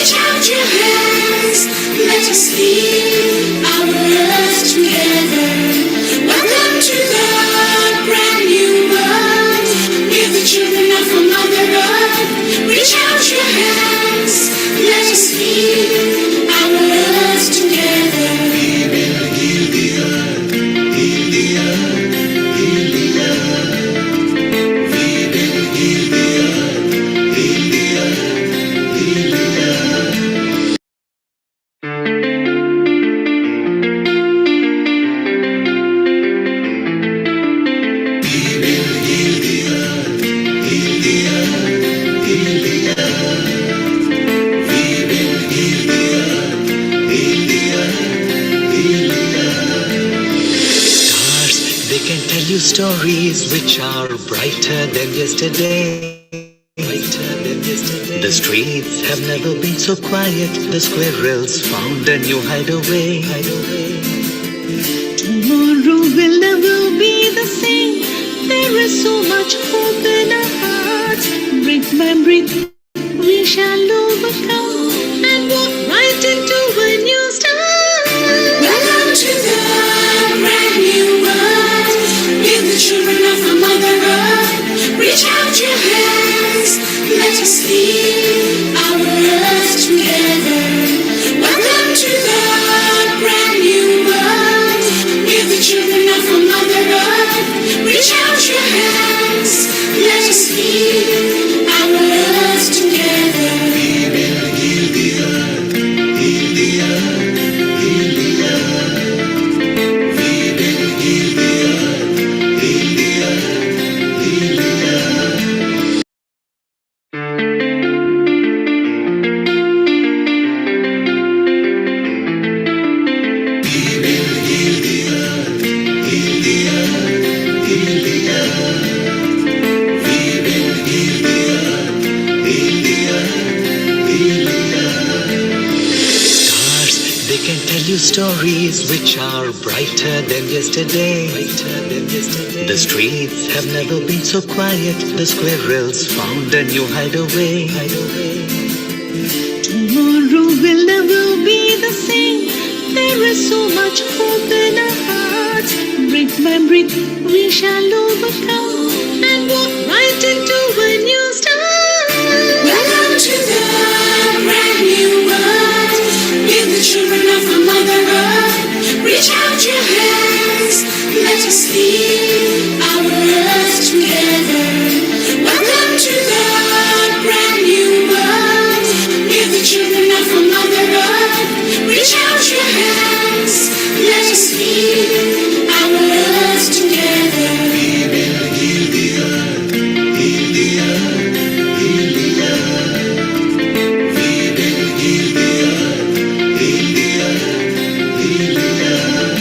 Reach out your hands, let us heal our earth together. Welcome to the brand new world. We're the children of a Mother Earth. Reach out your hands, let us heal our earth together. We will heal the earth, heal the earth, heal the earth. We will heal the earth, heal the earth, heal the earth. We will heal the earth, heal the earth, heal the earth. We will heal the earth, heal the earth, heal the earth. Stars, they can tell you stories which are brighter than yesterday. The streets have never been so quiet. The squirrels found a new hideaway. Tomorrow will never be the same. There is so much hope in our hearts. Brick by brick, we shall overcome and walk right into a new start. Welcome to the brand new world. We're the children of a Mother Earth. Reach out your hands, let us heal our earth together. Welcome to the brand new world. We're the children of a Mother Earth. Reach out your hands, let us heal our earth together. We will heal the earth, heal the earth, heal the earth. We will heal the earth, heal the earth, heal the earth. We will heal the earth, heal the earth, heal the earth. We will heal the earth, heal the earth, heal the earth. Stars, they can tell you stories which are brighter than yesterday. The streets have never been so quiet. The squirrels found a new hideaway. Tomorrow will never be the same. There is so much hope in our hearts. Brick by brick, we shall overcome and walk right into a new start. Welcome to the brand new world. We're the children of a Mother Earth. Reach out your hands, let us heal our earth together. Welcome to the brand new world. We're the children of a Mother Earth. Reach out your hands, let us heal our earth together. We will heal the earth, heal the earth, heal the earth. We will heal the earth, heal the earth, heal the earth.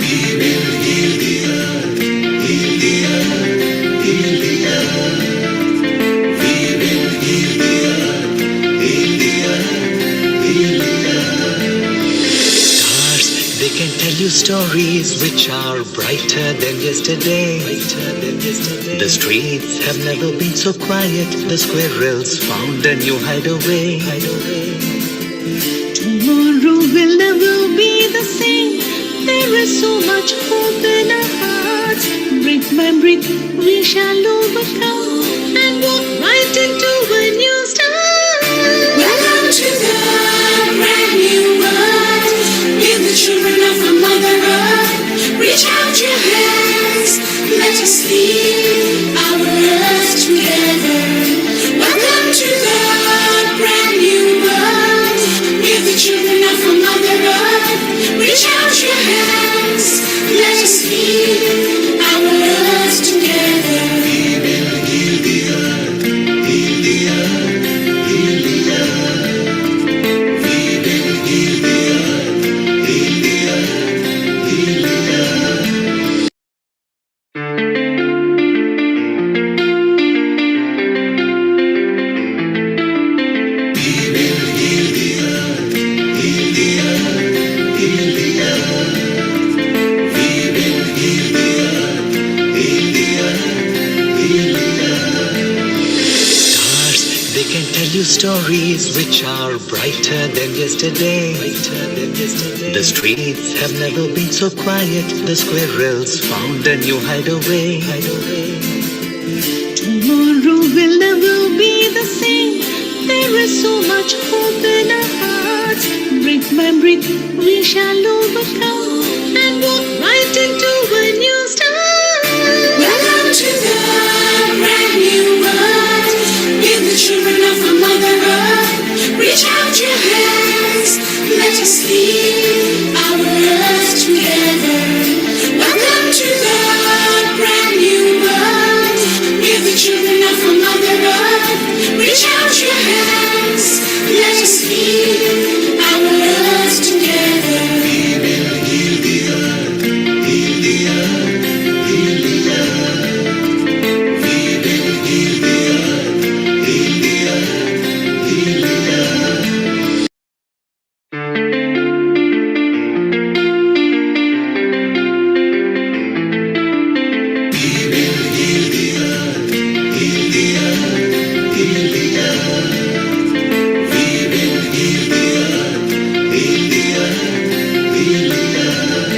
We will heal the earth, heal the earth, heal the earth. We will heal the earth, heal the earth, heal the earth. Stars, they can tell you stories which are brighter than yesterday. The streets have never been so quiet. The squirrels found a new hideaway. Tomorrow will never be the same. There is so much hope in our hearts. Brick by brick, we shall overcome and walk right into a new start. Welcome to the brand new world. We're the children of a Mother Earth. Reach out your hands, let us heal our earth together. Welcome to the brand new world. We're the children of a Mother Earth. Reach out your hands, let us heal our earth together. We will heal the earth, heal the earth, heal the earth. We will heal the earth, heal the earth, heal the earth. stories which are brighter than yesterday. The streets have never been so quiet. The squirrels found a new hideaway. Tomorrow will never be the same. There is so much hope in our hearts. Brick by brick, we shall overcome and walk right into a new start. Welcome to the brand new world. We're the children of a mother earth. Reach out your hands, let us lead our earth together. Welcome to the brand new world. We're the children of a mother earth. Reach out your hands, let us lead our earth together. We will heal the earth, heal the earth, heal the earth. We will heal the earth, heal the earth, heal the earth. We will heal the earth, heal the earth, heal the earth. We will heal the earth, heal the earth, heal the earth.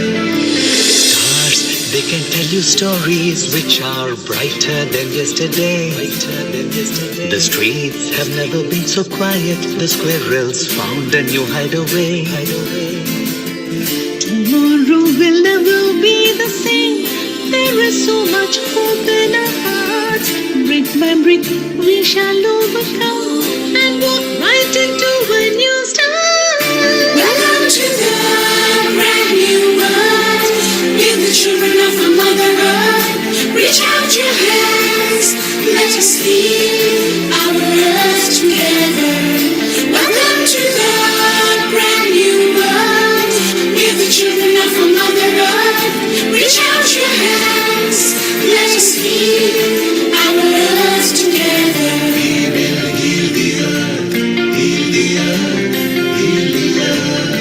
Stars, they can tell you stories which are brighter than yesterday. The streets have never been so quiet. The squirrels found a new hideaway. Tomorrow will never be the same. There is so much hope in our hearts. Brick by brick, we shall overcome and walk right into a new start. Welcome to the brand new world. We're the children of a mother earth. Reach out your hands, let us lead our earth together. Welcome to the brand new world. We're the children of a mother earth. Reach out your hands, let us lead our earth together. We will heal the earth, heal the earth, heal the earth.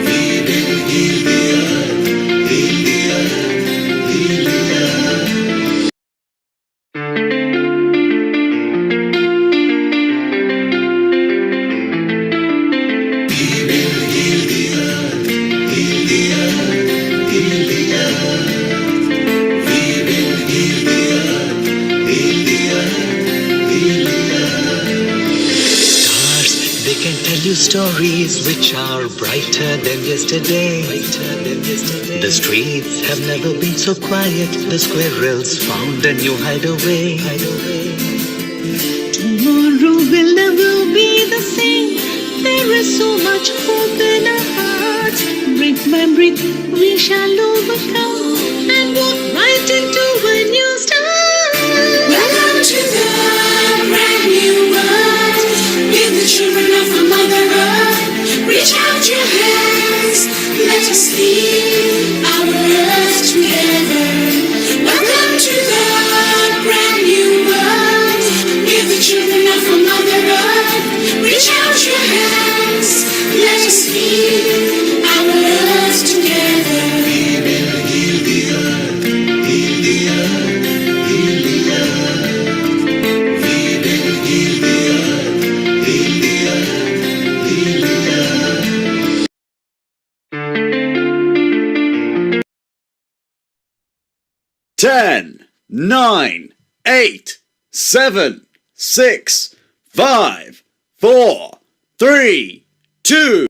We will heal the earth, heal the earth, heal the earth. 'Cause they can tell you stories which are brighter than yesterday. The streets have never been so quiet. The squirrels found a new hideaway. Tomorrow will never be the same. There is so much hope in our hearts. Brick by brick, we shall overcome and walk right into a new start. Welcome to the brand new world. We're the children of a mother earth. Reach out your hands, let us lead our earth together. Welcome to the brand new world. We're the children of a mother earth. Reach out your hands, let us lead our earth together. We will heal the earth, heal the earth, heal the earth. We will heal the earth, heal the earth, heal the earth. 10, 9, 8, 7, 6, 5, 4, 3, 2.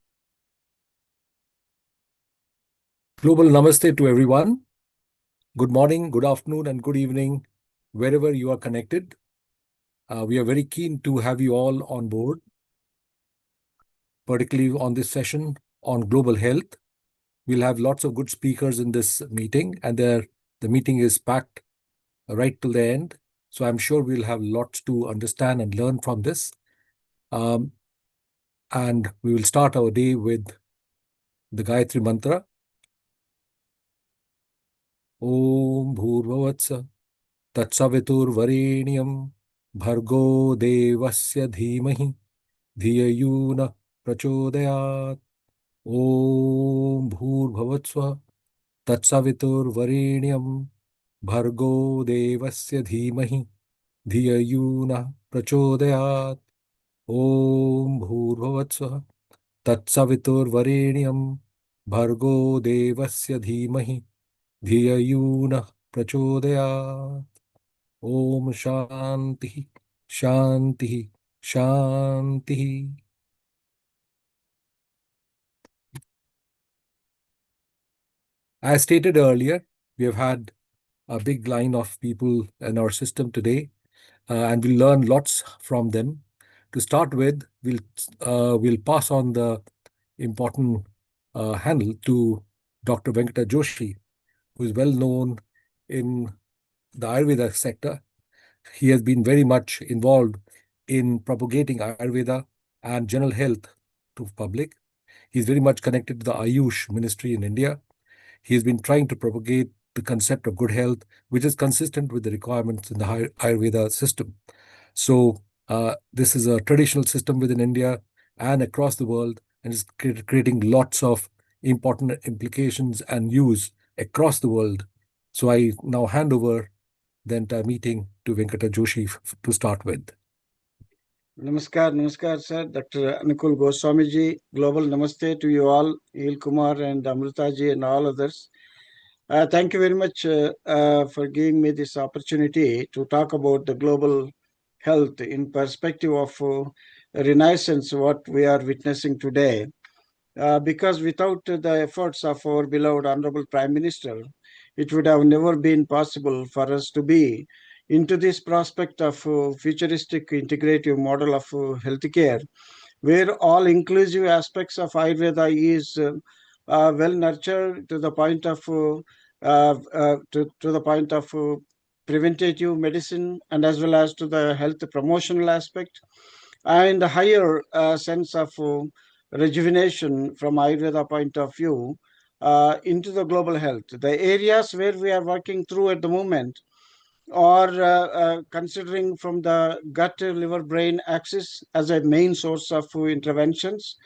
Global Namaste to everyone. Good morning, good afternoon, and good evening, wherever you are connected. We are very keen to have you all on board, particularly on this session on global health. We'll have lots of good speakers in this meeting, and the meeting is packed right till the end. So I'm sure we'll have lots to understand and learn from this. And we will start our day with the Gayatri Mantra. Om Bhurvavatsa Tatsaviturvarenyam Bhargo Devasya Dhimahi Dhiyayuna Prachodayat. Om Bhurvavatsa Tatsaviturvarenyam Bhargo Devasya Dhimahi Dhiyayuna Prachodayat. Om Bhurbhuvatsvaha Tatsaviturvarenyam Bhargo Devasya Dhimahi Dhiyayunah Prachodayat. Om Shanti Shanti Shanti. As stated earlier, we have had a big line of people in our system today, and we'll learn lots from them. To start with, we'll pass on the important handle to Dr. Venkata Joshi, who is well known in the Ayurveda sector. He has been very much involved in propagating Ayurveda and general health to public. He's very much connected to the Ayush ministry in India. He has been trying to propagate the concept of good health, which is consistent with the requirements in the Ayurveda system. So, this is a traditional system within India and across the world, and is creating lots of important implications and use across the world. So, I now hand over the entire meeting to Venkata Joshi to start with. Namaskar, sir. Dr. Anukul Goswami ji. Global Namaste to you all, Kumar and Amrita ji and all others. Thank you very much for giving me this opportunity to talk about the global health in perspective of renaissance, what we are witnessing today. Because without the efforts of our beloved Honorable Prime Minister, it would have never been possible for us to be into this prospect of futuristic integrative model of healthcare, where all inclusive aspects of Ayurveda is well nurtured to the point of to the point of preventative medicine, and as well as to the health promotional aspect, and a higher sense of rejuvenation from Ayurveda point of view into the global health. The areas where we are working through at the moment are considering from the gut liver brain axis as a main source of interventions,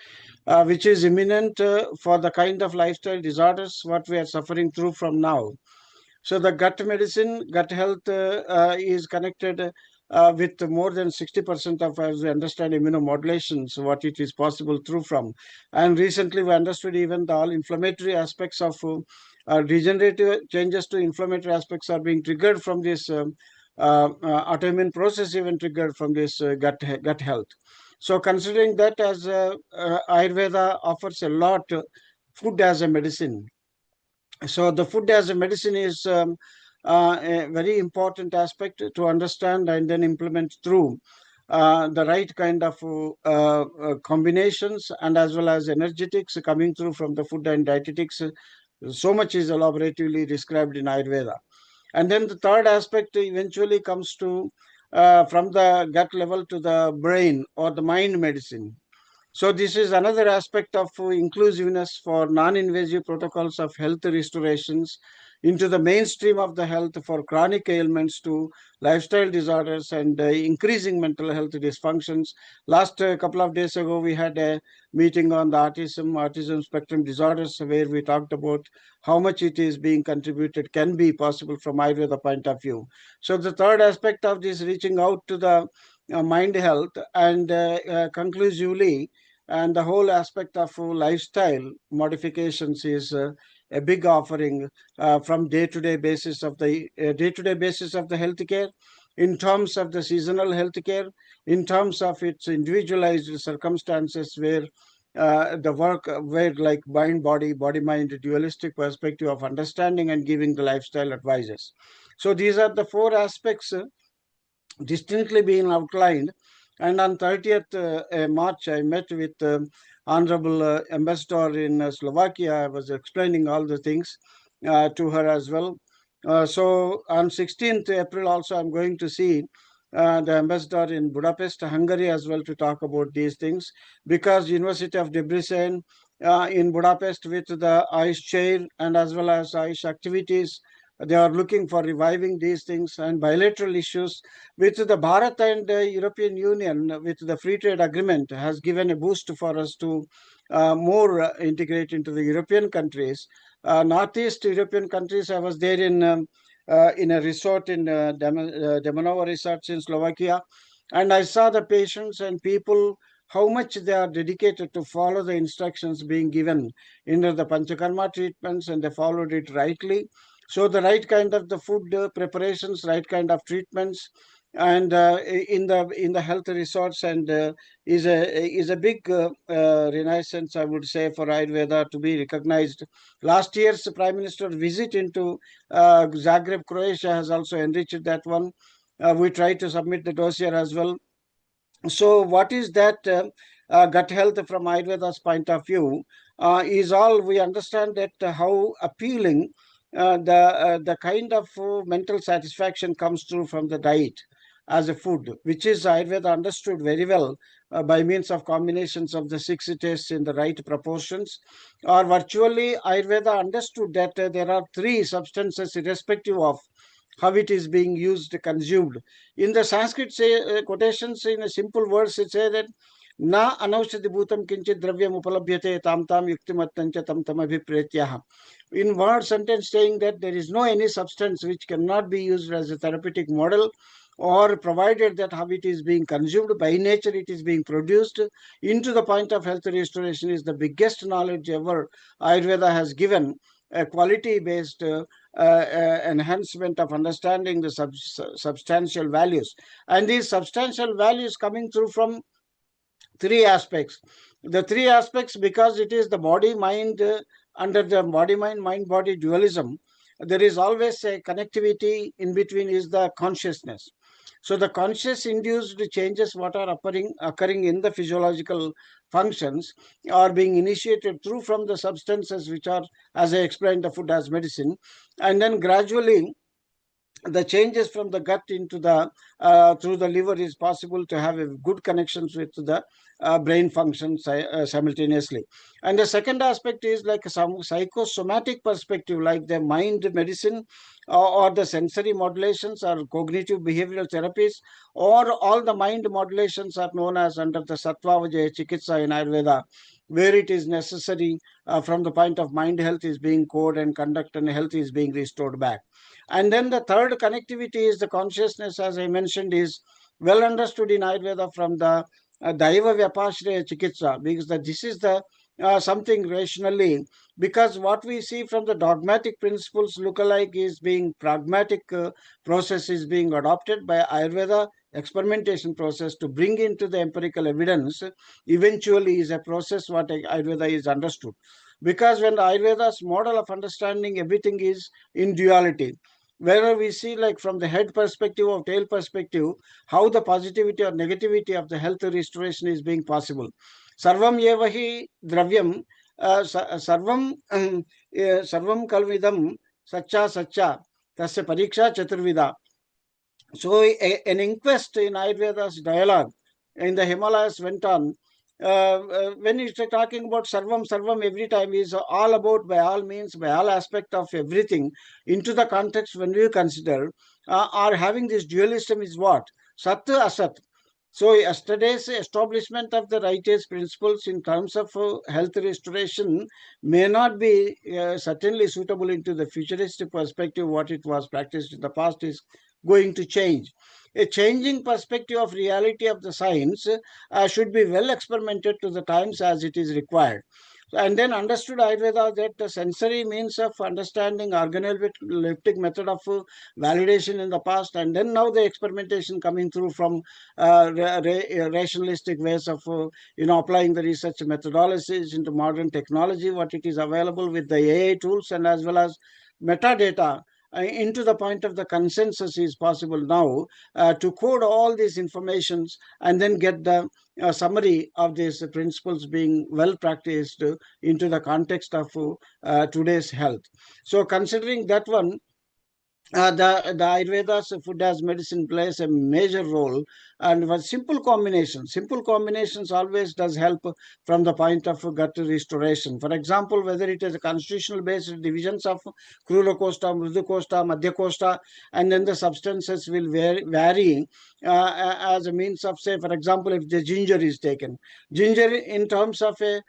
which is imminent for the kind of lifestyle disorders what we are suffering through from now. So the gut medicine, gut health is connected with more than 60% of, as we understand, immunomodulations, what it is possible through from. And recently we understood even the all inflammatory aspects of degenerative changes to inflammatory aspects are being triggered from this autoimmune process, even triggered from this gut health. So considering that, as Ayurveda offers a lot, food as a medicine. So the food as a medicine is a very important aspect to understand and then implement through the right kind of combinations, and as well as energetics coming through from the food and dietetics. So much is elaboratively described in Ayurveda. And then the third aspect eventually comes to from the gut level to the brain or the mind medicine. So this is another aspect of inclusiveness for non-invasive protocols of health restorations into the mainstream of the health for chronic ailments to lifestyle disorders and increasing mental health dysfunctions. Last couple of days ago, we had a meeting on the autism spectrum disorders, where we talked about how much it is being contributed, can be possible from Ayurveda point of view. So the third aspect of this reaching out to the mind health, and conclusively, and the whole aspect of lifestyle modifications is a big offering from day-to-day basis of the healthcare, in terms of the seasonal healthcare, in terms of its individualized circumstances, where the work where like mind body mind dualistic perspective of understanding and giving the lifestyle advices. So these are the four aspects distinctly being outlined. And on 30th March, I met with Honorable Ambassador in Slovakia. I was explaining all the things to her as well. So on 16th April also, I'm going to see the ambassador in Budapest, Hungary as well, to talk about these things, because University of Debrecen in Budapest, with the ICE chair and as well as ICE activities, they are looking for reviving these things, and bilateral issues with the Bharat and European Union, with the free trade agreement, has given a boost for us to more integrate into the European countries. Northeast European countries, I was there in a resort in Demanova Resort in Slovakia. And I saw the patients and people, how much they are dedicated to follow the instructions being given in the Panchakarma treatments, and they followed it rightly. So the right kind of the food preparations, right kind of treatments, and in the health resorts, and is a big renaissance, I would say, for Ayurveda to be recognized. Last year's Prime Minister visit into Zagreb, Croatia, has also enriched that one. We try to submit the dossier as well. So, what is that gut health from Ayurveda's point of view? Is all we understand that how appealing the kind of mental satisfaction comes through from the diet as a food, which is Ayurveda understood very well by means of combinations of the six tastes in the right proportions. Or virtually, Ayurveda understood that there are three substances irrespective of how it is being used, consumed. In the Sanskrit quotations, in a simple words, it says that na anaushati bhutam kinchit dravyam upalabhyate tam tam yuktimattancha tam tam abhipretyah. In one sentence saying that there is no any substance which cannot be used as a therapeutic model, or provided that how it is being consumed by nature, it is being produced into the point of health restoration, is the biggest knowledge ever Ayurveda has given, a quality based enhancement of understanding the substantial values. And these substantial values coming through from three aspects. The three aspects, because it is the body mind, under the body mind, mind body dualism, there is always a connectivity in between, is the consciousness. So the conscious induced changes what are occurring in the physiological functions are being initiated through from the substances which are, as I explained, the food as medicine, and then gradually the changes from the gut into the through the liver is possible to have a good connections with the brain functions simultaneously. And the second aspect is like some psychosomatic perspective, like the mind medicine, or the sensory modulations or cognitive behavioral therapies, or all the mind modulations are known as under the sattva vajaya chikitsa in Ayurveda, where it is necessary from the point of mind health is being code and conduct and health is being restored back. And then the third connectivity is the consciousness, as I mentioned, is well understood in Ayurveda from the Daiva Vyapashraya Chikitsa, because this is the something rationally, because what we see from the dogmatic principles look-alike is being pragmatic process is being adopted by Ayurveda experimentation process to bring into the empirical evidence eventually is a process what Ayurveda is understood. Because when the Ayurveda's model of understanding everything is in duality, wherever we see like from the head perspective or tail perspective, how the positivity or negativity of the health restoration is being possible. Sarvam yevahi dravyam, sarvam sarvam kalvidam sacha sacha tasya pariksha chaturvida. So an inquest in Ayurveda's dialogue in the Himalayas went on. When it's talking about sarvam, sarvam every time is all about, by all means, by all aspect of everything, into the context when we consider, are having this dualism is what? Sat, asat. So yesterday's establishment of the righteous principles in terms of health restoration may not be certainly suitable into the futuristic perspective. What it was practiced in the past is going to change. A changing perspective of reality of the science should be well experimented to the times as it is required. And then understood Ayurveda that the sensory means of understanding organoleptic method of validation in the past, and then now the experimentation coming through from rationalistic ways of applying the research methodologies into modern technology, what it is available with the AI tools, and as well as metadata into the point of the consensus is possible now to code all these informations and then get the summary of these principles being well practiced into the context of today's health. So considering that one, the Ayurveda's food as medicine plays a major role, and with simple combinations always does help from the point of gut restoration. For example, whether it is a constitutional based divisions of Krura Kosta, Mrudu Kosta, Madhya Kosta, and then the substances will vary as a means of, say, for example, if the ginger is taken, ginger in terms of a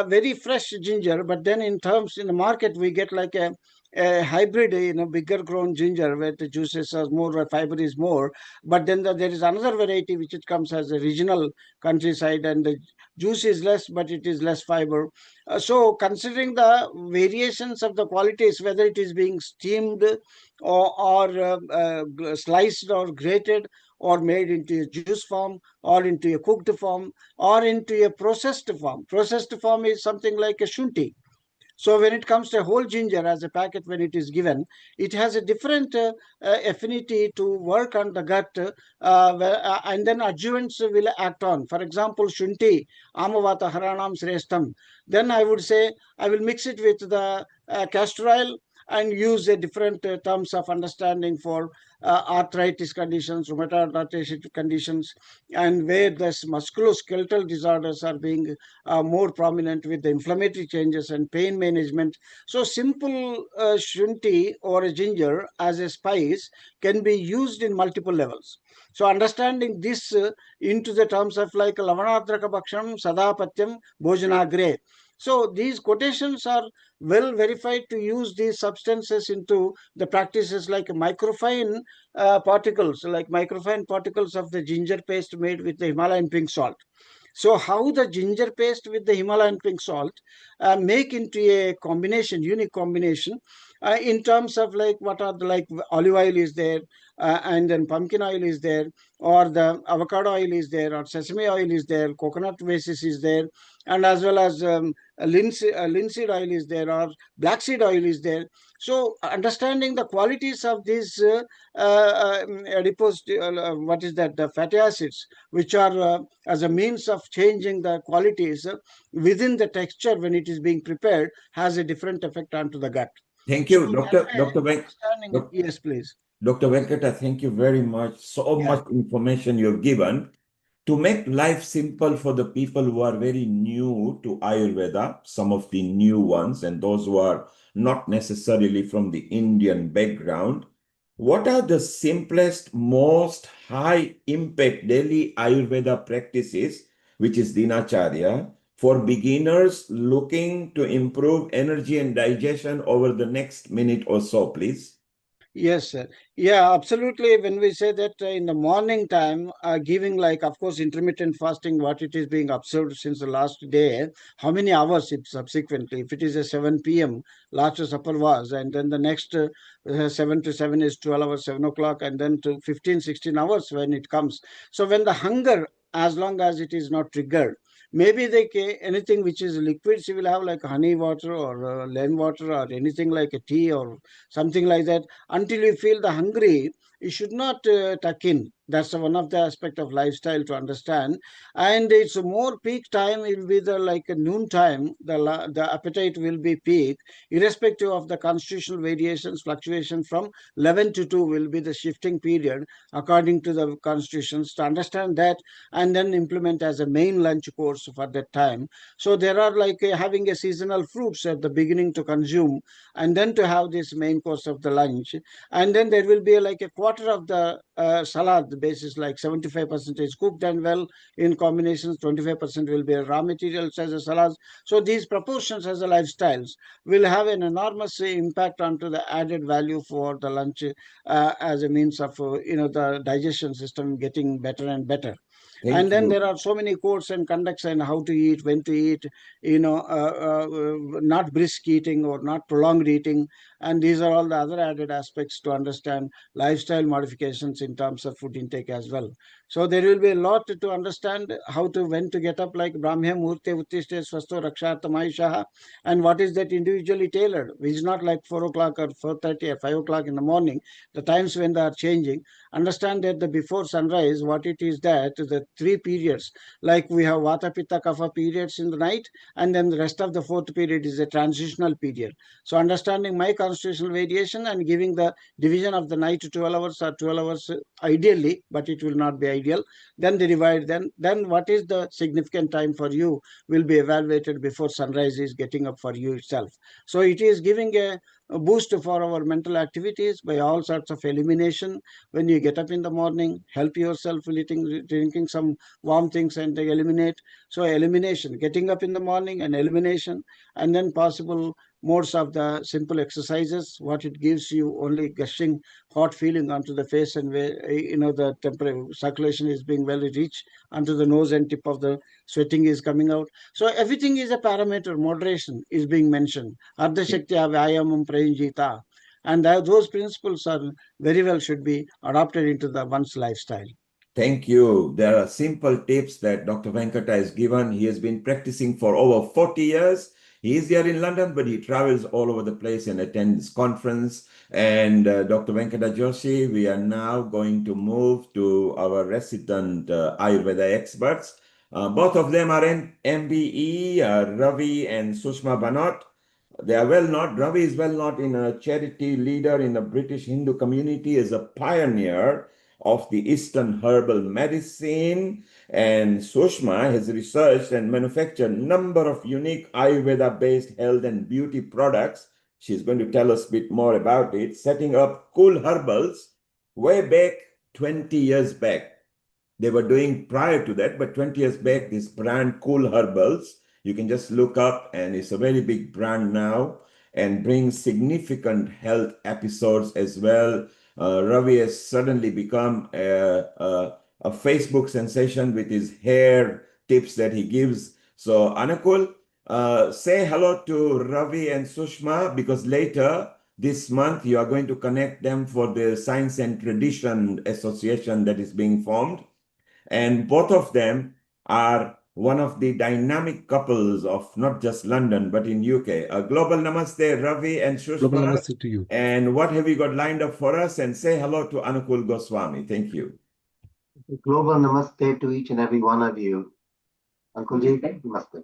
very fresh ginger, but then in terms in the market we get like a a hybrid, bigger grown ginger where the juices are more, fiber is more. But then there is another variety which it comes as a regional countryside, and the juice is less, but it is less fiber. So considering the variations of the qualities, whether it is being steamed or sliced or grated, or made into a juice form, or into a cooked form, or into a processed form. Processed form is something like a shunti. So when it comes to whole ginger as a packet, when it is given, it has a different affinity to work on the gut, and then adjuvants will act on. For example, shunti, amavata haranam srestam. Then I would say I will mix it with the castor oil and use a different terms of understanding for arthritis conditions, rheumatoid arthritis conditions, and where the musculoskeletal disorders are being more prominent with the inflammatory changes and pain management. So simple shunti or a ginger as a spice can be used in multiple levels. So understanding this into the terms of like lavanadraka bhakshanam sadapatyam bhojanagre. So these quotations are well verified to use these substances into the practices like microfine particles, like microfine particles of the ginger paste made with the Himalayan pink salt. So how the ginger paste with the Himalayan pink salt make into a combination, unique combination, in terms of like what are the like olive oil is there, and then pumpkin oil is there, or the avocado oil is there, or sesame oil is there, coconut basis is there, and as well as linseed oil is there, or black seed oil is there. So understanding the qualities of these adipose, what is that, the fatty acids, which are as a means of changing the qualities within the texture when it is being prepared, has a different effect onto the gut. Thank So you, that Dr. way, Dr. understanding, yes, please. Dr. Venkata, thank you very much. So Yeah. much information you've given. To make life simple for the people who are very new to Ayurveda, some of the new ones, and those who are not necessarily from the Indian background, what are the simplest, most high impact daily Ayurveda practices, which is Dinacharya, for beginners looking to improve energy and digestion over the next minute or so, please? Yes, sir. Yeah, absolutely. When we say that in the morning time, giving like, of course, intermittent fasting, what it is being observed since the last day, how many hours it subsequently, if it is a 7 p.m., last supper was, and then the next 7 to 7 is 12 hours, 7 o'clock, and then to 15, 16 hours when it comes. So when the hunger, as long as it is not triggered, maybe they anything which is liquids, you will have like honey water or lemon water or anything like a tea or something like that. Until you feel the hungry, you should not tuck in. That's one of the aspect of lifestyle to understand. And it's a more peak time, it will be the like a noon time, the appetite will be peak, irrespective of the constitutional variations, fluctuation from 11 to 2 will be the shifting period according to the constitutions. To understand that, and then implement as a main lunch course for that time. So there are like having a seasonal fruits at the beginning to consume, and then to have this main course of the lunch. And then there will be like a quarter of the salad, the basis like 75% is cooked and well in combinations, 25% will be raw materials as a salad. So these proportions as a lifestyles will have an enormous impact onto the added value for the lunch, as a means of the digestion system getting better and better. And Thank then you. there are so many codes and conducts and how to eat, when to eat, not brisk eating or not prolonged eating. And these are all the other added aspects to understand lifestyle modifications in terms of food intake as well. So there will be a lot to understand how to, when to get up, like Brahmya Murte Uttishte Swasto Rakshartam Ayushaha, and what is that individually tailored, which is not like 4 o'clock or 4:30 or 5 o'clock in the morning, the times when they are changing. Understand that the before sunrise, what it is, that the three periods, like we have Vata Pitta Kapha periods in the night, and then the rest of the fourth period is a transitional period. So understanding my constitutional variation and giving the division of the night to 12 hours or 12 hours ideally, but it will not be ideal. Then they divide, then what is the significant time for you will be evaluated before sunrise is getting up for you itself. So it is giving a boost for our mental activities by all sorts of elimination. When you get up in the morning, help yourself with drinking some warm things and eliminate. So elimination, getting up in the morning and elimination, and then possible modes of the simple exercises. What it gives you, only gushing hot feeling onto the face, and where the temperature circulation is being well reached onto the nose, and tip of the sweating is coming out. So everything is a parameter. Moderation is being mentioned. Ardha Shaktya Vyayamam Prayanjita. And those principles are very well should be adopted into the one's lifestyle. Thank you. There are simple tips that Dr. Venkata has given. He has been practicing for over 40 years. He is here in London, but he travels all over the place and attends conference. And Dr. Venkata Joshi, we are now going to move to our resident Ayurveda experts. Both of them are in MBE, Ravi and Sushma Bhanot. They are well known. Ravi is well known in a charity leader in the British Hindu community, as a pioneer of the Eastern herbal medicine, and Sushma has researched and manufactured a number of unique Ayurveda-based health and beauty products. She's going to tell us a bit more about it, setting up Cool Herbals way back 20 years back. They were doing prior to that, but 20 years back, this brand Cool Herbals, you can just look up, and it's a very big brand now and brings significant health episodes as well. Ravi has suddenly become a Facebook sensation with his hair tips that he gives. So, Anakul, say hello to Ravi and Sushma, because later this month you are going to connect them for the Science and Tradition Association that is being formed. And both of them are one of the dynamic couples of not just London, but in UK. A global namaste, Ravi and Shushma. Global namaste to you. And what have you got lined up for us? And say hello to Anukul Goswami. Thank you. Global namaste to each and every one of you. Uncle Ji, namaste.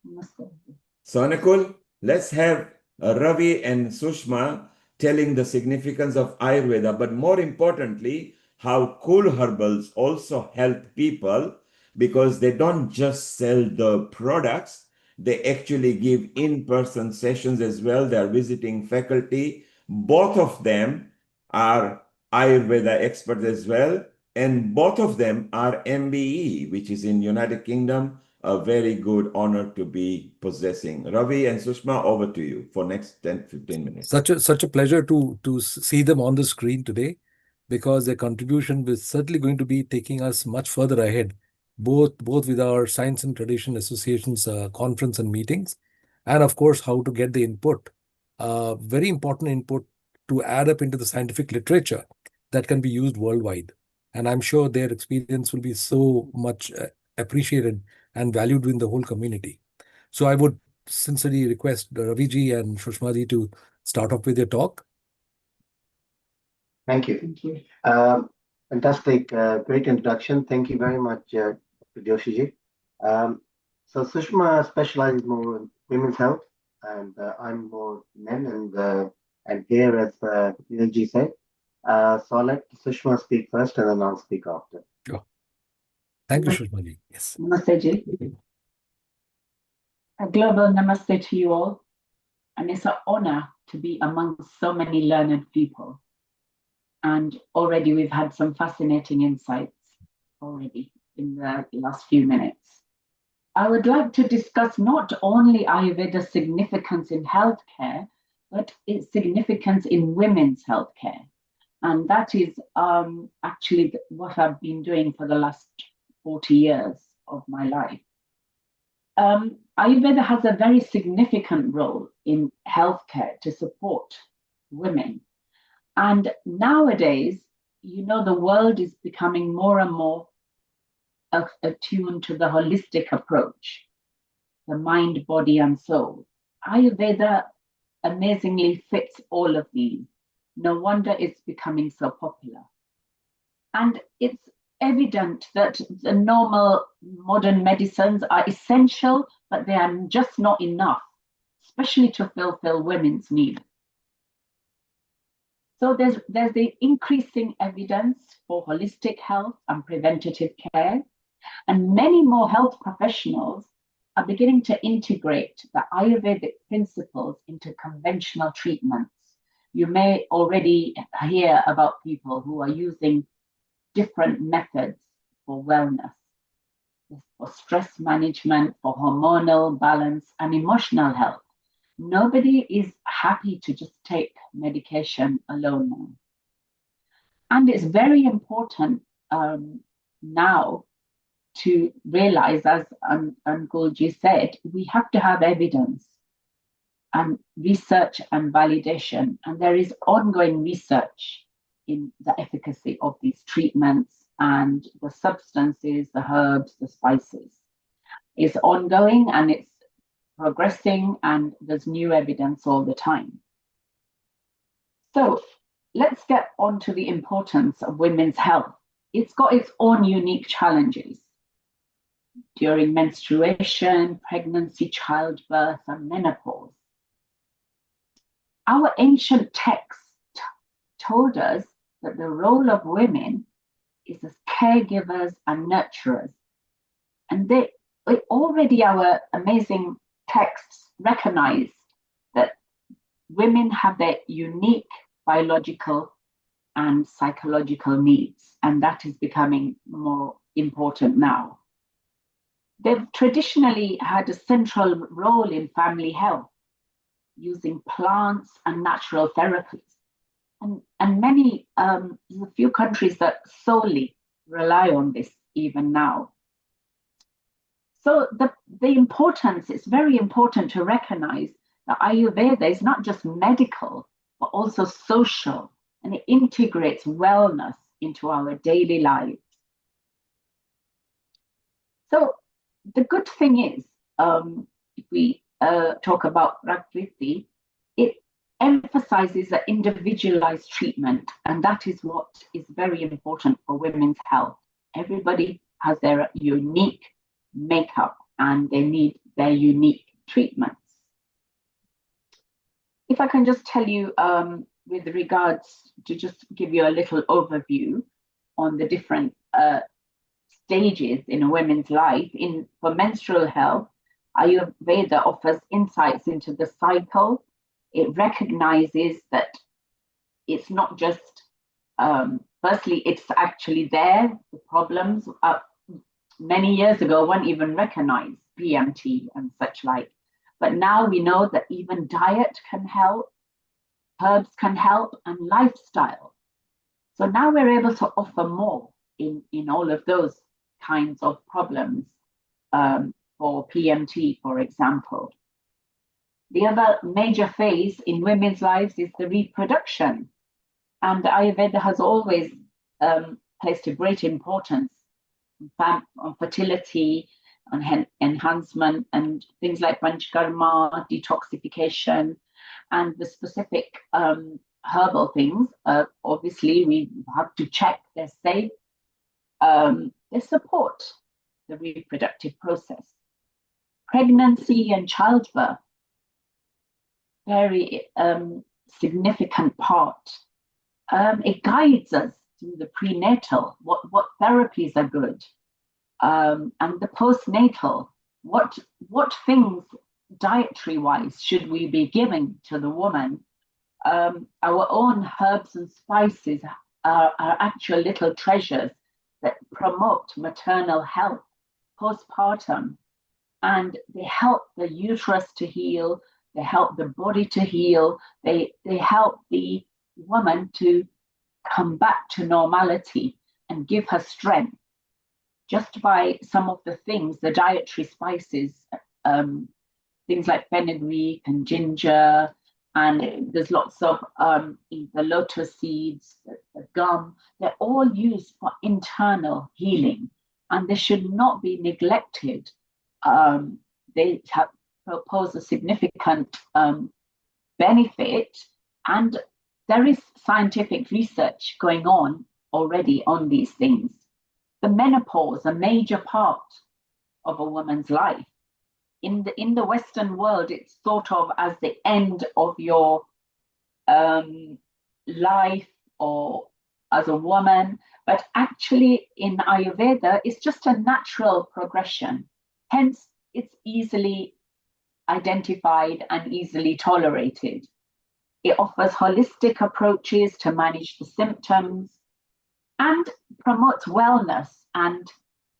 Namaste. So, Anukul, let's have Ravi and Sushma telling the significance of Ayurveda, but more importantly, how Cool Herbals also help people, because they don't just sell the products, they actually give in-person sessions as well. They are visiting faculty. Both of them are Ayurveda experts as well, and both of them are MBE, which is in United Kingdom, a very good honor to be possessing. Ravi and Sushma, over to you for next 10-15 minutes. Such a pleasure to see them on the screen today, because their contribution is certainly going to be taking us much further ahead, both with our Science and Tradition Association's conference and meetings, and of course how to get the input, very important input to add up into the scientific literature that can be used worldwide. And I'm sure their experience will be so much appreciated and valued in the whole community. So I would sincerely request Raviji and Shushma to start off with your talk. Thank you. Thank you. Fantastic, great introduction. Thank you very much, Dr. Joshi ji. So Sushma specializes more in women's health, and I'm more men, and here, as Ji said. So I'll let Sushma speak first, and then I'll speak after. Sure. Thank you, Shushma ji. Yes. Namaste ji. A global namaste to you all. And it's an honor to be amongst so many learned people. And already we've had some fascinating insights already in the last few minutes. I would like to discuss not only Ayurveda's significance in healthcare, but its significance in women's healthcare. And that is actually what I've been doing for the last 40 years of my life. Ayurveda has a very significant role in healthcare to support women. And nowadays, the world is becoming more and more attuned to the holistic approach, the mind, body, and soul. Ayurveda amazingly fits all of these. No wonder it's becoming so popular. And it's evident that the normal modern medicines are essential, but they are just not enough, especially to fulfill women's needs. So there's the increasing evidence for holistic health and preventative care, and many more health professionals are beginning to integrate the Ayurvedic principles into conventional treatments. You may already hear about people who are using different methods for wellness, for stress management, for hormonal balance, and emotional health. Nobody is happy to just take medication alone now. And it's very important now to realize, as Gulji said, we have to have evidence and research and validation. And there is ongoing research in the efficacy of these treatments and the substances, the herbs, the spices. It's ongoing and it's progressing, and there's new evidence all the time. So let's get on to the importance of women's health. It's got its own unique challenges during menstruation, pregnancy, childbirth, and menopause. Our ancient texts told us that the role of women is as caregivers and nurturers. And already our amazing texts recognize that women have their unique biological and psychological needs, and that is becoming more important now. They've traditionally had a central role in family health, using plants and natural therapies. And many, there's a few countries that solely rely on this even now. So the importance, it's very important to recognize that Ayurveda is not just medical, but also social, and it integrates wellness into our daily lives. So the good thing is, if we talk about Prakriti, it emphasizes the individualized treatment, and that is what is very important for women's health. Everybody has their unique makeup and they need their unique treatments. If I can just tell you with regards to just give you a little overview on the different stages in a woman's life. For menstrual health, Ayurveda offers insights into the cycle. It recognizes that it's not just, firstly, it's actually there, the problems. Many years ago, one even recognized PMT and such like. But now we know that even diet can help, herbs can help, and lifestyle. So now we're able to offer more in all of those kinds of problems for PMT, for example. The other major phase in women's lives is the reproduction. And Ayurveda has always placed a great importance on fertility, on enhancement, and things like panchkarma, detoxification, and the specific herbal things. Obviously, we have to check they're safe. They support the reproductive process. Pregnancy and childbirth, very significant part. It guides us through the prenatal, what therapies are good, and the postnatal, what things dietary-wise should we be giving to the woman. Our own herbs and spices are actual little treasures that promote maternal health postpartum, and they help the uterus to heal, they help the body to heal, they help the woman to come back to normality and give her strength just by some of the things, the dietary spices, things like fenugreek and ginger, and there's lots of the lotus seeds, the gum. They're all used for internal healing, and they should not be neglected. They propose a significant benefit, and there is scientific research going on already on these things. The menopause, a major part of a woman's life. In the Western world, it's thought of as the end of your life or as a woman, but actually in Ayurveda, it's just a natural progression. Hence, it's easily identified and easily tolerated. It offers holistic approaches to manage the symptoms and promotes wellness and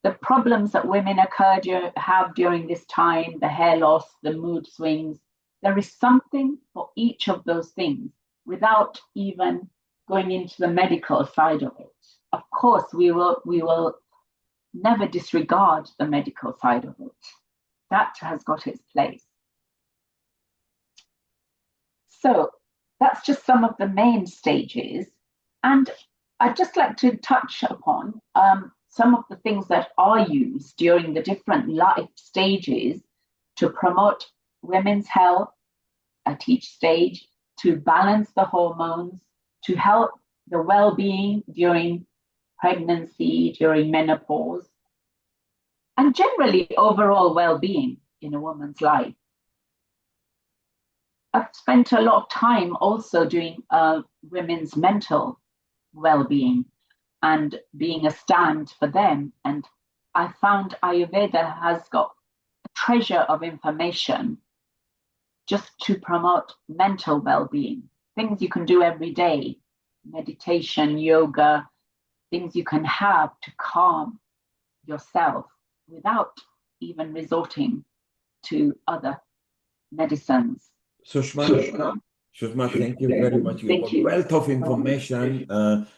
the problems that women have during this time, the hair loss, the mood swings, There is something for each of those things without even going into the medical side of it. Of course, we will never disregard the medical side of it. That has got its place. So that's just some of the main stages. And I'd just like to touch upon some of the things that are used during the different life stages to promote women's health at each stage, to balance the hormones, to help the well-being during pregnancy, during menopause, and generally overall well-being in a woman's life. I've spent a lot of time also doing women's mental well-being and being a stand for them. And I found Ayurveda has got a treasure of information just to promote mental well-being, things you can do every day, meditation, yoga, things you can have to calm yourself without even resorting to other medicines. Sushma, thank you very much. You got a wealth of information.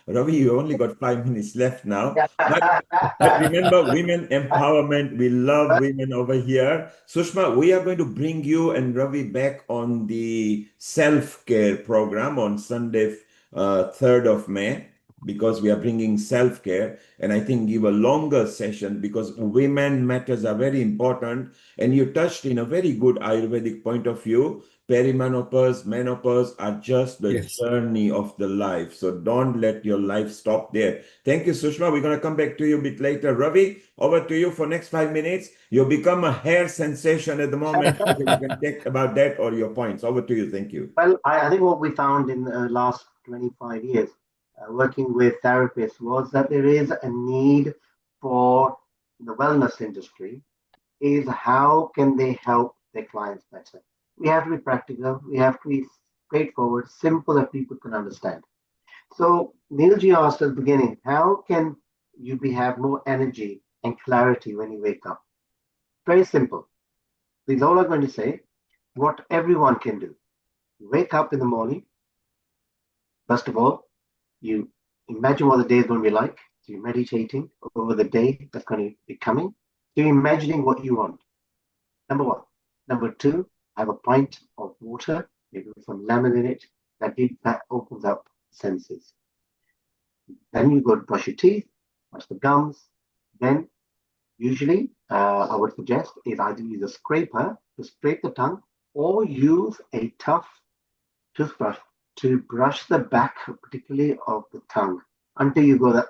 Ravi, you only got 5 minutes left now. But remember, women empowerment. We love women over here. Sushma, we are going to bring you and Ravi back on the self-care program on Sunday, 3rd of May, because we are bringing self-care, and I think give a longer session because women matters are very important. And you touched in a very good Ayurvedic point of view. Perimenopause, menopause are just the journey of the life. So don't let your life stop there. Thank you, Sushma. We're going to come back to you a bit later. Ravi, over to you for next 5 minutes. You become a hair sensation at the moment. So you can take about that or your points. Over to you. Thank you. Well, I think what we found in the last 25 years working with therapists was that there is a need for the wellness industry is how can they help their clients better. We have to be practical. We have to be straightforward, simple that people can understand. So Neilji asked at the beginning, how can you have more energy and clarity when you wake up? Very simple. This is all I'm going to say. What everyone can do. Wake up in the morning. First of all, you imagine what the day is going to be like. So you're meditating over the day that's going to be coming. So you're imagining what you want. Number one. Number two, have a pint of water, maybe with some lemon in it. That opens up senses. Then you go to brush your teeth, brush the gums. Then usually I would suggest is either use a scraper to scrape the tongue or use a tough toothbrush to brush the back, particularly of the tongue, until you go the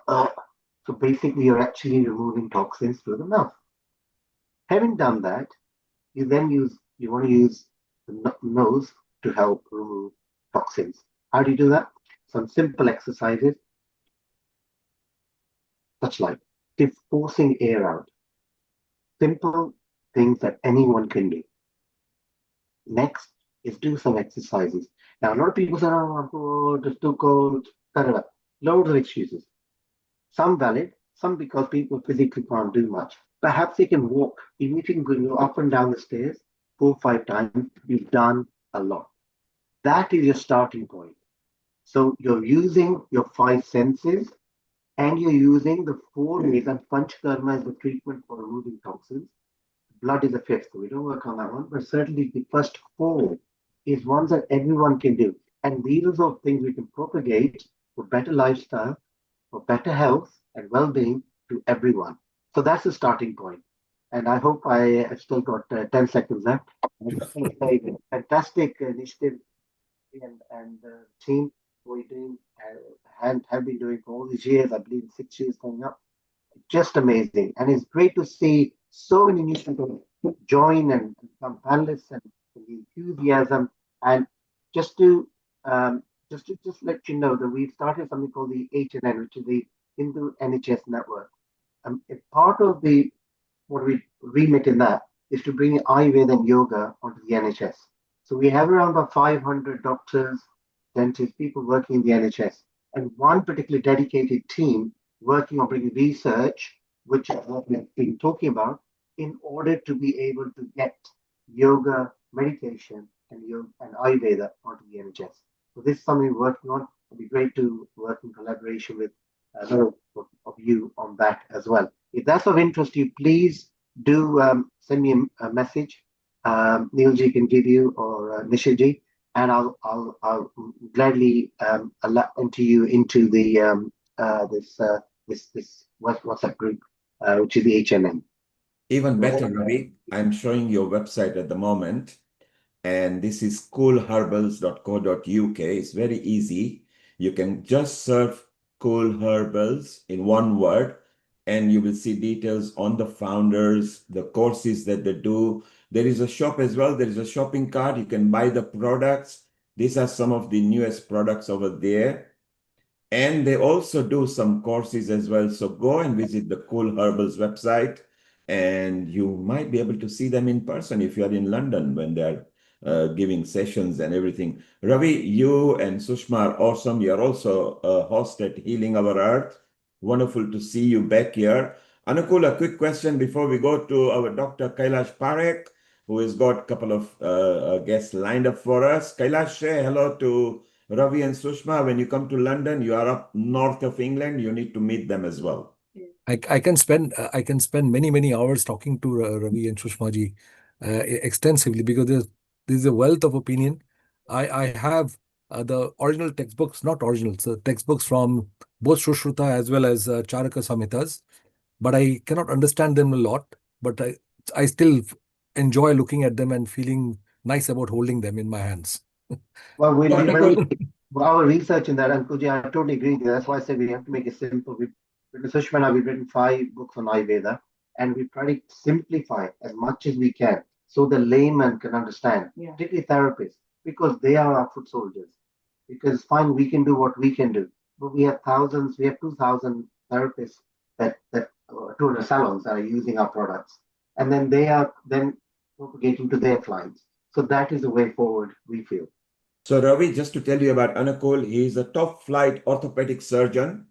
So basically, you're actually removing toxins through the mouth. Having done that, you want to use the nose to help remove toxins. How do you do that? Some simple exercises, such like forcing air out. Simple things that anyone can do. Next is do some exercises. Now, a lot of people say, oh, I'm cold, it's too cold, loads of excuses. Some valid, some because people physically can't do much. Perhaps they can walk. Even if you can go up and down the stairs 4 or 5 times, you've done a lot. That is your starting point. So you're using your 5 senses and you're using the 4 ways, and Panchkarma is the treatment for removing toxins. Blood is the 5th, so we don't work on that one, but certainly the first 4 is ones that everyone can do. And these are the things we can propagate for better lifestyle, for better health and well-being to everyone. So that's the starting point. And I hope I've still got 10 seconds left. Fantastic initiative and team who are doing and have been doing for all these years, I believe 6 years coming up. Just amazing. And it's great to see so many new people join and become panelists and the enthusiasm. And just to let you know that we've started something called the HNN, which is the Hindu NHS network. A part of what we remit in that is to bring Ayurveda and yoga onto the NHS. So we have around about 500 doctors, dentists, people working in the NHS, and one particularly dedicated team working on bringing research, which is what we've been talking about, in order to be able to get yoga, meditation and Ayurveda onto the NHS. So this is something we're working on. It'd be great to work in collaboration with another of you on that as well. If that's of interest to you, please do send me a message. Neilji can give you or Nishiji, and I'll gladly enter you into the this WhatsApp group, which is the HNM. Even better, Ravi, I'm showing your website at the moment, and this is coolherbals.co.uk. It's very easy. You can just search Cool Herbals in one word, and you will see details on the founders, the courses that they do. There is a shop as well. There is a shopping cart. You can buy the products. These are some of the newest products over there. And they also do some courses as well. So go and visit the Cool Herbals website, and you might be able to see them in person if you are in London when they're giving sessions and everything. Ravi, you and Sushma are awesome. You're also a host at Healing Our Earth. Wonderful to see you back here. Anukul, a quick question before we go to our Dr. Kailash Parekh, who has got a couple of guests lined up for us. Kailash, say hello to Ravi and Sushma. When you come to London, you are up north of England. You need to meet them as well. I can spend many hours talking to Ravi and Sushma ji extensively, because there's a wealth of opinion. I have the original textbooks, not originals, textbooks from both Sushruta as well as Charaka Samhitas, but I cannot understand them a lot. But I still enjoy looking at them and feeling nice about holding them in my hands. Well, Anukul, our research in that, Ankuji, I totally agree with you. That's why I said we have to make it simple. We've written, Sushma and I, we've written 5 books on Ayurveda, and we try to simplify as much as we can so the layman can understand, particularly therapists, because they are our foot soldiers. Because fine, we can do what we can do, but we have 2,000 therapists that 200 salons that are using our products, and then they are then propagating to their clients. So that is the way forward, we feel. so Ravi, just to tell you about Anukul, he is a top flight orthopedic surgeon.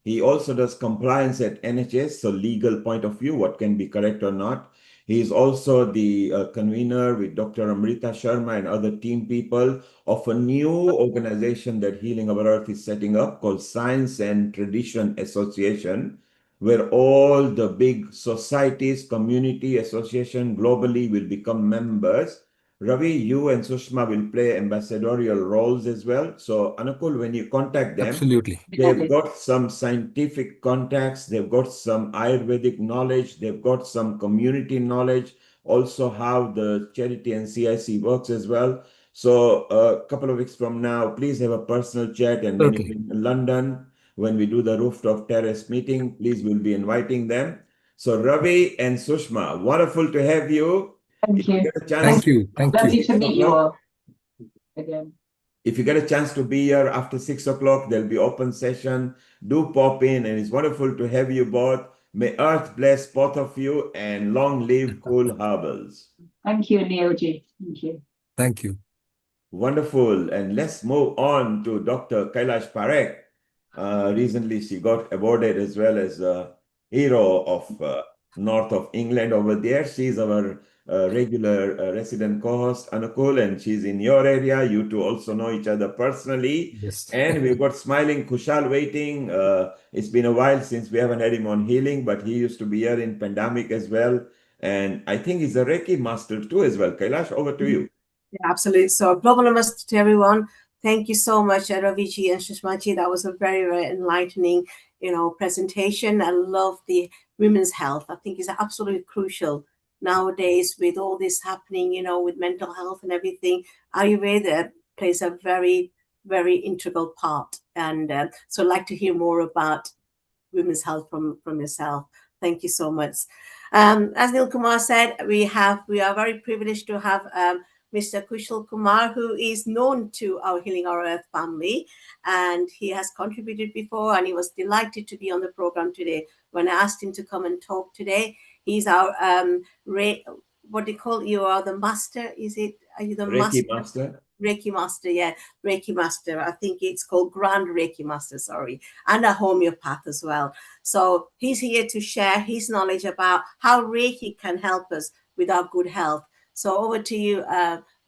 He also does compliance at NHS, so legal point of view, what can be correct or not. He is also the convener with Dr. Amrita Sharma and other team people of a new organization that Healing Our Earth is setting up called Science and Tradition Association, where all the big societies, community association globally will become members. Ravi, you and Sushma will play ambassadorial roles as well. So Anukul, when you contact them, Absolutely. they've got some scientific contacts, they've got some Ayurvedic knowledge, they've got some community knowledge, also how the charity and CIC works as well. So a couple of weeks from now, please have a personal chat. And when you're Certainly. in London, when we do the rooftop terrace meeting, please, we'll be inviting them. So Ravi and Sushma, wonderful to have you. Thank If you you. get a chance, Thank you. Thank after you. Lovely to 6 meet you o'clock, all again. if you get a chance to be here after 6 o'clock, there'll be open session. Do pop in, and it's wonderful to have you both. May Earth bless both of you, and long live Cool Herbals. Thank you, Neilji. Thank you. Thank you. Wonderful. And let's move on to Dr. Kailash Parekh. Recently, she got awarded as well as a hero of north of England over there. She's our regular resident co-host, Anukul, and she's in your area. You two also know each other personally. Yes. And we've got smiling Khushal waiting. It's been a while since we haven't had him on healing, but he used to be here in pandemic as well. And I think he's a Reiki master too as well. Kailash, over to you. Yeah, absolutely. So, global namaste to everyone. Thank you so much, Raviji and Sushmaji. That was a very, very enlightening, presentation. I love the women's health. I think it's absolutely crucial nowadays with all this happening, with mental health and everything. Ayurveda plays a very, very integral part. And so I'd like to hear more about women's health from yourself. Thank you so much. As Neil Kumar said, we are very privileged to have Mr. Khushal Kumar, who is known to our Healing Our Earth family, and he has contributed before, and he was delighted to be on the program today. When I asked him to come and talk today, he's our what do you call you? Are the master? Are you the Reiki master? master. Reiki master, yeah, Reiki master. I think it's called Grand Reiki master, sorry, and a homeopath as well. So he's here to share his knowledge about how Reiki can help us with our good health. So over to you,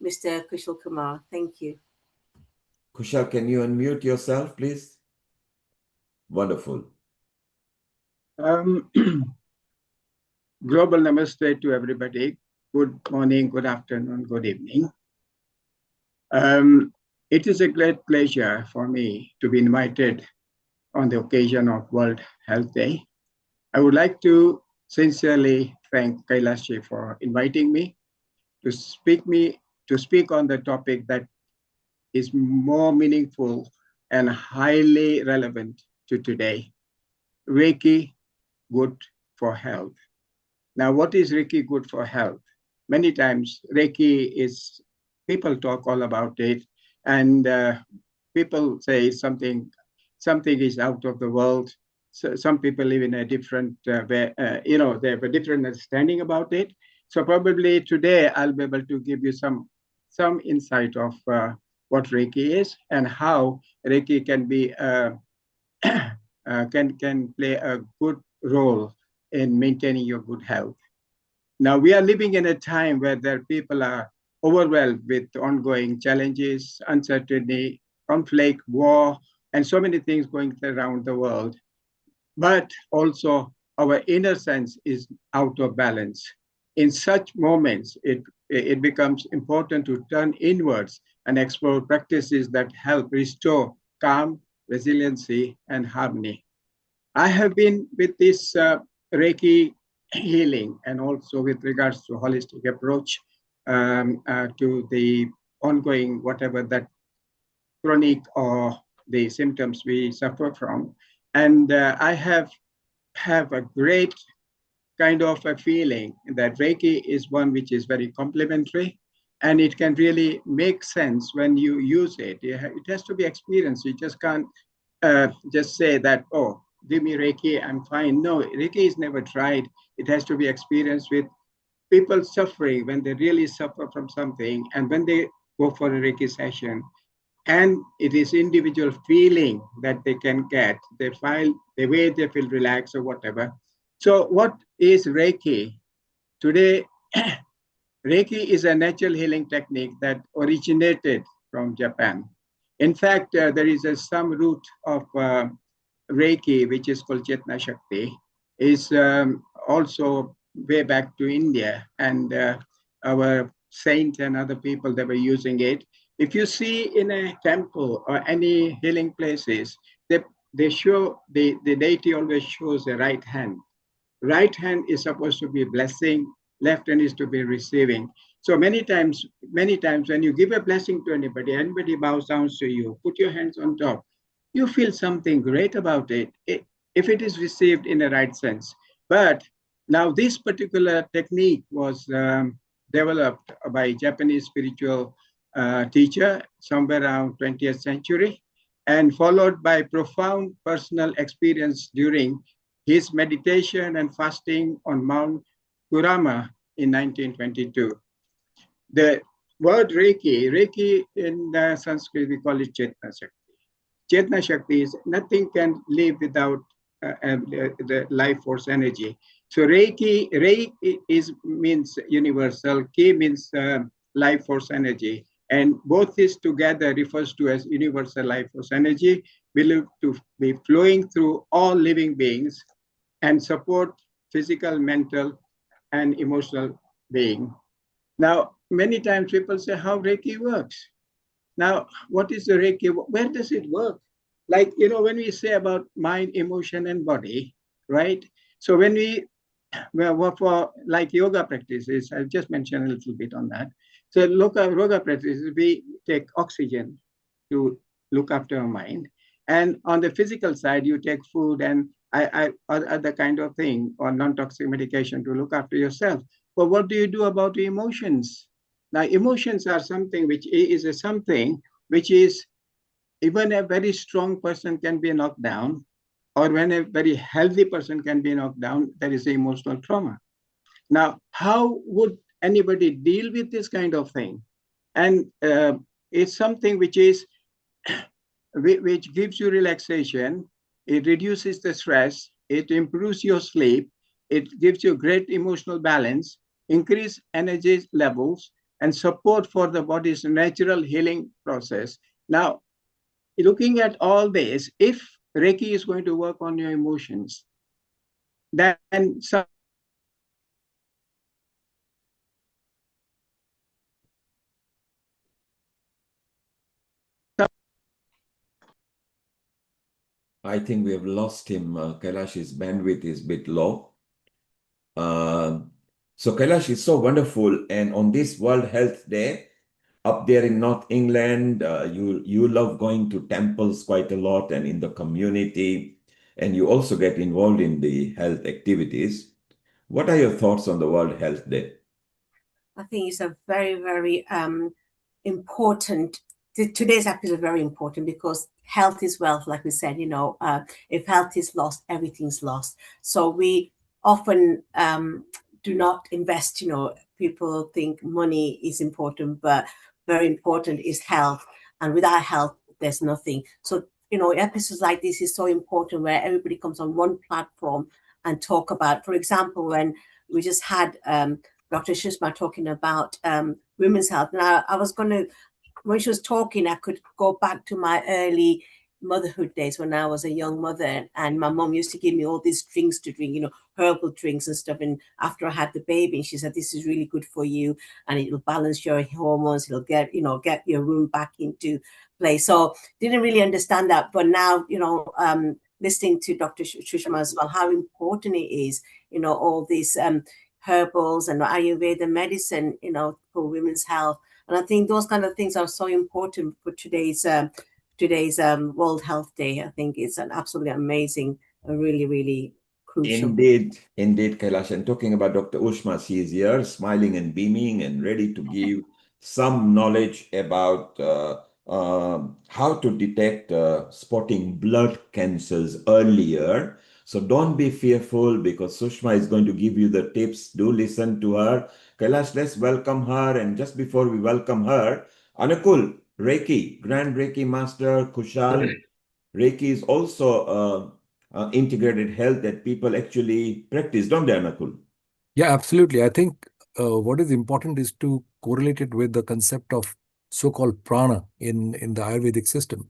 Mr. Khushal Kumar. Thank you. Khushal, can you unmute yourself, please? Wonderful. Global Namaste to everybody. Good morning, good afternoon, good evening. It is a great pleasure for me to be invited on the occasion of World Health Day. I would like to sincerely thank Kailashi for inviting me to speak on the topic that is more meaningful and highly relevant to today. Reiki, good for health. Now, what is Reiki good for health? Many times, Reiki is, people talk all about it, and people say something is out of the world. So some people live in a different way, they have a different understanding about it. So probably today I'll be able to give you some insight of what Reiki is and how Reiki can be can play a good role in maintaining your good health. Now, we are living in a time where people are overwhelmed with ongoing challenges, uncertainty, conflict, war, and so many things going around the world. But also, our inner sense is out of balance. In such moments, it becomes important to turn inwards and explore practices that help restore calm, resiliency, and harmony. I have been with this Reiki healing and also with regards to holistic approach to the ongoing whatever that chronic or the symptoms we suffer from. And I have a great kind of a feeling that Reiki is one which is very complementary and it can really make sense when you use it. It has to be experienced. You just can't just say that, oh, give me Reiki, I'm fine. No, Reiki is never tried. It has to be experienced with people suffering when they really suffer from something and when they go for a Reiki session. And it is individual feeling that they can get. They feel the way they feel relaxed or whatever. So what is Reiki? Today, Reiki is a natural healing technique that originated from Japan. In fact, there is some root of Reiki, which is called Chetna Shakti, is also way back to India, and our saints and other people that were using it. If you see in a temple or any healing places, they show the deity always shows the right hand. Right hand is supposed to be blessing, left hand is to be receiving. So many times when you give a blessing to anybody bows down to you, put your hands on top, you feel something great about it, if it is received in the right sense. But now this particular technique was developed by Japanese spiritual teacher somewhere around 20th century and followed by profound personal experience during his meditation and fasting on Mount Kurama in 1922. The word Reiki in Sanskrit, we call it Chetna Shakti. Chetna Shakti is nothing can live without the life force energy. So Reiki means universal, Ki means life force energy. And both this together refers to as universal life force energy, believed to be flowing through all living beings and support physical, mental, and emotional being. Now, many times people say how Reiki works. Now, what is the Reiki? Where does it work? Like, when we say about mind, emotion, and body, right? So when we for like yoga practices, I've just mentioned a little bit on that. So yoga practices, we take oxygen to look after our mind. And on the physical side, you take food and other kind of thing or non-toxic medication to look after yourself. But what do you do about the emotions? Now, emotions are something which is something which is even a very strong person can be knocked down, or when a very healthy person can be knocked down, there is emotional trauma. Now, how would anybody deal with this kind of thing? And it's something which gives you relaxation. It reduces the stress. It improves your sleep. It gives you great emotional balance. increase energy levels, and support for the body's natural healing process. Now, looking at all this, if Reiki is going to work on your emotions, then some I think we have lost him. Kailash's bandwidth is a bit low. So Kailash is so wonderful. And on this World Health Day, up there in North England, you love going to temples quite a lot and in the community, and you also get involved in the health activities. What are your thoughts on the World Health Day? I think it's a very, very important. Today's episode is very important because health is wealth, like we said. If health is lost, everything's lost. So we often do not invest. People think money is important, but very important is health. And without health, there's nothing. So episodes like this is so important where everybody comes on one platform and talk about. For example, when we just had Dr. Sushma talking about women's health. Now, I was going to, when she was talking, I could go back to my early motherhood days when I was a young mother, and my mom used to give me all these drinks to drink, herbal drinks and stuff. And after I had the baby, she said, this is really good for you and it'll balance your hormones. It'll get your room back into place. So didn't really understand that. But now, listening to Dr. Sushma as well, how important it is, all these herbals and Ayurveda medicine, for women's health. And I think those kind of things are so important for today's World Health Day. I think it's an absolutely amazing, really, really crucial. Indeed, Kailash. And talking about Dr. Ushma, she is here, smiling and beaming and ready to give some knowledge about how to detect spotting blood cancers earlier. So don't be fearful because Sushma is going to give you the tips. Do listen to her. Kailash, let's welcome her. And just before we welcome her, Anukul, Reiki, Grand Reiki Master, Khushal. Reiki is also integrated health that people actually practice, don't they, Anakul? Yeah, absolutely. I think what is important is to correlate it with the concept of so-called prana in the Ayurvedic system.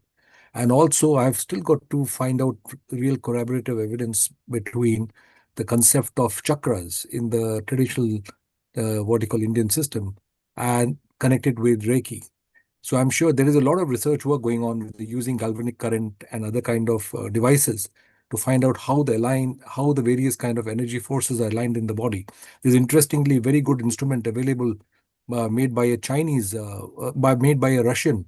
And also, I've still got to find out real corroborative evidence between the concept of chakras in the traditional, what you call Indian system, and connected with Reiki. So I'm sure there is a lot of research work going on with using galvanic current and other kind of devices to find out how the various kind of energy forces are aligned in the body. There's interestingly very good instrument available made by a made by a Russian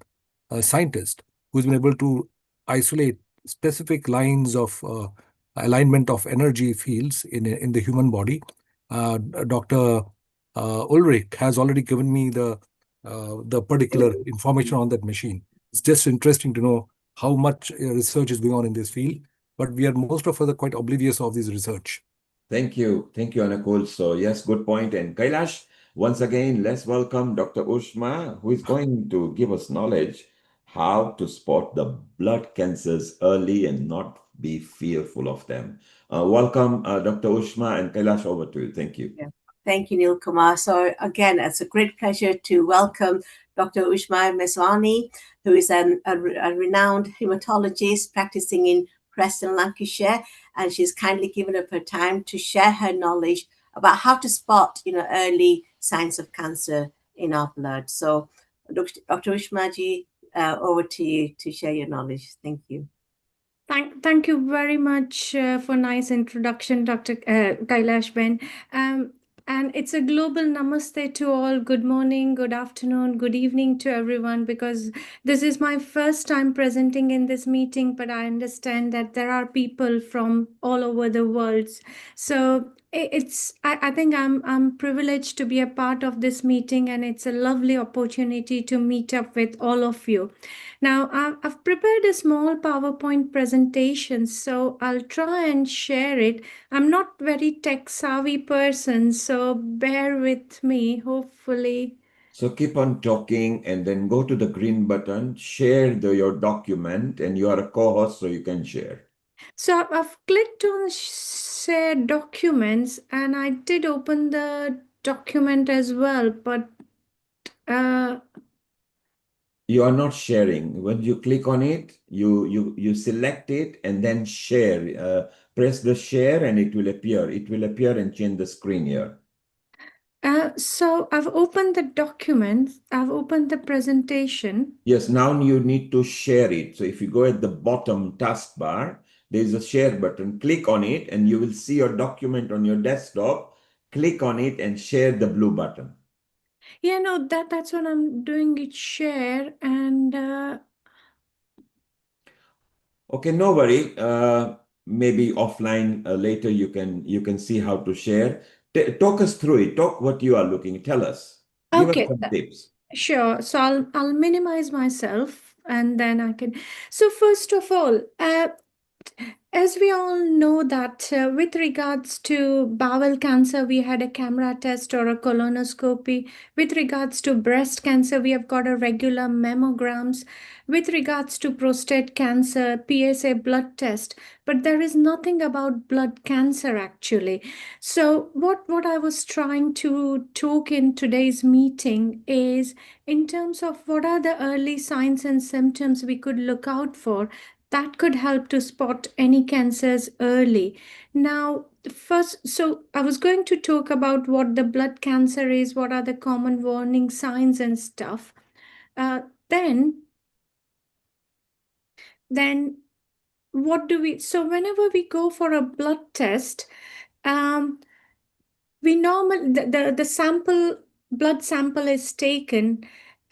scientist who's been able to isolate specific lines of alignment of energy fields in the human body. Dr. Ulrich has already given me the particular information on that machine. It's just interesting to know how much research is going on in this field, but we are most of us are quite oblivious of this research. Thank you, Anakul. So yes, good point. And Kailash, once again, let's welcome Dr. Ushma, who is going to give us knowledge how to spot the blood cancers early and not be fearful of them. Welcome, Dr. Ushma, and Kailash, over to you. Thank you. Yeah. Thank you, Neil Kumar. So again, it's a great pleasure to welcome Dr. Ushma Meswani, who is a renowned hematologist practicing in Preston, Lancashire, and she's kindly given up her time to share her knowledge about how to spot, early signs of cancer in our blood. So, Dr. Ushma over to you to share your knowledge. Thank you. Thank you very much for nice introduction, Dr. Kailash Ben. And it's a global namaste to all. Good morning, good afternoon, good evening to everyone, because this is my first time presenting in this meeting, but I understand that there are people from all over the world. So I think I'm privileged to be a part of this meeting, and it's a lovely opportunity to meet up with all of you. Now, I've prepared a small PowerPoint presentation, so I'll try and share it. I'm not very tech savvy person, so bear with me, hopefully. So keep on talking and then go to the green button, share your document, and you are a co-host, so you can share. So I've clicked on share documents, and I did open the document as well, but you are not sharing. When you click on it, you select it and then share. Press the share and it will appear. It will appear and change the screen here. So I've opened the document, I've opened the presentation. Yes, now you need to share it. So if you go at the bottom taskbar, there is a share button. Click on it and you will see your document on your desktop. Click on it and share the blue button. Yeah, no, that's what I'm doing, it share, and Okay, no worry. Maybe offline later you can see how to share. Talk us through it. Talk what you are looking. Tell us. Give us okay, some tips. sure. So I'll minimize myself and then I can. So first of all, as we all know that with regards to bowel cancer, we had a camera test or a colonoscopy. With regards to breast cancer, we have got a regular mammograms. With regards to prostate cancer, PSA blood test. But there is nothing about blood cancer actually. So what I was trying to talk in today's meeting is in terms of what are the early signs and symptoms we could look out for that could help to spot any cancers early. Now, first, so I was going to talk about what the blood cancer is, what are the common warning signs and stuff. Uh, then, then what do we? So whenever we go for a blood test, um, we normal the sample blood sample is taken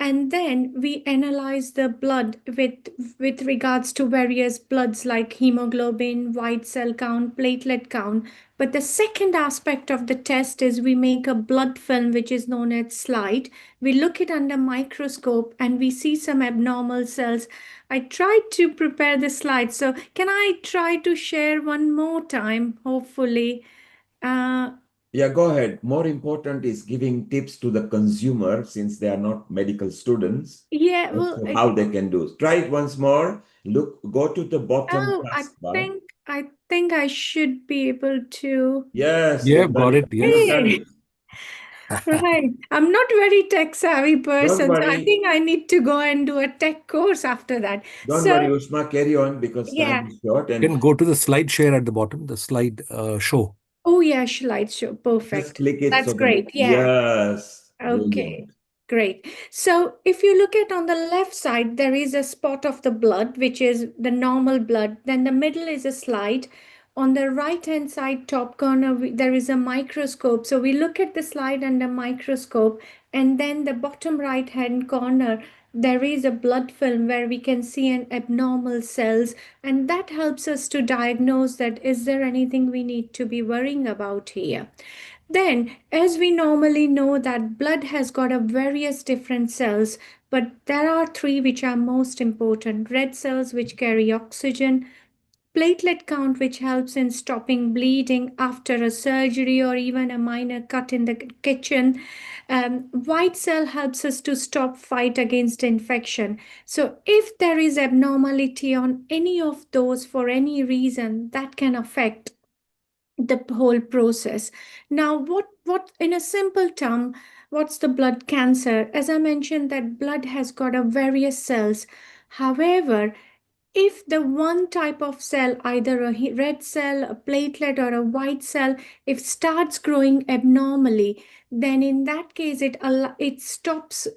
and then we analyze the blood with regards to various bloods like hemoglobin, white cell count, platelet count. But the second aspect of the test is we make a blood film which is known as slide. We look it under microscope and we see some abnormal cells. I tried to prepare the slide, so can I try to share one more time, hopefully? Yeah, go ahead. More important is giving tips to the consumer since they are not medical students Yeah, as well, to how they can do. Try it once more. Look, go to the bottom oh, taskbar. I think I should be able to. Yes, Yeah, you've done got it. it. You've Yes. done Hey, it. right. I'm not very tech savvy Don't person, so I worry. think I need to go and do a tech course after that. Don't worry, So, Ushma. Carry on because time yeah. is short. You And can go to the slide share at the bottom, the slide show. Oh, yeah, slideshow. just Perfect. click it That's so the great. Yeah. yes, Okay, brilliant. great. So if you look at on the left side, there is a spot of the blood, which is the normal blood. Then the middle is a slide. On the right hand side, top corner, there is a microscope. So we look at the slide under microscope, and then the bottom right hand corner, there is a blood film where we can see an abnormal cells, and that helps us to diagnose that is there anything we need to be worrying about here. Then, as we normally know that blood has got a various different cells, but there are three which are most important. Red cells which carry oxygen, platelet count which helps in stopping bleeding after a surgery or even a minor cut in the kitchen. White cell helps us to stop fight against infection. So if there is abnormality on any of those for any reason, that can affect the whole process. Now, what in a simple term, what's the blood cancer? As I mentioned, that blood has got a various cells. However, if the one type of cell, either a red cell, a platelet, or a white cell, if starts growing abnormally, then in that case it stops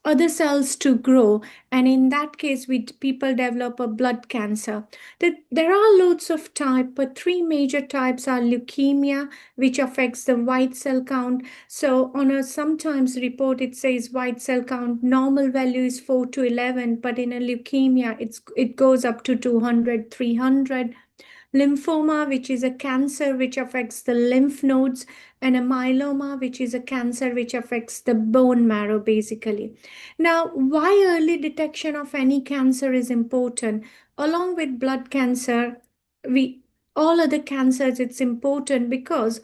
other cells to grow, and in that case people develop a blood cancer. There are loads of types, but three major types are leukemia, which affects the white cell count. So on a sometimes report it says white cell count normal value is 4 to 11, but in a leukemia it goes up to 200, 300. Lymphoma, which is a cancer which affects the lymph nodes, and a myeloma, which is a cancer which affects the bone marrow, basically. Now, why early detection of any cancer is important? Along with blood cancer, we all other cancers, it's important because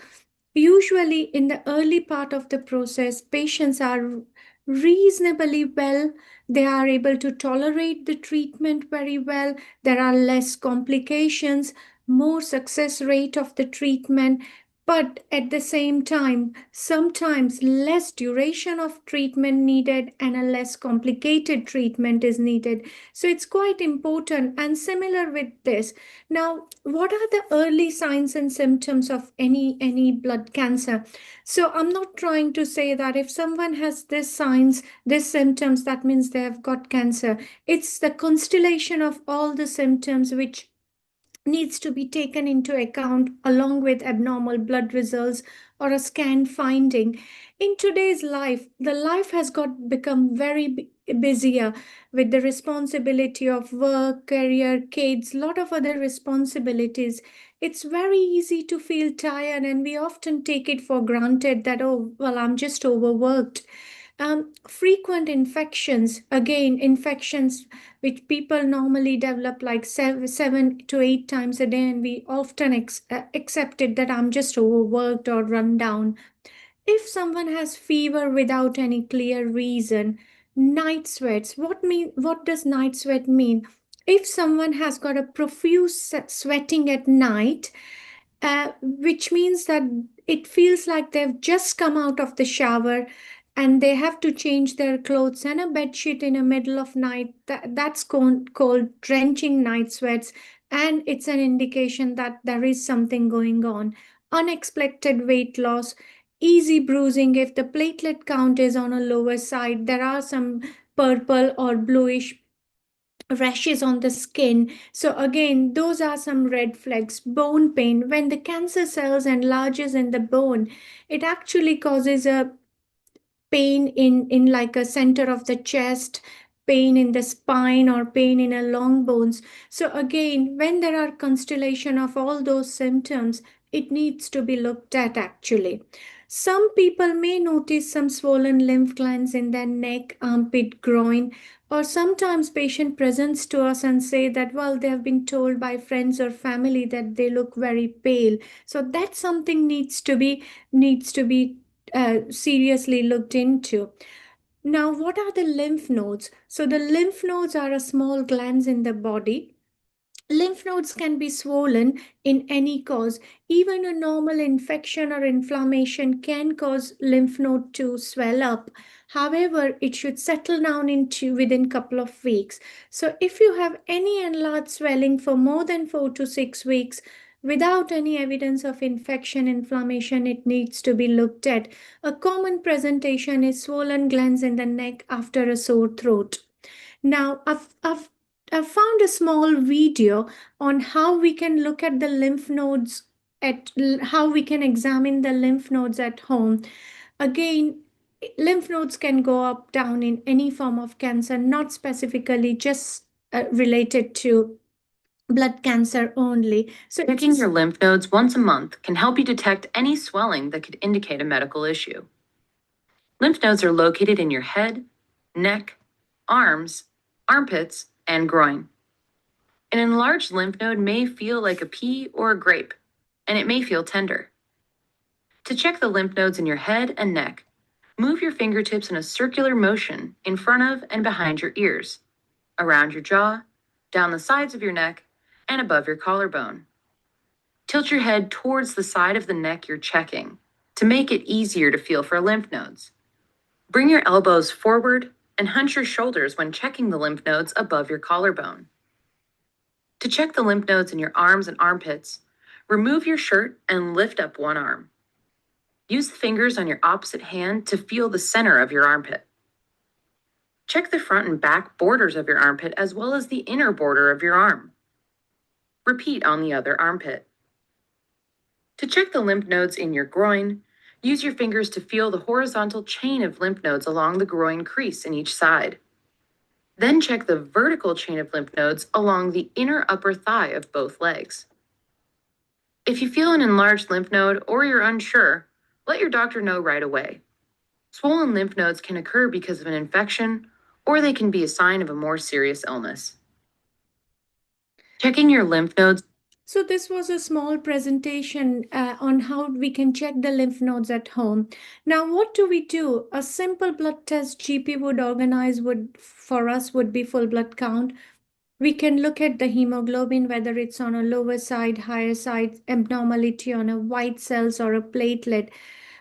usually in the early part of the process, patients are reasonably well. They are able to tolerate the treatment very well. There are less complications, more success rate of the treatment. But at the same time, sometimes less duration of treatment needed and a less complicated treatment is needed. So it's quite important and similar with this. Now, what are the early signs and symptoms of any blood cancer? So I'm not trying to say that if someone has this signs, this symptoms, that means they have got cancer. It's the constellation of all the symptoms which needs to be taken into account along with abnormal blood results or a scan finding. In today's life, the life has got become very busier with the responsibility of work, career, kids, lot of other responsibilities. It's very easy to feel tired, and we often take it for granted that, oh, well, I'm just overworked. Frequent infections, again, infections which people normally develop like 7 to 8 times a day, and we often accept it that I'm just overworked or run down. If someone has fever without any clear reason, night sweats, what does night sweat mean? If someone has got a profuse sweating at night, which means that it feels like they've just come out of the shower and they have to change their clothes and a bed sheet in the middle of night. That's called drenching night sweats, and it's an indication that there is something going on. Unexpected weight loss, easy bruising if the platelet count is on a lower side. There are some purple or bluish rashes on the skin. So again, those are some red flags. Bone pain, when the cancer cells enlarges in the bone, it actually causes a pain in like a center of the chest, pain in the spine, or pain in a long bones. So again, when there are constellation of all those symptoms, it needs to be looked at actually. Some people may notice some swollen lymph glands in their neck, armpit, groin, or sometimes patient presents to us and say that, well, they have been told by friends or family that they look very pale. So that something needs to be seriously looked into. Now, what are the lymph nodes? So the lymph nodes are a small glands in the body. Lymph nodes can be swollen in any cause. Even a normal infection or inflammation can cause lymph node to swell up. However, it should settle down into within couple of weeks. So if you have any enlarged swelling for more than 4 to 6 weeks, without any evidence of infection, inflammation, it needs to be looked at. A common presentation is swollen glands in the neck after a sore throat. Now, I've found a small video on how we can look at the lymph nodes, how we can examine the lymph nodes at home. Again, lymph nodes can go up, down in any form of cancer, not specifically just related to blood cancer only. So Checking your lymph nodes once a month can help you detect any swelling that could indicate a medical issue. Lymph nodes are located in your head, neck, arms, armpits, and groin. An enlarged lymph node may feel like a pea or a grape, and it may feel tender. To check the lymph nodes in your head and neck, move your fingertips in a circular motion in front of and behind your ears, around your jaw, down the sides of your neck, and above your collarbone. Tilt your head towards the side of the neck you're checking to make it easier to feel for lymph nodes. Bring your elbows forward and hunch your shoulders when checking the lymph nodes above your collarbone. To check the lymph nodes in your arms and armpits, remove your shirt and lift up one arm. Use the fingers on your opposite hand to feel the center of your armpit. Check the front and back borders of your armpit as well as the inner border of your arm. Repeat on the other armpit. To check the lymph nodes in your groin, use your fingers to feel the horizontal chain of lymph nodes along the groin crease in each side. Then check the vertical chain of lymph nodes along the inner upper thigh of both legs. If you feel an enlarged lymph node or you're unsure, let your doctor know right away. Swollen lymph nodes can occur because of an infection, or they can be a sign of a more serious illness. Checking your lymph nodes. So this was a small presentation on how we can check the lymph nodes at home. Now, what do we do? A simple blood test GP would organize for us would be full blood count. We can look at the hemoglobin, whether it's on a lower side, higher side, abnormality on a white cells or a platelet.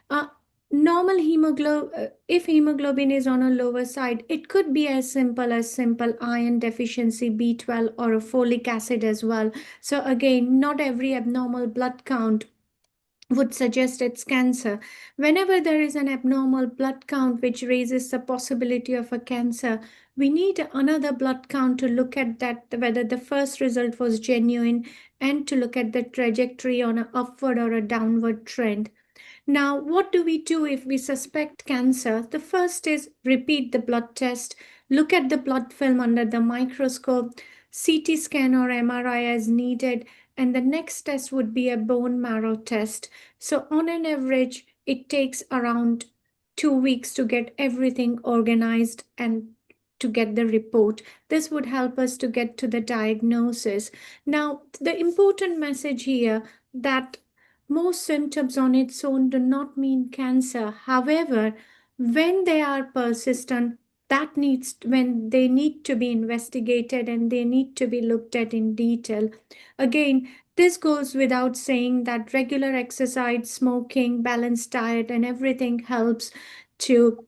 Uh, Normal hemoglobin, if hemoglobin is on a lower side, it could be as simple iron deficiency, B12, or a folic acid as well. So again, not every abnormal blood count would suggest it's cancer. Whenever there is an abnormal blood count which raises the possibility of a cancer, we need another blood count to look at that, whether the first result was genuine, and to look at the trajectory on an upward or a downward trend. Now, what do we do if we suspect cancer? The first is repeat the blood test, look at the blood film under the microscope, CT scan or MRI as needed, and the next test would be a bone marrow test. So, on an average, it takes around 2 weeks to get everything organized and to get the report. This would help us to get to the diagnosis. Now, the important message here that most symptoms on its own do not mean cancer. However, when they are persistent, that needs when they need to be investigated and they need to be looked at in detail. Again, this goes without saying that regular exercise, smoking, balanced diet, and everything helps to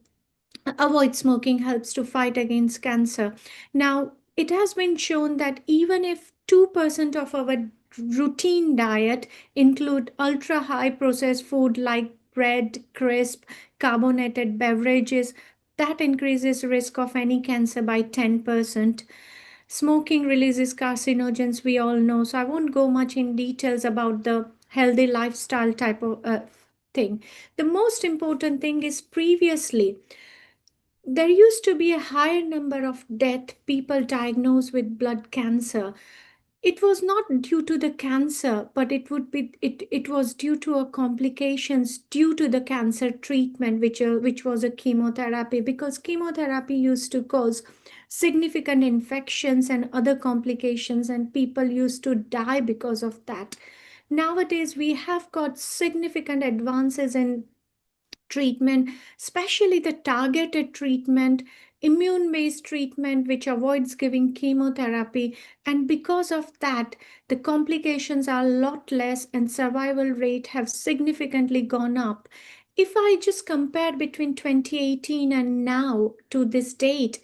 avoid smoking helps to fight against cancer. Now, it has been shown that even if 2% of our routine diet include ultra high processed food like bread, crisp, carbonated beverages, that increases risk of any cancer by 10%. Smoking releases carcinogens, we all know, so I won't go much in details about the healthy lifestyle type of thing. The most important thing is previously there used to be a higher number of death people diagnosed with blood cancer. It was not due to the cancer, but it was due to a complications due to the cancer treatment, which was a chemotherapy, because chemotherapy used to cause significant infections and other complications, and people used to die because of that. Nowadays we have got significant advances in treatment, especially the targeted treatment, immune based treatment, which avoids giving chemotherapy. And because of that, the complications are a lot less and survival rate have significantly gone up. If I just compare between 2018 and now to this date,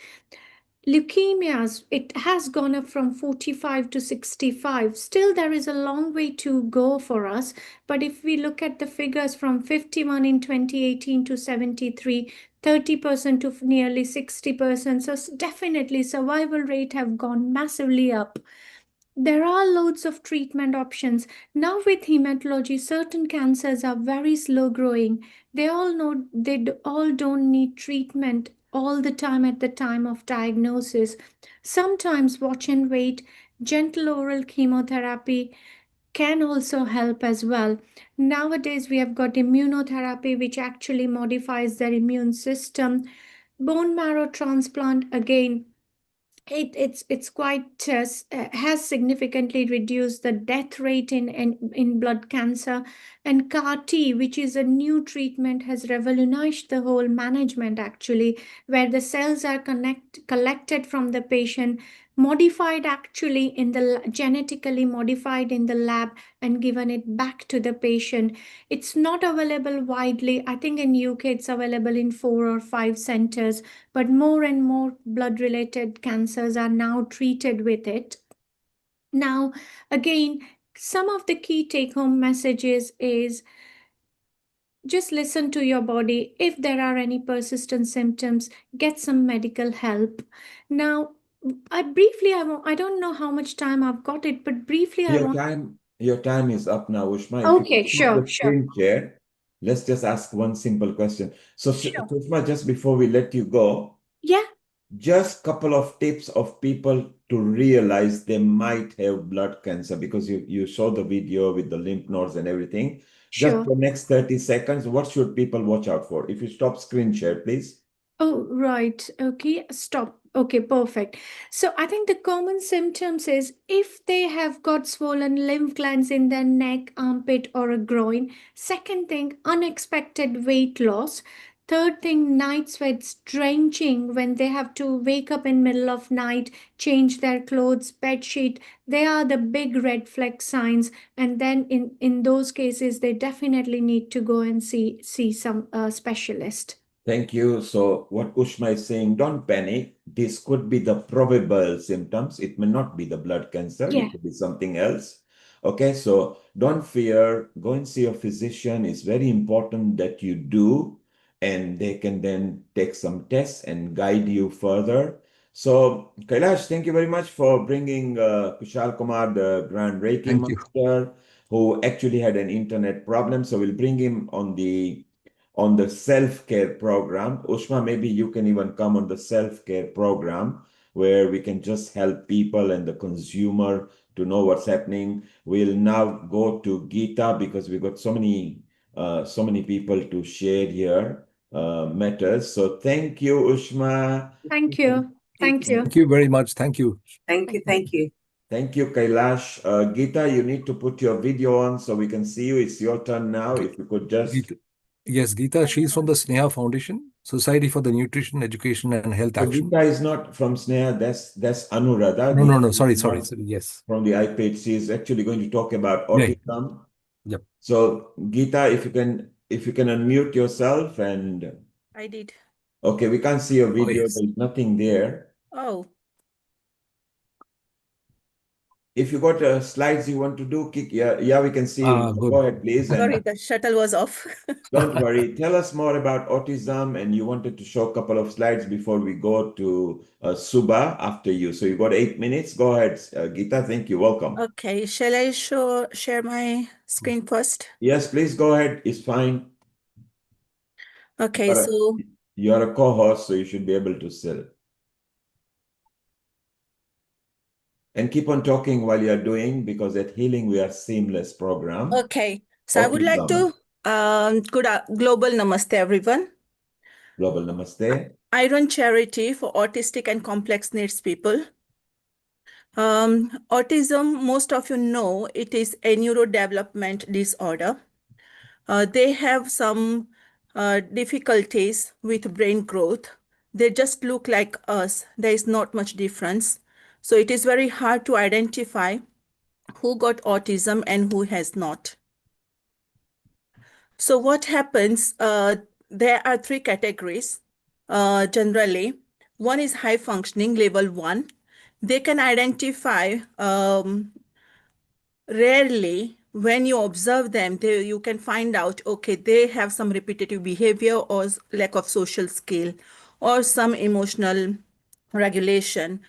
leukemias, it has gone up from 45 to 65. Still, there is a long way to go for us. But if we look at the figures from 51 in 2018 to 73, 30% to nearly 60%. So definitely survival rate have gone massively up. There are loads of treatment options. Now with hematology, certain cancers are very slow growing. They all know all don't need treatment all the time at the time of diagnosis. Sometimes watch and wait, gentle oral chemotherapy can also help as well. Nowadays we have got immunotherapy which actually modifies their immune system. Bone marrow transplant, again, it's quite has significantly reduced the death rate in blood cancer. And CAR T, which is a new treatment, has revolutionized the whole management actually, where the cells are collected from the patient, modified actually in the genetically modified in the lab, and given it back to the patient. It's not available widely. I think in UK it's available in 4 or 5 centers, but more and more blood related cancers are now treated with it. Now, again, some of the key take home messages is just listen to your body. If there are any persistent symptoms, get some medical help. Now, I don't know how much time I've got it, but briefly I want. Your time is up now, Ushma. If you Okay, stop sure, the sure, screen share, let's just ask one simple question. So, sure. Ushma, just before we let you go, Yeah, just couple of tips of people to realize they might have blood cancer, because you saw the video with the lymph nodes and everything. Just sure. the next 30 seconds, what should people watch out for? If you stop screen share, please. Oh, right. Okay, stop. Okay, perfect. So I think the common symptoms is if they have got swollen lymph glands in their neck, armpit, or a groin. Second thing, unexpected weight loss. Third thing, night sweats, drenching when they have to wake up in middle of night, change their clothes, bed sheet. They are the big red flag signs. And then in those cases, they definitely need to go and see some specialist. Thank you. So what Ushma is saying, don't panic. This could be the probable symptoms. It may not be the blood cancer. Yeah. It could be something else. Okay, so don't fear. Go and see a physician. It's very important that you do, and they can then take some tests and guide you further. So Kailash, thank you very much for bringing Khushal Kumar, the Grand Reiki Thank you. Master, who actually had an internet problem. So we'll bring him on the self-care program. Ushma, maybe you can even come on the self-care program where we can just help people and the consumer to know what's happening. We'll now go to Gita because we've got so many people to share here matters. So thank you, Ushma. Thank you. Thank you. Thank you very much. Thank you. Thank you. Thank you. Thank you, Kailash. Gita, you need to put your video on so we can see you. It's your turn now. If you could just... Gita. Yes, Gita, she's from the S.A.H.A Foundation, Society for the Nutrition, Education and Health So Action. Gita is not from Sneh, that's Anuradha. No, sorry, yes. From the iPage, she is actually going to talk about Yeah. autism. Yep. So Gita, if you can unmute yourself and... I did. Okay, we can't see your video. yes. There's nothing there. Oh, If you got slides you want to do, yeah, we can see you. Good. Go ahead, please. sorry, And the shuttle was off. don't worry. Tell us more about autism, and you wanted to show a couple of slides before we go to Suba after you. So you got 8 minutes. Go ahead, Gita. Thank you. Welcome. Okay, shall I share my screen first? Yes, please go ahead. It's fine. Okay, so You're a co-host, so you should be able to still. And keep on talking while you're doing, because at Healing we are seamless program. okay, so I would like to global namaste, everyone. Global namaste. I run charity for autistic and complex needs people. Autism, most of you know, it is a neurodevelopment disorder. They have some difficulties with brain growth. They just look like us. There is not much difference. So it is very hard to identify who got autism and who has not. So what happens, there are three categories generally. One is high functioning, level 1. They can identify rarely when you observe them, you can find out, okay, they have some repetitive behavior or lack of social skill or some emotional regulation.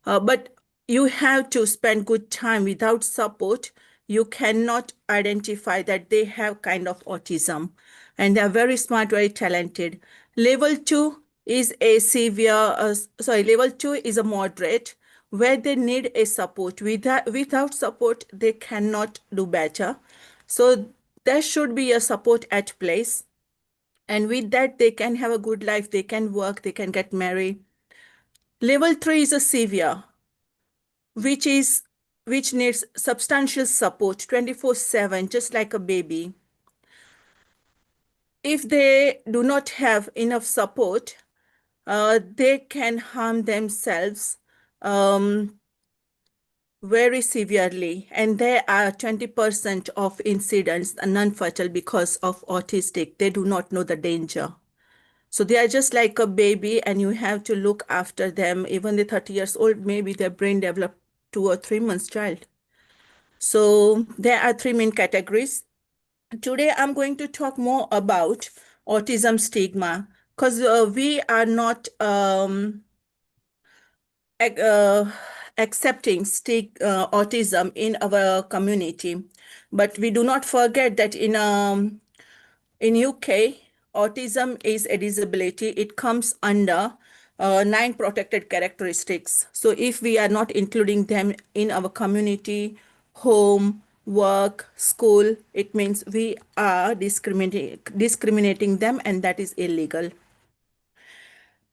But you have to spend good time. Without support, you cannot identify that they have kind of autism. And they are very smart, very talented. Level 2 is a level 2 is a moderate, where they need a support. Without support, they cannot do better. So there should be a support at place. And with that, they can have a good life, they can work, they can get married. Level 3 is a severe, which needs substantial support 24/7, just like a baby. If they do not have enough support, they can harm themselves very severely. And there are 20% of incidents non-fatal because of autistic. They do not know the danger. So they are just like a baby, and you have to look after them. Even the 30 years old, maybe their brain developed 2 or 3 months child. So there are three main categories. Today, I'm going to talk more about autism stigma, because we are not accepting autism in our community. But we do not forget that in UK, autism is a disability. It comes under 9 protected characteristics. So if we are not including them in our community, home, work, school, it means we are discriminating them, and that is illegal.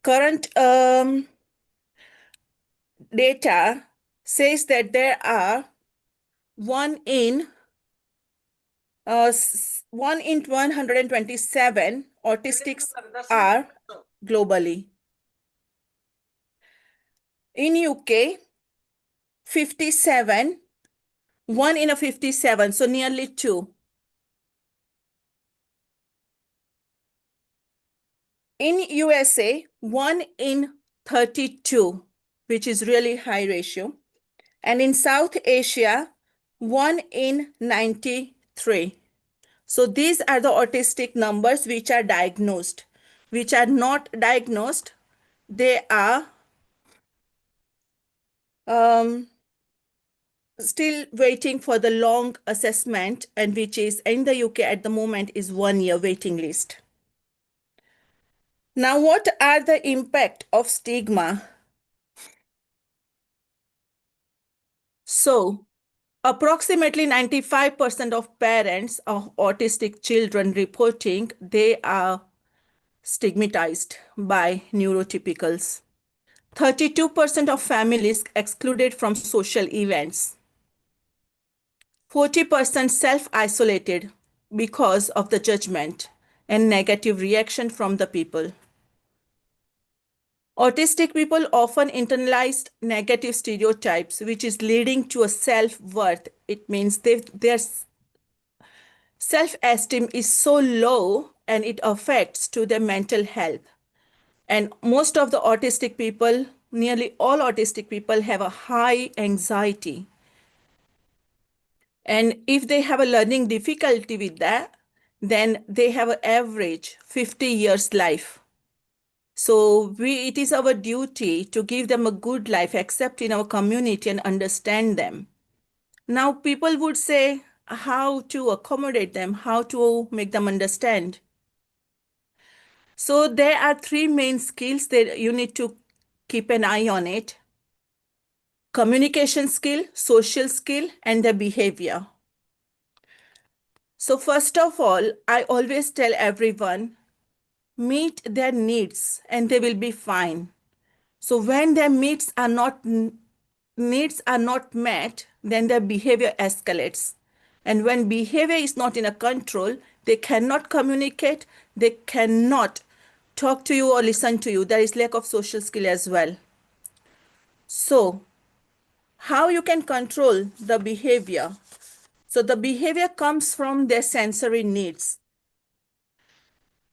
Current data says that there are 1 in 1 in 127 autistics are globally. In UK, 57, 1 in a 57, so nearly 2. In USA, 1 in 32, which is really high ratio. And in South Asia, 1 in 93. So these are the autistic numbers which are diagnosed. Which are not diagnosed, they are still waiting for the long assessment, and which is in the UK at the moment is 1 year waiting list. Now, what are the impact of stigma? So, approximately 95% of parents of autistic children reporting they are stigmatized by neurotypicals. 32% of families excluded from social events. 40% self-isolated because of the judgment and negative reaction from the people. Autistic people often internalized negative stereotypes, which is leading to a self-worth. It means their self-esteem is so low and it affects to their mental health. And most of the autistic people, nearly all autistic people have a high anxiety. And if they have a learning difficulty with that, then they have an average 50 years life. So it is our duty to give them a good life, accept in our community and understand them. Now people would say how to accommodate them, how to make them understand. So there are 3 main skills that you need to keep an eye on it. Communication skill, social skill, and the behavior. So first of all, I always tell everyone, meet their needs and they will be fine. So when their needs are not met, then their behavior escalates. And when behavior is not in a control, they cannot communicate, they cannot talk to you or listen to you. There is lack of social skill as well. So how you can control the behavior? So the behavior comes from their sensory needs.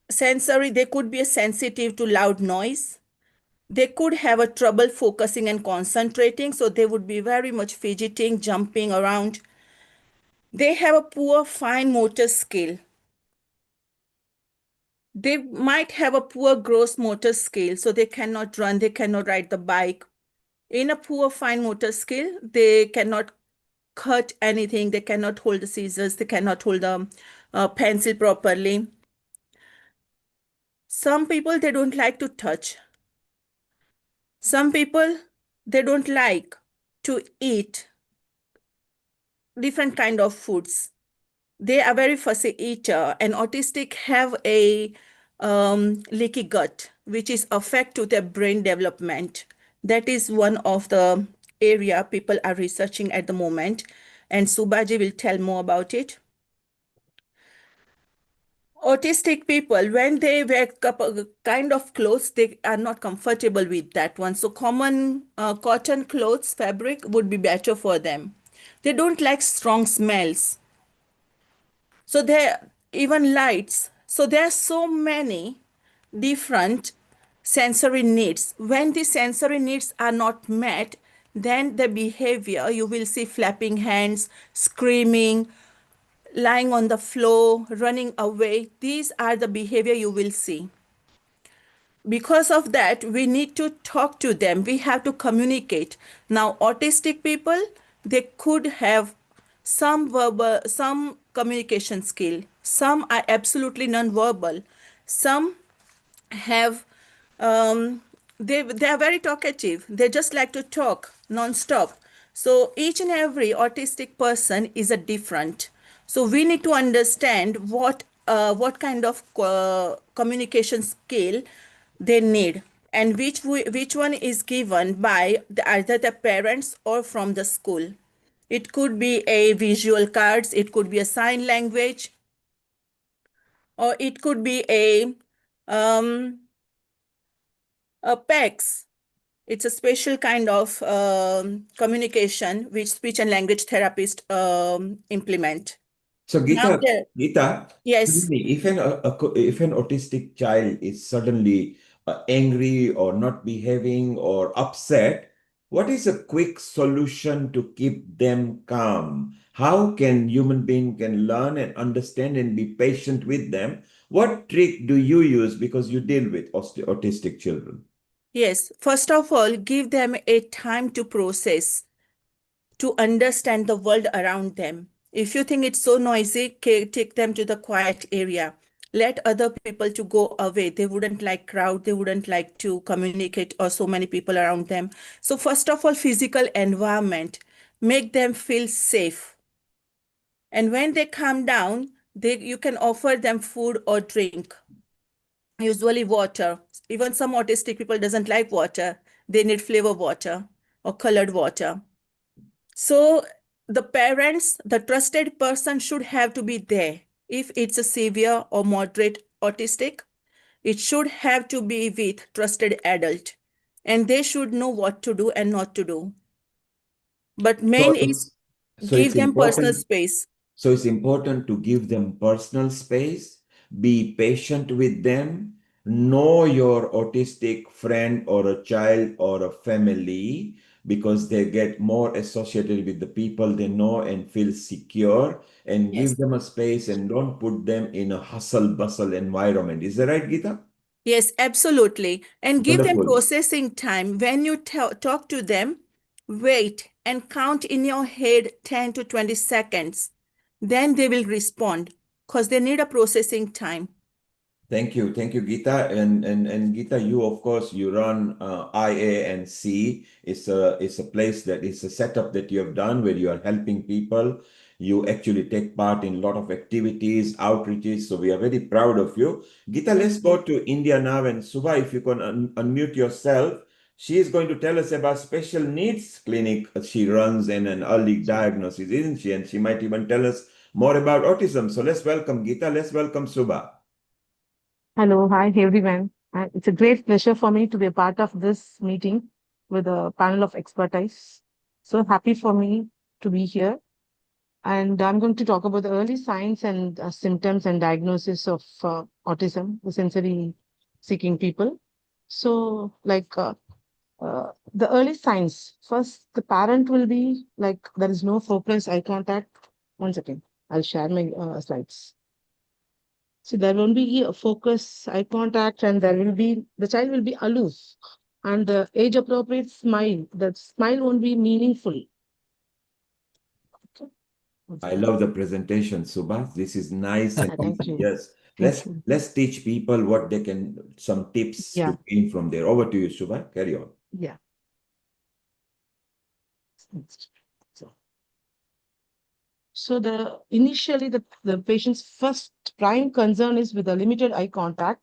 Sensory, they could be sensitive to loud noise. They could have a trouble focusing and concentrating, so they would be very much fidgeting, jumping around. They have a poor fine motor skill. They might have a poor gross motor skill, so they cannot run, they cannot ride the bike. In a poor fine motor skill, they cannot cut anything, they cannot hold the scissors, they cannot hold the pencil properly. Some people, they don't like to touch. Some people, they don't like to eat different kind of foods. They are very fussy eater, and autistic have a leaky gut, which is affect to their brain development. That is one of the area people are researching at the moment, and Subaji will tell more about it. Autistic people, when they wear kind of clothes, they are not comfortable with that one. So common cotton clothes, fabric would be better for them. They don't like strong smells. So there even lights. So there are so many different sensory needs. When the sensory needs are not met, then the behavior, you will see flapping hands, screaming, lying on the floor, running away. These are the behavior you will see. Because of that, we need to talk to them. We have to communicate. Now, autistic people, they could have some verbal, some communication skill. Some are absolutely non-verbal. Some have they are very talkative. They just like to talk non-stop. So each and every autistic person is a different. So we need to understand what kind of communication skill they need, and which one is given by either the parents or from the school. It could be a visual cards, it could be a sign language, or it could be a PECS. It's a special kind of communication which speech and language therapists implement. So Now Gita, there, Gita, tell yes, me, if an autistic child is suddenly angry or not behaving or upset, what is a quick solution to keep them calm? How can human being can learn and understand and be patient with them? What trick do you use because you deal with autistic children? yes. First of all, give them a time to process, to understand the world around them. If you think it's so noisy, take them to the quiet area. Let other people to go away. They wouldn't like crowd. They wouldn't like to communicate or so many people around them. So first of all, physical environment. Make them feel safe. And when they calm down, you can offer them food or drink. Usually water. Even some autistic people doesn't like water. They need flavor water or colored water. So the parents, the trusted person should have to be there. If it's a severe or moderate autistic, it should have to be with trusted adult. And they should know what to do and not to do. But So main is it's so give it's them personal important. space. So it's important to give them personal space, be patient with them, know your autistic friend or a child or a family because they get more associated with the people they know and feel secure, and Yes. give them a space and don't put them in a hustle bustle environment. Is that right, Gita? Yes, absolutely. And give them Wonderful. processing time. When you talk to them, wait and count in your head 10 to 20 seconds. Then they will respond because they need a processing time. Thank you, Gita, and Gita. You, of course, you run IA&C. It's a place that is a setup that you have done where you are helping people. You actually take part in a lot of activities, outreaches. So we are very proud of you, Gita. Let's go to India now, and Suba, if you can unmute yourself. She is going to tell us about special needs clinic she runs and an early diagnosis, isn't she? And she might even tell us more about autism. So let's welcome Gita. Let's welcome Suba. Hello, hi everyone. It's a great pleasure for me to be a part of this meeting with a panel of expertise. So happy for me to be here. And I'm going to talk about the early signs and symptoms and diagnosis of autism, the sensory seeking people. So, the early signs, first, the parent will be like there is no focus, eye contact. One second, I'll share my slides. So there won't be a focus, eye contact, and the child will be aloof. And the age appropriate smile, the smile won't be meaningful. Okay. I love the presentation, Subha. This is nice and Thank easy. you. Yes. Thank you. Let's teach people what they can, some tips Yeah, to gain from there. Over to you, Subha. Carry on. yeah. Next. So initially the patient's first prime concern is with a limited eye contact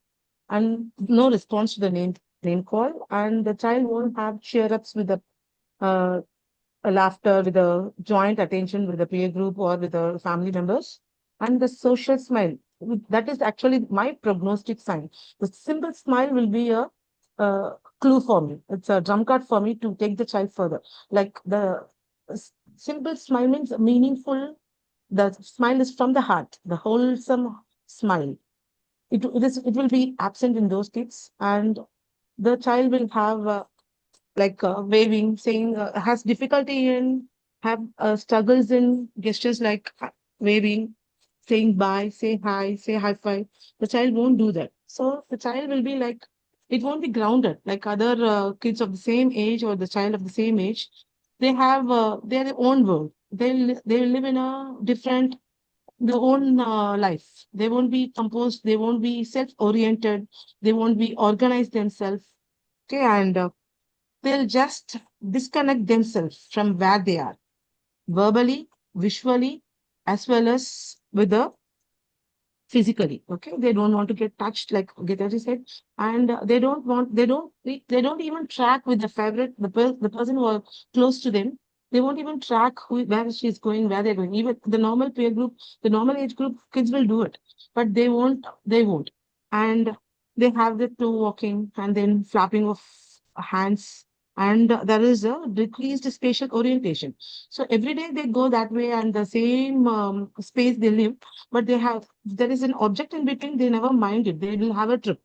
and no response to the name call, and the child won't have cheer ups with uh, a laughter, with a joint attention with the peer group or with the family members, and the social smile. That is actually my prognostic sign. The simple smile will be a clue for me. It's a drum card for me to take the child further. Like the simple smile means meaningful. The smile is from the heart, the wholesome smile. It will be absent in those kids, and the child will have waving, saying has difficulty in have struggles in gestures like waving, saying bye, say hi, say high five. The child won't do that. So the child will be like it won't be grounded like other kids of the same age or the child of the same age. They have their own world. They will live in a different their own life. They won't be composed. They won't be self-oriented. They won't be organized themselves. Okay, and they'll just disconnect themselves from where they are, verbally, visually, as well as with the physically. Okay, they don't want to get touched, like Gita said, and they don't even track with the favorite, the person who are close to them. They won't even track where she's going, where they're going. Even the normal peer group, the normal age group kids will do it, but they won't. They won't, and they have the toe walking and then flapping of hands, and there is a decreased spatial orientation. So every day they go that way and the same space they live, but there is an object in between. They never mind it. They will have a trip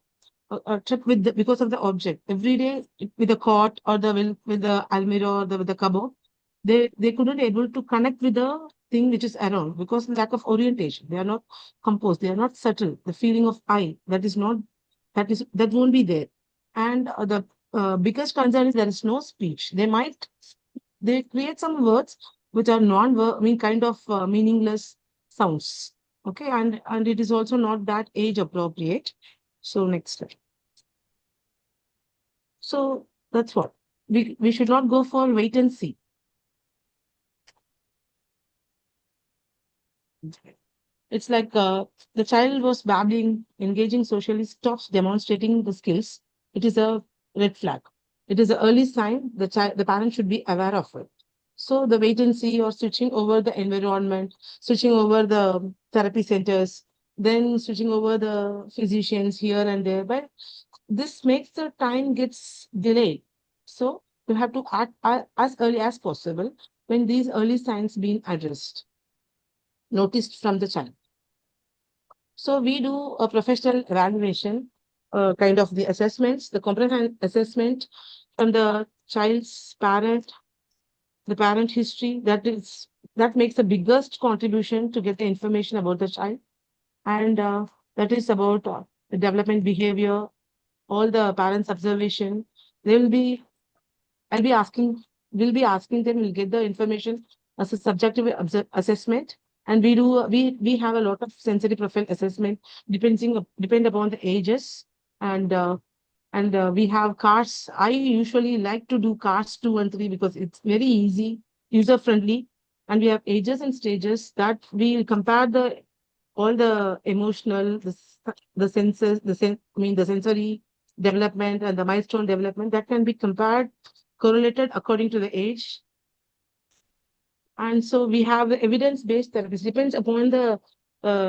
trip with because of the object every day with the cot or with the almirah or with the cupboard. They couldn't able to connect with the thing which is around because lack of orientation. They are not composed. They are not subtle. The feeling of I that won't be there. And the biggest concern is there is no speech. They create some words which are I mean kind of meaningless sounds. Okay, and it is also not that age appropriate. So next slide. So that's what we should not go for wait and see. It's like the child was babbling, engaging socially, stops demonstrating the skills. It is a red flag. It is an early sign. The parent should be aware of it. So the wait and see or switching over the environment, switching over the therapy centers, then switching over the physicians here and there. But this makes the time gets delayed. So you have to act as early as possible when these early signs being addressed, noticed from the child. So we do a professional evaluation, kind of the assessments, the comprehensive assessment from the child's the parent history. That makes the biggest contribution to get the information about the child, and that is about the development behavior, all the parents' observation. They will be I'll be asking, we'll be asking them, we'll get the information as a subjective assessment. And we have a lot of sensory profile assessment depend upon the ages. And we have cars. I usually like to do cars 2 and 3 because it's very easy, user friendly. And we have ages and stages that we compare all the emotional, the senses, the sensory development and the milestone development that can be compared, correlated according to the age. And so we have the evidence-based therapies. Depends upon the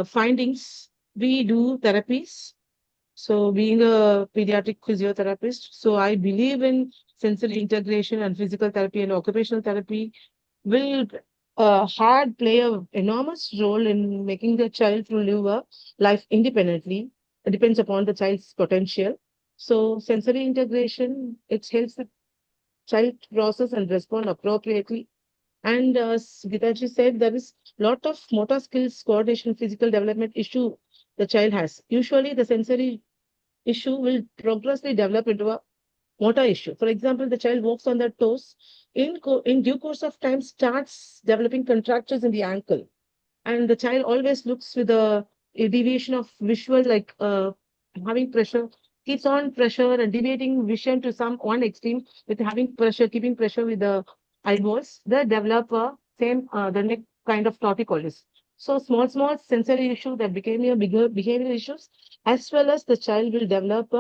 findings. We do therapies. So being a pediatric physiotherapist, so I believe in sensory integration and physical therapy and occupational therapy will hard play a enormous role in making the child to live a life independently. It depends upon the child's potential. So sensory integration, it helps the child process and respond appropriately. And as Gita said, there is lot of motor skills, coordination, physical development issue the child has. Usually the sensory issue will progressively develop into a motor issue. For example, the child walks on their toes, in due course of time starts developing contractures in the ankle. And the child always looks with a deviation of visual, like having pressure, keeps on pressure and deviating vision to some one extreme with having pressure, keeping pressure with the eyeballs. The developer, same, the neck kind of torticollis. So small sensory issue that became a bigger behavioral issues, as well as the child will develop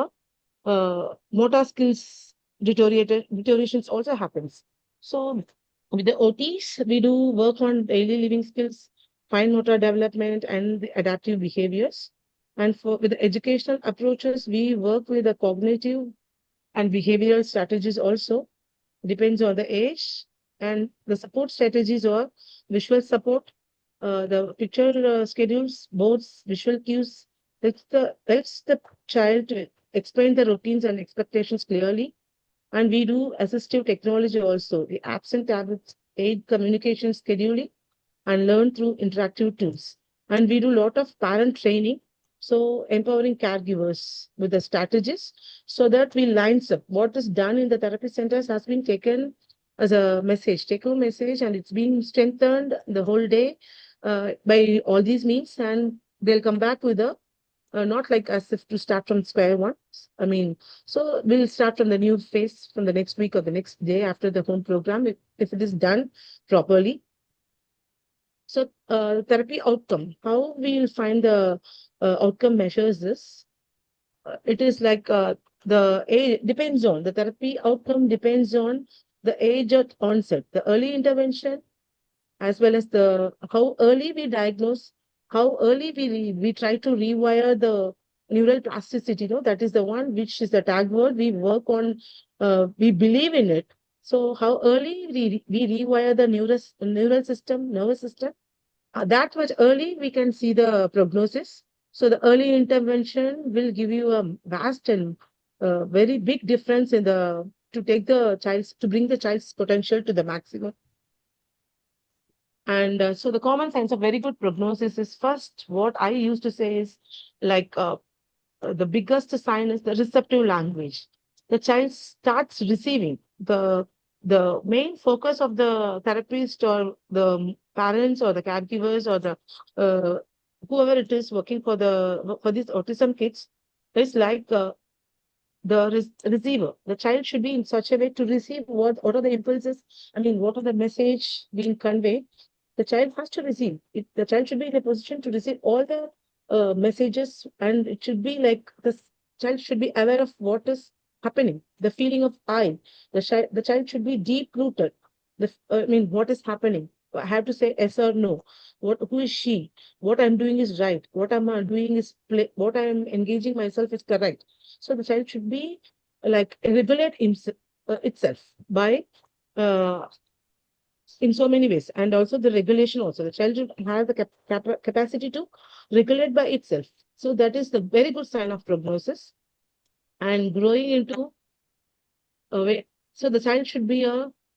a motor skills deteriorations also happens. So with the OTs, we do work on daily living skills, fine motor development, and the adaptive behaviors. And with the educational approaches, we work with the cognitive and behavioral strategies also. Depends on the age, and the support strategies or visual support, the picture schedules, boards, visual cues, helps the child to explain the routines and expectations clearly. And we do assistive technology also. The absent tablets aid communication scheduling and learn through interactive tools. And we do a lot of parent training, so empowering caregivers with the strategies so that we lines up what is done in the therapy centers has been taken as a message, take home message, and it's been strengthened the whole day by all these means, and they'll come back with a not like as if to start from square one. I mean, so we'll start from the new phase from the next week or the next day after the home program if it is done properly. So therapy outcome, how we will find the outcome measures this. It is like the depends on the therapy outcome depends on the age of onset, the early intervention, as well as the how early we diagnose, how early we try to rewire the neural plasticity. That is the one which is the tag word we work on. We believe in it. So how early we rewire the neural system, nervous system, that much early we can see the prognosis. So the early intervention will give you a vast and very big difference in the to bring the child's potential to the maximum. And so the common signs of very good prognosis is, first, what I used to say is, like, the biggest sign is the receptive language. The child starts receiving the main focus of the therapist or the parents or the caregivers or the whoever it is working for these autism kids is like the receiver. The child should be in such a way to receive what are the impulses. I mean, what are the message being conveyed. The child has to receive it. The child should be in a position to receive all the messages, and it should be like child should be aware of what is happening, the feeling of I. The child should be deep rooted. I mean, what is happening? I have to say yes or no. Who is she? What I'm doing is right. What I'm doing is what I'm engaging myself is correct. So the child should be like regulate itself by uh, in so many ways, and also the regulation also. The child should have the capacity to regulate by itself. So that is the very good sign of prognosis. And growing into a way, so the child should be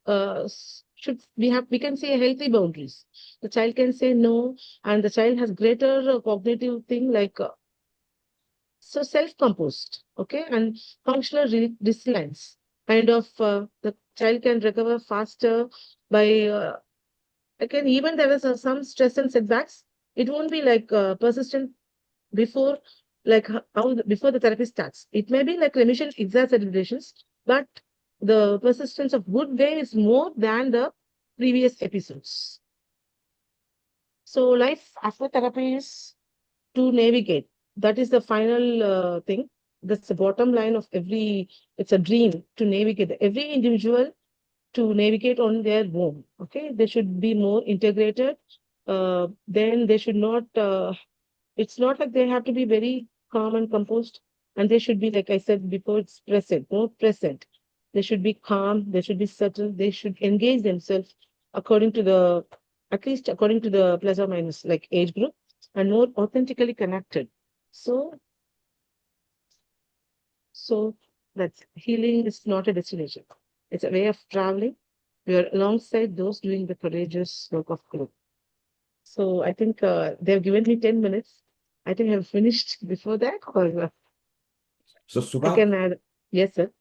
we can say healthy boundaries. The child can say no, and the child has greater cognitive thing like so self-composed, okay, and functional resilience. Kind of the child can recover faster by again, even there is some stress and setbacks. It won't be like persistent before, like before the therapy starts. It may be like remission exacerbations, but the persistence of good way is more than the previous episodes. So life after therapy is to navigate. That is the final thing. That's the bottom line of every. It's a dream to navigate. Every individual to navigate on their own. Okay, they should be more integrated. Then they should not. It's not like they have to be very calm and composed, and they should be, like I said before, it's present, more present. They should be calm. They should be subtle. They should engage themselves according to at least according to the plus or minus like age group, and more authentically connected. So that's healing is not a destination. It's a way of traveling. We are alongside those doing the courageous work of growth. So I think they've given me 10 minutes. I think I've finished before that. Or So I Suba, can add. Yes, sir.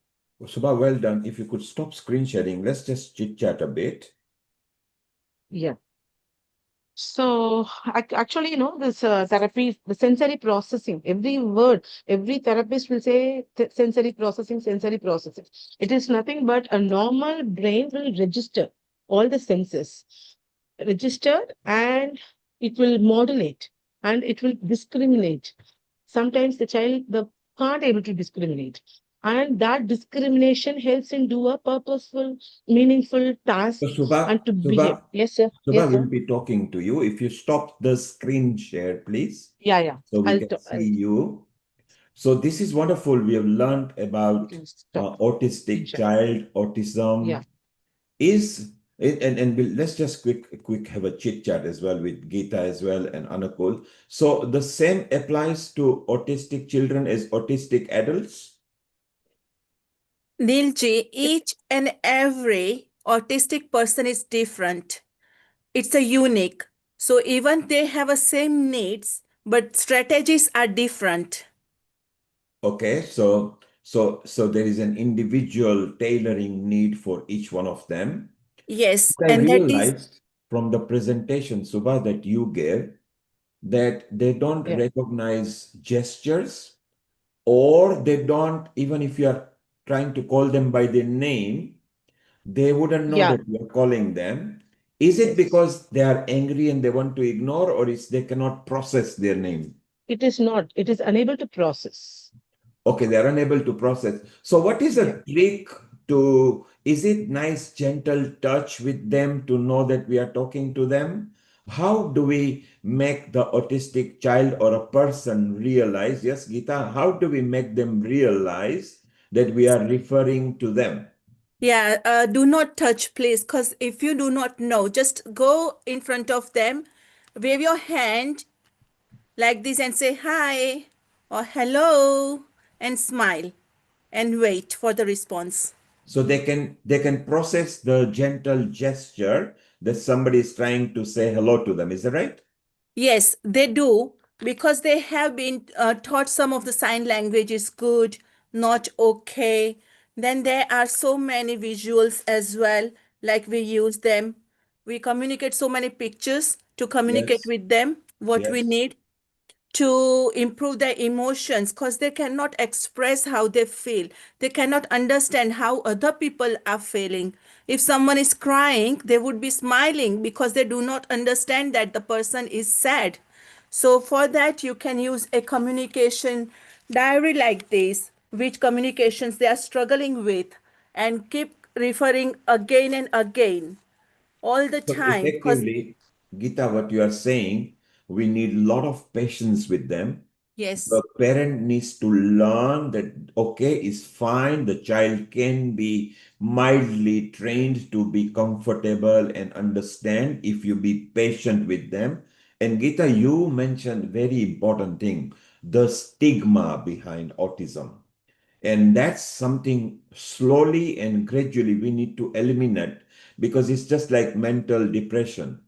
Suba, well done. If you could stop screen sharing, let's just chit chat a bit. Yeah. So actually, this therapy, the sensory processing, every word, every therapist will say sensory processing, sensory processing. It is nothing but a normal brain will register all the senses, registered, and it will modulate and it will discriminate. Sometimes the child can't able to discriminate. And that discrimination helps him do a purposeful, meaningful task So Suba, and to behave. Suba, Yes, sir. Suba Yes, sir. will be talking to you. If you stop the screen share, please, Yeah, yeah. so we can see you. So this is wonderful. We have learned about autistic child, autism. Yeah. Let's just quick have a chit chat as well with Gita as well and Anukul. So the same applies to autistic children as autistic adults. Nilji, each and every autistic person is different. It's a unique. So even they have a same needs, but strategies are different. Okay, so there is an individual tailoring need for each one of them. Yes, I and that is realized from the presentation, Subha, that you gave, that they don't recognize gestures, or they don't, even if you are trying to call them by their name, they wouldn't know that you are calling them. Is it because they are angry and they want to ignore, or is they cannot process their name? It is not. It is unable to process. Okay, they are unable to process. So what is a trick is it nice, gentle touch with them to know that we are talking to them? How do we make the autistic child or a person realize, yes, Gita, how do we make them realize that we are referring to them? Yeah, do not touch, please, because if you do not know, just go in front of them, wave your hand like this and say hi or hello and smile and wait for the response. So they can process the gentle gesture that somebody is trying to say hello to them. Is that right? Yes, they do because they have been taught some of the sign language is good, not okay. Then there are so many visuals as well, like we use them. We communicate so many pictures to communicate Yes. with them what we Yes. need to improve their emotions because they cannot express how they feel. They cannot understand how other people are feeling. If someone is crying, they would be smiling because they do not understand that the person is sad. So, for that, you can use a communication diary like this, which communications they are struggling with, and keep referring again and again all the So time because, effectively, Gita, what you are saying, we need a lot of patience with them. The yes, parent needs to learn that, okay, it's fine. The child can be mildly trained to be comfortable and understand if you be patient with them. And Gita, you mentioned very important thing, the stigma behind autism. And that's something slowly and gradually we need to eliminate because it's just like mental depression.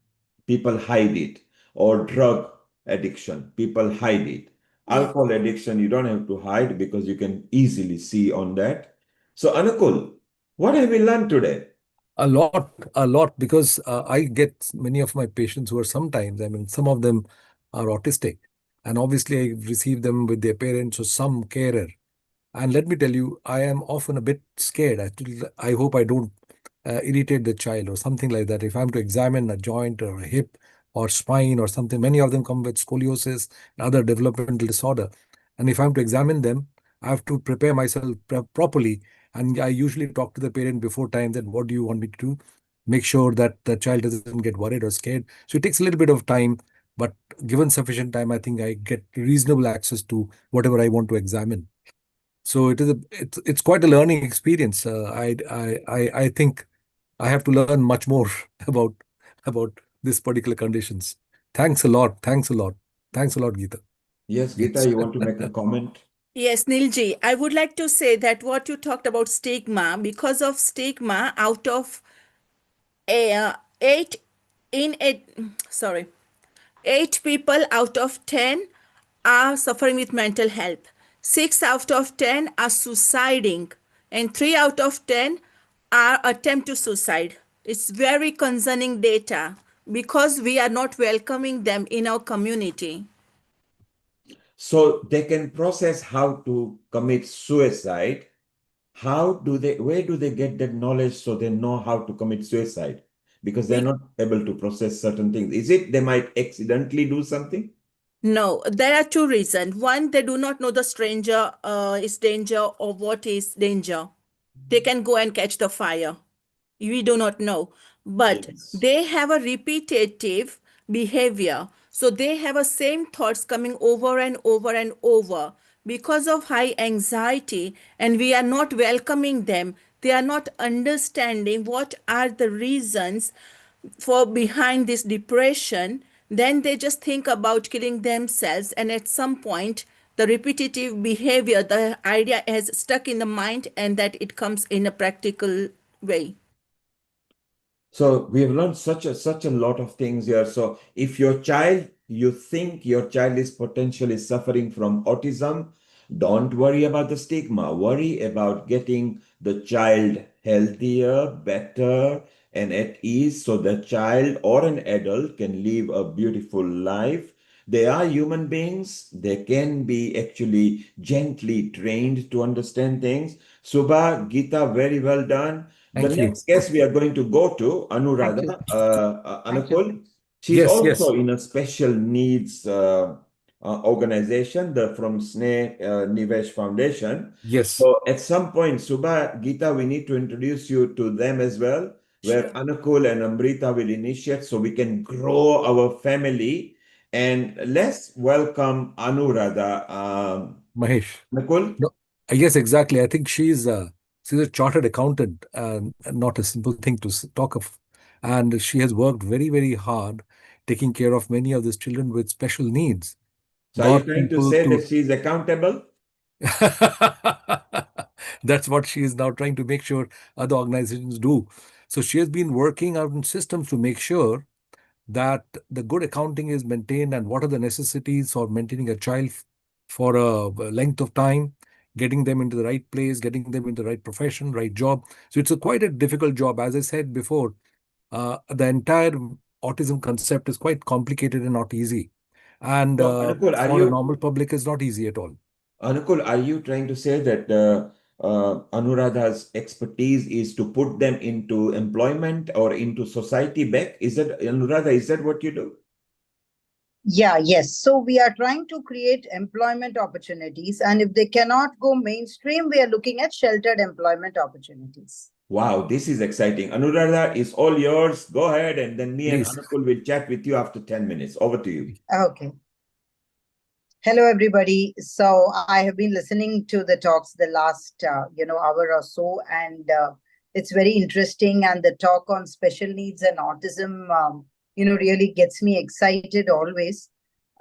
People hide it, or drug addiction. People hide it. yes. Alcohol addiction, you don't have to hide because you can easily see on that. So, Anukul, what have we learned today? A lot, because I get many of my patients who are sometimes, I mean, some of them are autistic, and obviously I receive them with their parents or some carer. And let me tell you, I am often a bit scared. I hope I don't irritate the child or something like that. If I'm to examine a joint or a hip or spine or something, many of them come with scoliosis and other developmental disorder. And if I'm to examine them, I have to prepare myself properly. And I usually talk to the parent before time that what do you want me to do? Make sure that the child doesn't get worried or scared. So it takes a little bit of time, but given sufficient time, I think I get reasonable access to whatever I want to examine. So it's quite a learning experience. I think I have to learn much more about about this particular conditions. Thanks a lot. Thanks a lot. Thanks a lot, Geeta. Yes, Gita, Yes. you want to make a comment? Yes, Nilji, I would like to say that what you talked about stigma, because of stigma, out of eight in eight, sorry, 8 people out of 10 are suffering with mental health. 6 out of 10 are suiciding, and 3 out of 10 are attempt to suicide. It's very concerning data because we are not welcoming them in our community. So they can process how to commit suicide. Where do they get that knowledge so they know how to commit suicide? Because they're We not able to process certain things. Is it they might accidentally do something? No, there are two reasons. One, they do not know the stranger is danger or what is danger. They can go and catch the fire. We do not know. But Yes. they have a repetitive behavior. So they have a same thoughts coming over and over and over because of high anxiety, and we are not welcoming them. They are not understanding what are the reasons for behind this depression. Then they just think about killing themselves, and at some point the repetitive behavior, the idea has stuck in the mind, and that it comes in a practical way. So we have learned such a lot of things here. So if you think your child is potentially suffering from autism, don't worry about the stigma. Worry about getting the child healthier, better, and at ease so the child or an adult can live a beautiful life. They are human beings. They can be actually gently trained to understand things. Suba, Gita, very well done. The Thank you. next guest we are going to go to, Thank you. Anuradha, Thank you. Anukul. She's Yes, yes. also in a special needs organization, from Sneh Nivesh Foundation. Yes. So at some point, Suba, Gita, we need to introduce you to them as well, where Anukul and Amrita will initiate so we can grow our family. And let's welcome Anuradha. Mahesh. Anukul? No, yes, exactly. I think she's a chartered accountant, and not a simple thing to talk of. And she has worked very, very hard taking care of many of these children with special needs. So are you Got trying to people say to. that she is accountable? That's what she is now trying to make sure other organizations do. So she has been working out in systems to make sure that the good accounting is maintained and what are the necessities for maintaining a child for a length of time, getting them into the right place, getting them into the right profession, right job. So it's quite a difficult job. As I said before, the entire autism concept is quite complicated and not easy. And So Anukul, for a normal public, is not easy at all. Are you trying to say that Anuradha's expertise is to put them into employment or into society back? Is that, Anuradha, is that what you do? Yeah, yes. So we are trying to create employment opportunities. And if they cannot go mainstream, we are looking at sheltered employment opportunities. Wow, this is exciting. Anuradha, is all yours. Go ahead, and then me and Please. Anukul will chat with you after 10 minutes. Over to you. Okay. Hello, everybody. So I have been listening to the talks the last, hour or so, and it's very interesting. And the talk on special needs and autism, really gets me excited always.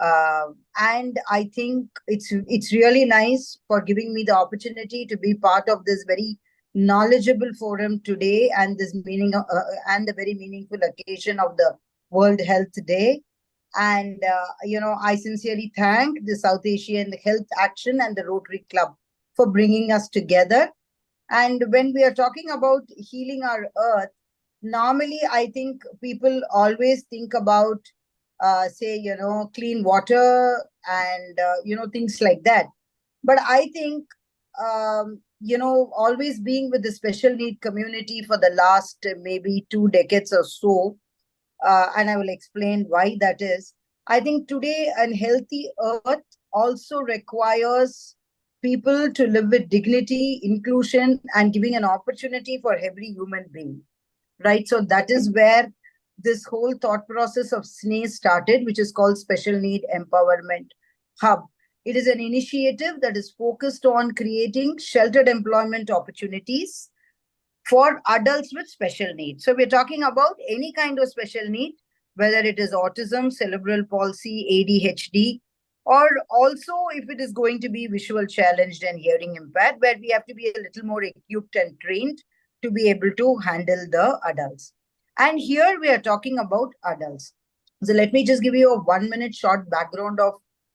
And I think it's really nice for giving me the opportunity to be part of this very knowledgeable forum today, and this and the very meaningful occasion of the World Health Day. And, I sincerely thank the South Asian Health Action and the Rotary Club for bringing us together. And when we are talking about healing our earth, normally I think people always think about, clean water and, things like that. But I think, always being with the special need community for the last maybe 2 decades or so, and I will explain why that is. I think today a healthy earth also requires people to live with dignity, inclusion, and giving an opportunity for every human being. Right? So that is where this whole thought process of SNE started, which is called Special Need Empowerment Hub. It is an initiative that is focused on creating sheltered employment opportunities for adults with special needs. So we're talking about any kind of special need, whether it is autism, cerebral palsy, ADHD, or also if it is going to be visual challenged and hearing impaired, where we have to be a little more equipped and trained to be able to handle the adults. And here we are talking about adults. So let me just give you a 1 minute short background of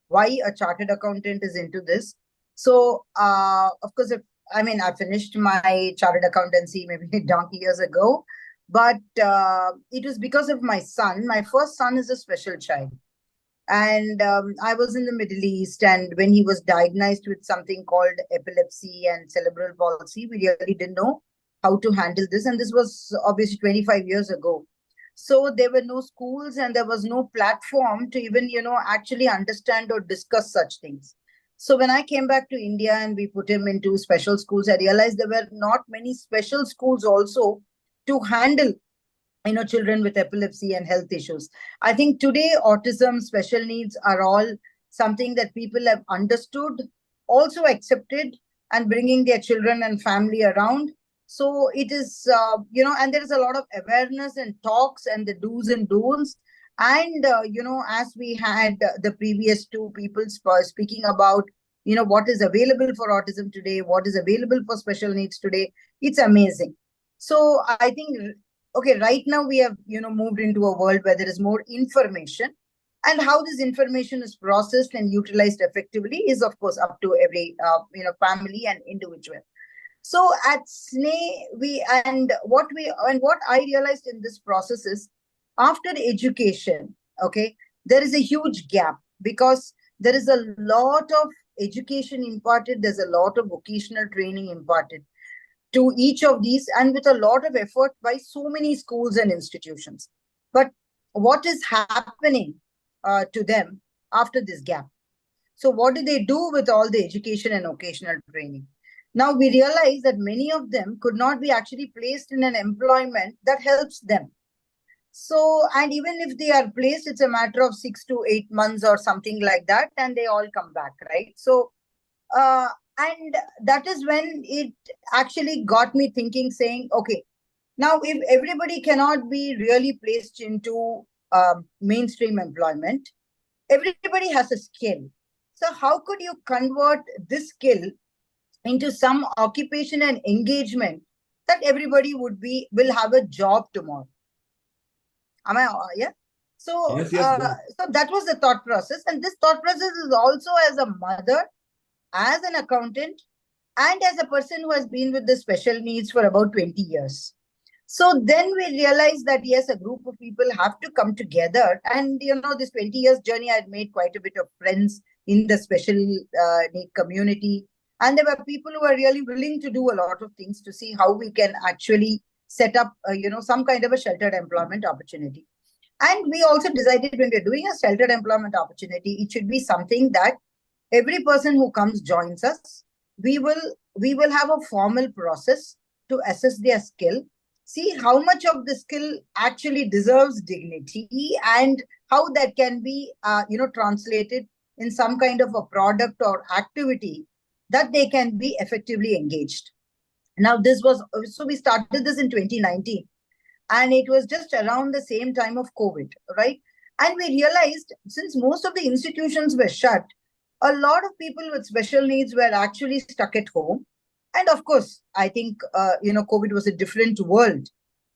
why a chartered accountant is into this. So, of course, I finished my chartered accountancy maybe a donkey years ago, but it was because of my son. My first son is a special child. And I was in the Middle East, and when he was diagnosed with something called epilepsy and cerebral palsy, we really didn't know how to handle this. And this was obviously 25 years ago. So there were no schools and there was no platform to even, actually understand or discuss such things. So when I came back to India and we put him into special schools, I realized there were not many special schools also to handle children with epilepsy and health issues. I think today autism, special needs are all something that people have understood, also accepted, and bringing their children and family around. So it is, and there is a lot of awareness and talks and the do's and don'ts. And, as we had the previous two people speaking about, what is available for autism today, what is available for special needs today, it's amazing. So I think, okay, right now we have, moved into a world where there is more information, and how this information is processed and utilized effectively is, of course, up to every, family and individual. So at SNE, what I realized in this process is, after education, okay, there is a huge gap because there is a lot of education imparted, there's a lot of vocational training imparted to each of these, and with a lot of effort by so many schools and institutions. But what is happening to them after this gap? So what do they do with all the education and occasional training? Now we realize that many of them could not be actually placed in an employment that helps them. So, and even if they are placed, it's a matter of 6 to 8 months or something like that, and they all come back, right? So, and that is when it actually got me thinking, saying, okay, now if everybody cannot be really placed into mainstream employment, everybody has a skill. So, how could you convert this skill into some occupation and engagement that everybody will have a job tomorrow? Am I yeah? So so that was the thought process, and this thought process is also as a mother, as an accountant, and as a person who has been with the special needs for about 20 years. So then we realized that yes, a group of people have to come together, and this 20 years journey, I had made quite a bit of friends in the special need community, and there were people who were really willing to do a lot of things to see how we can actually set up some kind of a sheltered employment opportunity. And we also decided, when we're doing a sheltered employment opportunity, it should be something that every person who comes joins us. We will have a formal process to assess their skill, see how much of the skill actually deserves dignity, and how that can be translated in some kind of a product or activity that they can be effectively engaged. Now so we started this in 2019, and it was just around the same time of COVID, right? And we realized, since most of the institutions were shut, a lot of people with special needs were actually stuck at home. And of course, I think COVID was a different world,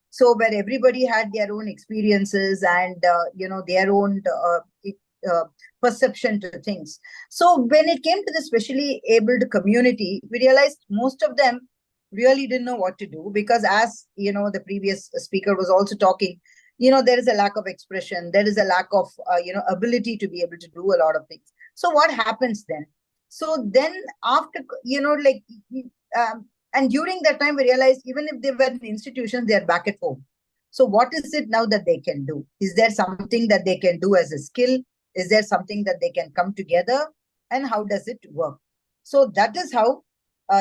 so where everybody had their own experiences and their own perception to things. So when it came to the specially abled community, we realized most of them really didn't know what to do, because as the previous speaker was also talking, there is a lack of expression, there is a lack of ability to be able to do a lot of things. So what happens then? So then after and during that time, we realized even if they were in institutions, they are back at home. So what is it now that they can do? Is there something that they can do as a skill? Is there something that they can come together? And how does it work? So that is how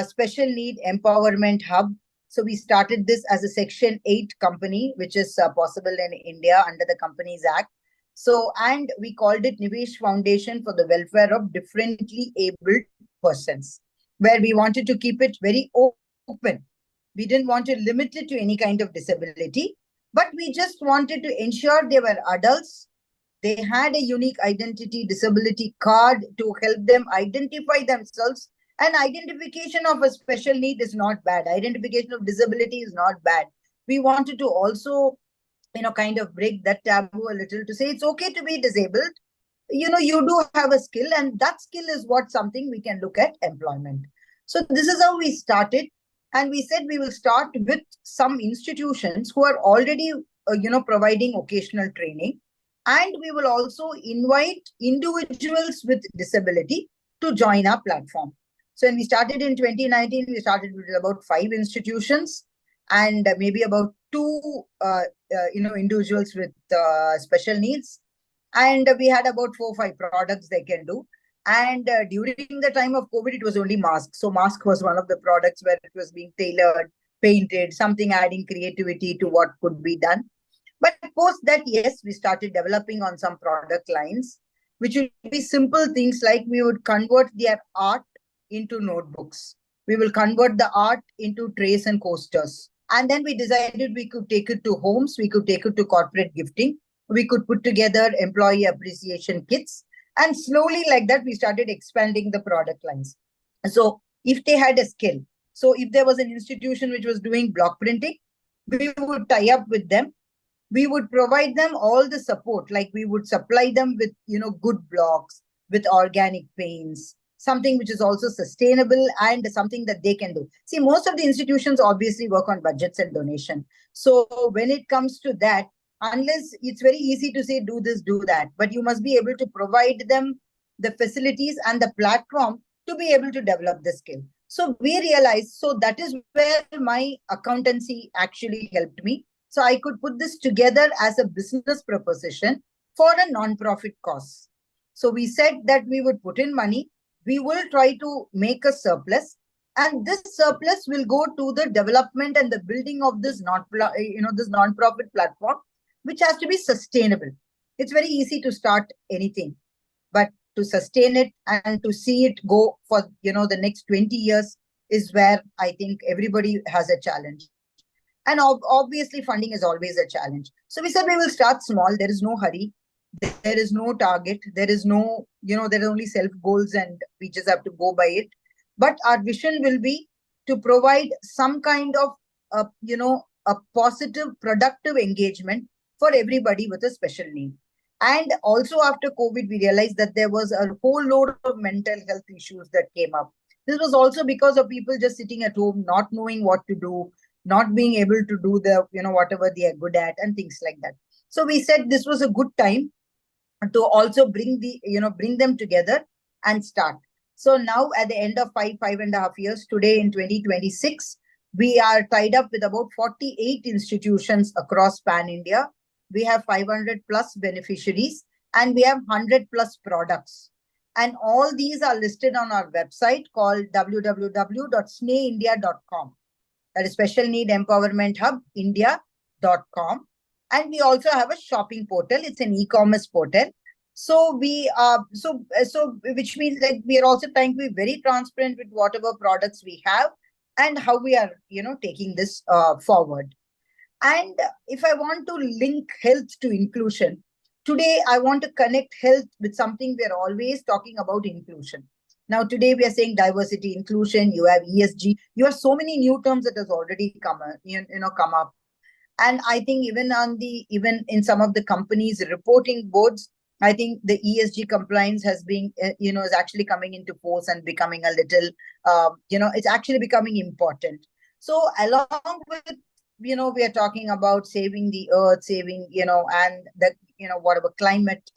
Special Need Empowerment Hub. So we started this as a Section 8 company, which is possible in India under the Companies Act. So, and we called it Nivesh Foundation for the Welfare of Differently Abled Persons, where we wanted to keep it very open. We didn't want to limit it to any kind of disability, but we just wanted to ensure they were adults. They had a unique identity disability card to help them identify themselves. And identification of a special need is not bad. Identification of disability is not bad. We wanted to also, kind of break that taboo a little, to say it's okay to be disabled. You do have a skill, and that skill is what something we can look at employment. So this is how we started. And we said we will start with some institutions who are already, providing occasional training. And we will also invite individuals with disability to join our platform. So when we started in 2019, we started with about 5 institutions and maybe about 2, individuals with special needs. And we had about 4 or 5 products they can do. And during the time of COVID, it was only masks. So mask was one of the products where it was being tailored, painted, something adding creativity to what could be done. But post that, yes, we started developing on some product lines, which would be simple things like we would convert their art into notebooks. We will convert the art into trays and coasters. And then we decided we could take it to homes, we could take it to corporate gifting, we could put together employee appreciation kits. And slowly, like that, we started expanding the product lines. So if they had a skill, so if there was an institution which was doing block printing, we would tie up with them. We would provide them all the support, like we would supply them with, good blocks, with organic paints, something which is also sustainable and something that they can do. See, most of the institutions obviously work on budgets and donation. So when it comes to that, unless it's very easy to say, do this, do that, but you must be able to provide them the facilities and the platform to be able to develop the skill. So we realized, so that is where my accountancy actually helped me. So I could put this together as a business proposition for a non-profit cause. So we said that we would put in money, we will try to make a surplus, and this surplus will go to the development and the building of this this non-profit platform, which has to be sustainable. It's very easy to start anything, but to sustain it and to see it go for the next 20 years is where I think everybody has a challenge. And obviously funding is always a challenge. So we said we will start small. There is no hurry, there is no target, there is no there are only self goals, and we just have to go by it. But our vision will be to provide some kind of a positive productive engagement for everybody with a special need. And also after COVID, we realized that there was a whole load of mental health issues that came up. This was also because of people just sitting at home, not knowing what to do, not being able to do the whatever they are good at and things like that. So we said this was a good time to also bring them together and start. So now at the end of 5.5 years, today in 2026, we are tied up with about 48 institutions across pan India. We have 500 plus beneficiaries, and we have 100 plus products. And all these are listed on our website called www.sneindia.com. That is Special Need Empowerment Hub India.com. And we also have a shopping portal. It's an e-commerce portal. So we which means that we are also trying to be very transparent with whatever products we have and how we are taking this forward. And if I want to link health to inclusion, today I want to connect health with something we are always talking about: inclusion. Now today we are saying diversity, inclusion. You have ESG. You have so many new terms that has already come up. And I think even in some of the companies' reporting boards, I think the ESG compliance has been, is actually coming into force and becoming a little, it's actually becoming important. So along with, we are talking about saving the earth, saving, and the, whatever climate,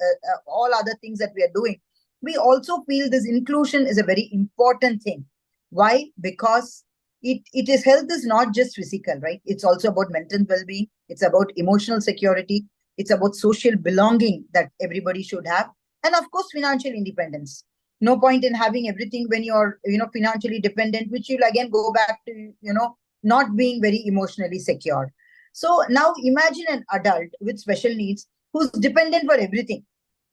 all other things that we are doing. We also feel this inclusion is a very important thing. Why? Because it is health is not just physical, right? It's also about mental well-being. It's about emotional security. It's about social belonging that everybody should have. And of course, financial independence. No point in having everything when you're, financially dependent, which you'll again go back to, not being very emotionally secure. So now imagine an adult with special needs who's dependent for everything.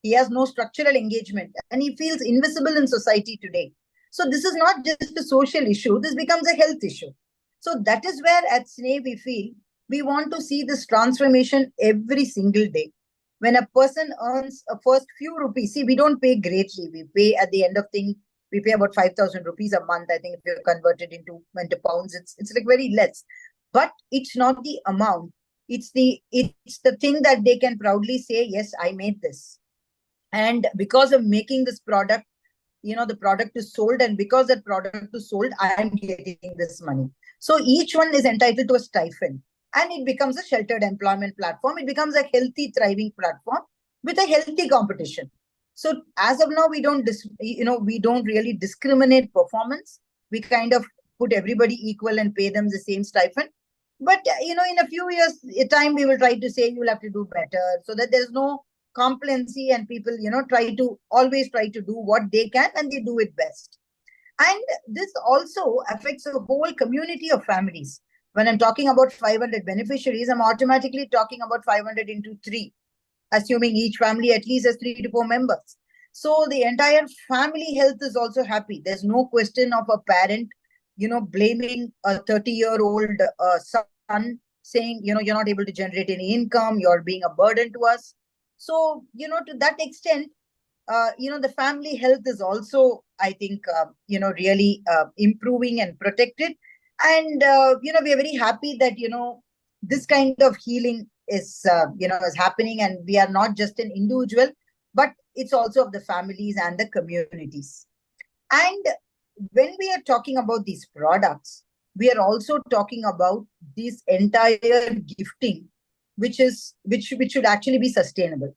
He has no structural engagement and he feels invisible in society today. So this is not just a social issue, this becomes a health issue. So that is where at SNE we feel we want to see this transformation every single day. When a person earns a first few rupees, see, we don't pay greatly. We pay at the end of thing, we pay about 5,000 rupees a month. I think if you convert it into pounds, it's like very less. But it's not the amount. It's the thing that they can proudly say, yes, I made this. And because of making this product, the product is sold, and because that product is sold, I am getting this money. So each one is entitled to a stipend, and it becomes a sheltered employment platform. It becomes a healthy, thriving platform with a healthy competition. So as of now, we don't really discriminate performance. We kind of put everybody equal and pay them the same stipend. But in a few years time, we will try to say you'll have to do better, so that there's no complacency and people always try to do what they can, and they do it best. And this also affects a whole community of families. When I'm talking about 500 beneficiaries, I'm automatically talking about 500 into 3, assuming each family at least has 3 to 4 members. So the entire family health is also happy. There's no question of a parent blaming a 30-year-old son, saying you're not able to generate any income, you're being a burden to us. So, to that extent, the family health is also, I think, really improving and protected. And, we are very happy that, this kind of healing is happening, and we are not just an individual, but it's also of the families and the communities. And when we are talking about these products, we are also talking about this entire gifting, which should actually be sustainable,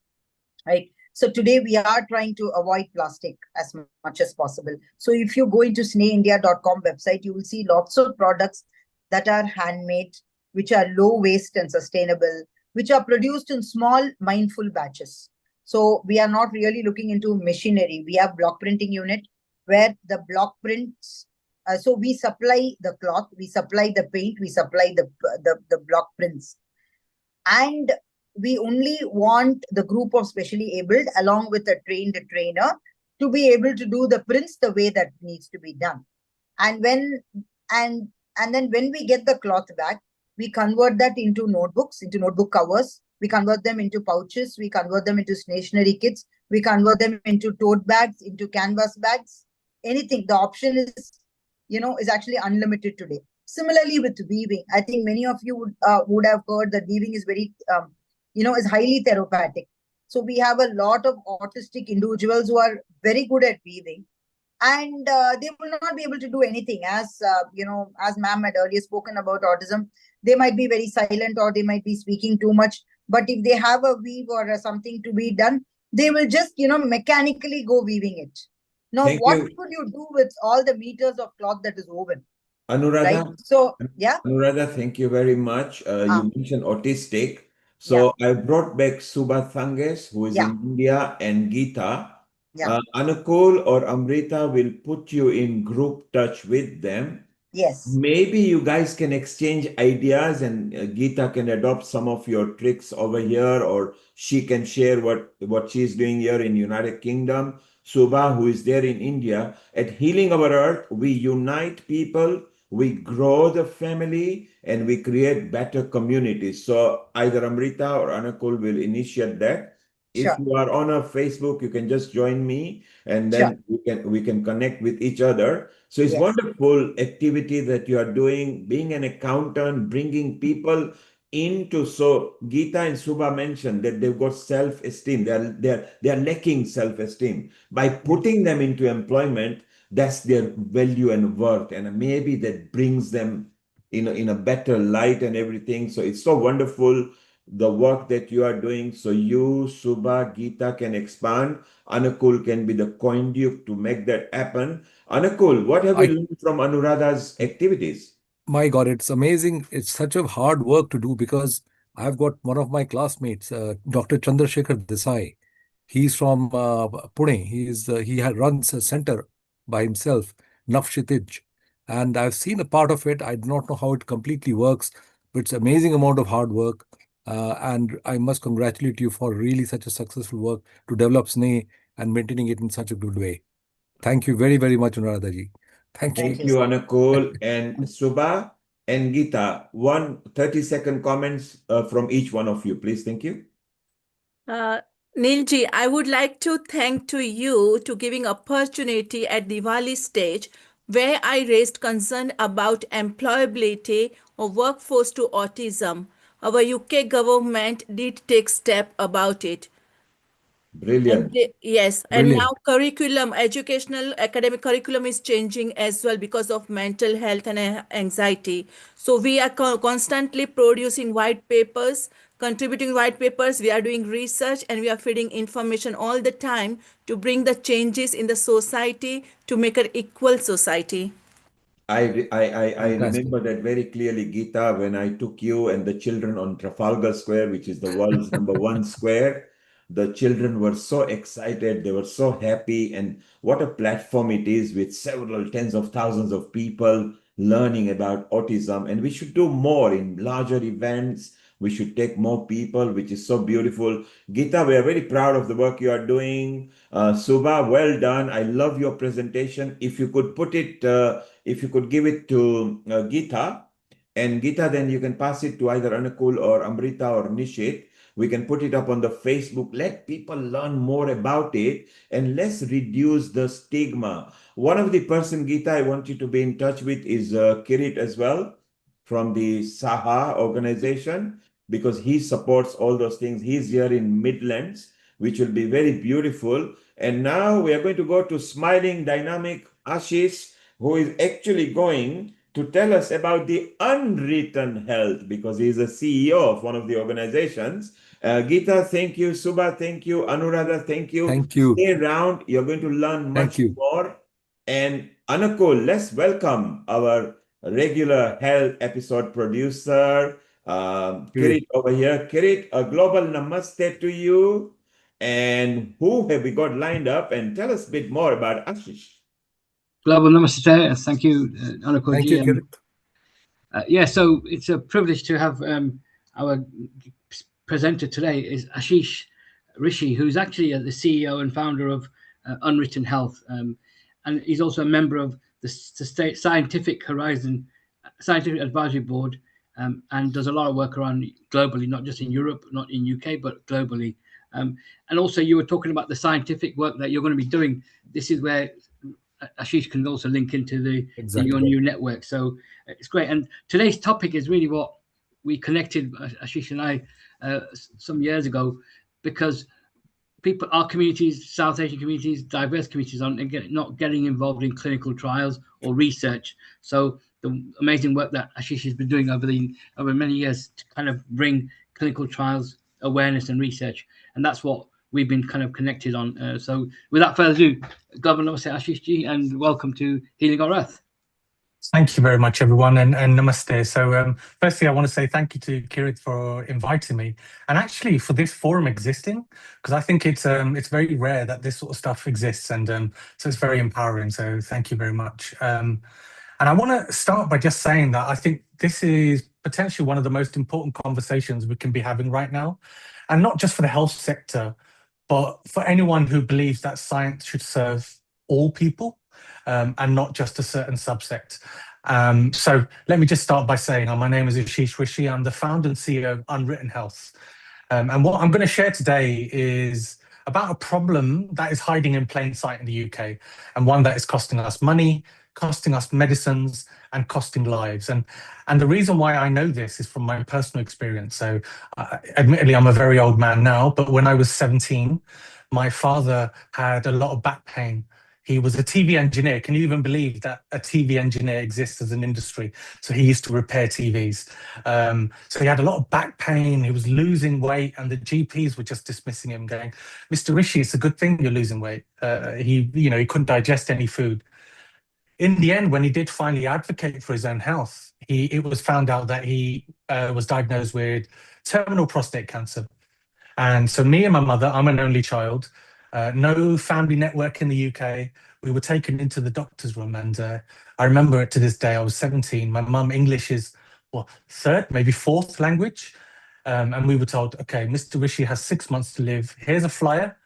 right? So today we are trying to avoid plastic as much as possible. So if you go into sneindia.com website, you will see lots of products that are handmade, which are low waste and sustainable, which are produced in small mindful batches. So we are not really looking into machinery. We have block printing unit where the block prints. So we supply the cloth, we supply the paint, we supply the block prints, and we only want the group of specially abled along with a trained trainer to be able to do the prints the way that needs to be done. And when and and then when we get the cloth back, we convert that into notebooks, into notebook covers, we convert them into pouches, we convert them into stationery kits, we convert them into tote bags, into canvas bags, anything. The option is actually unlimited today. Similarly with weaving, I think many of you would have heard that weaving is very is highly therapeutic. So we have a lot of autistic individuals who are very good at weaving, and they will not be able to do anything. As ma'am had earlier spoken about autism, they might be very silent or they might be speaking too much, but if they have a weave or something to be done, they will just mechanically go weaving it. Now Thank what you, could you do with all the meters of cloth that is woven, right? Anuradha. So yeah. Anuradha, thank you very much. uh, You mentioned autistic. yeah, So I brought back Suba Thangesh, who is yeah, in India, and Gita. yeah, Anukul or Amrita will put you in group touch with them. yes, Maybe you guys can exchange ideas, and Geeta can adopt some of your tricks over here, or she can share what she's doing here in United Kingdom. Suba, who is there in India, at Healing Our Earth, we unite people, we grow the family, and we create better communities. So either Amrita or Anakul will initiate that. If sure, you are on a Facebook, you can just join me, and sure, then we can connect with each other. So it's yes, wonderful activity that you are doing, being an accountant, bringing people into. So Geeta and Suba mentioned that they've got self-esteem. They are lacking self-esteem. By yeah, putting them into employment, that's their value and worth, and maybe that brings them in a better light and everything. So it's so wonderful the work that you are doing. So you, Suba, Geeta can expand. Anukul can be the conduit to make that happen. Anukul, what have you I learned from Anuradha's activities? My God, it's amazing. It's such a hard work to do because I've got one of my classmates, Dr. Chandrasekhar Desai. He's from Pune. He runs a center by himself, Navshitij, and I've seen a part of it. I do not know how it completely works, but it's amazing amount of hard work. And I must congratulate you for really such a successful work to develop Sneh and maintaining it in such a good way. Thank you very, very much, Anuradha ji. Thank you. thank Thank you, you, sir. Anukul and Suba and Geeta. 30-second comments from each one of you, please. Thank you. Uh, Nilji, I would like to thank to you to giving opportunity at Diwali stage where I raised concern about employability of workforce to autism. Our UK government did take step about it. Brilliant. Yes, and now Brilliant. curriculum, educational academic curriculum is changing as well because of mental health and anxiety. So we are constantly producing white papers, contributing white papers. We are doing research and we are feeding information all the time to bring the changes in the society to make an equal society. I Fantastic. remember that very clearly, Geeta, when I took you and the children on Trafalgar Square, which is the world's number one square. The children were so excited, they were so happy, and what a platform it is with several tens of thousands of people learning about autism. And we should do more in larger events. We should take more people, which is so beautiful. Geeta, we are very proud of the work you are doing. Suba, well done. I love your presentation. If you could give it to Geeta, and Geeta, then you can pass it to either Anukul or Amrita or Nishit. We can put it up on the Facebook. Let people learn more about it, and let's reduce the stigma. One of the person, Geeta, I want you to be in touch with is Kirit as well from the S.A.H.A organization, because he supports all those things. He's here in Midlands, which will be very beautiful. And now we are going to go to smiling, dynamic Ashish, who is actually going to tell us about the unwritten health, because he's a CEO of one of the organizations. Geeta, thank you. Suba, thank you. Anuradha, thank you. Thank you. Stay around. You're going to learn Thank much you. more. And Anukul, let's welcome our regular health episode producer, Great. Kirit over here. Kirit, a global namaste to you. And who have we got lined up? And tell us a bit more about Ashish. Global Namaste. Thank you, Anakoji. Thank you, Kirit. Yeah, so it's a privilege to have our presenter today is Ashish Rishi, who's actually the CEO and founder of Unwritten Health. And he's also a member of the State Scientific Horizon Scientific Advisory Board, and does a lot of work around globally, not just in Europe, not in UK, but globally. And also you were talking about the scientific work that you're going to be doing. This is where Ashish can also link into your new network. So it's great. And today's topic is really what we connected, Ashish and I, some years ago, because people, our communities, South Asian communities, diverse communities, are not getting involved in clinical trials or research. So the amazing work that Ashish has been doing over many years to kind of bring clinical trials awareness and research, and that's what we've been kind of connected on. So without further ado, Governor Ashish Ji, and welcome to Healing Our Earth. Thank you very much, everyone, and namaste. So firstly, I want to say thank you to Kirit for inviting me, and actually for this forum existing, because I think it's very rare that this sort of stuff exists, and so it's very empowering. So thank you very much. And I want to start by just saying that I think this is potentially one of the most important conversations we can be having right now, and not just for the health sector, but for anyone who believes that science should serve all people. And not just a certain subsect. So let me just start by saying, my name is Ashish Rishi. I'm the founder and CEO of Unwritten Health. And what I'm going to share today is about a problem that is hiding in plain sight in the UK, and one that is costing us money, costing us medicines, and costing lives. And the reason why I know this is from my personal experience. So admittedly, I'm a very old man now, but when I was 17, my father had a lot of back pain. He was a TV engineer. Can you even believe that a TV engineer exists as an industry? So he used to repair TVs. So he had a lot of back pain. He was losing weight, and the GPs were just dismissing him, going, "Mr. Rishi, it's a good thing you're losing weight." He couldn't digest any food. In the end, when he did finally advocate for his own health, it was found out that he was diagnosed with terminal prostate cancer. And so me and my mother, I'm an only child, no family network in the UK. We were taken into the doctor's room, and I remember it to this day. I was 17. My mum, English is third, maybe fourth language. And we were told, okay, Mr. Rishi has 6 months to live. Here's a flyer.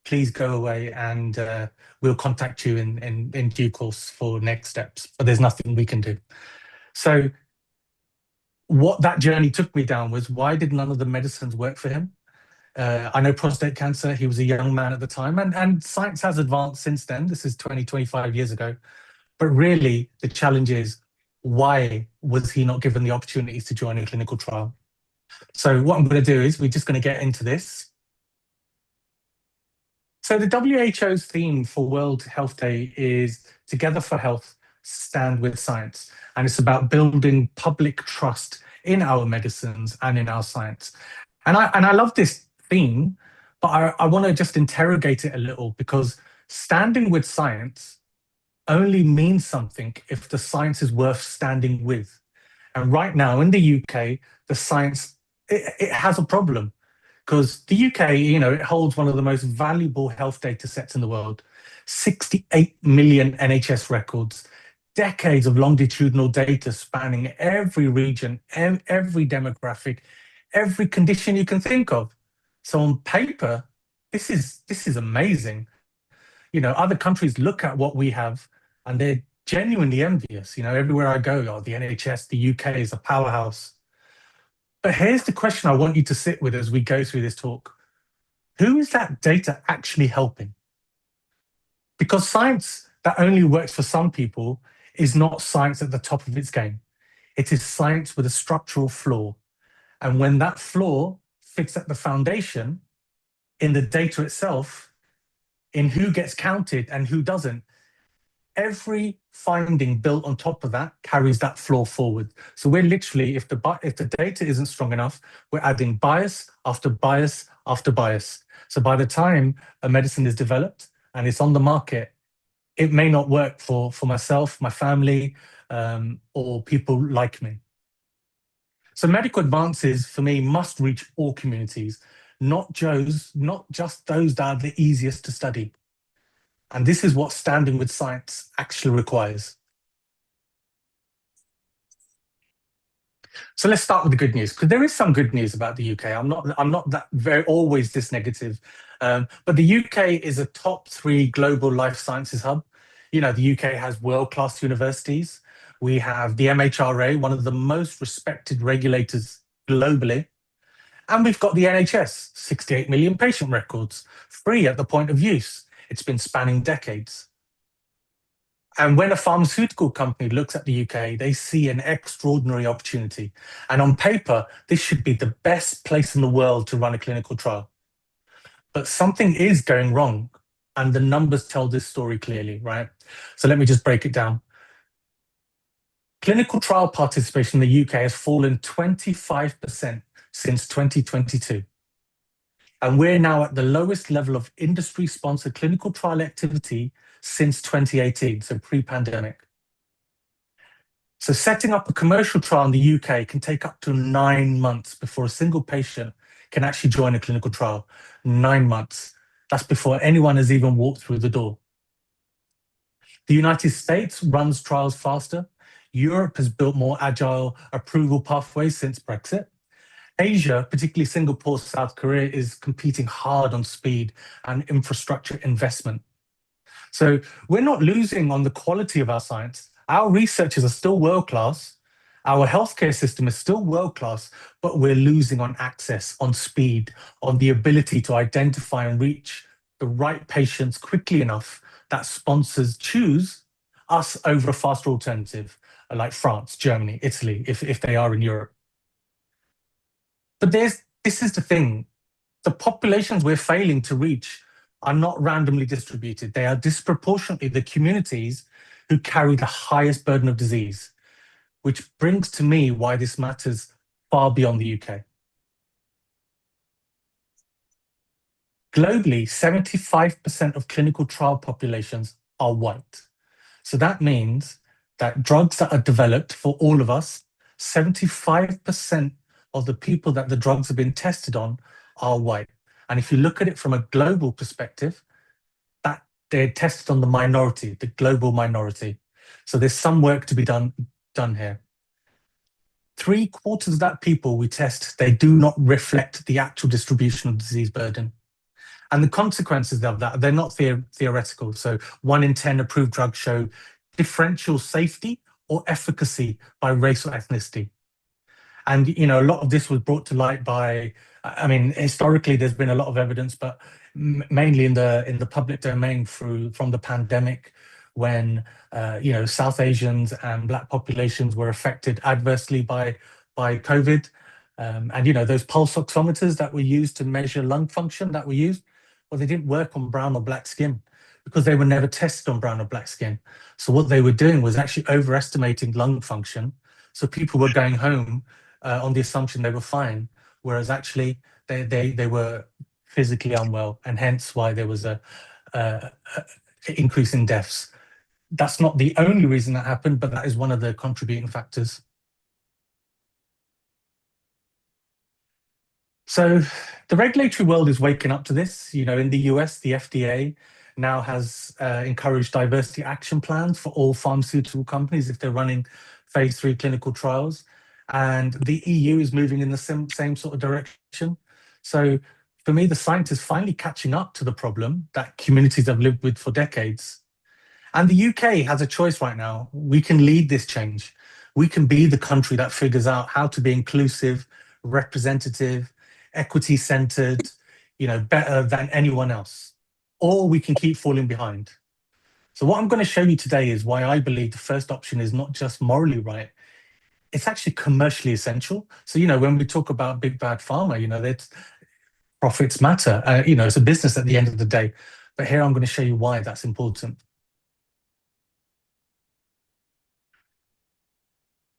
Please go away, and we'll contact you in due course for next steps. But there's nothing we can do. So what that journey took me down was, why did none of the medicines work for him? I know prostate cancer, he was a young man at the time, and science has advanced since then. This is 20, 25 years ago. But really, the challenge is, why was he not given the opportunities to join a clinical trial? So what I'm going to do is, we're just going to get into this. So the WHO's theme for World Health Day is Together for Health, Stand with Science. And it's about building public trust in our medicines and in our science. And I love this theme, but I want to just interrogate it a little, because standing with science only means something if the science is worth standing with. And right now in the UK, the science, it has a problem, because the UK, it holds one of the most valuable health data sets in the world, 68 million NHS records, decades of longitudinal data spanning every region, every demographic, every condition you can think of. So on paper, this is amazing. Other countries look at what we have and they're genuinely envious. Everywhere I go, the NHS, the UK is a powerhouse. But here's the question I want you to sit with as we go through this talk. Who is that data actually helping? Because science that only works for some people is not science at the top of its game. It is science with a structural flaw. And when that flaw fits at the foundation, in the data itself, in who gets counted and who doesn't, every finding built on top of that carries that flaw forward. So we're literally, if the data isn't strong enough, we're adding bias after bias after bias. So by the time a medicine is developed and it's on the market, it may not work for myself, my family, or people like me. So medical advances, for me, must reach all communities, not just those that are the easiest to study. And this is what standing with science actually requires. So let's start with the good news, because there is some good news about the UK. I'm not that very always this negative, but the UK is a top 3 global life sciences hub. You know, the UK has world-class universities. We have the MHRA, one of the most respected regulators globally. And we've got the NHS, 68 million patient records, free at the point of use. It's been spanning decades. And when a pharmaceutical company looks at the UK, they see an extraordinary opportunity. And on paper, this should be the best place in the world to run a clinical trial. But something is going wrong, and the numbers tell this story clearly, right? So let me just break it down. Clinical trial participation in the UK has fallen 25% since 2022. And we're now at the lowest level of industry-sponsored clinical trial activity since 2018, so pre-pandemic. So setting up a commercial trial in the UK can take up to 9 months before a single patient can actually join a clinical trial. 9 months. That's before anyone has even walked through the door. The United States runs trials faster. Europe has built more agile approval pathways since Brexit. Asia, particularly Singapore, South Korea, is competing hard on speed and infrastructure investment. So we're not losing on the quality of our science. Our researchers are still world-class. Our healthcare system is still world-class, but we're losing on access, on speed, on the ability to identify and reach the right patients quickly enough that sponsors choose us over a faster alternative, like France, Germany, Italy, if they are in Europe. But this is the thing. The populations we're failing to reach are not randomly distributed. They are disproportionately the communities who carry the highest burden of disease, which brings to me why this matters far beyond the UK. Globally, 75% of clinical trial populations are white. So that means that drugs that are developed for all of us, 75% of the people that the drugs have been tested on are white. And if you look at it from a global perspective, that they're tested on the minority, the global minority. So there's some work to be done here. 3/4 of that people we test, they do not reflect the actual distribution of disease burden. And the consequences of that, they're not theoretical. So 1 in 10 approved drugs show differential safety or efficacy by race or ethnicity. And, you know, a lot of this was brought to light by, I mean, historically, there's been a lot of evidence, but mainly in the public domain from the pandemic, when, you know, South Asians and Black populations were affected adversely by COVID. And, you know, those pulse oximeters that were used to measure lung function that were used, well, they didn't work on brown or black skin because they were never tested on brown or black skin. So what they were doing was actually overestimating lung function. So people were going home on the assumption they were fine, whereas actually they were physically unwell, and hence why there was a increase in deaths. That's not the only reason that happened, but that is one of the contributing factors. So the regulatory world is waking up to this. You know, in the US, the FDA now has encouraged diversity action plans for all pharmaceutical companies if they're running phase 3 clinical trials. And the EU is moving in the same sort of direction. So for me, the science is finally catching up to the problem that communities have lived with for decades. And the UK has a choice right now. We can lead this change. We can be the country that figures out how to be inclusive, representative, equity-centered, you know, better than anyone else. Or we can keep falling behind. So what I'm going to show you today is why I believe the first option is not just morally right, it's actually commercially essential. So, you know, when we talk about big bad pharma, you know, that profits matter. You know, it's a business at the end of the day. But here I'm going to show you why that's important.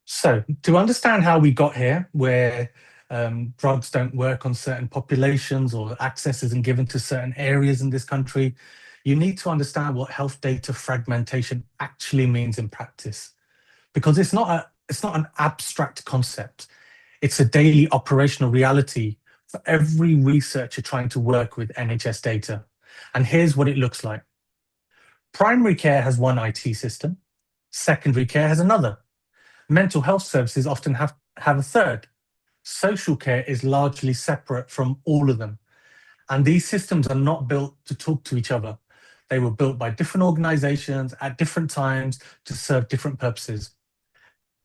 So to understand how we got here, where drugs don't work on certain populations or access isn't given to certain areas in this country, you need to understand what health data fragmentation actually means in practice. Because it's not an abstract concept. It's a daily operational reality for every researcher trying to work with NHS data. And here's what it looks like. Primary care has one IT system. Secondary care has another. Mental health services often have a third. Social care is largely separate from all of them. And these systems are not built to talk to each other. They were built by different organizations at different times to serve different purposes.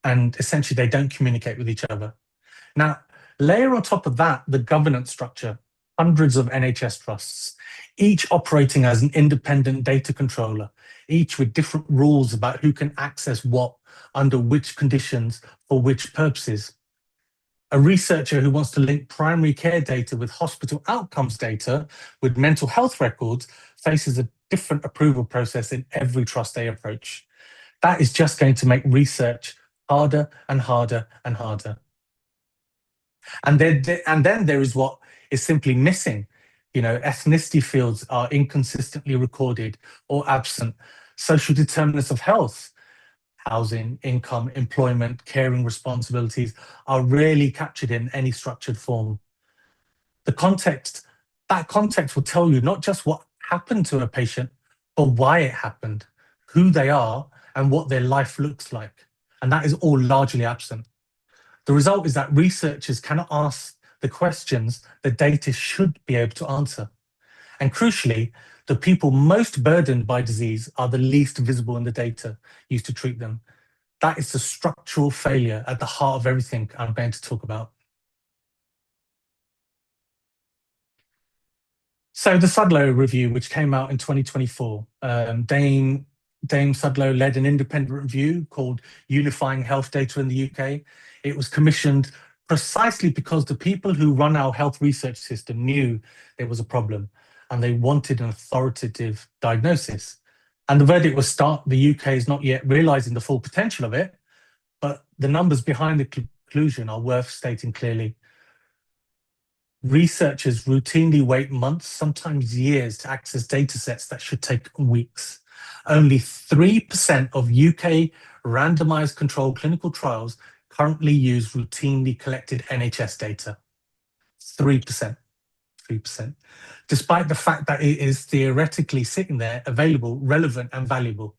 And essentially, they don't communicate with each other. Now, layer on top of that, the governance structure, hundreds of NHS trusts, each operating as an independent data controller, each with different rules about who can access what, under which conditions, for which purposes. A researcher who wants to link primary care data with hospital outcomes data with mental health records faces a different approval process in every trust they approach. That is just going to make research harder and harder and harder. And then there is what is simply missing. You know, ethnicity fields are inconsistently recorded or absent. Social determinants of health, housing, income, employment, caring responsibilities are rarely captured in any structured form. That context will tell you not just what happened to a patient, but why it happened, who they are, and what their life looks like. And that is all largely absent. The result is that researchers cannot ask the questions the data should be able to answer. And crucially, the people most burdened by disease are the least visible in the data used to treat them. That is the structural failure at the heart of everything I'm going to talk about. So the Sudlow review, which came out in 2024, Dame Sudlow led an independent review called Unifying Health Data in the UK. It was commissioned precisely because the people who run our health research system knew there was a problem and they wanted an authoritative diagnosis. And the verdict was stark. The UK is not yet realizing the full potential of it, but the numbers behind the conclusion are worth stating clearly. Researchers routinely wait months, sometimes years, to access data sets that should take weeks. Only 3% of UK randomized controlled clinical trials currently use routinely collected NHS data. 3%. Despite the fact that it is theoretically sitting there, available, relevant, and valuable.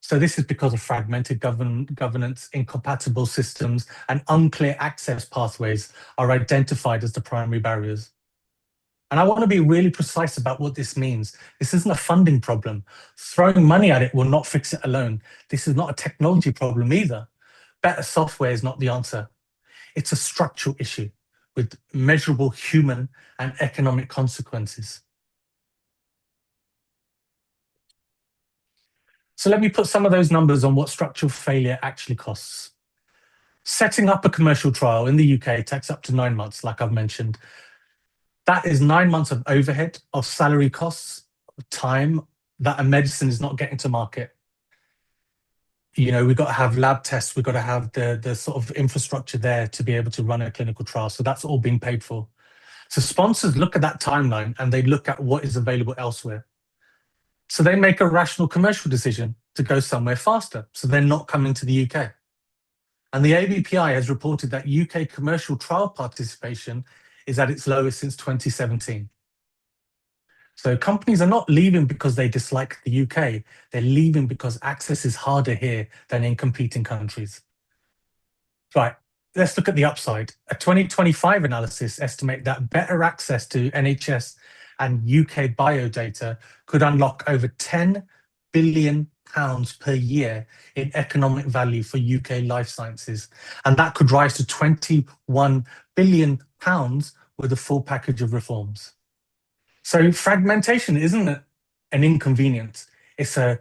So this is because of fragmented governance, incompatible systems, and unclear access pathways are identified as the primary barriers. And I want to be really precise about what this means. This isn't a funding problem. Throwing money at it will not fix it alone. This is not a technology problem either. Better software is not the answer. It's a structural issue with measurable human and economic consequences. So let me put some of those numbers on what structural failure actually costs. Setting up a commercial trial in the UK takes up to 9 months, like I've mentioned. That is 9 months of overhead, of salary costs, of time that a medicine is not getting to market. You know, we've got to have lab tests, we've got to have the sort of infrastructure there to be able to run a clinical trial. So that's all being paid for. So sponsors look at that timeline and they look at what is available elsewhere. So they make a rational commercial decision to go somewhere faster. So they're not coming to the UK. And the ABPI has reported that UK commercial trial participation is at its lowest since 2017. So companies are not leaving because they dislike the UK. They're leaving because access is harder here than in competing countries. Right, let's look at the upside. A 2025 analysis estimates that better access to NHS and UK biodata could unlock over £10 billion per year in economic value for UK life sciences. And that could rise to £21 billion with a full package of reforms. So fragmentation isn't an inconvenience, it's a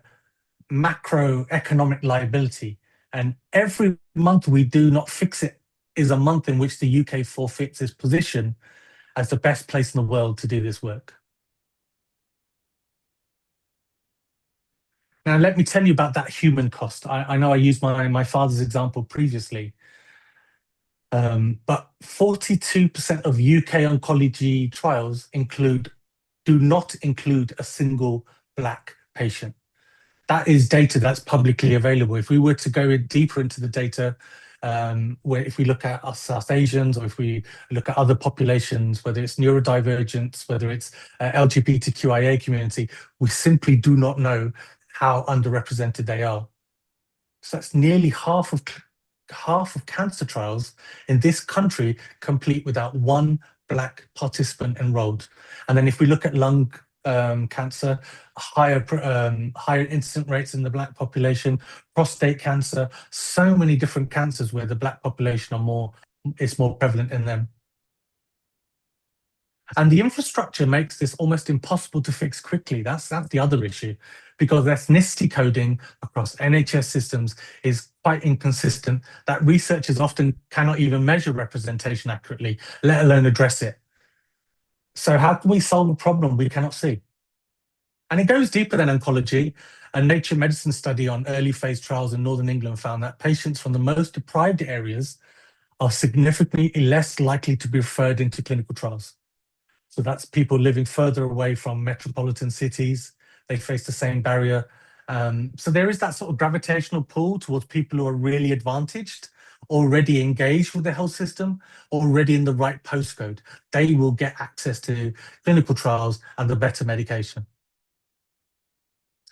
macroeconomic liability. And every month we do not fix it is a month in which the UK forfeits its position as the best place in the world to do this work. Now, let me tell you about that human cost. I know I used my father's example previously, but 42% of UK oncology trials do not include a single Black patient. That is data that's publicly available. If we were to go deeper into the data, where if we look at us South Asians, or if we look at other populations, whether it's neurodivergence, whether it's LGBTQIA community, we simply do not know how underrepresented they are. So that's nearly half of cancer trials in this country complete without one Black participant enrolled. And then if we look at lung cancer, higher incident rates in the Black population, prostate cancer, so many different cancers where the Black population is more prevalent in them. And the infrastructure makes this almost impossible to fix quickly. That's the other issue, because ethnicity coding across NHS systems is quite inconsistent, that researchers often cannot even measure representation accurately, let alone address it. So how can we solve a problem we cannot see? And it goes deeper than oncology. A Nature Medicine study on early phase trials in Northern England found that patients from the most deprived areas are significantly less likely to be referred into clinical trials. So that's people living further away from metropolitan cities. They face the same barrier. So there is that sort of gravitational pull towards people who are really advantaged, already engaged with the health system, already in the right postcode. They will get access to clinical trials and the better medication.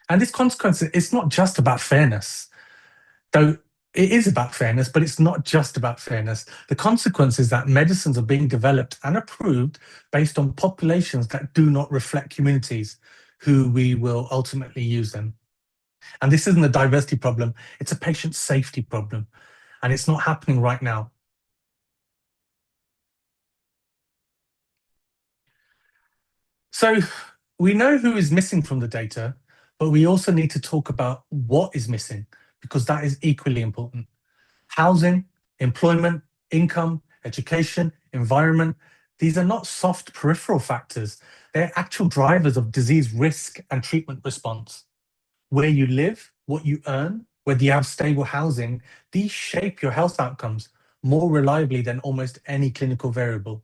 And this consequence, it's not just about fairness, though it is about fairness, but it's not just about fairness. The consequence is that medicines are being developed and approved based on populations that do not reflect communities who we will ultimately use them. And this isn't a diversity problem, it's a patient safety problem. And it's not happening right now. So we know who is missing from the data, but we also need to talk about what is missing, because that is equally important. Housing, employment, income, education, environment, these are not soft peripheral factors. They're actual drivers of disease risk and treatment response. Where you live, what you earn, whether you have stable housing, these shape your health outcomes more reliably than almost any clinical variable.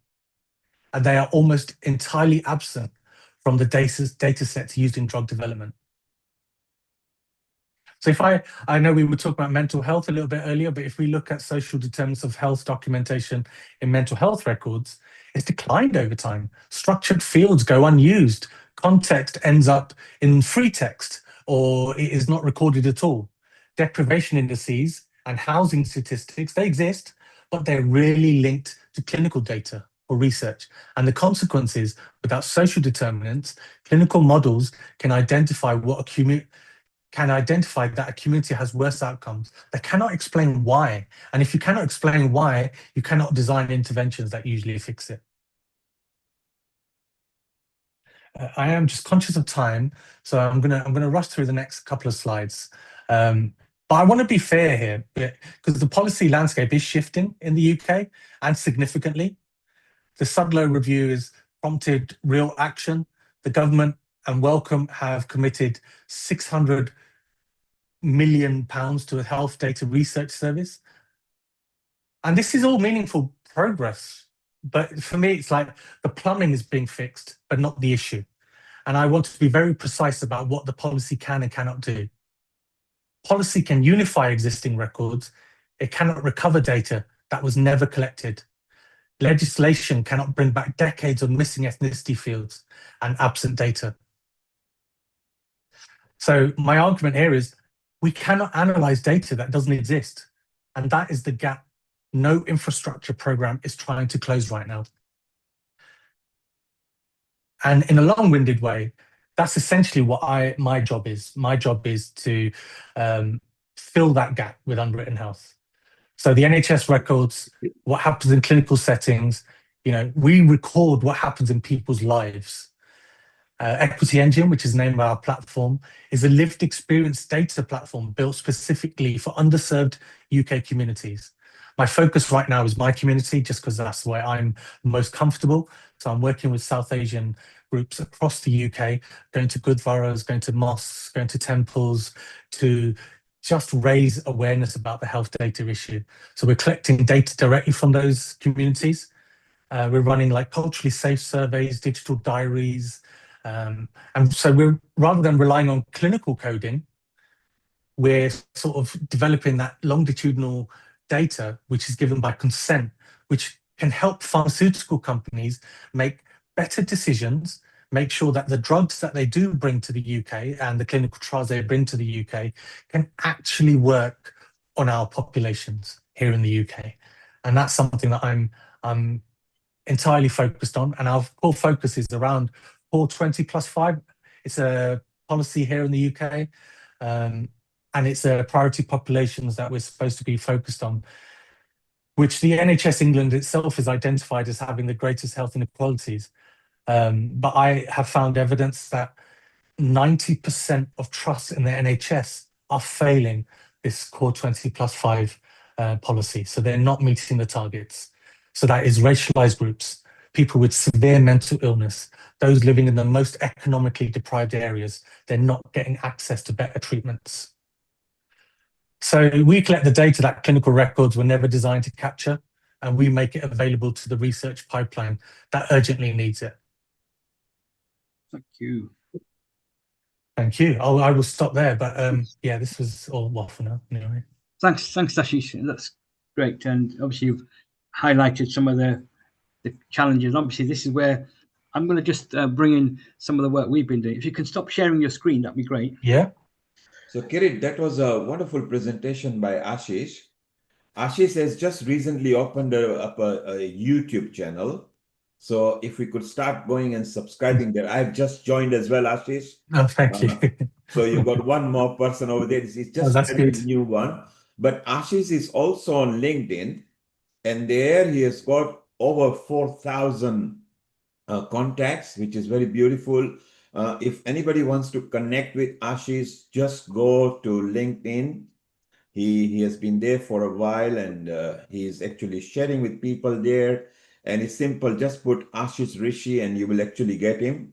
And they are almost entirely absent from the data sets used in drug development. So if I know we were talking about mental health a little bit earlier, but if we look at social determinants of health documentation in mental health records, it's declined over time. Structured fields go unused. Context ends up in free text, or it is not recorded at all. Deprivation indices and housing statistics, they exist, but they're really linked to clinical data or research. And the consequence is, without social determinants, clinical models can identify that a community has worse outcomes. They cannot explain why. And if you cannot explain why, you cannot design interventions that usually fix it. I am just conscious of time, so I'm gonna rush through the next couple of slides. But I want to be fair here, because the policy landscape is shifting in the UK, and significantly. The Sudlow review has prompted real action. The government and Wellcome have committed £600 million to a health data research service. And this is all meaningful progress. But for me, it's like the plumbing is being fixed, but not the issue. And I want to be very precise about what the policy can and cannot do. Policy can unify existing records. It cannot recover data that was never collected. Legislation cannot bring back decades of missing ethnicity fields and absent data. So my argument here is we cannot analyze data that doesn't exist. And that is the gap no infrastructure program is trying to close right now. And in a long-winded way, that's essentially what my job is. My job is to fill that gap with Unwritten Health. So the NHS records what happens in clinical settings. We record what happens in people's lives. Equity Engine, which is the name of our platform, is a lived experience data platform built specifically for underserved UK communities. My focus right now is my community, just because that's where I'm most comfortable. So I'm working with South Asian groups across the UK, going to gurdwaras, going to mosques, going to temples, to just raise awareness about the health data issue. So we're collecting data directly from those communities. We're running like culturally safe surveys, digital diaries. And so we're, rather than relying on clinical coding, we're sort of developing that longitudinal data which is given by consent, which can help pharmaceutical companies make better decisions, make sure that the drugs that they do bring to the UK and the clinical trials they bring to the UK can actually work on our populations here in the UK. And that's something that I'm entirely focused on. And our core focus is around Core 20+5. It's a policy here in the UK. And it's a priority populations that we're supposed to be focused on, which the NHS England itself is identified as having the greatest health inequalities. But I have found evidence that 90% of trusts in the NHS are failing this Core 20+5 policy. So they're not meeting the targets. So that is racialized groups, people with severe mental illness, those living in the most economically deprived areas. They're not getting access to better treatments. So we collect the data that clinical records were never designed to capture, and we make it available to the research pipeline that urgently needs it. Thank you. Thank you. I will stop there, but yeah, this was all waffle now. Anyway. Thanks, Ashish. That's great, and obviously you've highlighted some of the challenges. Obviously, this is where I'm going to just bring in some of the work we've been doing. If you can stop sharing your screen, that'd be great. Yeah. So, Kirit, that was a wonderful presentation by Ashish. Ashish has just recently opened up a YouTube channel. So if we could start going and subscribing there. I've just joined as well, Ashish. Oh, thank you. So you've got one more person over there. It's just that's a good. new one. But Ashish is also on LinkedIn. And there he has got over 4,000 contacts, which is very beautiful. If anybody wants to connect with Ashish, just go to LinkedIn. He has been there for a while, and he is actually sharing with people there. And it's simple, just put Ashish Rishi and you will actually get him.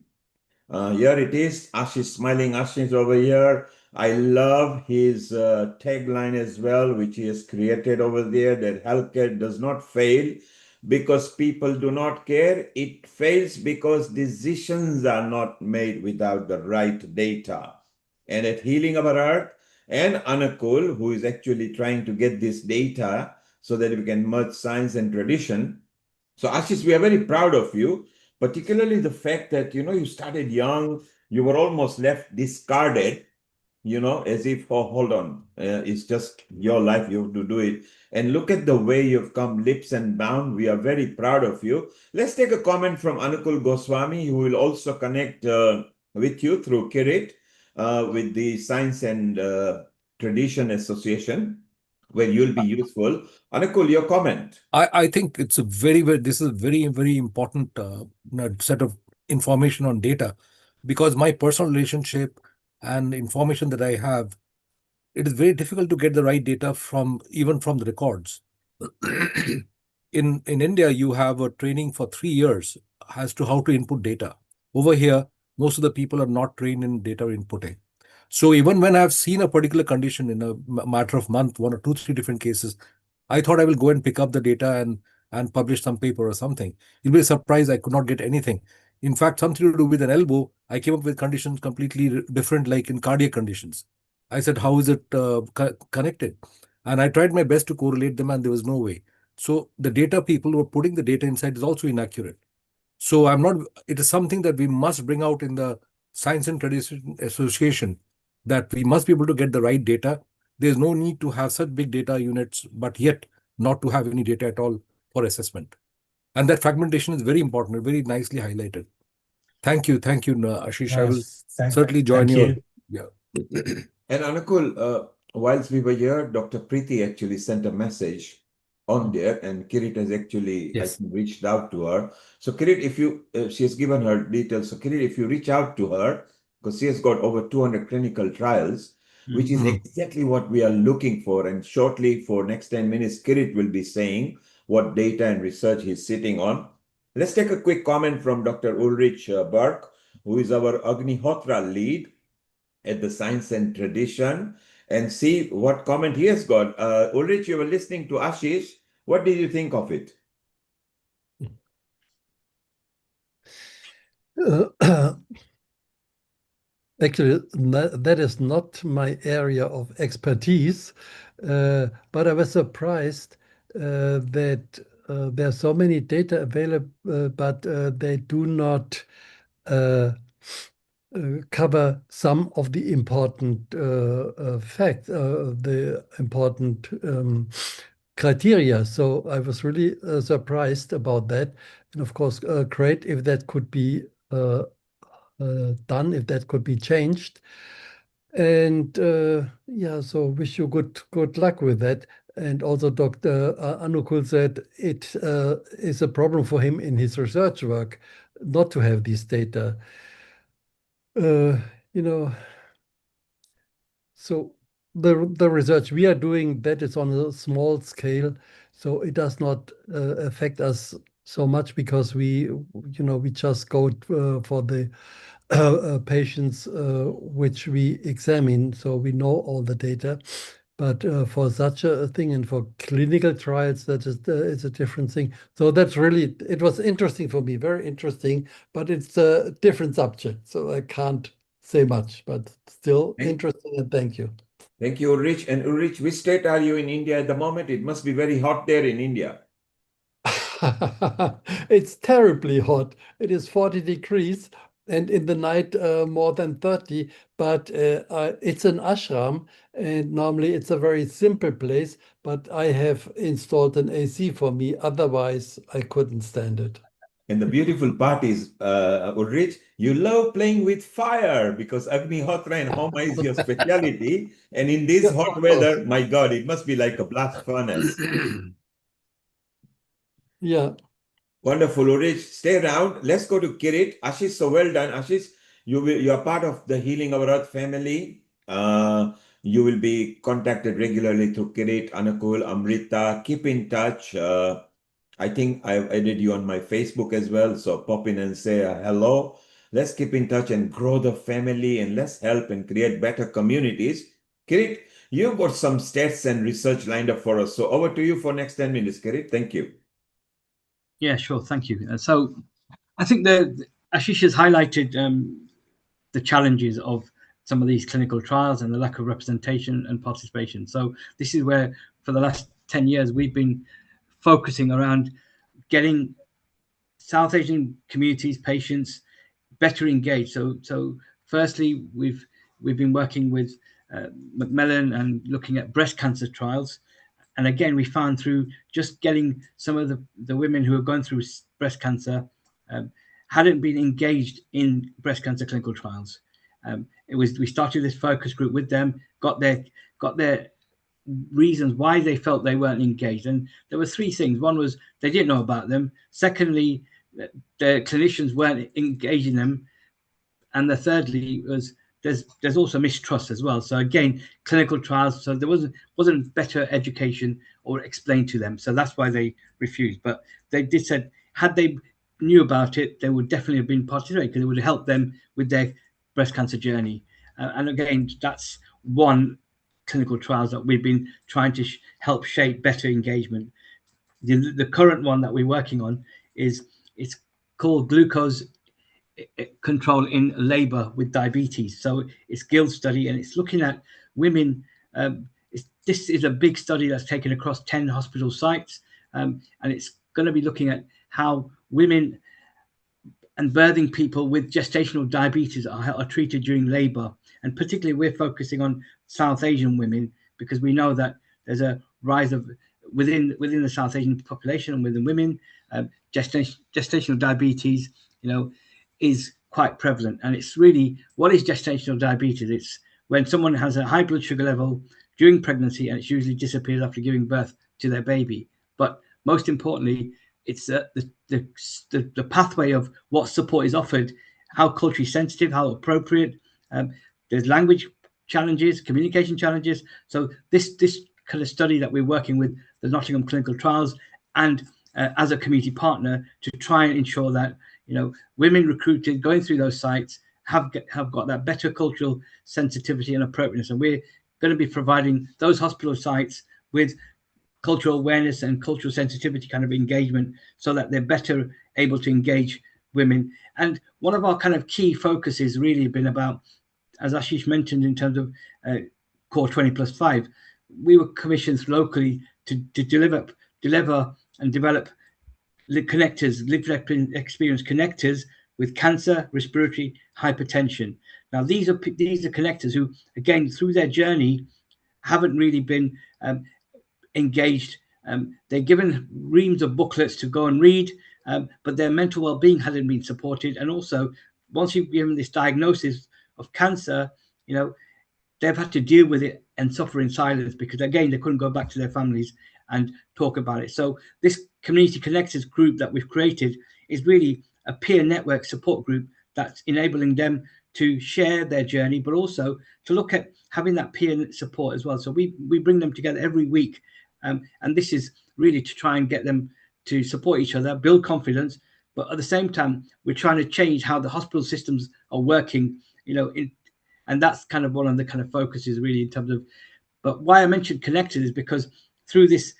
Here it is, Ashish smiling, Ashish over here. I love his tagline as well, which he has created over there, that healthcare does not fail because people do not care. It fails because decisions are not made without the right data. And at Healing Our Earth, and Anakul, who is actually trying to get this data so that we can merge science and tradition. So Ashish, we are very proud of you, particularly the fact that, you started young, you were almost left discarded, as if, oh, hold on, it's just your life, you have to do it. And look at the way you've come leaps and bounds. We are very proud of you. Let's take a comment from Anukul Goswami, who will also connect with you through Kirit, with the Science and Tradition Association, where you'll be useful. Anukul, your comment. I think it's this is a very, very important set of information on data, because my personal relationship and information that I have, it is very difficult to get the right data even from the records. In India, you have a training for 3 years as to how to input data. Over here, most of the people are not trained in data inputting. So even when I've seen a particular condition in a matter of month, 1 or 2, 3 different cases, I thought I will go and pick up the data and publish some paper or something. You'll be surprised I could not get anything. In fact, something to do with an elbow, I came up with conditions completely different, like in cardiac conditions. I said, how is it connected? And I tried my best to correlate them, and there was no way. So the data people who are putting the data inside is also inaccurate. So it is something that we must bring out in the Science and Tradition Association, that we must be able to get the right data. There's no need to have such big data units, but yet not to have any data at all for assessment. And that fragmentation is very important, very nicely highlighted. Thank you, Ashish. I will certainly join you. Yeah. And Anukul, whilst we were here, Dr. Preeti actually sent a message on there, and Kirit has actually reached out to her. So Kirit, she has given her details. So Kirit, if you reach out to her, because she has got over 200 clinical trials, which is exactly what we are looking for. And shortly, for next 10 minutes, Kirit will be saying what data and research he's sitting on. Let's take a quick comment from Dr. Ulrich Burke, who is our Agnihotra lead at the Science and Tradition, and see what comment he has got. Ulrich, you were listening to Ashish. What did you think of it? Actually, that is not my area of expertise, but I was surprised that there are so many data available, but they do not cover some of the important facts, the important criteria. So I was really surprised about that. And of course, great if that could be done, if that could be changed. And yeah, so wish you good luck with that. And also, Dr. Anukul said it is a problem for him in his research work not to have these data. You know, so the research we are doing, that is on a small scale, so it does not affect us so much because we just go for the patients which we examine, so we know all the data. But for such a thing and for clinical trials, that is a different thing. So that's really, it was interesting for me, very interesting, but it's a different subject, so I can't say much, but still interesting, and thank you. Thank you, Ulrich. And Ulrich, which state are you in India at the moment? It must be very hot there in India. It's terribly hot. It is 40 degrees, and in the night more than 30, but it's an ashram, and normally it's a very simple place, but I have installed an AC for me, otherwise I couldn't stand it. And the beautiful part is, Ulrich, you love playing with fire because Agnihotra and Homa is your specialty. And in this Yeah, hot of weather, course. my God, it must be like a blast furnace. Yeah. Wonderful, Ulrich. Stay around. Let's go to Kirit. Ashish, so well done. Ashish, you are part of the Healing Our Earth family. You will be contacted regularly through Kirit, Anukul, Amrita. Keep in touch. I think I've added you on my Facebook as well. So pop in and say hello. Let's keep in touch and grow the family, and let's help and create better communities. Kirit, you've got some stats and research lined up for us. So over to you for next 10 minutes, Kirit. Thank you. Yeah, sure. Thank you. So I think Ashish has highlighted the challenges of some of these clinical trials and the lack of representation and participation. So this is where, for the last 10 years, we've been focusing around getting South Asian communities, patients, better engaged. So firstly, we've been working with Macmillan and looking at breast cancer trials. And again, we found through just getting some of the women who have gone through breast cancer hadn't been engaged in breast cancer clinical trials. We started this focus group with them, got their reasons why they felt they weren't engaged, and there were three things. One was they didn't know about them. Secondly, the clinicians weren't engaging them, and the thirdly was there's also mistrust as well. So again, clinical trials, so there wasn't better education or explained to them, so that's why they refused. But they did said had they knew about it, they would definitely have been participating because it would have helped them with their breast cancer journey. And again, that's one clinical trials that we've been trying to help shape better engagement. The current one that we're working on it's called glucose control in labor with diabetes. So it's Guild study, and it's looking at women. This is a big study that's taken across 10 hospital sites, and it's going to be looking at how women and birthing people with gestational diabetes are treated during labor. And particularly, we're focusing on South Asian women because we know that there's a rise of within the South Asian population and within women, gestational diabetes, is quite prevalent. And it's really, what is gestational diabetes? It's when someone has a high blood sugar level during pregnancy, and it usually disappears after giving birth to their baby. But most importantly, it's the pathway of what support is offered, how culturally sensitive, how appropriate. There's language challenges, communication challenges. So this kind of study that we're working with the Nottingham Clinical Trials and as a community partner to try and ensure that women recruited going through those sites have got that better cultural sensitivity and appropriateness, and we're going to be providing those hospital sites with cultural awareness and cultural sensitivity kind of engagement so that they're better able to engage women. And one of our kind of key focuses really been about as Ashish mentioned, in terms of Core 20+5, we were commissioned locally to deliver and develop connectors, lived experience connectors with cancer, respiratory, hypertension. Now, these are connectors who, again, through their journey, haven't really been engaged. They're given reams of booklets to go and read, but their mental well-being hasn't been supported. And also, once you've given this diagnosis of cancer, they've had to deal with it and suffer in silence because, again, they couldn't go back to their families and talk about it. So this community connectors group that we've created is really a peer network support group that's enabling them to share their journey, but also to look at having that peer support as well. So we bring them together every week. And this is really to try and get them to support each other, build confidence. But at the same time, we're trying to change how the hospital systems are working, and that's kind of one of the kind of focuses really in terms of. But why I mentioned connected is because through this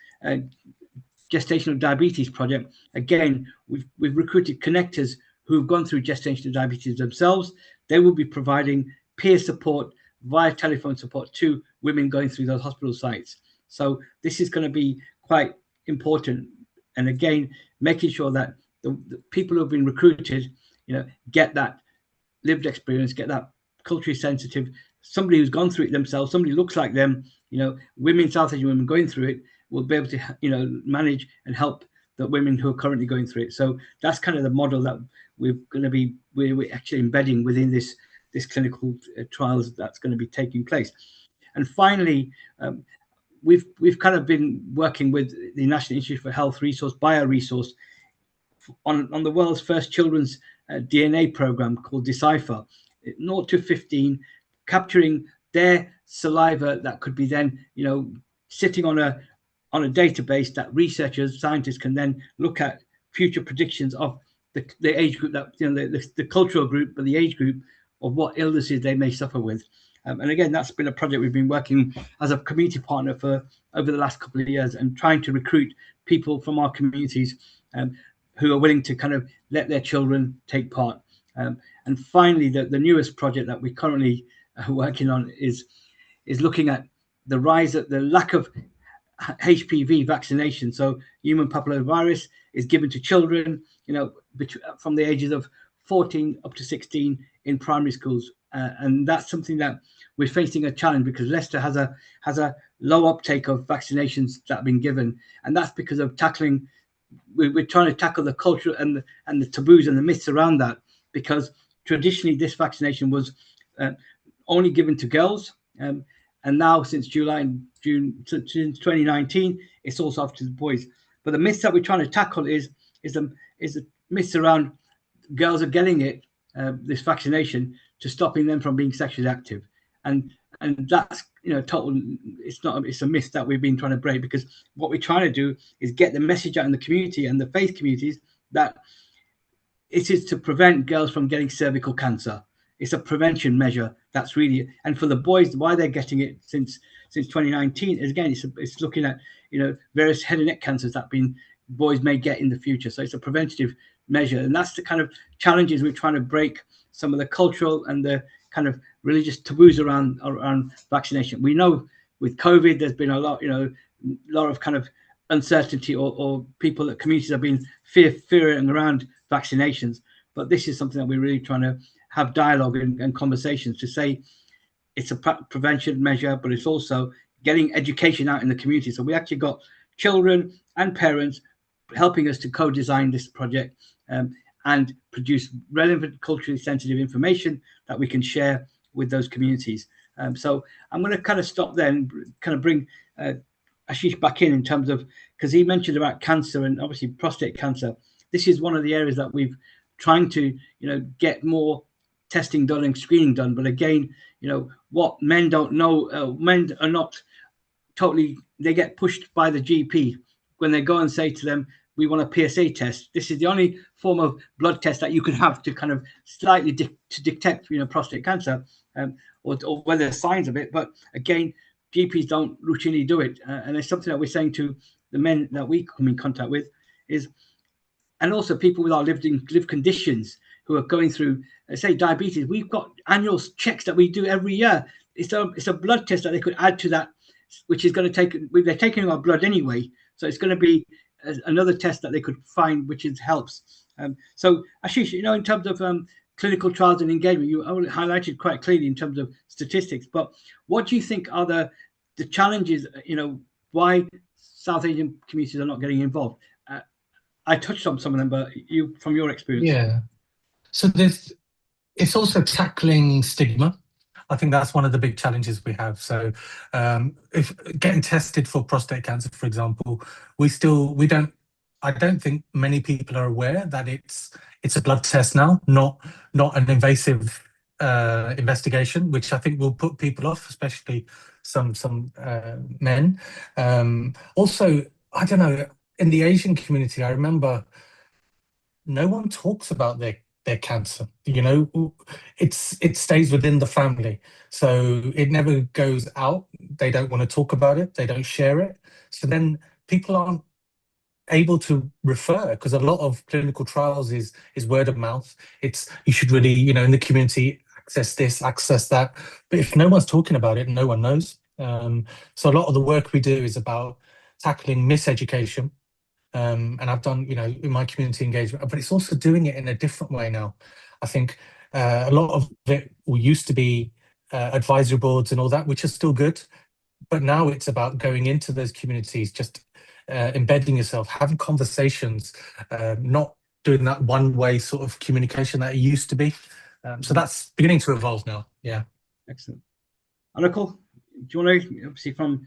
gestational diabetes project, again, we've recruited connectors who've gone through gestational diabetes themselves. They will be providing peer support via telephone support to women going through those hospital sites. So this is going to be quite important. And again, making sure that the people who have been recruited, get that lived experience, get that culturally sensitive, somebody who's gone through it themselves, somebody who looks like them, women, South Asian women going through it will be able to, manage and help the women who are currently going through it. So that's kind of the model that we're actually embedding within this clinical trials that's going to be taking place. And finally, we've kind of been working with the National Institute for Health Resource, BioResource, on the world's first children's DNA program called Decipher, 0 to 15, capturing their saliva that could be then, sitting on a database that researchers, scientists can then look at future predictions of the age group, that the cultural group, but the age group of what illnesses they may suffer with. And again, that's been a project we've been working as a community partner for over the last couple of years and trying to recruit people from our communities who are willing to kind of let their children take part. And finally, the newest project that we're currently working on is looking at the rise of the lack of HPV vaccination. So human papillomavirus is given to children, from the ages of 14 up to 16 in primary schools. And that's something that we're facing a challenge because Leicester has a low uptake of vaccinations that have been given. And that's because of we're trying to tackle the culture and the taboos and the myths around that, because traditionally this vaccination was only given to girls. And now since June 2019, it's also up to the boys. But the myths that we're trying to tackle is the myths around girls are getting it, this vaccination, to stopping them from being sexually active. And that's, total, it's a myth that we've been trying to break, because what we're trying to do is get the message out in the community and the faith communities that it is to prevent girls from getting cervical cancer. It's a prevention measure. That's really, and for the boys, why they're getting it since 2019 is, again, it's looking at various head and neck cancers that boys may get in the future. So it's a preventative measure, and that's the kind of challenges we're trying to break, some of the cultural and the kind of religious taboos around vaccination. We know with COVID, there's been a lot of kind of uncertainty, or people that communities have been fearing around vaccinations. But this is something that we're really trying to have dialogue and conversations to say it's a prevention measure, but it's also getting education out in the community. So we actually got children and parents helping us to co-design this project and produce relevant, culturally sensitive information that we can share with those communities. So I'm going to kind of stop there and kind of bring Ashish back in terms of, because he mentioned about cancer and obviously prostate cancer. This is one of the areas that we've trying to, get more testing done and screening done. But again, what men don't know, men are not totally, they get pushed by the GP when they go and say to them, we want a PSA test. This is the only form of blood test that you can have to kind of slightly to detect, prostate cancer, or whether there's signs of it. But again, GPs don't routinely do it. And it's something that we're saying to the men that we come in contact with is, and also people with our lived conditions, who are going through, say, diabetes. We've got annual checks that we do every year. It's a blood test that they could add to that, which is going to take. They're taking our blood anyway, so it's going to be another test that they could find, which helps. So Ashish, in terms of clinical trials and engagement, you highlighted quite clearly in terms of statistics. But what do you think are the challenges? Why South Asian communities are not getting involved? I touched on some of them, but you, from your experience. Yeah. So it's also tackling stigma. I think that's one of the big challenges we have. So if getting tested for prostate cancer, for example, I don't think many people are aware that it's a blood test now, not an invasive investigation, which I think will put people off, especially some men. Also, I don't know, in the Asian community, I remember no one talks about their cancer. It stays within the family, so it never goes out. They don't want to talk about it. They don't share it. So then people aren't able to refer, because a lot of clinical trials is word of mouth. You should really, in the community, access this, access that. But if no one's talking about it, no one knows. So a lot of the work we do is about tackling miseducation. And I've done, in my community engagement, but it's also doing it in a different way now. I think a lot of it used to be advisory boards and all that, which is still good. But now it's about going into those communities, just embedding yourself, having conversations, not doing that one-way sort of communication that it used to be. So that's beginning to evolve now. Yeah. Excellent. Anakul, do you want to, obviously from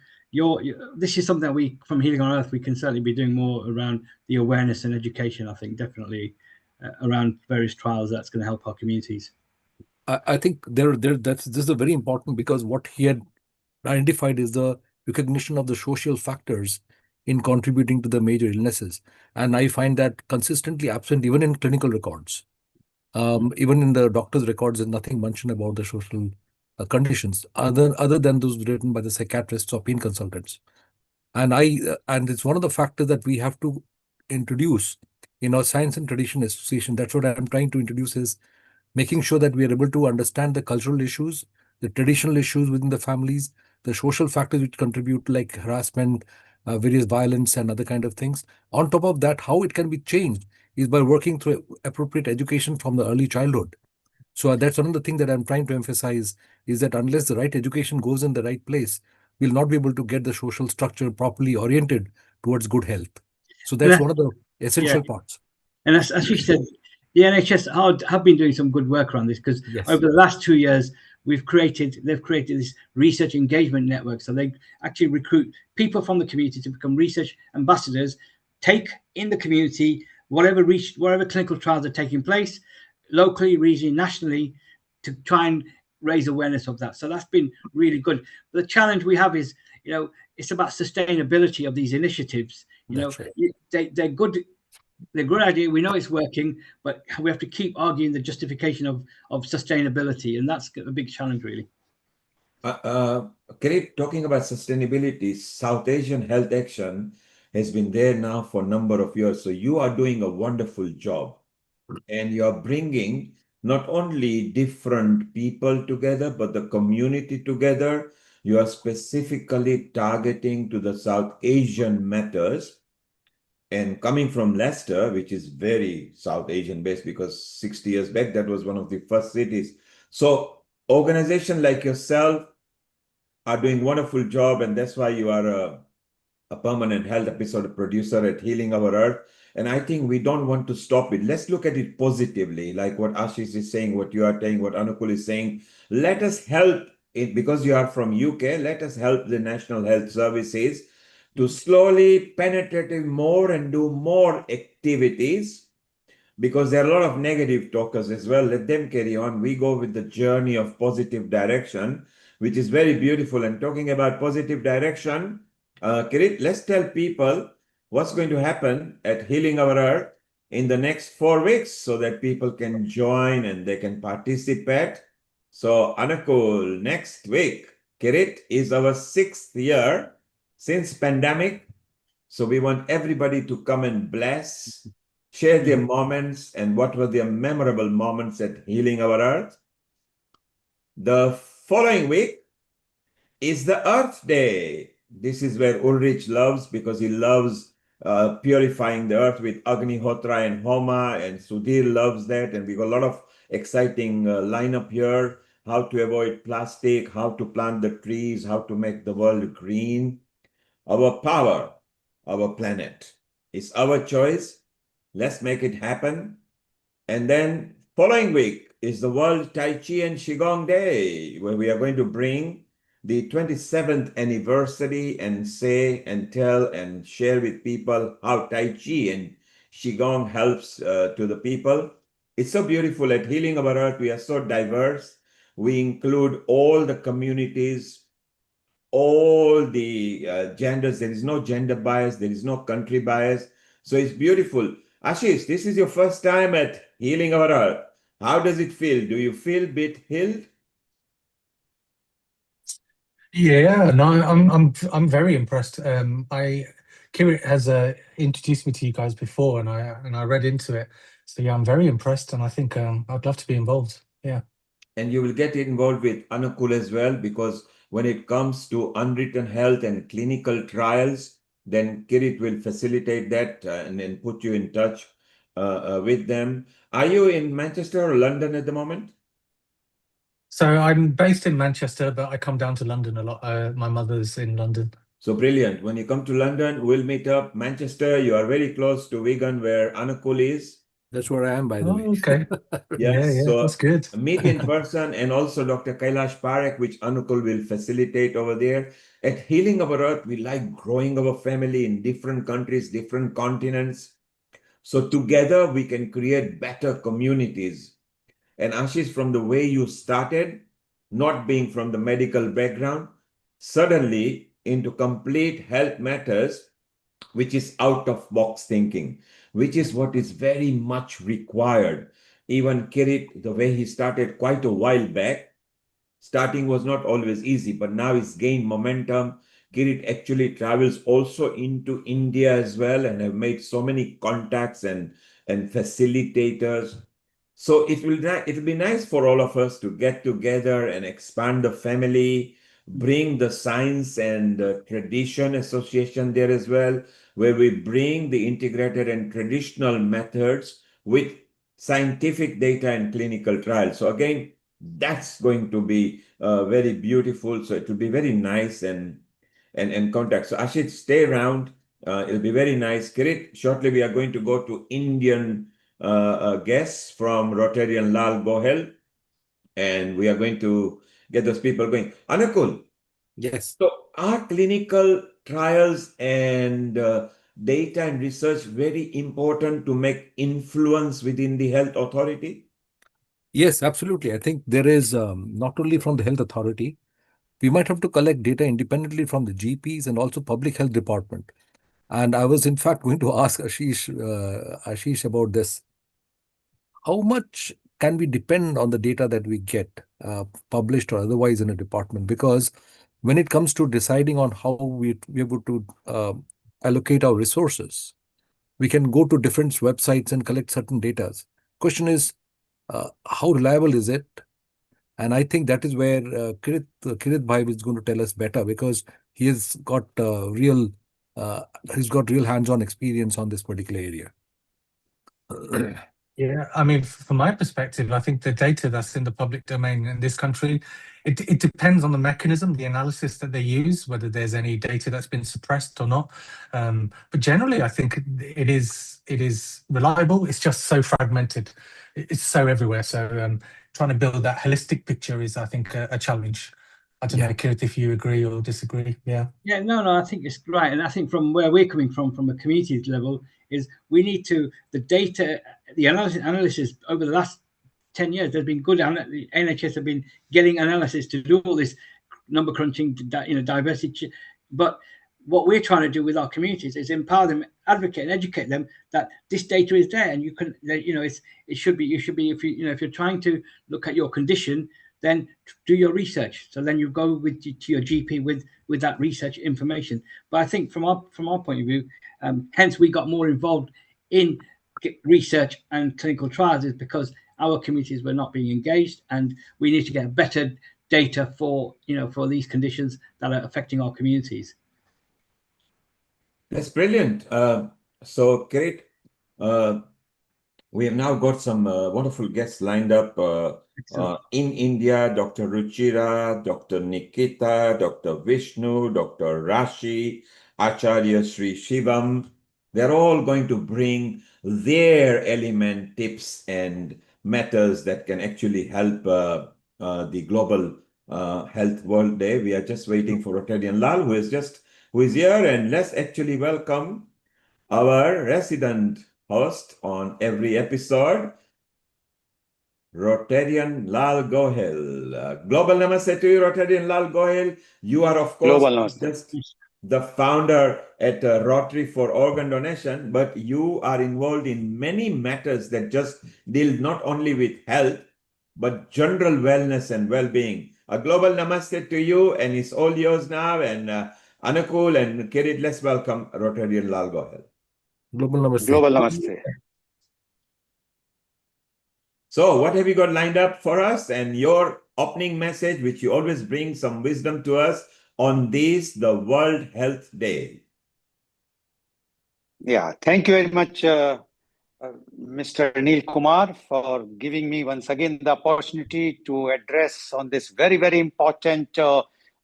this is something that we, from Healing on Earth, we can certainly be doing more around the awareness and education. I think definitely around various trials that's going to help our communities. I think this is a very important, because what he had identified is the recognition of the social factors in contributing to the major illnesses. And I find that consistently absent even in clinical records. Even in the doctor's records, there's nothing mentioned about the social conditions other than those written by the psychiatrists or pain consultants. And it's one of the factors that we have to introduce in our Science and Tradition Association. That's what I'm trying to introduce, is making sure that we are able to understand the cultural issues, the traditional issues within the families, the social factors which contribute, like harassment, various violence and other kind of things. On top of that, how it can be changed is by working through appropriate education from the early childhood. So that's another thing that I'm trying to emphasize, is that unless the right education goes in the right place, we'll not be able to get the social structure properly oriented towards good health. So that's one of the essential parts. And as you said, the NHS have been doing some good work around this, because over the last 2 years, they've created this research engagement network. So they actually recruit people from the community to become research ambassadors, take in the community whatever clinical trials are taking place, locally, regionally, nationally, to try and raise awareness of that. So that's been really good. But the challenge we have is, it's about sustainability of these initiatives. They're good. They're a good idea. We know it's working, but we have to keep arguing the justification of sustainability, and that's a big challenge, really. Kirit, talking about sustainability, South Asian Health Action has been there now for a number of years. So you are doing a wonderful job, and you're bringing not only different people together, but the community together. You are specifically targeting to the South Asian matters. And coming from Leicester, which is very South Asian based, because 60 years back, that was one of the first cities. So organizations like yourself are doing wonderful job, and that's why you are a permanent health episode producer at Healing Our Earth. And I think we don't want to stop it. Let's look at it positively, like what Ashish is saying, what you are saying, what Anukul is saying. Let us help it, because you are from UK, let us help the National Health Services to slowly penetrate more and do more activities, because there are a lot of negative talkers as well. Let them carry on. We go with the journey of positive direction, which is very beautiful. And talking about positive direction, Kirit, let's tell people what's going to happen at Healing Our Earth in the next 4 weeks, so that people can join and they can participate. So Anukul, next week, Kirit, is our 6th year since pandemic. So we want everybody to come and bless share their moments and what were their memorable moments at Healing Our Earth. The following week is the Earth Day. This is where Ulrich loves, because he loves purifying the earth with Agnihotra and Homa, and Sudhir loves that. And we got a lot of exciting lineup here: how to avoid plastic, how to plant the trees, how to make the world green. Our power, our planet. It's our choice. Let's make it happen. And then following week is the World Tai Chi and Qigong Day, where we are going to bring the 27th anniversary and say and tell and share with people how Tai Chi and Qigong helps to the people. It's so beautiful. At Healing Our Earth, we are so diverse. We include all the communities, all the genders. There is no gender bias. There is no country bias. So it's beautiful. Ashish, this is your first time at Healing Our Earth. How does it feel? Do you feel a bit healed? Yeah, no, I'm very impressed. Kirit has introduced me to you guys before, and I read into it. So yeah, I'm very impressed, and I think I'd love to be involved. Yeah. And you will get involved with Anukul as well, because when it comes to unwritten health and clinical trials, then Kirit will facilitate that and then put you in touch with them. Are you in Manchester or London at the moment? So I'm based in Manchester, but I come down to London a lot. My mother's in London. So brilliant. When you come to London, we'll meet up. Manchester, you are very close to Wigan, where Anukul is. That's where I am, by the way. Okay. Yes, Yeah, so that's good. meet in person, and also Dr. Kailash Parekh, which Anukul will facilitate over there. At Healing Our Earth, we like growing our family in different countries, different continents. So together we can create better communities. And Ashish, from the way you started, not being from the medical background, suddenly into complete health matters, which is out of box thinking, which is what is very much required. Even Kirit, the way he started quite a while back, starting was not always easy, but now it's gained momentum. Kirit actually travels also into India as well, and have made so many contacts and facilitators. So it will be nice for all of us to get together and expand the family, bring the science and tradition association there as well, where we bring the integrated and traditional methods with scientific data and clinical trials. So again, that's going to be very beautiful. So it will be very nice and contact. So Ashish, stay around. It'll be very nice. Kirit, shortly we are going to go to Indian guests from Rotarian Lal Goel, and we are going to get those people going. Anukul, Yes. so are clinical trials and data and research very important to make influence within the health authority? Yes, absolutely. I think there is not only from the health authority, we might have to collect data independently from the GPs and also public health department. And I was in fact going to ask Ashish about this. How much can we depend on the data that we get published or otherwise in a department? Because when it comes to deciding on how we are going to allocate our resources, we can go to different websites and collect certain data. Question is, how reliable is it? And I think that is where Kirit Bhai is going to tell us better, because he has got he's got real hands-on experience on this particular area. Yeah, I mean, from my perspective, I think the data that's in the public domain in this country, it depends on the mechanism, the analysis that they use, whether there's any data that's been suppressed or not. But generally, I think it is reliable. It's just so fragmented. It's so everywhere. So trying to build that holistic picture is, I think, a challenge. I don't know, Kirit, if you agree or disagree. Yeah. Yeah, no, I think it's right. And I think from where we're coming from a community level, is we need to, the data, the analysis over the last 10 years, there's been good, the NHS have been getting analysis to do all this number crunching, diversity. But what we're trying to do with our communities is empower them, advocate and educate them that this data is there, and you can, it should be, if you're trying to look at your condition, then do your research. So then you go to your GP with that research information. But I think from our point of view, hence we got more involved in research and clinical trials is because our communities were not being engaged, and we need to get better data for these conditions that are affecting our communities. That's brilliant. So, Kirit, we have now got some wonderful guests lined up in India: Dr. Ruchira, Dr. Nikita, Dr. Vishnu, Dr. Rashi, Acharya Sri Shivam. They're all going to bring their element, tips, and matters that can actually help the Global Health World Day. We are just waiting for Rotarian Lal, who is here, and let's actually welcome our resident host on every episode, Rotarian Lal Goel. Global Namaste to you, Rotarian Lal Goel. You are, of course, not just the founder at Rotary for Organ Donation, but you are involved in many matters that just deal not only with health, but general wellness and well-being. A global Namaste to you, and it's all yours now. And Anukul and Kirit, let's welcome Rotarian Lal Goel. Global Namaste. Global Namaste. So, what have you got lined up for us, and your opening message, which you always bring some wisdom to us on this, the World Health Day? Yeah, thank you very much, Mr. Neil Kumar, for giving me once again the opportunity to address on this very, very important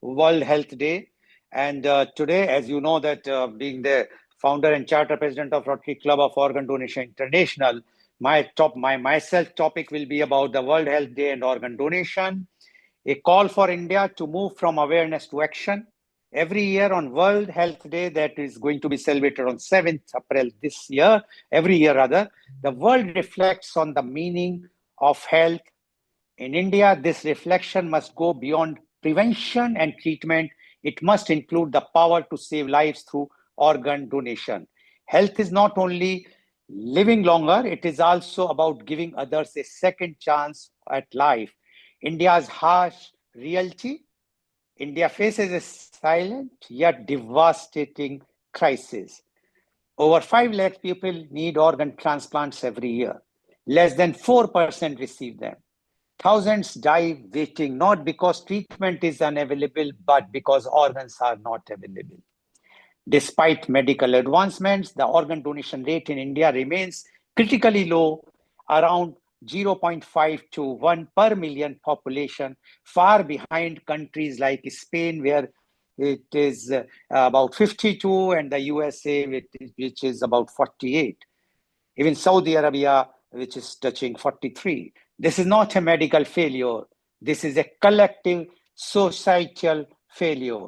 World Health Day. And today, as you know, that being the founder and charter president of Rotary Club of Organ Donation International, my topic will be about the World Health Day and organ donation, a call for India to move from awareness to action. Every year on World Health Day, that is going to be celebrated on 7th April this year, every year rather, the world reflects on the meaning of health. In India, this reflection must go beyond prevention and treatment. It must include the power to save lives through organ donation. Health is not only living longer, it is also about giving others a second chance at life. India's harsh reality: India faces a silent yet devastating crisis. Over 5 lakh people need organ transplants every year. Less than 4% receive them. Thousands die waiting, not because treatment is unavailable, but because organs are not available. Despite medical advancements, the organ donation rate in India remains critically low, around 0.5 to 1 per million population, far behind countries like Spain, where it is about 52, and the USA, which is about 48. Even Saudi Arabia, which is touching 43. This is not a medical failure. This is a collective societal failure.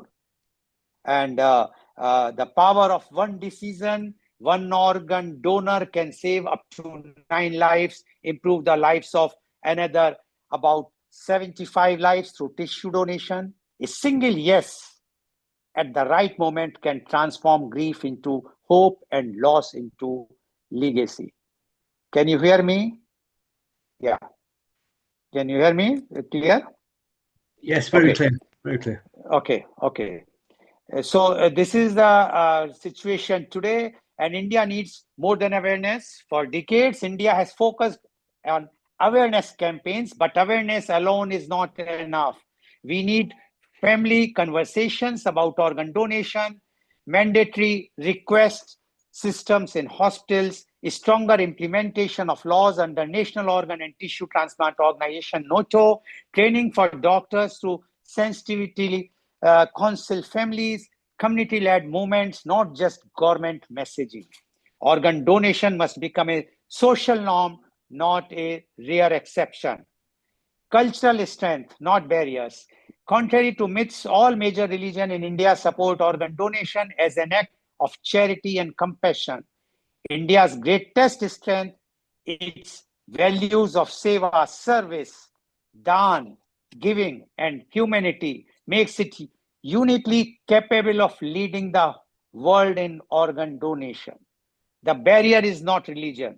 And the power of one decision, one organ donor can save up to 9 lives, improve the lives of another about 75 lives through tissue donation. A single yes at the right moment can transform grief into hope and loss into legacy. Can you hear me? Yeah. Can you hear me? Clear? Yes, very clear. Very clear. Okay. So this is the situation today, and India needs more than awareness. For decades, India has focused on awareness campaigns, but awareness alone is not enough. We need family conversations about organ donation, mandatory request systems in hospitals, a stronger implementation of laws under National Organ and Tissue Transplant Organization, NOTO, training for doctors through sensitivity counsel families, community-led movements, not just government messaging. Organ donation must become a social norm, not a rare exception. Cultural strength, not barriers. Contrary to myths, all major religions in India support organ donation as an act of charity and compassion. India's greatest strength, its values of seva, service, dan, giving, and humanity, makes it uniquely capable of leading the world in organ donation. The barrier is not religion.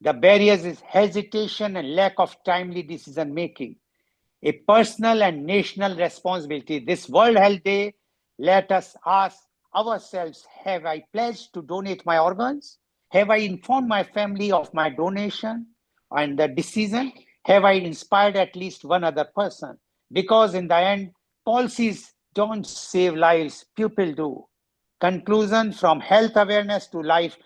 The barrier is hesitation and lack of timely decision making. A personal and national responsibility. This World Health Day, let us ask ourselves, have I pledged to donate my organs? Have I informed my family of my donation and the decision? Have I inspired at least one other person? Because in the end, policies don't save lives, people do. Conclusion: from health awareness to life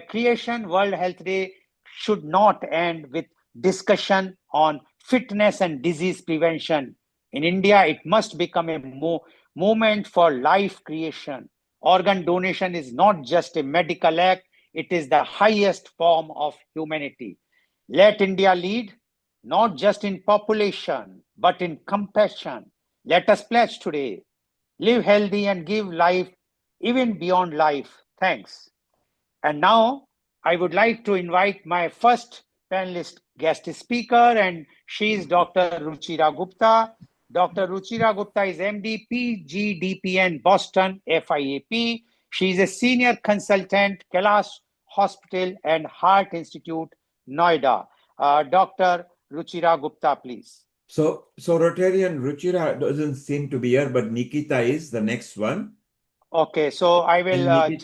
creation, World Health Day should not end with discussion on fitness and disease prevention. In India, it must become a movement for life creation. Organ donation is not just a medical act, it is the highest form of humanity. Let India lead, not just in population, but in compassion. Let us pledge today: live healthy and give life even beyond life. Thanks. And now I would like to invite my first panelist guest speaker, and she is Dr. Ruchira Gupta. Dr. Ruchira Gupta is MD, PGDPN, Boston, FIAP. She is a senior consultant, Kailash Hospital and Heart Institute, Noida. Dr. Ruchira Gupta, please. So Rotarian Ruchira doesn't seem to be here, but Nikita is the next one. Okay, so I will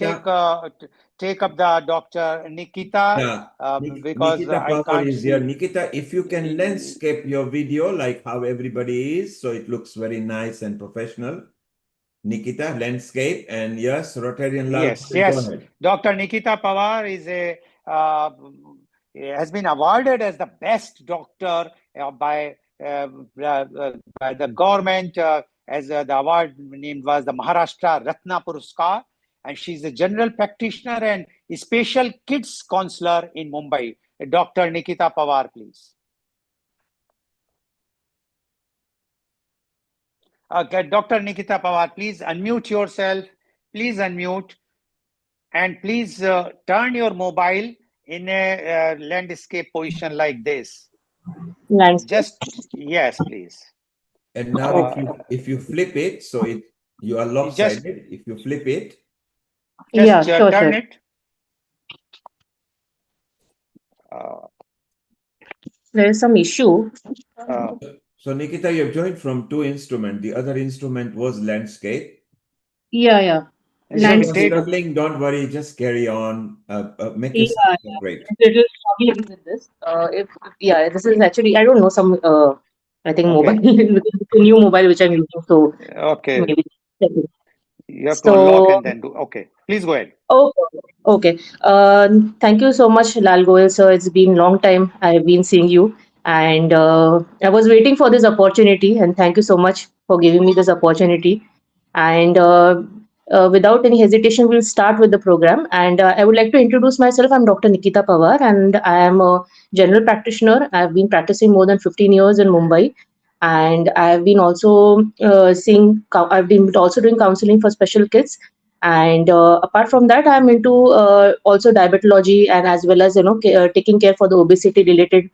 take up the Dr. Nikita because Nikita I Power can't is here. see. Nikita, if you can landscape your video like how everybody is, so it looks very nice and professional. Nikita, landscape, and yes, Rotarian Lal, Yes, go yes. ahead. Dr. Nikita Pawar is has been awarded as the best doctor by the government, as the award named was the Maharashtra Ratna Puruskar, and she's a general practitioner and a special kids counselor in Mumbai. Dr. Nikita Pawar, please. Okay, Dr. Nikita Pawar, please unmute yourself. Please unmute. And please turn your mobile in a landscape position like this. Landscape. Just, yes, please. And now if you flip it, so you are lopsided. If you flip it. Yeah, sure, turn sure. it. There is some issue. So Nikita, you have joined from two instruments. The other instrument was landscape. Yeah. If you're Landscape. struggling, don't worry, just carry on. Make Yeah, yourself great. little struggling with this. If this is actually, I don't know, some I think Okay. mobile it's a new mobile which I'm using, so Okay. maybe. You have to unlock So and then do. Okay, please go ahead. okay. Thank you so much, Lal Goel sir. It's been long time I've been seeing you, and I was waiting for this opportunity. And thank you so much for giving me this opportunity. And without any hesitation, we'll start with the program. And I would like to introduce myself. I'm Dr. Nikita Pawar, and I am a general practitioner. I've been practicing more than 15 years in Mumbai, and I've been also I've been also doing counseling for special kids. And apart from that, I'm into also diabetology, and as well as taking care for the obesity related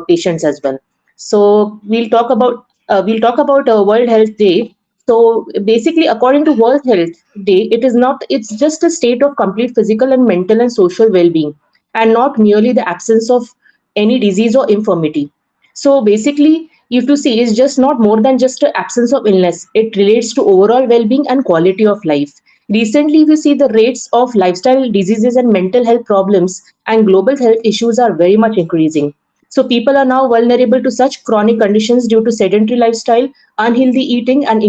patients as well. So we'll talk about World Health Day. So basically, according to World Health Day, it's just a state of complete physical and mental and social well-being, and not merely the absence of any disease or infirmity. So basically, if you see, it's just not more than just an absence of illness. It relates to overall well-being and quality of life. Recently, we see the rates of lifestyle diseases and mental health problems and global health issues are very much increasing. So people are now vulnerable to such chronic conditions due to sedentary lifestyle, unhealthy eating, and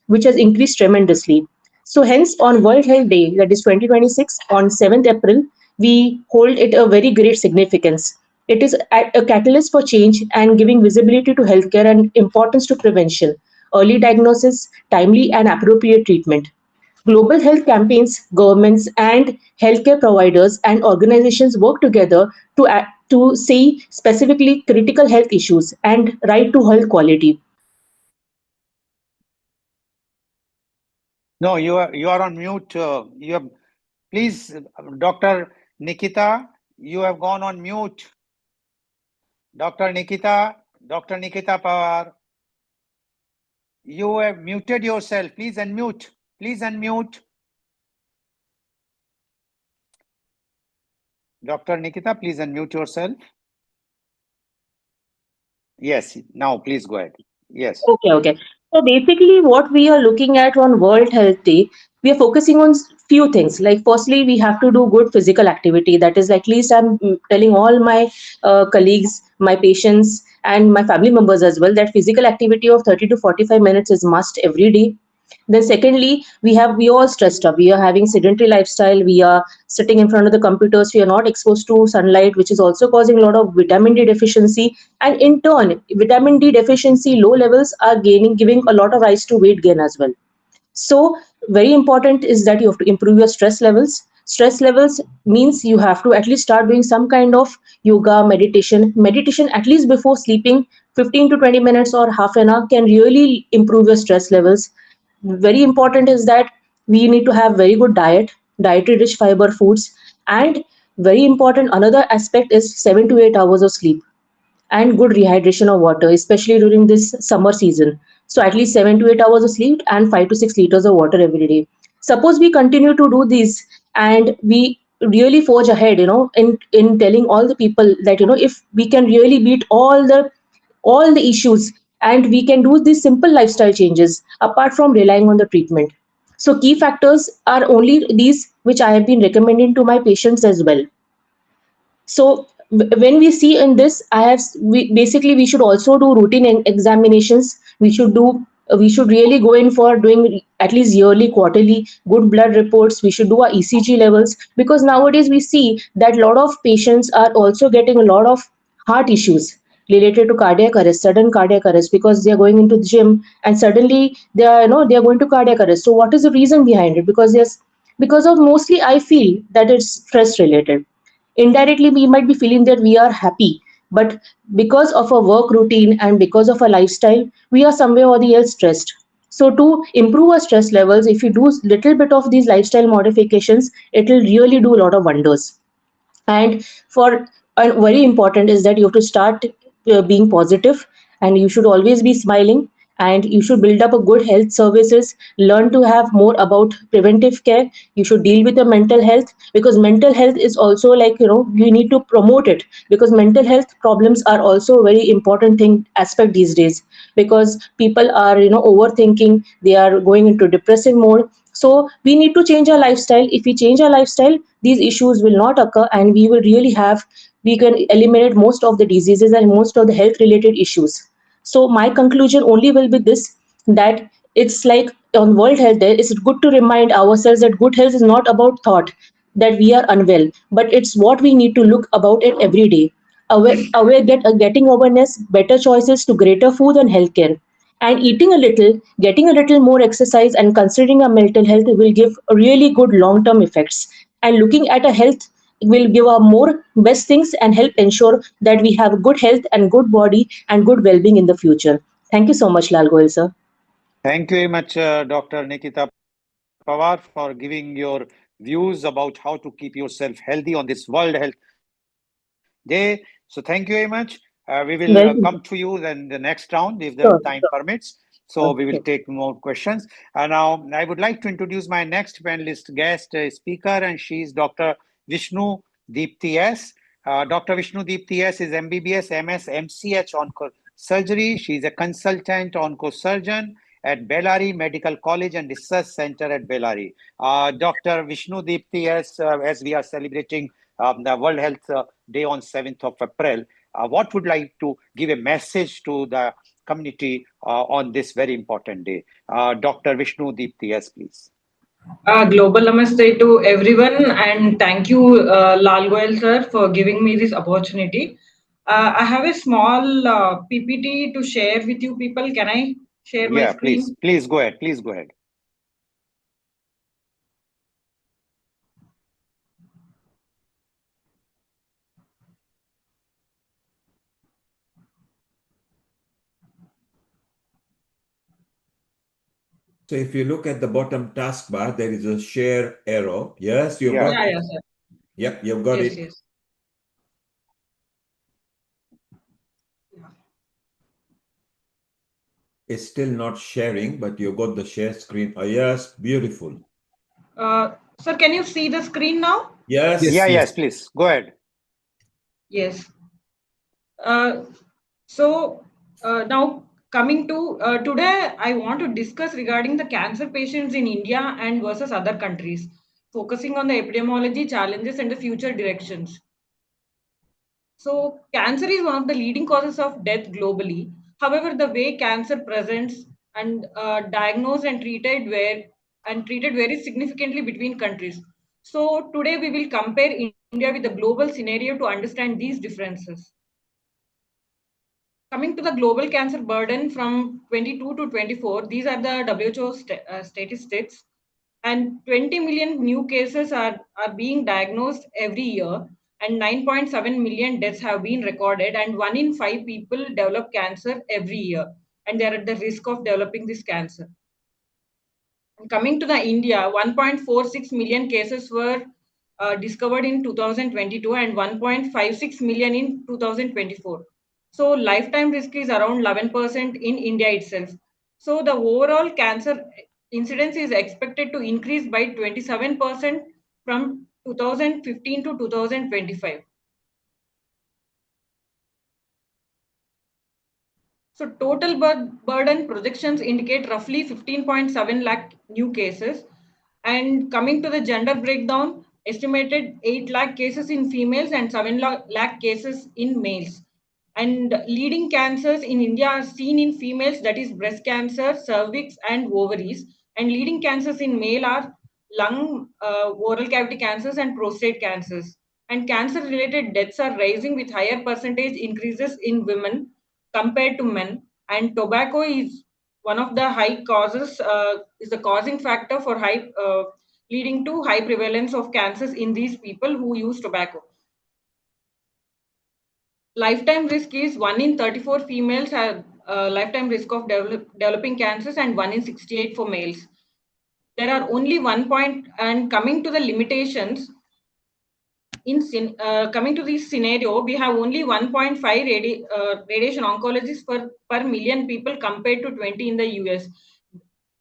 which has increased tremendously. So hence, on World Health Day, that is 2026, on 7th April, we hold it a very great significance. It is a catalyst for change and giving visibility to healthcare and importance to prevention, early diagnosis, timely and appropriate treatment. Global health campaigns, governments, and healthcare providers and organizations work together to see specifically critical health issues and right to health quality. No, you are on mute. Please, Dr. Nikita, you have gone on mute. Dr. Nikita Pawar, you have muted yourself. Please unmute. Please unmute. Dr. Nikita, please unmute yourself. Yes, now please go ahead. Yes. Okay. So basically, what we are looking at on World Health Day, we are focusing on few things. Like firstly, we have to do good physical activity. That is, at least I'm telling all my colleagues, my patients, and my family members as well, that physical activity of 30 to 45 minutes is must every day. Then secondly, we all stressed up. We are having sedentary lifestyle. We are sitting in front of the computers. We are not exposed to sunlight, which is also causing a lot of vitamin D deficiency. And in turn, vitamin D deficiency low levels are giving a lot of rise to weight gain as well. So very important is that you have to improve your stress levels. Stress levels means you have to at least start doing some kind of yoga, meditation at least before sleeping. 15 to 20 minutes or half an hour can really improve your stress levels. Very important is that we need to have very good dietary rich fiber foods. And very important, another aspect is 7 to 8 hours of sleep and good rehydration of water, especially during this summer season. So at least 7 to 8 hours of sleep and 5 to 6 liters of water every day. Suppose we continue to do this and we really forge ahead, in telling all the people that, if we can really beat all the issues, and we can do these simple lifestyle changes apart from relying on the treatment. So key factors are only these which I have been recommending to my patients as well. So when we see in this, we should also do routine examinations. We should really go in for doing at least yearly, quarterly good blood reports. We should do our ECG levels, because nowadays we see that a lot of patients are also getting a lot of heart issues related to cardiac arrest, sudden cardiac arrest, because they are going into the gym and suddenly they are going to cardiac arrest. So what is the reason behind it? Because of, mostly I feel that it's stress related. Indirectly we might be feeling that we are happy, but because of a work routine and because of a lifestyle, we are somewhere or the else stressed. So to improve our stress levels, if you do little bit of these lifestyle modifications, it will really do a lot of wonders. And very important is that you have to start being positive, and you should always be smiling, and you should build up a good health services, learn to have more about preventive care. You should deal with your mental health, because mental health is also, like, you need to promote it, because mental health problems are also a very important thing aspect these days, because people are overthinking, they are going into depressive mode. So we need to change our lifestyle. If we change our lifestyle, these issues will not occur, and we can eliminate most of the diseases and most of the health related issues. So my conclusion only will be this, that it's like on World Health Day, it's good to remind ourselves that good health is not about thought that we are unwell, but it's what we need to look about it every day. Getting awareness, better choices to greater food and healthcare, and eating a little, getting a little more exercise, and considering our mental health will give really good long term effects. And looking at a health will give our more best things and help ensure that we have good health and good body and good well being in the future. Thank you so much, Lal Goel sir. Thank you very much, Dr. Nikita Pawar, for giving your views about how to keep yourself healthy on this World Health Day. So thank you very much. We will come to you then the next round if the time permits. Sure, So we will take more questions. And now I would like to introduce my next panelist guest speaker, and she is Dr. Vishnu Deepti S. Dr. Vishnu Deepti S is MBBS, MS, MCH Surgery. She is a consultant oncosurgeon at Bellary Medical College and Research Center at Bellary. Dr. Vishnu Deepti S, as we are celebrating the World Health Day on 7th of April, what would like to give a message to the community on this very important day? Dr. Vishnu Deepti S, please. Global Namaste to everyone, and thank you, Lal Goel sir, for giving me this opportunity. I have a small PPT to share with you people. Can I share my Yeah, please, screen? please go ahead. Please go ahead. So if you look at the bottom taskbar, there is a share arrow. Yes, you've Yeah. got Yeah, it. yeah, sir. Yep, you've got Yes, it. yes. It's still not sharing, but you've got the share screen. Oh, yes, beautiful. Sir, can you see the screen now? Yes. Yeah, yes, please. Go ahead. Yes. Uh, so now coming to today, I want to discuss regarding the cancer patients in India and versus other countries. focusing on the epidemiology, challenges, and the future directions. So, cancer is one of the leading causes of death globally. However, the way cancer presents and diagnosed and treated varies significantly between countries. So, today we will compare India with the global scenario to understand these differences. Coming to the global cancer burden from 22 to 24, these are the WHO statistics, and 20 million new cases are being diagnosed every year, and 9.7 million deaths have been recorded, and 1 in 5 people develop cancer every year, and they are at the risk of developing this cancer. Coming to the India, 1.46 million cases were discovered in 2022 and 1.56 million in 2024. So lifetime risk is around 11% in India itself. So the overall cancer incidence is expected to increase by 27% from 2015 to 2025. So total burden projections indicate roughly 15.7 lakh new cases. And coming to the gender breakdown, estimated 8 lakh cases in females and 7 lakh cases in males. And leading cancers in India are seen in females, that is breast cancer, cervix, and ovaries. And leading cancers in male are lung, oral cavity cancers, and prostate cancers. And cancer-related deaths are rising with higher percentage increases in women compared to men, and tobacco is one of the high causes, is the causing factor for leading to high prevalence of cancers in these people who use tobacco. Lifetime risk is 1 in 34 females have lifetime risk of developing cancers, and 1 in 68 for males. There are only 1 point, and coming to the limitations, coming to this scenario, we have only 1.5 radiation oncologists per million people compared to 20 in the US.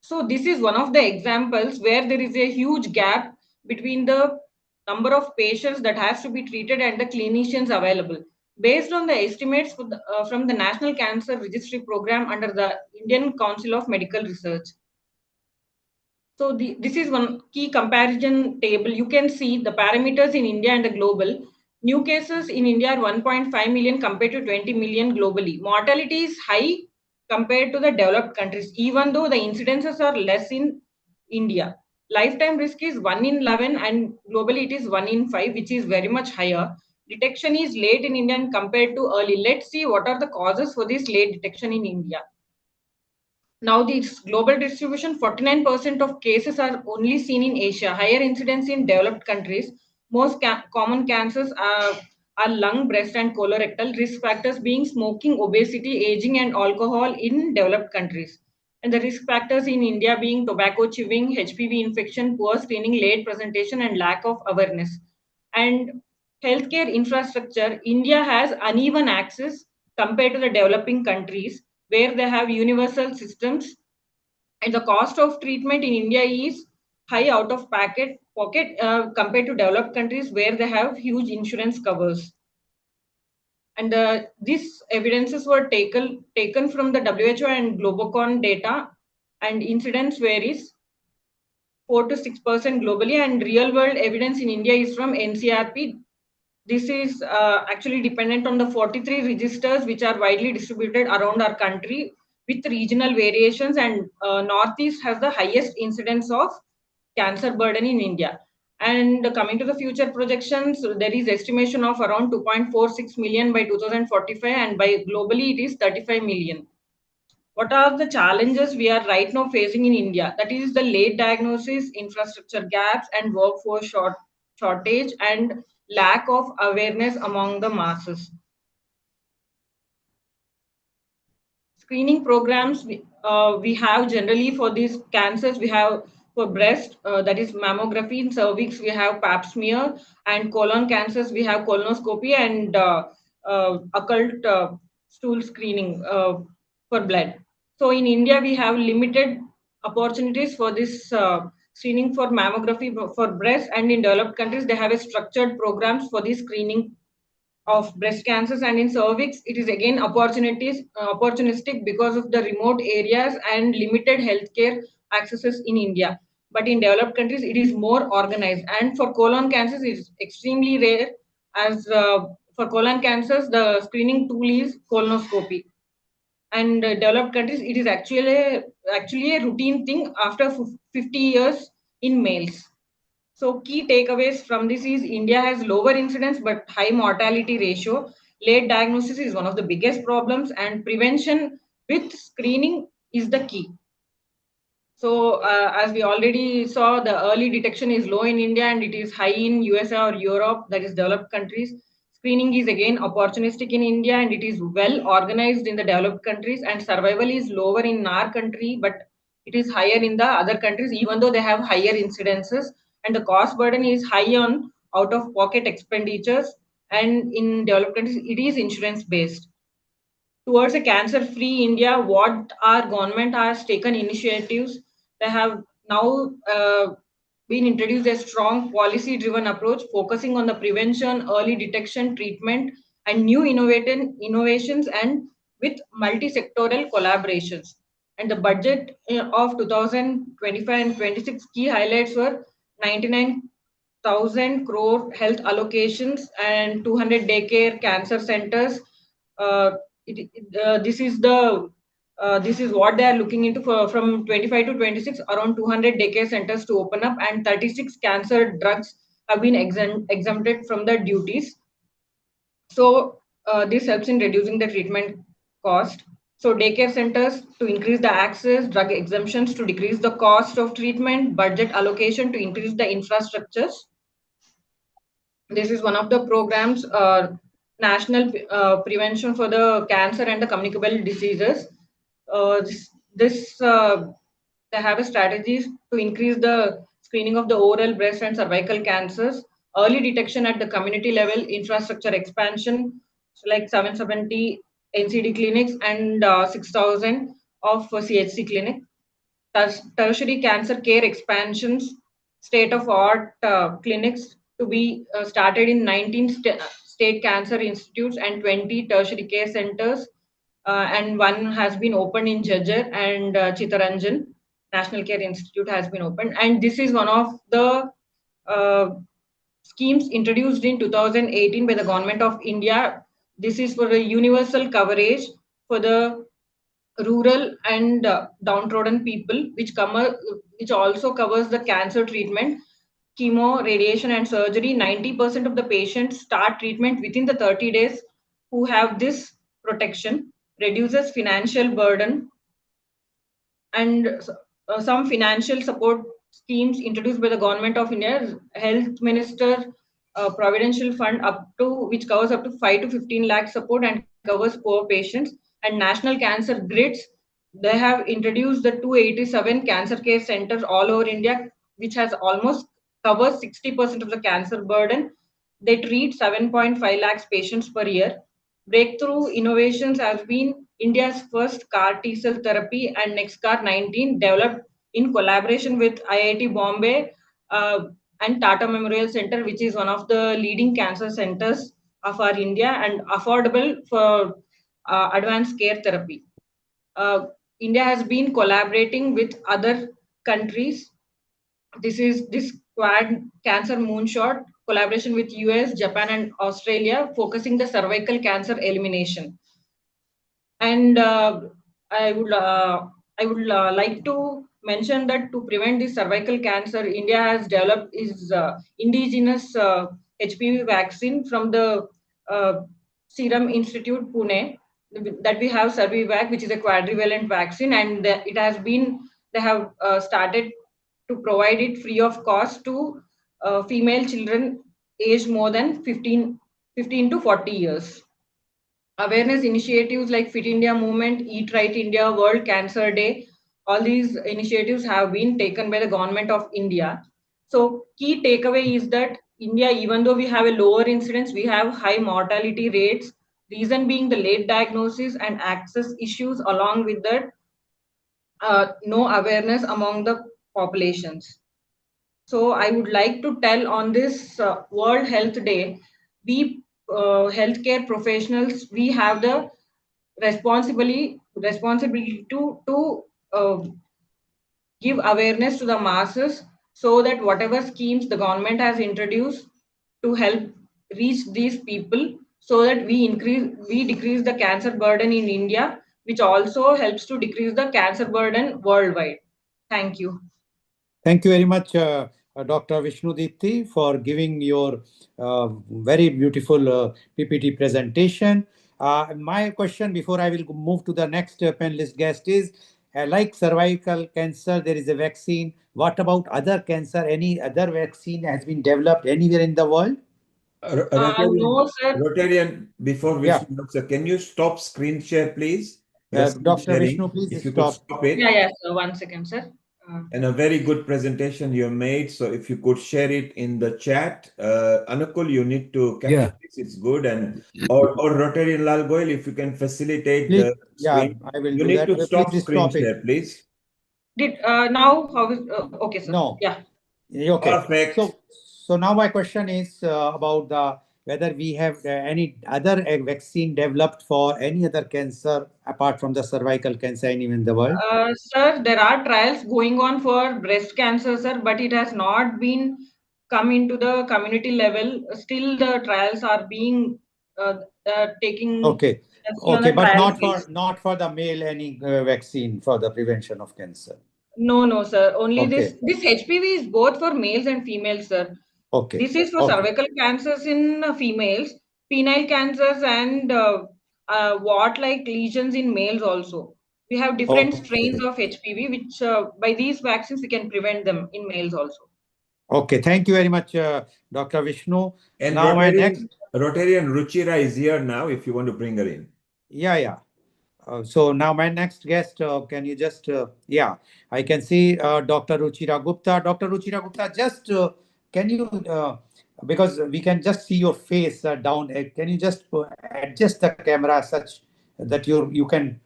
So this is one of the examples where there is a huge gap between the number of patients that has to be treated and the clinicians available. Based on the estimates from the National Cancer Registry Program under the Indian Council of Medical Research. So this is one key comparison table. You can see the parameters in India and the global. New cases in India are 1.5 million compared to 20 million globally. Mortality is high compared to the developed countries, even though the incidences are less in India. Lifetime risk is 1 in 11 and globally it is 1 in 5, which is very much higher. Detection is late in India compared to early. Let's see what are the causes for this late detection in India. Now, this global distribution, 49% of cases are only seen in Asia, higher incidence in developed countries. Most common cancers are lung, breast, and colorectal, risk factors being smoking, obesity, aging, and alcohol in developed countries. And the risk factors in India being tobacco chewing, HPV infection, poor screening, late presentation, and lack of awareness. And healthcare infrastructure, India has uneven access compared to the developing countries where they have universal systems, and the cost of treatment in India is high out of pocket compared to developed countries where they have huge insurance covers. And these evidences were taken from the WHO and Globocon data, and incidence varies 4 to 6% globally, and real world evidence in India is from NCRP. This is actually dependent on the 43 registers which are widely distributed around our country with regional variations, and Northeast has the highest incidence of cancer burden in India. And coming to the future projections, there is estimation of around 2.46 million by 2045, and by globally it is 35 million. What are the challenges we are right now facing in India? That is the late diagnosis, infrastructure gaps, and workforce shortage, and lack of awareness among the masses. Screening programs we have generally for these cancers, we have for breast, that is mammography. In cervix, we have pap smear, and colon cancers, we have colonoscopy, and occult stool screening for blood. So in India, we have limited opportunities for this screening for mammography for breast, and in developed countries, they have a structured programs for this screening of breast cancers. And in cervix, it is again opportunistic because of the remote areas and limited healthcare accesses in India. but in developed countries it is more organized. And for colon cancers it is extremely rare, as for colon cancers the screening tool is colonoscopy. And developed countries it is actually a routine thing after 50 years in males. So key takeaways from this is India has lower incidence but high mortality ratio. Late diagnosis is one of the biggest problems, and prevention with screening is the key. So as we already saw, the early detection is low in India and it is high in USA or Europe, that is developed countries. Screening is again opportunistic in India and it is well organized in the developed countries, and survival is lower in our country but it is higher in the other countries, even though they have higher incidences. And the cost burden is high on out of pocket expenditures, and in developed countries it is insurance based. Towards a cancer-free India, what our government has taken initiatives. They have now been introduced a strong policy-driven approach focusing on the prevention, early detection, treatment, and new innovations, and with multi-sectoral collaborations. And the budget of 2025 and 26 key highlights were 99,000 crore health allocations and 200 daycare cancer centers. Uh, this is this is what they are looking into for from 25 to 26, around 200 daycare centers to open up, and 36 cancer drugs have been exempted from the duties. So this helps in reducing the treatment cost. So daycare centers to increase the access, drug exemptions to decrease the cost of treatment, budget allocation to increase the infrastructures. This is one of the programs, national prevention for the cancer and the communicable diseases. They have a strategies to increase the screening of the oral, breast, and cervical cancers, early detection at the community level, infrastructure expansion, so like 770 NCD clinics and 6,000 of CHC clinic. Tertiary cancer care expansions, state-of-art clinics to be started in 19 state cancer institutes and 20 tertiary care centers, and one has been opened in Jajjar and Chittaranjan. National Care Institute has been opened, and this is one of the uh, schemes introduced in 2018 by the Government of India. This is for the universal coverage for the rural and downtrodden people, which also covers the cancer treatment, chemo, radiation, and surgery. 90% of the patients start treatment within the 30 days who have this protection, reduces financial burden, and some financial support schemes introduced by the Government of India. Health Minister Providential Fund up to which covers up to 5 to 15 lakh support and covers poor patients, and National Cancer Grids. They have introduced the 287 cancer care centers all over India, which has almost covers 60% of the cancer burden. They treat 7.5 lakhs patients per year. Breakthrough innovations have been India's first CAR T cell therapy and NextCAR 19, developed in collaboration with IIT Bombay and Tata Memorial Center, which is one of the leading cancer centers of our India and affordable for advanced care therapy. India has been collaborating with other countries. This quad cancer moonshot collaboration with US, Japan, and Australia, focusing the cervical cancer elimination. And I would like to mention that to prevent this cervical cancer, India has developed is indigenous HPV vaccine from the Serum Institute Pune, that we have Cervivac, which is a quadrivalent vaccine, and it has been they have started to provide it free of cost to female children aged more than 15 to 40 years. Awareness initiatives like Fit India Movement, Eat Right India, World Cancer Day, all these initiatives have been taken by the Government of India. So key takeaway is that India, even though we have a lower incidence, we have high mortality rates. Reason being the late diagnosis and access issues, along with that no awareness among the populations. So I would like to tell on this World Health Day, we healthcare professionals, we have the responsibility to give awareness to the masses so that whatever schemes the government has introduced to help reach these people, so that we decrease the cancer burden in India, which also helps to decrease the cancer burden worldwide. Thank you. Thank you very much, Dr. Vishnu Deepti, for giving your very beautiful PPT presentation. My question before I will move to the next panelist guest is, like cervical cancer, there is a vaccine. What about other cancer? Any other vaccine has been developed anywhere in the world? No, sir. Rotarian, before Yeah. Vishnu, sir, can you stop screen share, please? The screen Dr. sharing, Vishnu, please if you could stop. stop it. Yeah, sir. 1 second, sir. And a very good presentation you made. So if you could share it in the chat, Anukul, you need to capture this. It's good. And or Rotarian Lal Goel, if you can facilitate Please, the yeah, screen. I will You do need that. to stop Please screen stop it. share, please. Did now how is okay, sir? No. Yeah. Okay. Perfect. So now my question is about whether we have any other vaccine developed for any other cancer apart from the cervical cancer anywhere in the world? Sir, there are trials going on for breast cancer, sir, but it has not been come into the community level. Still, the trials are being taking. Okay. Still on Okay, the but trial not phase. for the male any vaccine for the prevention of cancer. No, sir. Only Okay. this HPV is both for males and females, sir. Okay. This is for cervical cancers in females, penile cancers, and wart-like lesions in males also. We have different strains of HPV, which by these vaccines we can prevent them in males also. Okay. Thank you very much, Dr. Vishnu. And now my next. Rotarian Ruchira is here now. If you want to bring her in. Yeah. So now my next guest, can you just, yeah, I can see Dr. Ruchira Gupta. Dr. Ruchira Gupta, just can you, because we can just see your face down, can you just adjust the camera such that you can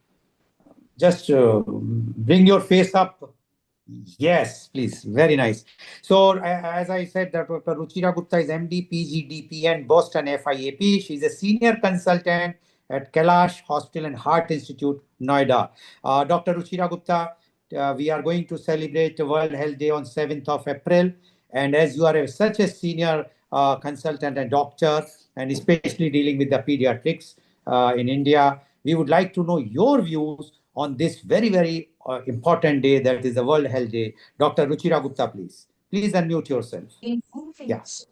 just bring your face up? Yes, please. Very nice. So, as I said, that Dr. Ruchira Gupta is MD, PG, DPN, Boston FIAP. She's a senior consultant at Kailash Hospital and Heart Institute, Noida. Dr. Ruchira Gupta, we are going to celebrate World Health Day on 7th of April. And as you are such a senior consultant and doctor, and especially dealing with the pediatrics in India, we would like to know your views on this very, very important day, that is the World Health Day. Dr. Ruchira Gupta, please. Please unmute yourself. Yes.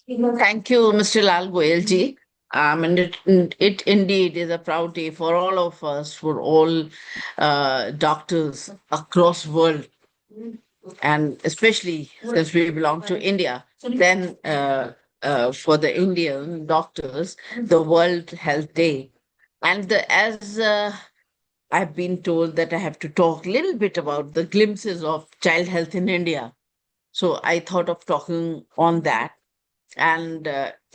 Thank you, Mr. Lal Goelji. And it indeed is a proud day for all of us, for all doctors across world, and especially since we belong to India, then for the Indian doctors, the World Health Day. And as I've been told that I have to talk a little bit about the glimpses of child health in India. So I thought of talking on that. And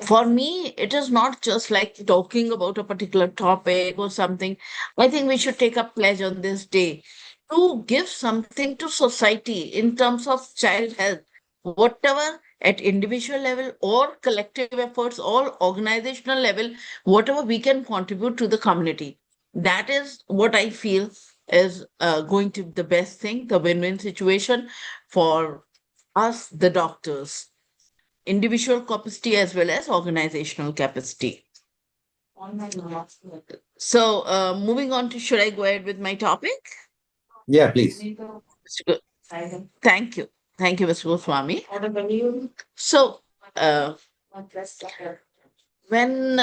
for me, it is not just like talking about a particular topic or something. I think we should take a pledge on this day to give something to society in terms of child health, whatever at individual level or collective efforts or organizational level, whatever we can contribute to the community. That is what I feel is going to be the best thing, the win-win situation for us, the doctors, individual capacity as well as organizational capacity. So moving on to, should I go ahead with my topic? Yeah, please. Thank you. Thank you, Mr. Goswami. So when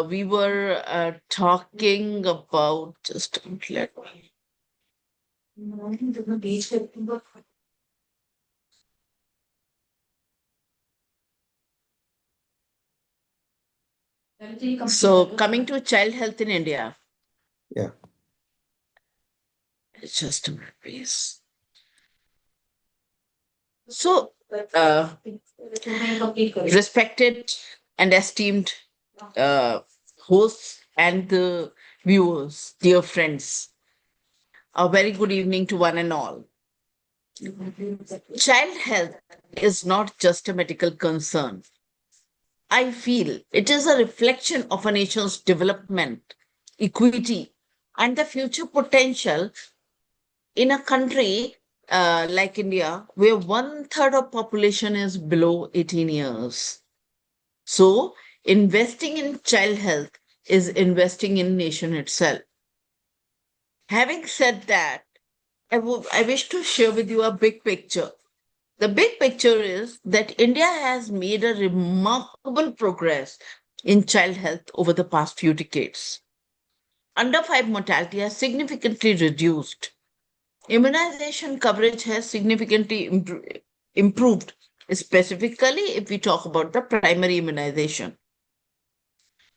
we were talking about, just let me. So coming to child health in India. Yeah. It's just a minute, please. So, respected and esteemed hosts and the viewers, dear friends, a very good evening to one and all. Child health is not just a medical concern. I feel it is a reflection of a nation's development, equity, and the future potential in a country like India, where 1/3 of population is below 18 years. So investing in child health is investing in nation itself. Having said that, I wish to share with you a big picture. The big picture is that India has made a remarkable progress in child health over the past few decades. Under 5 mortality has significantly reduced. Immunization coverage has significantly improved, specifically if we talk about the primary immunization.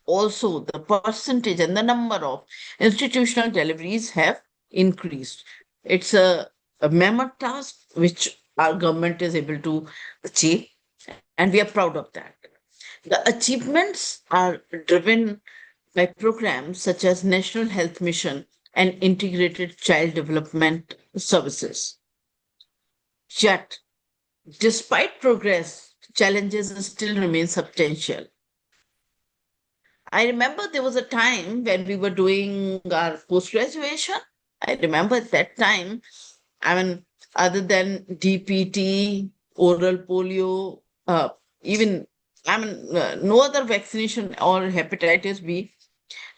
Also, the percentage and the number of institutional deliveries have increased. It's a mammoth task which our government is able to achieve, and we are proud of that. The achievements are driven by programs such as National Health Mission and Integrated Child Development Services. Yet, despite progress, challenges still remain substantial. I remember there was a time when we were doing our post graduation. I remember at that time, I mean, other than DPT, oral polio, even, no other vaccination or hepatitis B,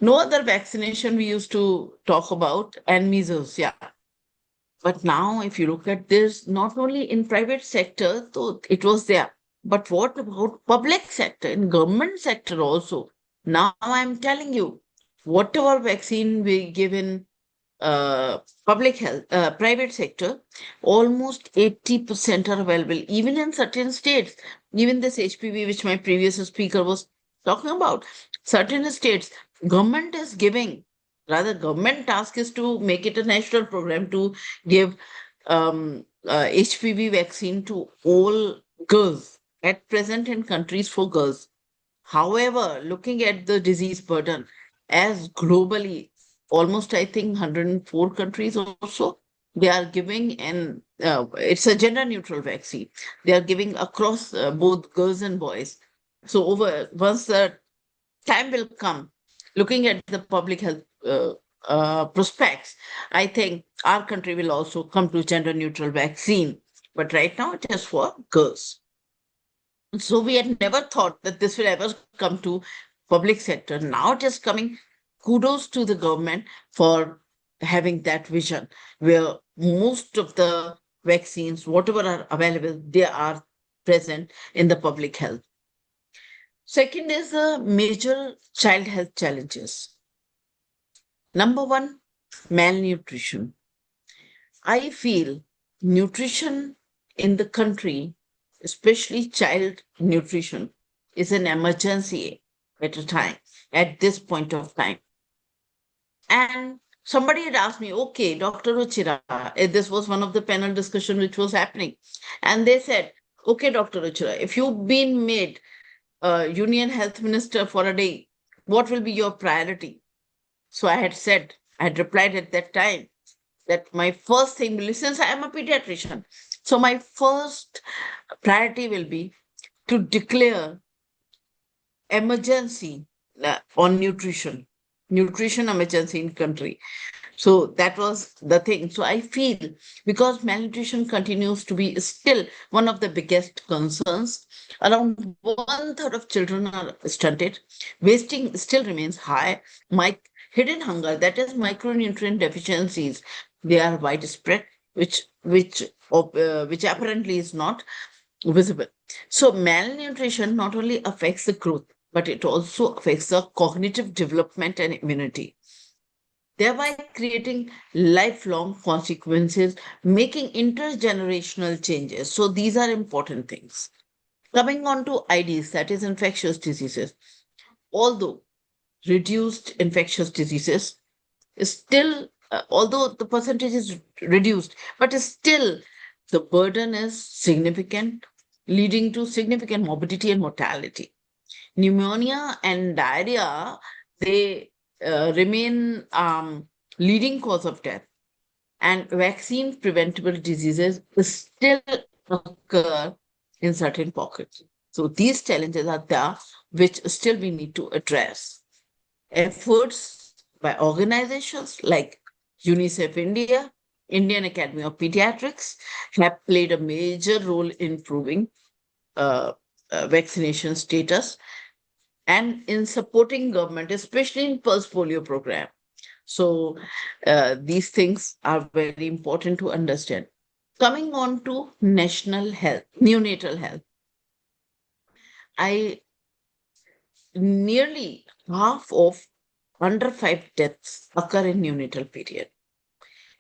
no other vaccination we used to talk about, and measles, yeah. But now, if you look at this, not only in private sector, though it was there, but what about public sector, in government sector also? Now I'm telling you, whatever vaccine we give in public health, private sector, almost 80% are available, even in certain states. Even this HPV, which my previous speaker was talking about, certain states, government is giving, rather government task is to make it a national program to give HPV vaccine to all girls at present in countries for girls. However, looking at the disease burden, as globally, almost I think 104 countries or so, they are giving, and it's a gender neutral vaccine. They are giving across both girls and boys. So once the time will come, looking at the public health prospects, I think our country will also come to gender neutral vaccine. But right now it is for girls. So we had never thought that this will ever come to public sector. Now it is coming. Kudos to the government for having that vision where most of the vaccines, whatever are available, they are present in the public health. Second is the major child health challenges. Number one, malnutrition. I feel nutrition in the country, especially child nutrition, is an emergency at a time, at this point of time. And somebody had asked me, okay, Dr. Ruchira, this was one of the panel discussion which was happening. And they said, okay, Dr. Ruchira, if you've been made Union Health Minister for a day, what will be your priority? So I had replied at that time that my first thing, since I am a pediatrician, so my first priority will be to declare emergency on nutrition emergency in country. So that was the thing. So I feel because malnutrition continues to be still one of the biggest concerns, around 1/3 of children are stunted, wasting still remains high. Hidden hunger, that is micronutrient deficiencies, they are widespread, which apparently is not visible. So malnutrition not only affects the growth, but it also affects the cognitive development and immunity, thereby creating lifelong consequences, making intergenerational changes. So these are important things. Coming on to IDs, that is infectious diseases. Although reduced infectious diseases is still, although the percentage is reduced, but still the burden is significant, leading to significant morbidity and mortality. Pneumonia and diarrhea, they remain leading cause of death, and vaccine preventable diseases still occur in certain pockets. So these challenges are there, which still we need to address. Efforts by organizations like UNICEF India, Indian Academy of Pediatrics have played a major role in improving vaccination status and in supporting government, especially in pulse polio program. So these things are very important to understand. Coming on to national health, neonatal health. Nearly half of under 5 deaths occur in neonatal period.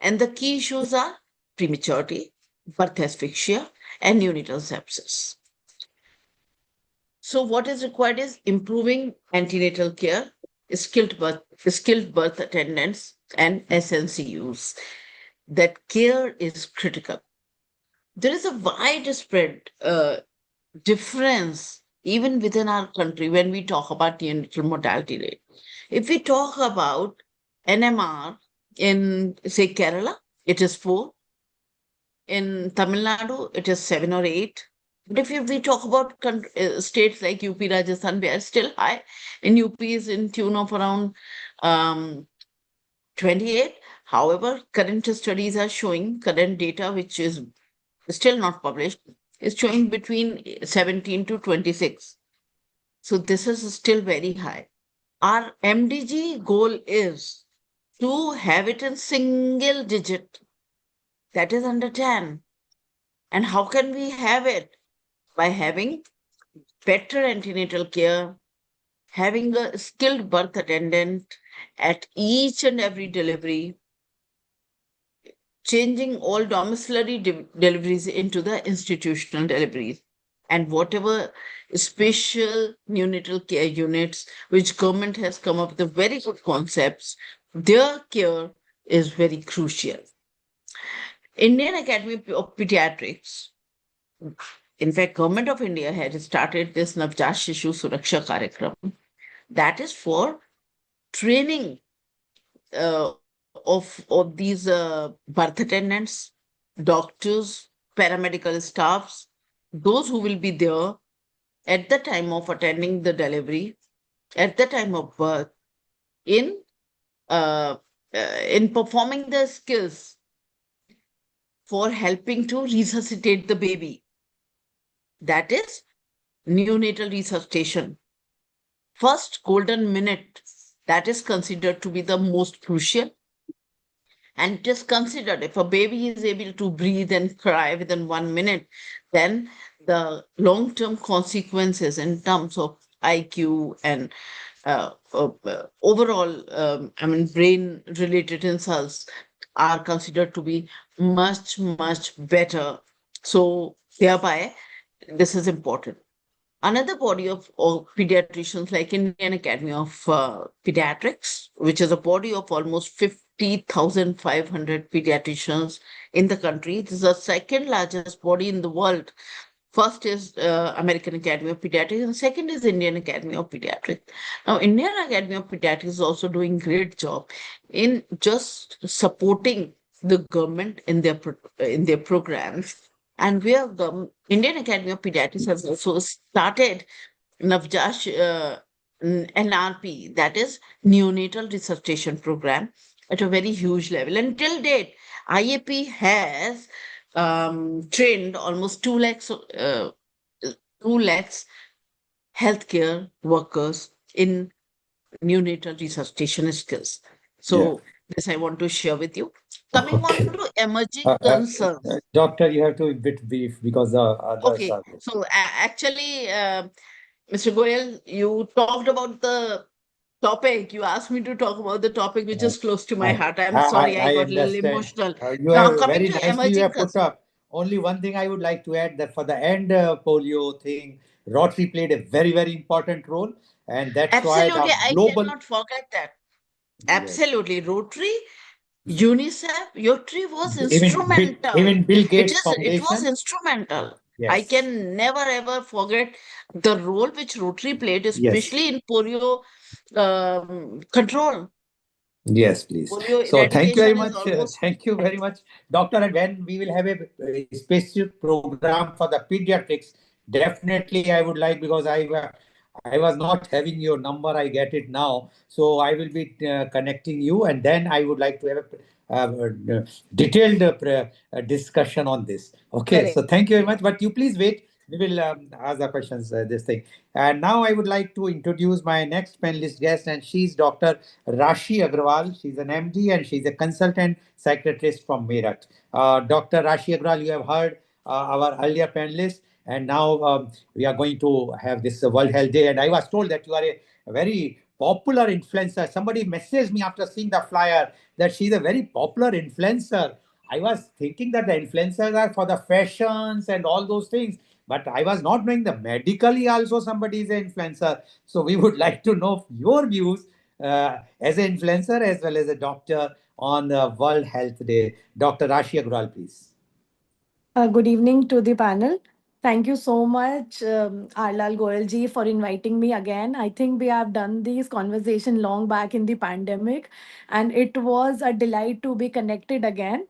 And the key issues are prematurity, birth asphyxia, and neonatal sepsis. So what is required is improving antenatal care, skilled birth attendants, and SNCUs. That care is critical. There is a widespread difference even within our country when we talk about neonatal mortality rate. If we talk about NMR in, say, Kerala, it is 4. In Tamil Nadu, it is 7 or 8. But if we talk about states like UP, Rajasthan, they are still high. In UP is in tune of around 28. However, current studies are showing, current data, which is still not published, is showing between 17 to 26. So this is still very high. Our MDG goal is to have it in single digit, that is under 10. And how can we have it? By having better antenatal care, having a skilled birth attendant at each and every delivery, changing all domiciliary deliveries into the institutional deliveries, and whatever special neonatal care units which government has come up with very good concepts, their care is very crucial. Indian Academy of Pediatrics, in fact, Government of India had started this Navjat Shishu Suraksha Karyakram. That is for training of these birth attendants, doctors, paramedical staffs, those who will be there at the time of attending the delivery, at the time of birth, in performing the skills for helping to resuscitate the baby. That is neonatal resuscitation. First golden minute, that is considered to be the most crucial. And it is considered if a baby is able to breathe and cry within 1 minute, then the long-term consequences in terms of IQ and overall, brain-related insults are considered to be much, much better. So thereby, this is important. Another body of pediatricians like Indian Academy of Pediatrics, which is a body of almost 50,500 pediatricians in the country. This is the second largest body in the world. First is American Academy of Pediatrics, and second is Indian Academy of Pediatrics. Now, Indian Academy of Pediatrics is also doing great job in just supporting the government in their programs. And where the Indian Academy of Pediatrics has also started Navjat NRP, that is neonatal resuscitation program, at a very huge level. Until date, IAP has trained almost 2 lakhs healthcare workers in neonatal resuscitation skills. So this I want to share with you. Coming on to emerging concerns. Doctor, you have to be a bit brief because the others Okay, are. so actually, Mr. Goel, you talked about the topic. You asked me to talk about the topic which is close to my heart. I'm sorry, I I got a little understand. emotional. You Now, have coming very to nicely you emerging have put concerns. up. Only one thing I would like to add that for the end polio thing, Rotary played a very, very important role, and that's why Absolutely, the I global. cannot forget that. Yes. Absolutely, Rotary, UNICEF, Rotary was Even instrumental. Bill Gates It was Foundation. instrumental. I Yes. can never ever forget the role which Rotary played, Yes. especially in polio control. Yes, please. Polio So thank you very eradication is much. almost. Thank you very much, Doctor. And when we will have a specific program for the pediatrics, definitely I would like because I was not having your number. I get it now. So I will be connecting you, and then I would like to have a detailed discussion on this. Okay. Correct. So thank you very much. But you please wait. We will ask the questions. This thing. And now I would like to introduce my next panelist guest, and she's Dr. Rashi Agrawal. She's an MD and she's a consultant psychiatrist from Meerut. Dr. Rashi Agrawal, you have heard our earlier panelist, and now we are going to have this World Health Day. And I was told that you are a very popular influencer. Somebody messaged me after seeing the flyer that she's a very popular influencer. I was thinking that the influencers are for the fashions and all those things, but I was not knowing the medically also somebody is an influencer. So we would like to know your views as an influencer as well as a doctor on the World Health Day. Dr. Rashi Agrawal, please. Good evening to the panel. Thank you so much, Arlal Goel ji, for inviting me again. I think we have done this conversation long back in the pandemic, and it was a delight to be connected again.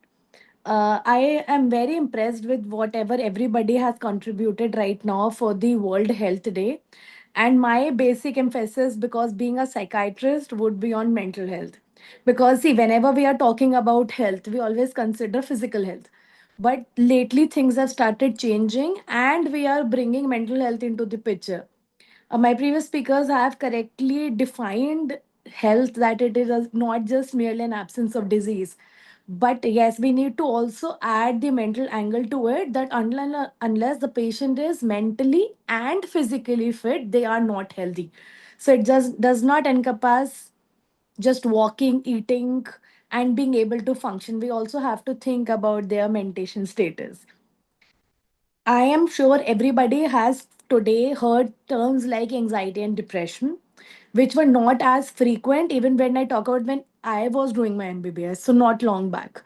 I am very impressed with whatever everybody has contributed right now for the World Health Day. And my basic emphasis, because being a psychiatrist, would be on mental health. Because, see, whenever we are talking about health, we always consider physical health. But lately, things have started changing, and we are bringing mental health into the picture. My previous speakers have correctly defined health, that it is not just merely an absence of disease. But yes, we need to also add the mental angle to it, that unless the patient is mentally and physically fit, they are not healthy. So it just does not encompass just walking, eating, and being able to function. We also have to think about their mentation status. I am sure everybody has today heard terms like anxiety and depression, which were not as frequent even when I talk about when I was doing my MBBS, so not long back.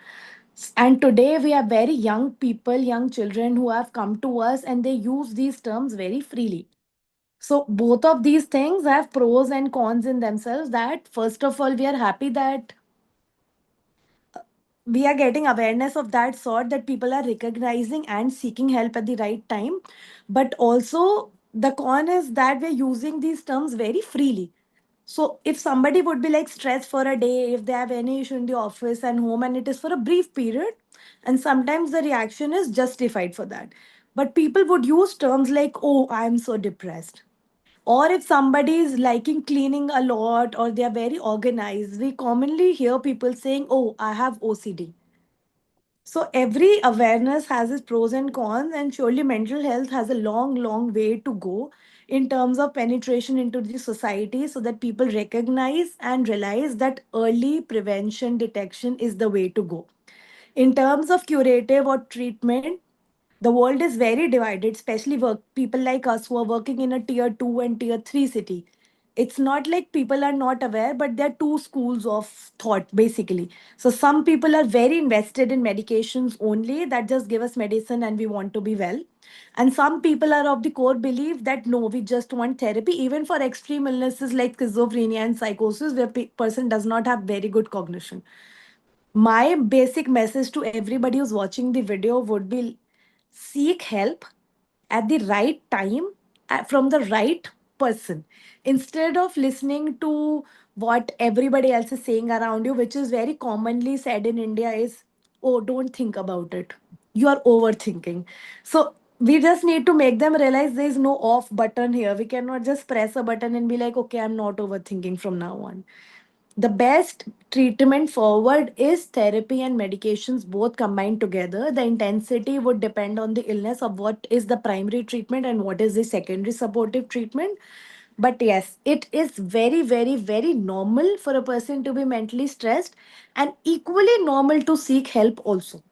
And today we have very young people, young children who have come to us and they use these terms very freely. So both of these things have pros and cons in themselves. That first of all, we are happy that we are getting awareness of that sort, that people are recognizing and seeking help at the right time. But also the con is that we're using these terms very freely. So if somebody would be like stressed for a day, if they have any issue in the office and home, and it is for a brief period, and sometimes the reaction is justified for that, but people would use terms like, oh, I'm so depressed. Or if somebody is liking cleaning a lot or they are very organized, we commonly hear people saying, oh, I have OCD. So every awareness has its pros and cons, and surely mental health has a long, long way to go in terms of penetration into the society, so that people recognize and realize that early prevention detection is the way to go. In terms of curative or treatment, the world is very divided, especially people like us who are working in a tier 2 and tier 3 city. It's not like people are not aware, but there are two schools of thought basically. So some people are very invested in medications only, that just give us medicine and we want to be well. And some people are of the core belief that no, we just want therapy, even for extreme illnesses like schizophrenia and psychosis, where person does not have very good cognition. My basic message to everybody who's watching the video would be, seek help at the right time, from the right person, instead of listening to what everybody else is saying around you, which is very commonly said in India is, oh, don't think about it, you are overthinking. So we just need to make them realize there is no off button here. We cannot just press a button and be like, okay, I'm not overthinking from now on. The best treatment forward is therapy and medications both combined together. The intensity would depend on the illness of what is the primary treatment and what is the secondary supportive treatment. But yes, it is very, very, very normal for a person to be mentally stressed, and equally normal to seek help also.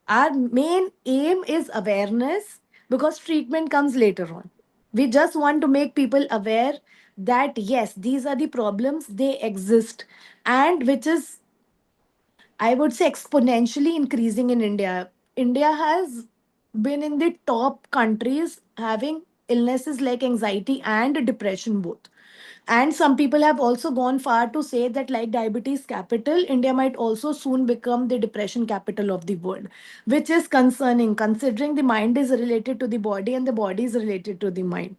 Our main aim is awareness, because treatment comes later on. We just want to make people aware that yes, these are the problems, they exist, and which is, I would say, exponentially increasing in India. India has been in the top countries having illnesses like anxiety and depression both. And some people have also gone far to say that, like diabetes capital, India might also soon become the depression capital of the world, which is concerning considering the mind is related to the body and the body is related to the mind.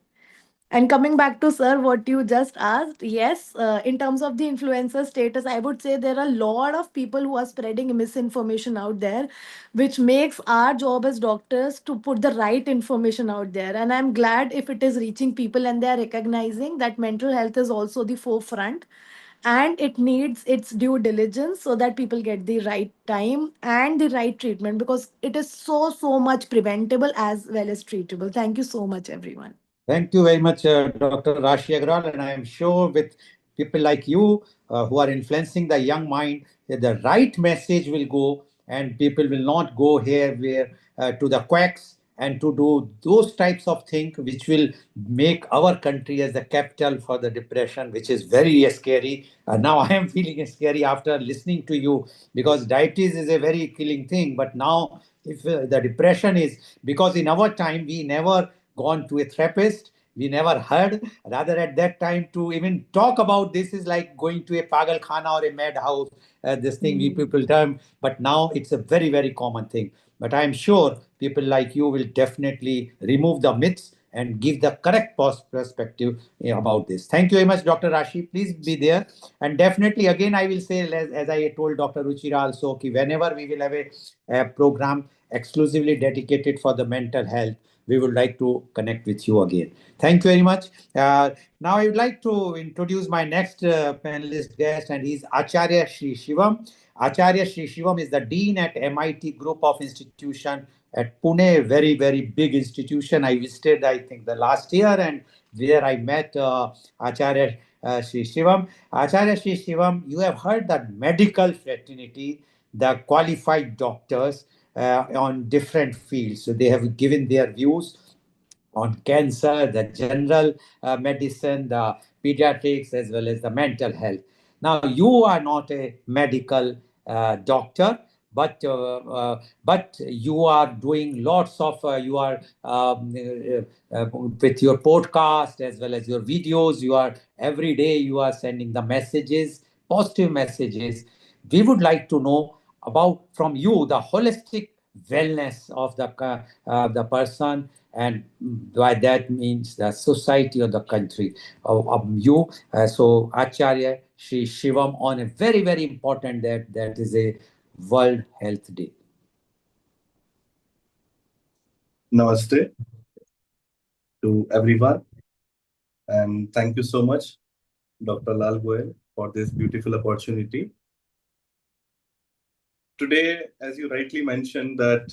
And coming back to sir, what you just asked, yes, in terms of the influencer status, I would say there are a lot of people who are spreading misinformation out there, which makes our job as doctors to put the right information out there. And I'm glad if it is reaching people and they are recognizing that mental health is also the forefront and it needs its due diligence so that people get the right time and the right treatment, because it is so much preventable as well as treatable. Thank you so much, everyone. Thank you very much, Dr. Rashi Agrawal. And I am sure with people like you who are influencing the young mind, that the right message will go and people will not go here where to the quacks and to do those types of things which will make our country as the capital for the depression, which is very scary. Now I am feeling scary after listening to you, because diabetes is a very killing thing. But now if the depression is, because in our time we never gone to a therapist, we never heard, rather at that time to even talk about this is like going to a pagal khana or a madhouse, this thing we people term. But now it's a very common thing. But I'm sure people like you will definitely remove the myths and give the correct perspective about this. Thank you very much, Dr. Rashi. Please be there. And definitely, again, I will say, as I told Dr. Ruchira also, okay, whenever we will have a program exclusively dedicated for the mental health, we would like to connect with you again. Thank you very much. Now I would like to introduce my next panelist guest, and he's Acharya Sri Shivam. Acharya Sri Shivam is the Dean at MIT Group of Institution at Pune, a very big institution. I visited, I think, the last year, and there I met Acharya Sri Shivam. Acharya Sri Shivam, you have heard that medical fraternity, the qualified doctors on different fields. So they have given their views on cancer, the general medicine, the pediatrics, as well as the mental health. Now, you are not a medical doctor, but you are doing lots of you are with your podcast as well as your videos. You are every day you are sending the messages, positive messages. We would like to know about from you the holistic wellness of the person, and by that means the society or the country of you. So Acharya Sri Shivam on a very important that is a World Health Day. Namaste to everyone, and thank you so much, Dr. Lal Goel, for this beautiful opportunity. Today, as you rightly mentioned, that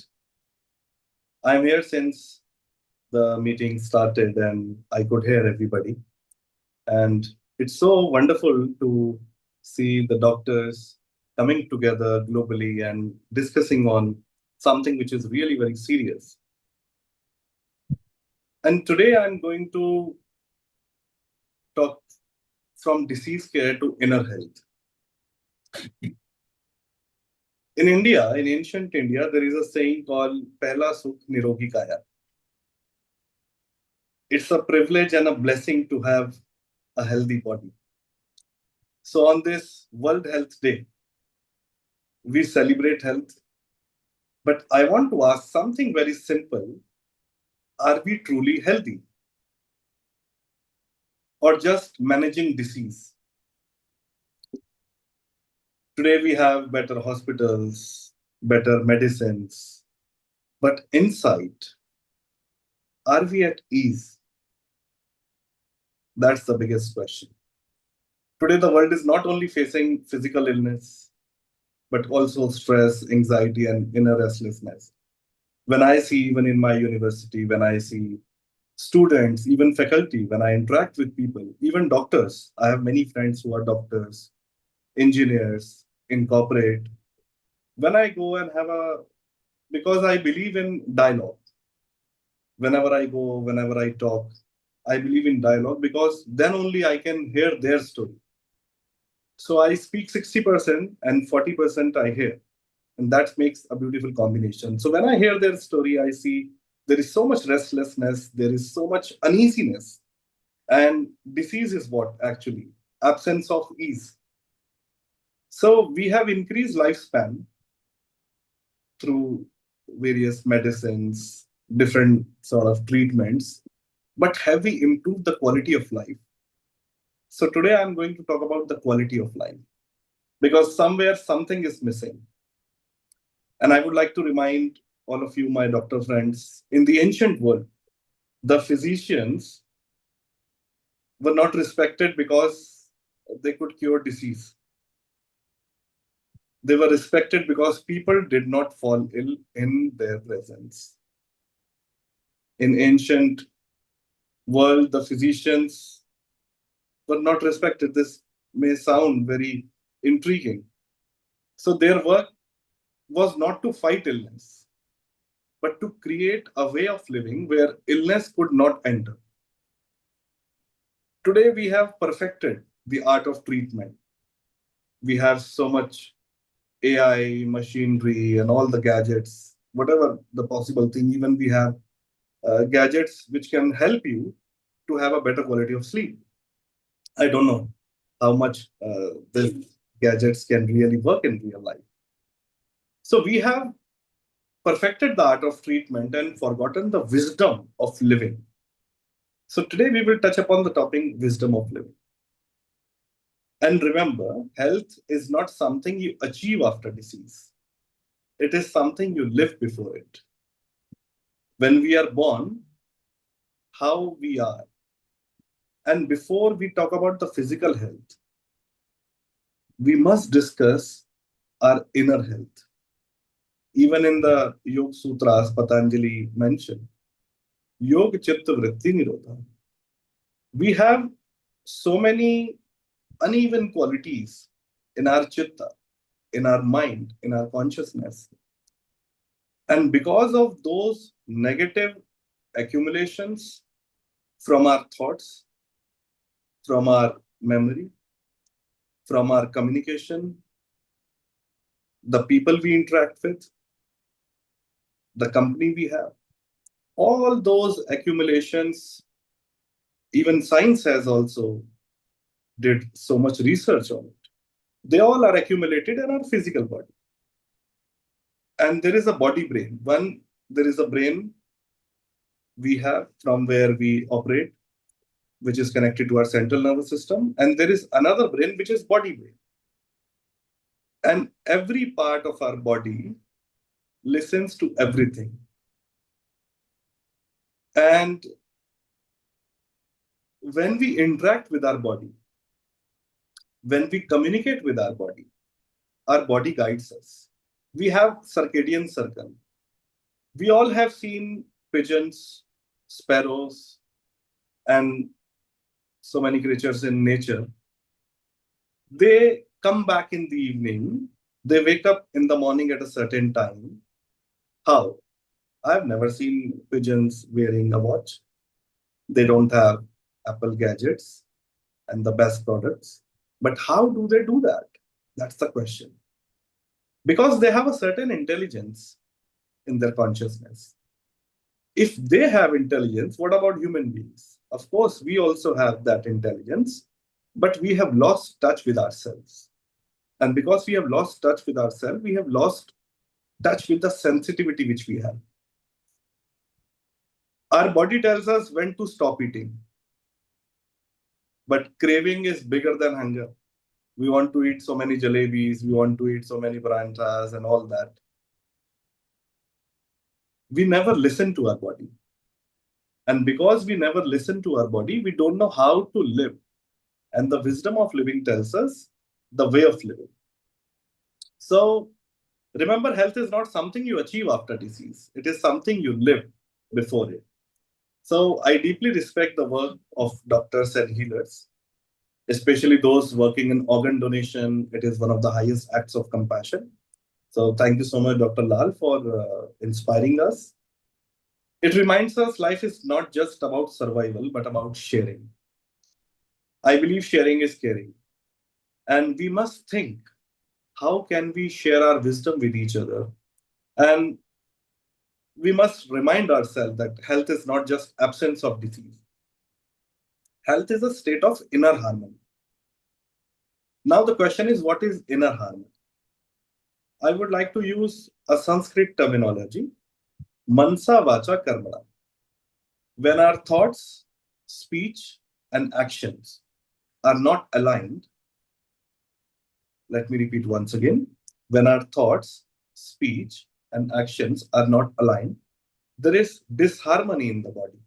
I'm here since the meeting started and I could hear everybody. And it's so wonderful to see the doctors coming together globally and discussing on something which is really very serious. And today I'm going to talk from disease care to inner health. In India, in ancient India, there is a saying called Pehla Sukh Nirogi Kaya. It's a privilege and a blessing to have a healthy body. So on this World Health Day, we celebrate health. But I want to ask something very simple. Are we truly healthy? Or just managing disease? Today we have better hospitals, better medicines. But inside, are we at ease? That's the biggest question. Today, the world is not only facing physical illness, but also stress, anxiety, and inner restlessness. When I see, even in my university, when I see students, even faculty, when I interact with people, even doctors, I have many friends who are doctors, engineers, in corporate. When I go and because I believe in dialogue. Whenever I go, whenever I talk, I believe in dialogue because then only I can hear their story. So I speak 60% and 40% I hear. And that makes a beautiful combination. So when I hear their story, I see there is so much restlessness, there is so much uneasiness. And disease is what actually? Absence of ease. So we have increased lifespan through various medicines, different sort of treatments. but have we improved the quality of life? So today I'm going to talk about the quality of life, because somewhere something is missing. And I would like to remind all of you, my doctor friends, in the ancient world, the physicians were not respected because they could cure disease. They were respected because people did not fall ill in their presence. In ancient world, the physicians were not respected. This may sound very intriguing. So their work was not to fight illness, but to create a way of living where illness could not enter. Today, we have perfected the art of treatment. We have so much AI, machinery, and all the gadgets, whatever the possible thing. Even we have gadgets which can help you to have a better quality of sleep. I don't know how much these gadgets can really work in real life. So we have perfected the art of treatment and forgotten the wisdom of living. So today we will touch upon the topic wisdom of living. And remember, health is not something you achieve after disease. It is something you live before it. When we are born, how we are. And before we talk about the physical health, we must discuss our inner health. Even in the Yoga Sutras, Patanjali mentioned, Yoga Chitta Vritti Nirodha. We have so many uneven qualities in our chitta, in our mind, in our consciousness. And because of those negative accumulations from our thoughts, from our memory, from our communication, the people we interact with, the company we have, all those accumulations, even science has also did so much research on it. They all are accumulated in our physical body. And there is a body brain. There is a brain we have from where we operate, which is connected to our central nervous system. And there is another brain, which is body brain. And every part of our body listens to everything. And when we interact with our body, when we communicate with our body guides us. We have circadian circle. We all have seen pigeons, sparrows, and so many creatures in nature. They come back in the evening. They wake up in the morning at a certain time. How? I've never seen pigeons wearing a watch. They don't have Apple gadgets and the best products. But how do they do that? That's the question. Because they have a certain intelligence in their consciousness. If they have intelligence, what about human beings? Of course, we also have that intelligence, but we have lost touch with ourselves. And because we have lost touch with ourselves, we have lost touch with the sensitivity which we have. Our body tells us when to stop eating. But craving is bigger than hunger. We want to eat so many jalebis, we want to eat so many paranthas and all that. We never listen to our body. And because we never listen to our body, we don't know how to live. And the wisdom of living tells us the way of living. So remember, health is not something you achieve after disease. It is something you live before it. So I deeply respect the work of doctors and healers, especially those working in organ donation. It is one of the highest acts of compassion. So thank you so much, Dr. Lal, for inspiring us. It reminds us life is not just about survival, but about sharing. I believe sharing is caring. And we must think, how can we share our wisdom with each other? And we must remind ourselves that health is not just absence of disease. Health is a state of inner harmony. Now the question is, what is inner harmony? I would like to use a Sanskrit terminology, mansa vacha karmana. When our thoughts speech, and actions are not aligned, let me repeat once again. When our thoughts, speech, and actions are not aligned, there is disharmony in the body.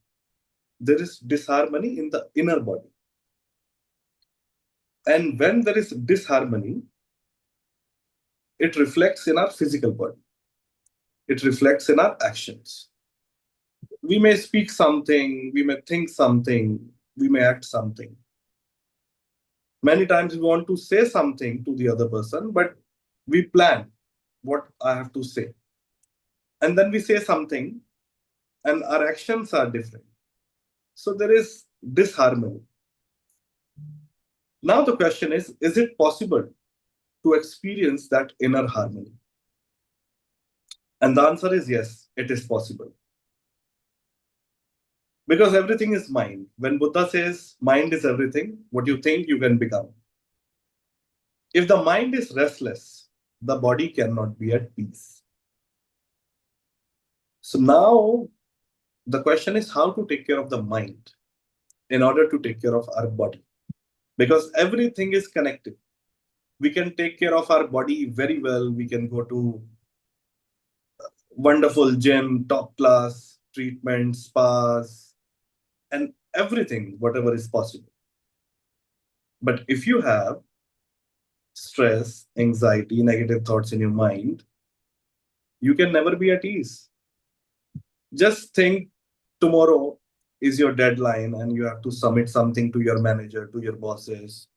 There is disharmony in the inner body. And when there is disharmony, it reflects in our physical body. It reflects in our actions. We may speak something, we may think something, we may act something. Many times we want to say something to the other person, but we plan what I have to say. And then we say something, and our actions are different. So there is disharmony. Now the question is it possible to experience that inner harmony? And the answer is yes, it is possible. Because everything is mind. When Buddha says mind is everything, what you think you can become. If the mind is restless, the body cannot be at peace. So now the question is how to take care of the mind in order to take care of our body. Because everything is connected. We can take care of our body very well. We can go to wonderful gym, top class treatment, spas, and everything, whatever is possible. But if you have stress, anxiety, negative thoughts in your mind, you can never be at ease. Just think tomorrow is your deadline and you have to submit something to your manager, to your bosses.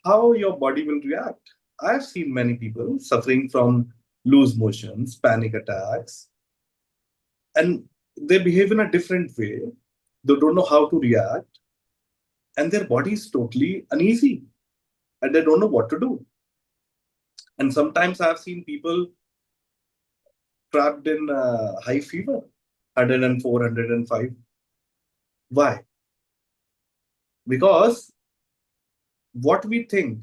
How your body will react. I've seen many people suffering from loose motions, panic attacks, and they behave in a different way. They don't know how to react, and their body is totally uneasy, and they don't know what to do. And sometimes I've seen people trapped in high fever, 104, 105. Why? Because what we think,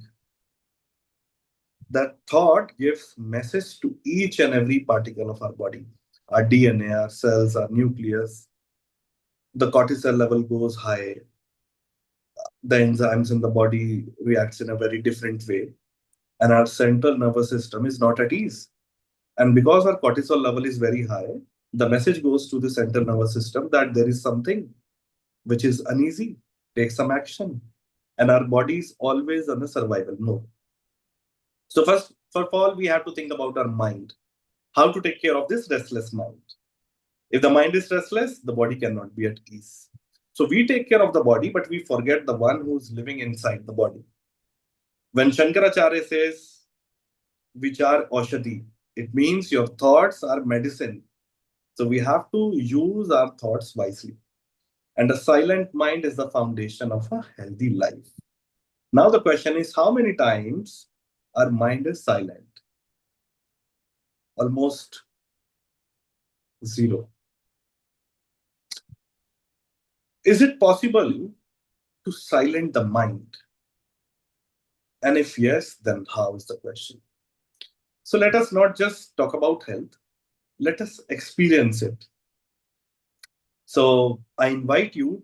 that thought gives message to each and every particle of our body, our DNA, our cells, our nucleus. The cortisol level goes high. The enzymes in the body reacts in a very different way, and our central nervous system is not at ease. And because our cortisol level is very high, the message goes to the central nervous system that there is something which is uneasy. Take some action. And our body is always on a survival mode. So first of all, we have to think about our mind. How to take care of this restless mind. If the mind is restless, the body cannot be at ease. So we take care of the body, but we forget the one who's living inside the body. When Shankaracharya says, Vichar Aushadhi, it means your thoughts are medicine. So we have to use our thoughts wisely. And a silent mind is the foundation of a healthy life. Now the question is, how many times our mind is silent? Almost zero. Is it possible to silence the mind? And if yes, then how is the question? So let us not just talk about health. Let us experience it. So I invite you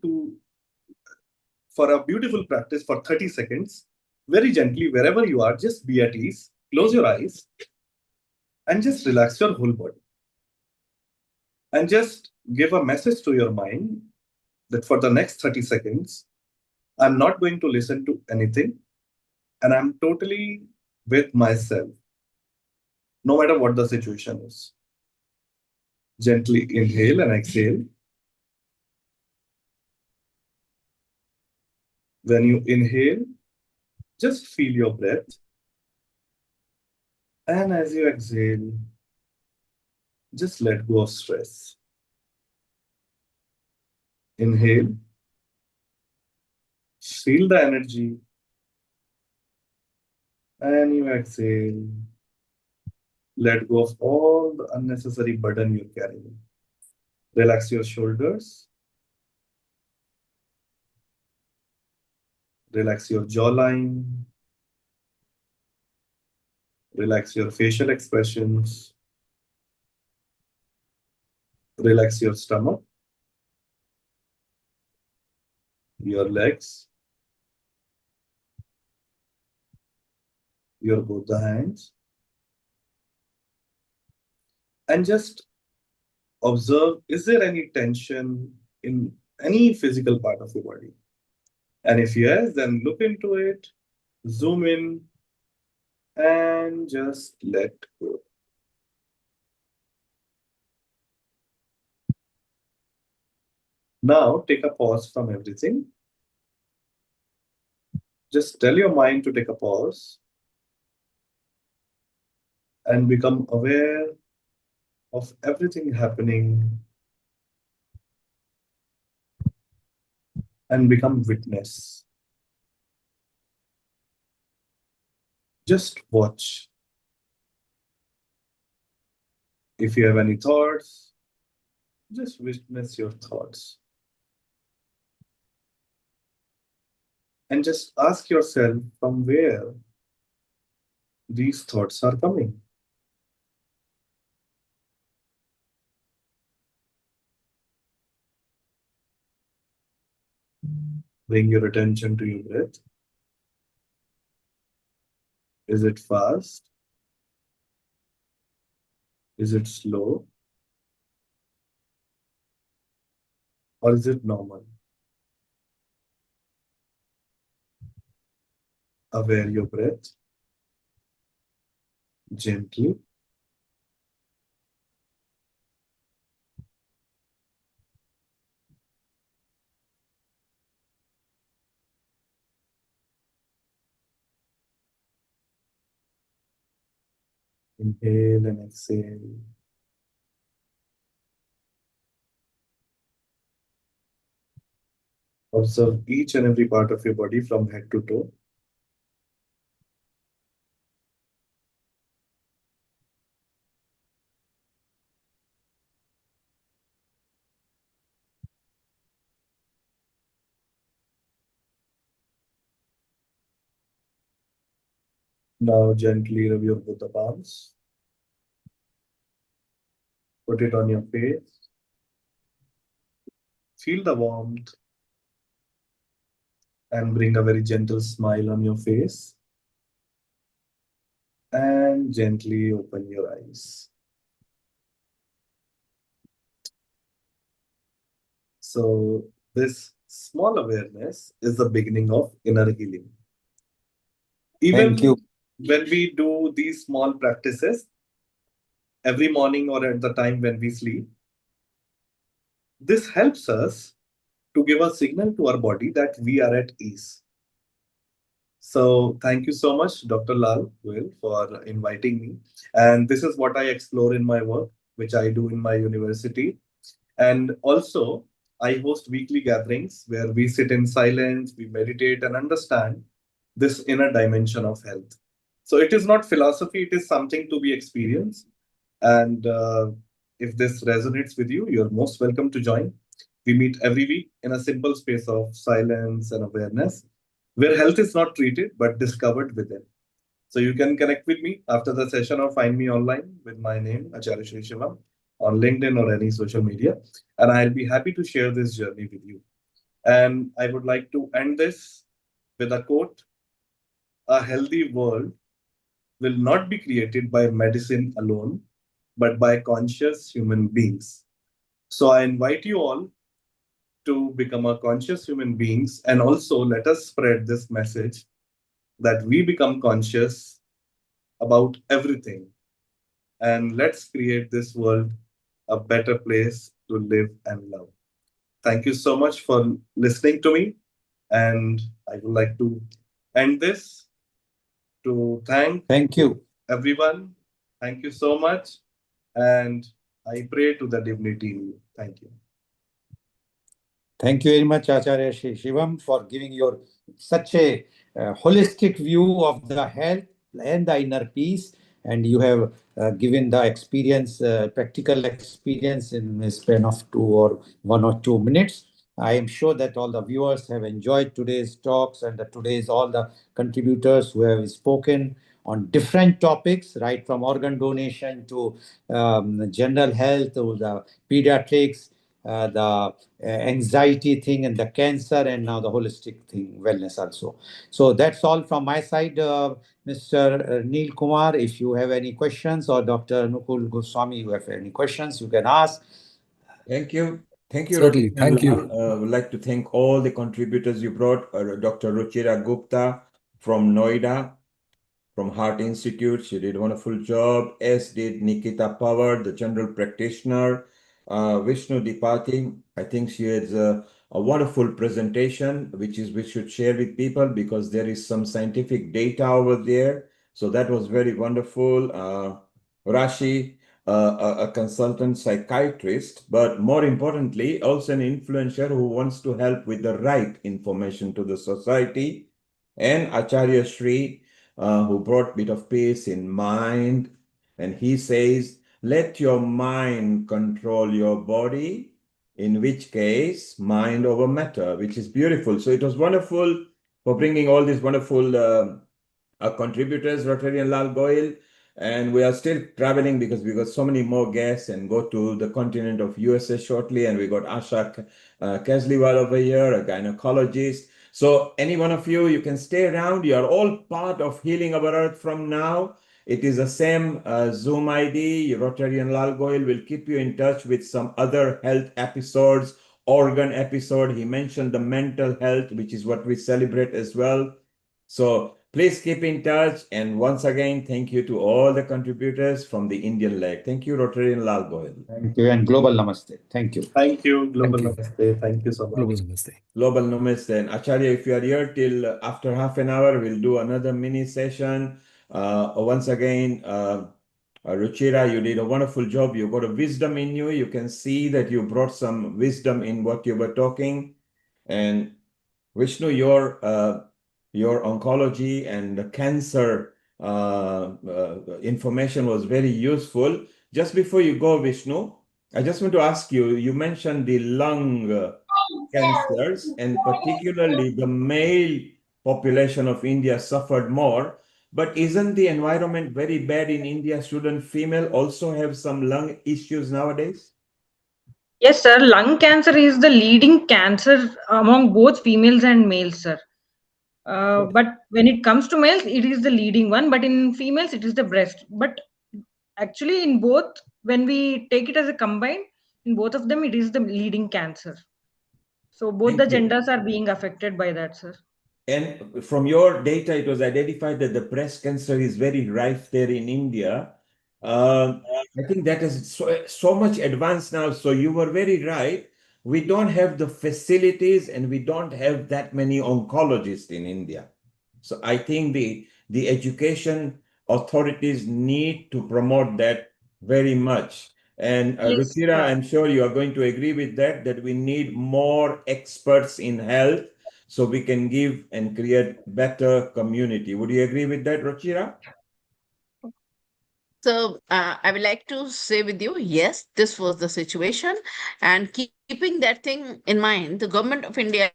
for a beautiful practice for 30 seconds, very gently, wherever you are, just be at ease, close your eyes, and just relax your whole body. And just give a message to your mind that for the next 30 seconds, I'm not going to listen to anything, and I'm totally with myself, no matter what the situation is. Gently inhale and exhale. When you inhale, just feel your breath. And as you exhale, just let go of stress. Inhale. Feel the energy. And you exhale. Let go of all the unnecessary burden you're carrying. Relax your shoulders. Relax your jawline. Relax your facial expressions. Relax your stomach. your legs, your both the hands, and just observe, is there any tension in any physical part of your body? And if yes, then look into it, zoom in, and just let go. Now take a pause from everything. Just tell your mind to take a pause and become aware of everything happening and become witness. Just watch. If you have any thoughts, just witness your thoughts. And just ask yourself from where these thoughts are coming. Bring your attention to your breath. Is it fast? Is it slow? Or is it normal? Aware your breath gently. Inhale and exhale. Observe each and every part of your body from head to toe. Now gently rub your both the palms. Put it on your face. Feel the warmth and bring a very gentle smile on your face. And gently open your eyes. So this small awareness is the beginning of inner healing. Thank you. Even when we do these small practices every morning or at the time when we sleep, this helps us to give a signal to our body that we are at ease. So thank you so much, Dr. Lal Goel, for inviting me. And this is what I explore in my work, which I do in my university. And also, I host weekly gatherings where we sit in silence, we meditate and understand this inner dimension of health. So it is not philosophy, it is something to be experienced. And if this resonates with you, you're most welcome to join. We meet every week in a simple space of silence and awareness, where health is not treated but discovered within. So you can connect with me after the session or find me online with my name, Acharya Shri Shivam, on LinkedIn or any social media. And I'll be happy to share this journey with you. And I would like to end this with a quote: a healthy world will not be created by medicine alone, but by conscious human beings. So I invite you all to become a conscious human beings, and also let us spread this message that we become conscious about everything, and let's create this world a better place to live and love. Thank you so much for listening to me, and I would like to end this to thank Thank you. everyone. Thank you so much, and I pray to the divinity in you. Thank you. Thank you very much, Acharya Shivam, for giving your such a holistic view of the health and the inner peace. And you have given the experience, practical experience in a span of 1 or 2 minutes. I am sure that all the viewers have enjoyed today's talks and today's all the contributors who have spoken on different topics, right from organ donation to general health to the pediatrics. the anxiety thing and the cancer, and now the holistic thing, wellness also. So that's all from my side, Mr. Neil Kumar. If you have any questions, or Dr. Nukul Goswami, you have any questions, you can ask. Thank you. Thank you, Certainly. Rotary and Thank you. Lal. I would like to thank all the contributors you brought. Dr. Ruchira Gupta from Noida, from Heart Institute. She did a wonderful job, as did Nikita Power, the general practitioner. Vishnu Dipati, I think she has a wonderful presentation, which we should share with people because there is some scientific data over there. So that was very wonderful. Rashi, a consultant psychiatrist, but more importantly, also an influencer who wants to help with the right information to the society. And Acharya Sri, who brought bit of peace in mind. And he says, let your mind control your body, in which case mind over matter, which is beautiful. So it was wonderful for bringing all these wonderful contributors, Rotary and Lal Goel. And we are still traveling because we got so many more guests and go to the continent of USA shortly. And we got Asha Kesliwal over here, a gynecologist. So any one of you, you can stay around. You are all part of Healing Our Earth from now. It is the same Zoom ID. Rotary and Lal Goel will keep you in touch with some other health episodes, organ episode. He mentioned the mental health, which is what we celebrate as well. So please keep in touch. And once again, thank you to all the contributors from the Indian leg. Thank you, Rotary and Lal Goel. Thank you, and global namaste. Thank you. Thank you. Global Thank you. Namaste. Thank you so much. Global Namaste. Global Namaste. And Acharya, if you are here till after half an hour, we'll do another mini session. Once again, Ruchira, you did a wonderful job. You got a wisdom in you. You can see that you brought some wisdom in what you were talking. And Vishnu, your oncology and the cancer information was very useful. Just before you go, Vishnu, I just want to ask you, you mentioned the lung cancers, and particularly the male population of India suffered more. But isn't the environment very bad in India? Shouldn't female also have some lung issues nowadays? Yes, sir. Lung cancer is the leading cancer among both females and males, sir. But when it comes to males, it is the leading one. But in females, it is the breast. But actually, in both, when we take it as a combined, in both of them, it is the leading cancer. So both Thank the you. genders are being affected by that, sir. And from your data, it was identified that the breast cancer is very rife there in India. I think that is so much advanced now. So you were very right. We don't have the facilities and we don't have that many oncologists in India. So I think the education authorities need to promote that very much. And Yes, Ruchira, sir. I'm sure you are going to agree with that we need more experts in health so we can give and create better community. Would you agree with that, Ruchira? So I would like to say with you, yes, this was the situation. And keeping that thing in mind, the government of India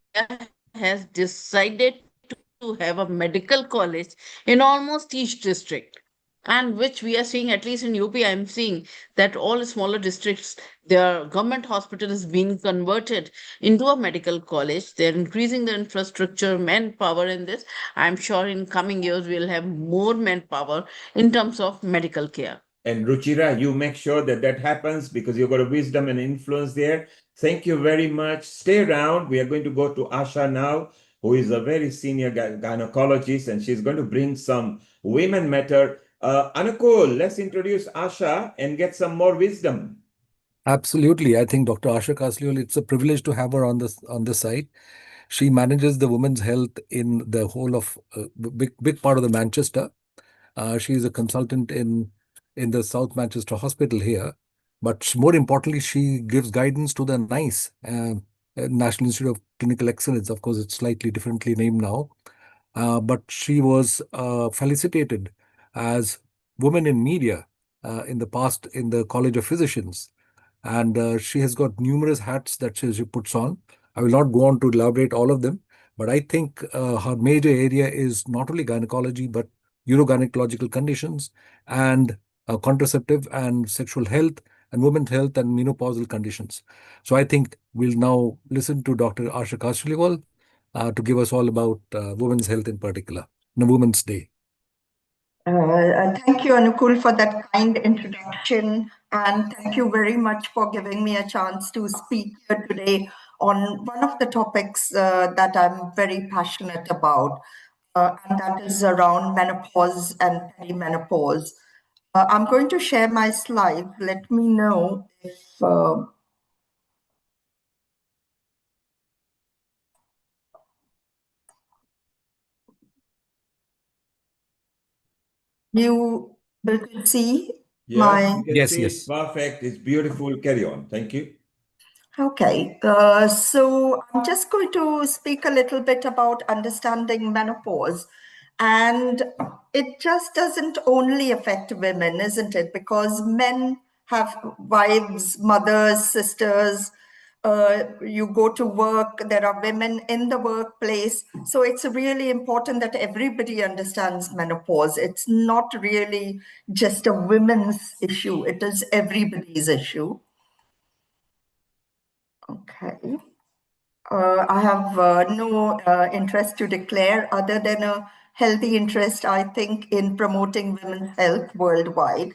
has decided to have a medical college in almost each district. And which we are seeing, at least in UP, I'm seeing that all smaller districts, their government hospital is being converted into a medical college. They're increasing the infrastructure, manpower in this. I'm sure in coming years, we'll have more manpower in terms of medical care. And Ruchira, you make sure that that happens because you've got a wisdom and influence there. Thank you very much. Stay around. We are going to go to Asha now, who is a very senior gynecologist, and she's going to bring some women matter. Anukul, let's introduce Asha and get some more wisdom. Absolutely. I think Dr. Asha Kasliwal, it's a privilege to have her on this side. She manages the women's health in the whole of big part of the Manchester. She is a consultant in the South Manchester Hospital here. But more importantly, she gives guidance to the NICE, National Institute of Clinical Excellence. Of course, it's slightly differently named now. But she was felicitated as Women in Media in the past in the College of Physicians. And she has got numerous hats that she puts on. I will not go on to elaborate all of them, but I think her major area is not only gynecology, but urogynecological conditions and contraceptive and sexual health and women's health and menopausal conditions. So I think we'll now listen to Dr. Asha Kasliwal to give us all about women's health in particular, Women's Day. Thank you, Anukul, for that kind introduction. And thank you very much for giving me a chance to speak here today on one of the topics that I'm very passionate about, and that is around menopause and perimenopause. I'm going to share my slide. Let me know if you will see Yeah, my... we can see it's perfect. It's beautiful. Carry on. Thank you. Okay, so I'm just going to speak a little bit about understanding menopause. And it just doesn't only affect women, isn't it? Because men have wives, mothers, sisters, you go to work, there are women in the workplace. So it's really important that everybody understands menopause. It's not really just a women's issue, it is everybody's issue. Okay. I have no interest to declare other than a healthy interest, I think, in promoting women's health worldwide.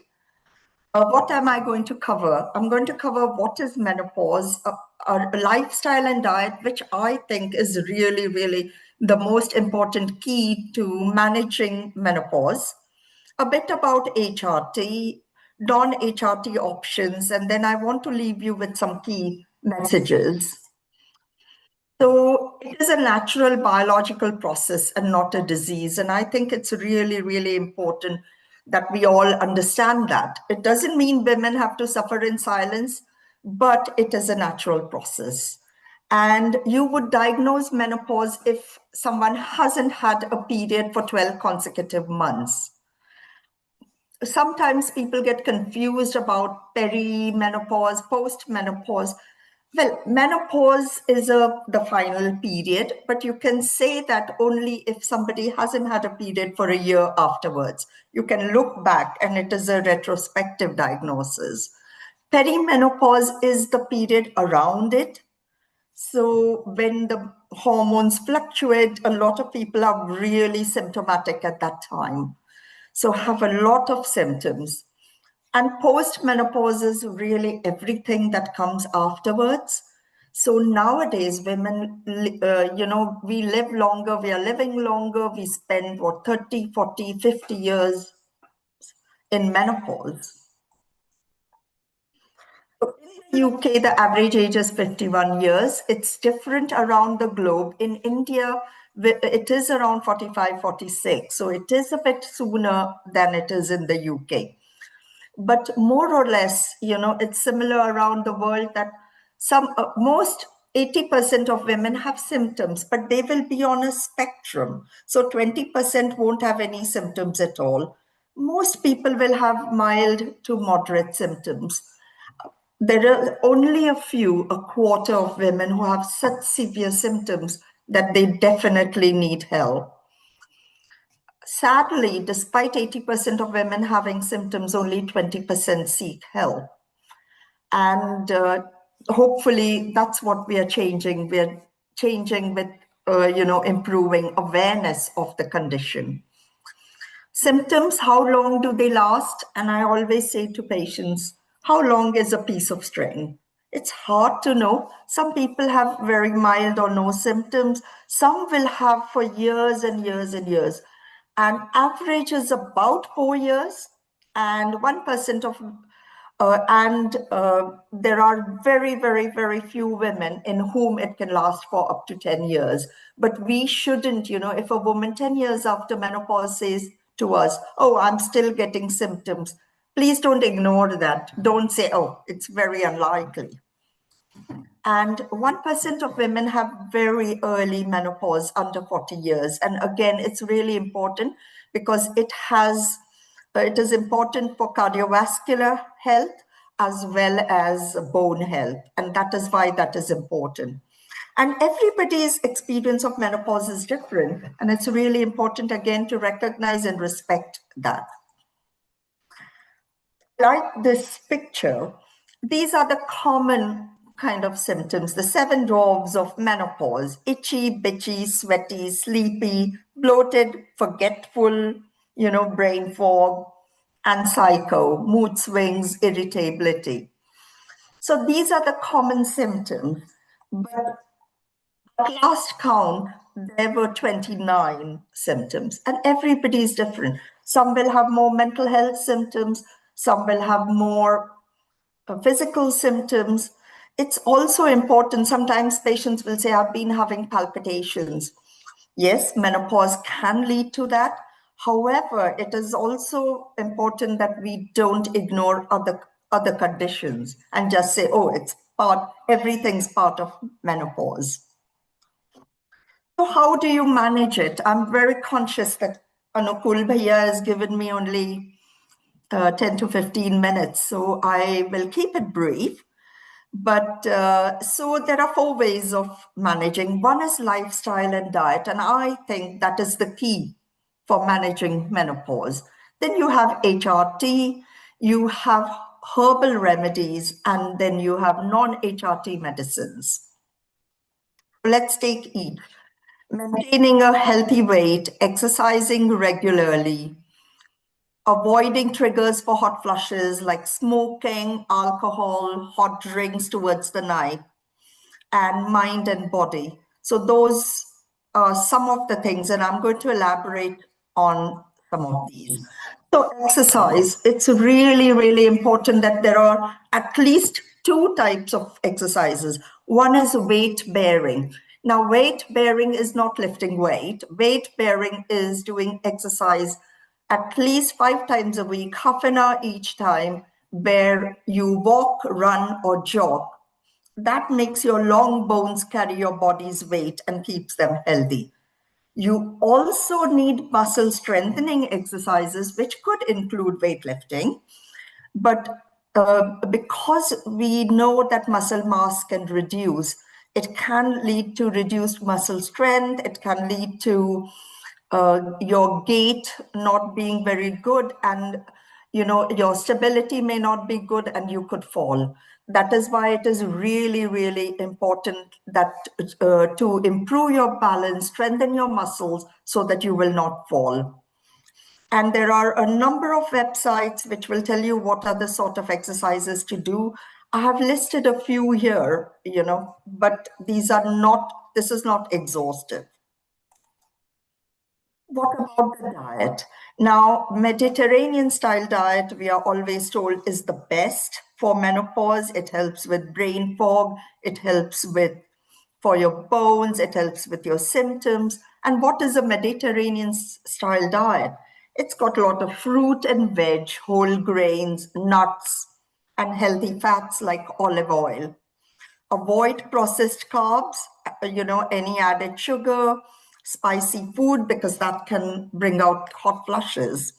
What am I going to cover? I'm going to cover what is menopause, a lifestyle and diet, which I think is really, really the most important key to managing menopause. A bit about HRT, non-HRT options, and then I want to leave you with some key messages. So it is a natural biological process and not a disease. And I think it's really, really important that we all understand that. It doesn't mean women have to suffer in silence, but it is a natural process. And you would diagnose menopause if someone hasn't had a period for 12 consecutive months. Sometimes people get confused about perimenopause, postmenopause. Well, menopause is the final period, but you can say that only if somebody hasn't had a period for a year afterwards. You can look back and it is a retrospective diagnosis. Perimenopause is the period around it. So when the hormones fluctuate, a lot of people are really symptomatic at that time. So have a lot of symptoms. And post-menopause is really everything that comes afterwards. So nowadays, women, we live longer, we are living longer, we spend, 30, 40, 50 years in menopause. In the UK, the average age is 51 years. It's different around the globe. In India, it is around 45, 46. So it is a bit sooner than it is in the UK. But more or less, it's similar around the world that most 80% of women have symptoms, but they will be on a spectrum. So 20% won't have any symptoms at all. Most people will have mild to moderate symptoms. There are only a quarter of women who have such severe symptoms that they definitely need help. Sadly, despite 80% of women having symptoms, only 20% seek help. And hopefully that's what we are changing. We're changing with, improving awareness of the condition. Symptoms, how long do they last? And I always say to patients, how long is a piece of string? It's hard to know. Some people have very mild or no symptoms. Some will have for years and years and years. And average is about 4 years, and 1% of, there are very, very, very few women in whom it can last for up to 10 years. But we shouldn't, if a woman 10 years after menopause says to us, oh, I'm still getting symptoms, please don't ignore that. Don't say, oh, it's very unlikely. And 1% of women have very early menopause under 40 years. And again, it's really important because it is important for cardiovascular health as well as bone health. And that is why that is important. And everybody's experience of menopause is different. And it's really important, again, to recognize and respect that. Like this picture, These are the common kind of symptoms, the 7 dwarfs of menopause: itchy, bitchy, sweaty, sleepy, bloated, forgetful, brain fog, and psycho, mood swings, irritability. So these are the common symptoms. But at last count, there were 29 symptoms, and everybody is different. Some will have more mental health symptoms, some will have more physical symptoms. It's also important, sometimes patients will say, I've been having palpitations. Yes, menopause can lead to that. However, it is also important that we don't ignore other conditions and just say, oh, everything's part of menopause. So how do you manage it? I'm very conscious that Anukul Bhaiya has given me only 10 to 15 minutes, so I will keep it brief. But so there are 4 ways of managing. One is lifestyle and diet, and I think that is the key for managing menopause. Then you have HRT, you have herbal remedies, and then you have non-HRT medicines. Let's take each. Maintaining a healthy weight, exercising regularly, avoiding triggers for hot flushes like smoking, alcohol, hot drinks towards the night, and mind and body. So those are some of the things, and I'm going to elaborate on some of these. So exercise, it's really, really important that there are at least 2 types of exercises. One is weight bearing. Now, weight bearing is not lifting weight. Weight bearing is doing exercise at least 5 times a week, half an hour each time, where you walk, run, or jog. That makes your long bones carry your body's weight and keeps them healthy. You also need muscle strengthening exercises, which could include weightlifting. But because we know that muscle mass can reduce, it can lead to reduced muscle strength. It can lead to your gait not being very good, and your stability may not be good, and you could fall. That is why it is really, really important that to improve your balance, strengthen your muscles so that you will not fall. And there are a number of websites which will tell you what are the sort of exercises to do. I have listed a few here, but this is not exhaustive. What about the diet? Now, Mediterranean style diet, we are always told, is the best for menopause. It helps with brain fog. It helps for your bones. It helps with your symptoms. And what is a Mediterranean style diet? It's got a lot of fruit and veg, whole grains, nuts, and healthy fats like olive oil. Avoid processed carbs, any added sugar, spicy food, because that can bring out hot flushes.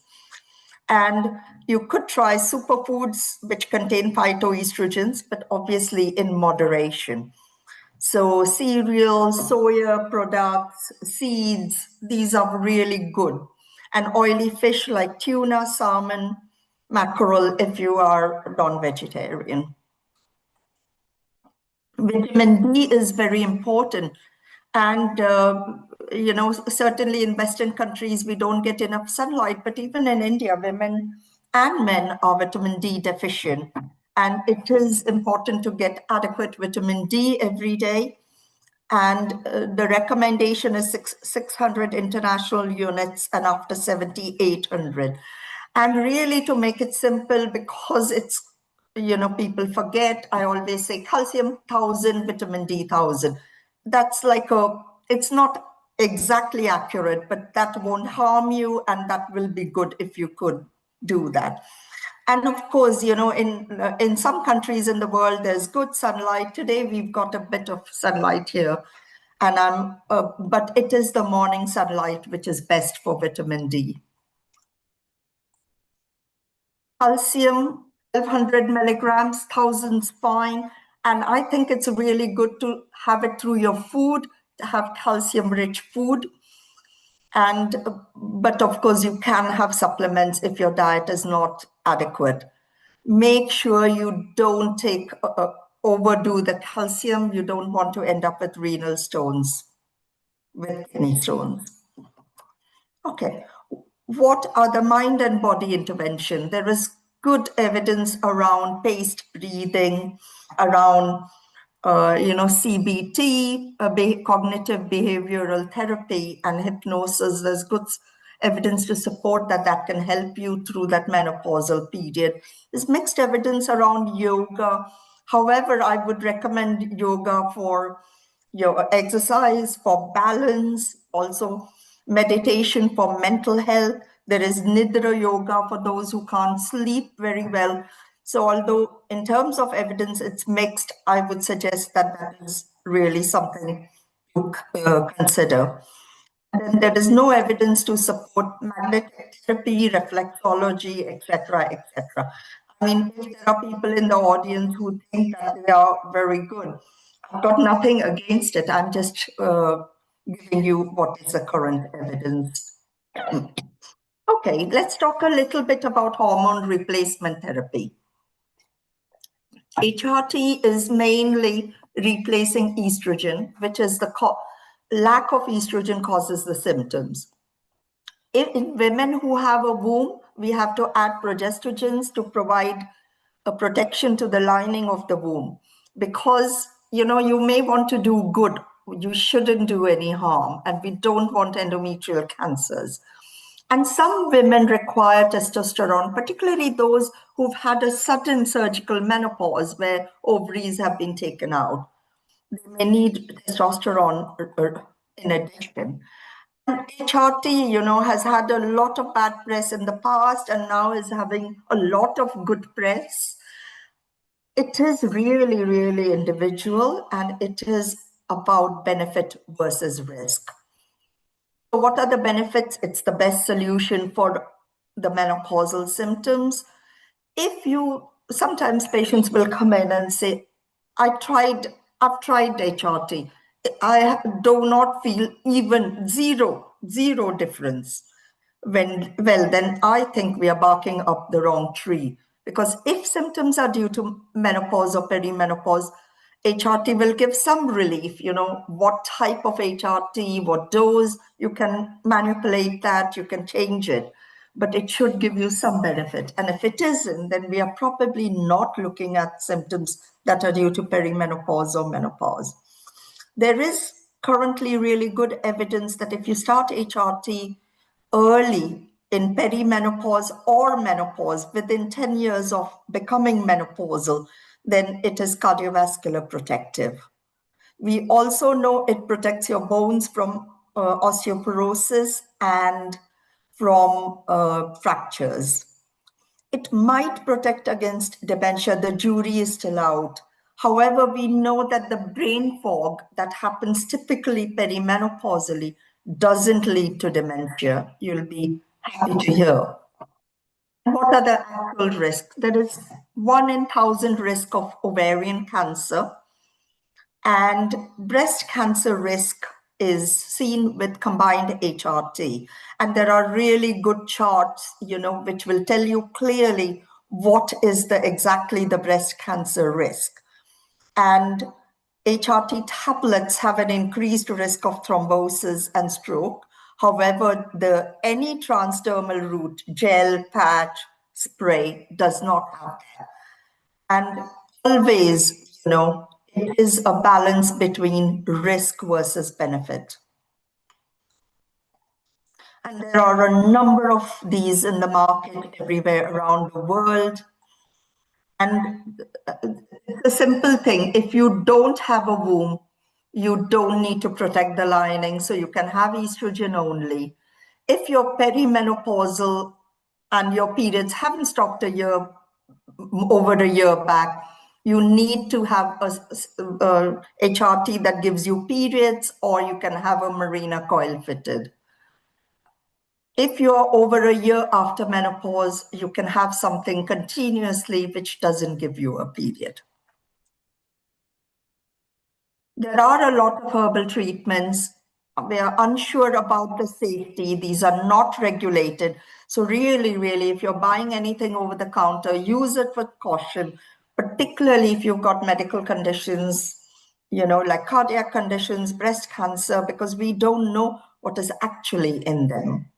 And you could try superfoods which contain phytoestrogens, but obviously in moderation. So cereals, soya products, seeds, these are really good. And oily fish like tuna, salmon, mackerel if you are non-vegetarian. Vitamin D is very important. And, certainly in Western countries, we don't get enough sunlight, but even in India, women and men are vitamin D deficient. And it is important to get adequate vitamin D every day. And the recommendation is 600 international units, and after 70, 800. And really, to make it simple, because it's, people forget, I always say calcium 1000, vitamin D 1000. That's it's not exactly accurate, but that won't harm you, and that will be good if you could do that. And of course, in some countries in the world, there's good sunlight. Today, we've got a bit of sunlight here, and but it is the morning sunlight which is best for vitamin D. Calcium, 1200 milligrams, 1000 fine. And I think it's really good to have it through your food, to have calcium-rich food. But of course, you can have supplements if your diet is not adequate. Make sure you don't overdo the calcium. You don't want to end up with renal stones, with kidney stones. Okay, what are the mind and body intervention? There is good evidence around paced breathing, around CBT, cognitive behavioral therapy, and hypnosis. There's good evidence to support that can help you through that menopausal period. There's mixed evidence around yoga. However, I would recommend yoga for your exercise, for balance, also meditation for mental health. There is Nidra yoga for those who can't sleep very well. So although in terms of evidence it's mixed, I would suggest that is really something to consider. And there is no evidence to support magnetic therapy, reflexology, etc., etc. I mean, if there are people in the audience who think that they are very good, I've got nothing against it. I'm just giving you what is the current evidence. Okay, let's talk a little bit about hormone replacement therapy. HRT is mainly replacing estrogen, which is the lack of estrogen causes the symptoms. In women who have a womb, we have to add progestogens to provide a protection to the lining of the womb, because you may want to do good, you shouldn't do any harm, and we don't want endometrial cancers. And some women require testosterone, particularly those who've had a sudden surgical menopause where ovaries have been taken out. They may need testosterone in addition. And HRT, has had a lot of bad press in the past and now is having a lot of good press. It is really, really individual, and it is about benefit versus risk. So what are the benefits? It's the best solution for the menopausal symptoms. Sometimes patients will come in and say, I've tried HRT. I do not feel even zero difference. Then I think we are barking up the wrong tree. Because if symptoms are due to menopause or perimenopause, HRT will give some relief. What type of HRT, what dose, you can manipulate that, you can change it, but it should give you some benefit. And if it isn't, then we are probably not looking at symptoms that are due to perimenopause or menopause. There is currently really good evidence that if you start HRT early in perimenopause or menopause, within 10 years of becoming menopausal, then it is cardiovascular protective. We also know it protects your bones from osteoporosis and from fractures. It might protect against dementia. The jury is still out. However, we know that the brain fog that happens typically perimenopausally doesn't lead to dementia. You'll be happy to hear. What are the actual risks? There is 1 in 1,000 risk of ovarian cancer, and breast cancer risk is seen with combined HRT. And there are really good charts, which will tell you clearly what is exactly the breast cancer risk. And HRT tablets have an increased risk of thrombosis and stroke. However, any transdermal route, gel, patch, spray, does not have that. And always, it is a balance between risk versus benefit. And there are a number of these in the market everywhere around the world. And it's a simple thing. If you don't have a womb, you don't need to protect the lining, so you can have estrogen only. If you're perimenopausal and your periods haven't stopped over a year back, you need to have a HRT that gives you periods, or you can have a Mirena coil fitted. If you're over a year after menopause, you can have something continuously which doesn't give you a period. There are a lot of herbal treatments We are unsure about the safety. These are not regulated. So really, really, if you're buying anything over the counter, use it with caution, particularly if you've got medical conditions, like cardiac conditions, breast cancer, because we don't know what is actually in them.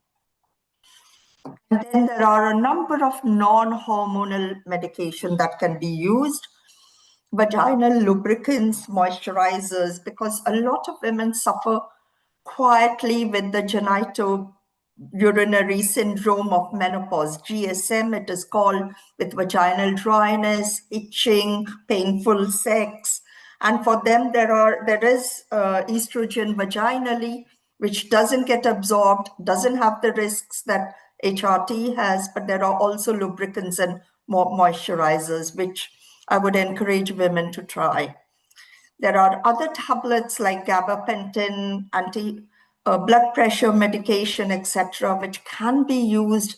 And then there are a number of non-hormonal medication that can be used. Vaginal lubricants, moisturizers, because a lot of women suffer quietly with the genitourinary syndrome of menopause, GSM it is called, with vaginal dryness, itching, painful sex. And for them, there is estrogen vaginally, which doesn't get absorbed, doesn't have the risks that HRT has, but there are also lubricants and moisturizers, which I would encourage women to try. There are other tablets like gabapentin, blood pressure medication, etc., which can be used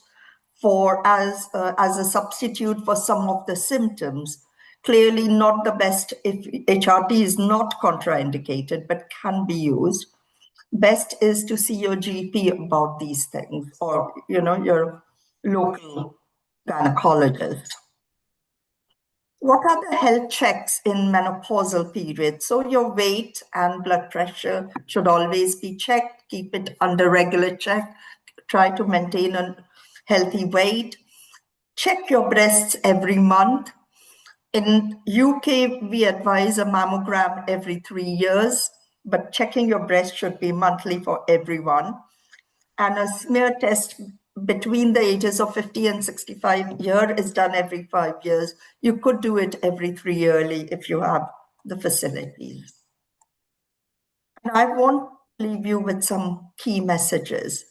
as a substitute for some of the symptoms. Clearly not the best if HRT is not contraindicated, but can be used. Best is to see your GP about these things, or your local gynecologist. What are the health checks in menopausal period? So your weight and blood pressure should always be checked. Keep it under regular check. Try to maintain a healthy weight. Check your breasts every month. In UK, we advise a mammogram every 3 years, but checking your breast should be monthly for everyone. And a smear test between the ages of 50 and 65 year is done every 5 years. You could do it every 3 yearly if you have the facilities. And I want to leave you with some key messages.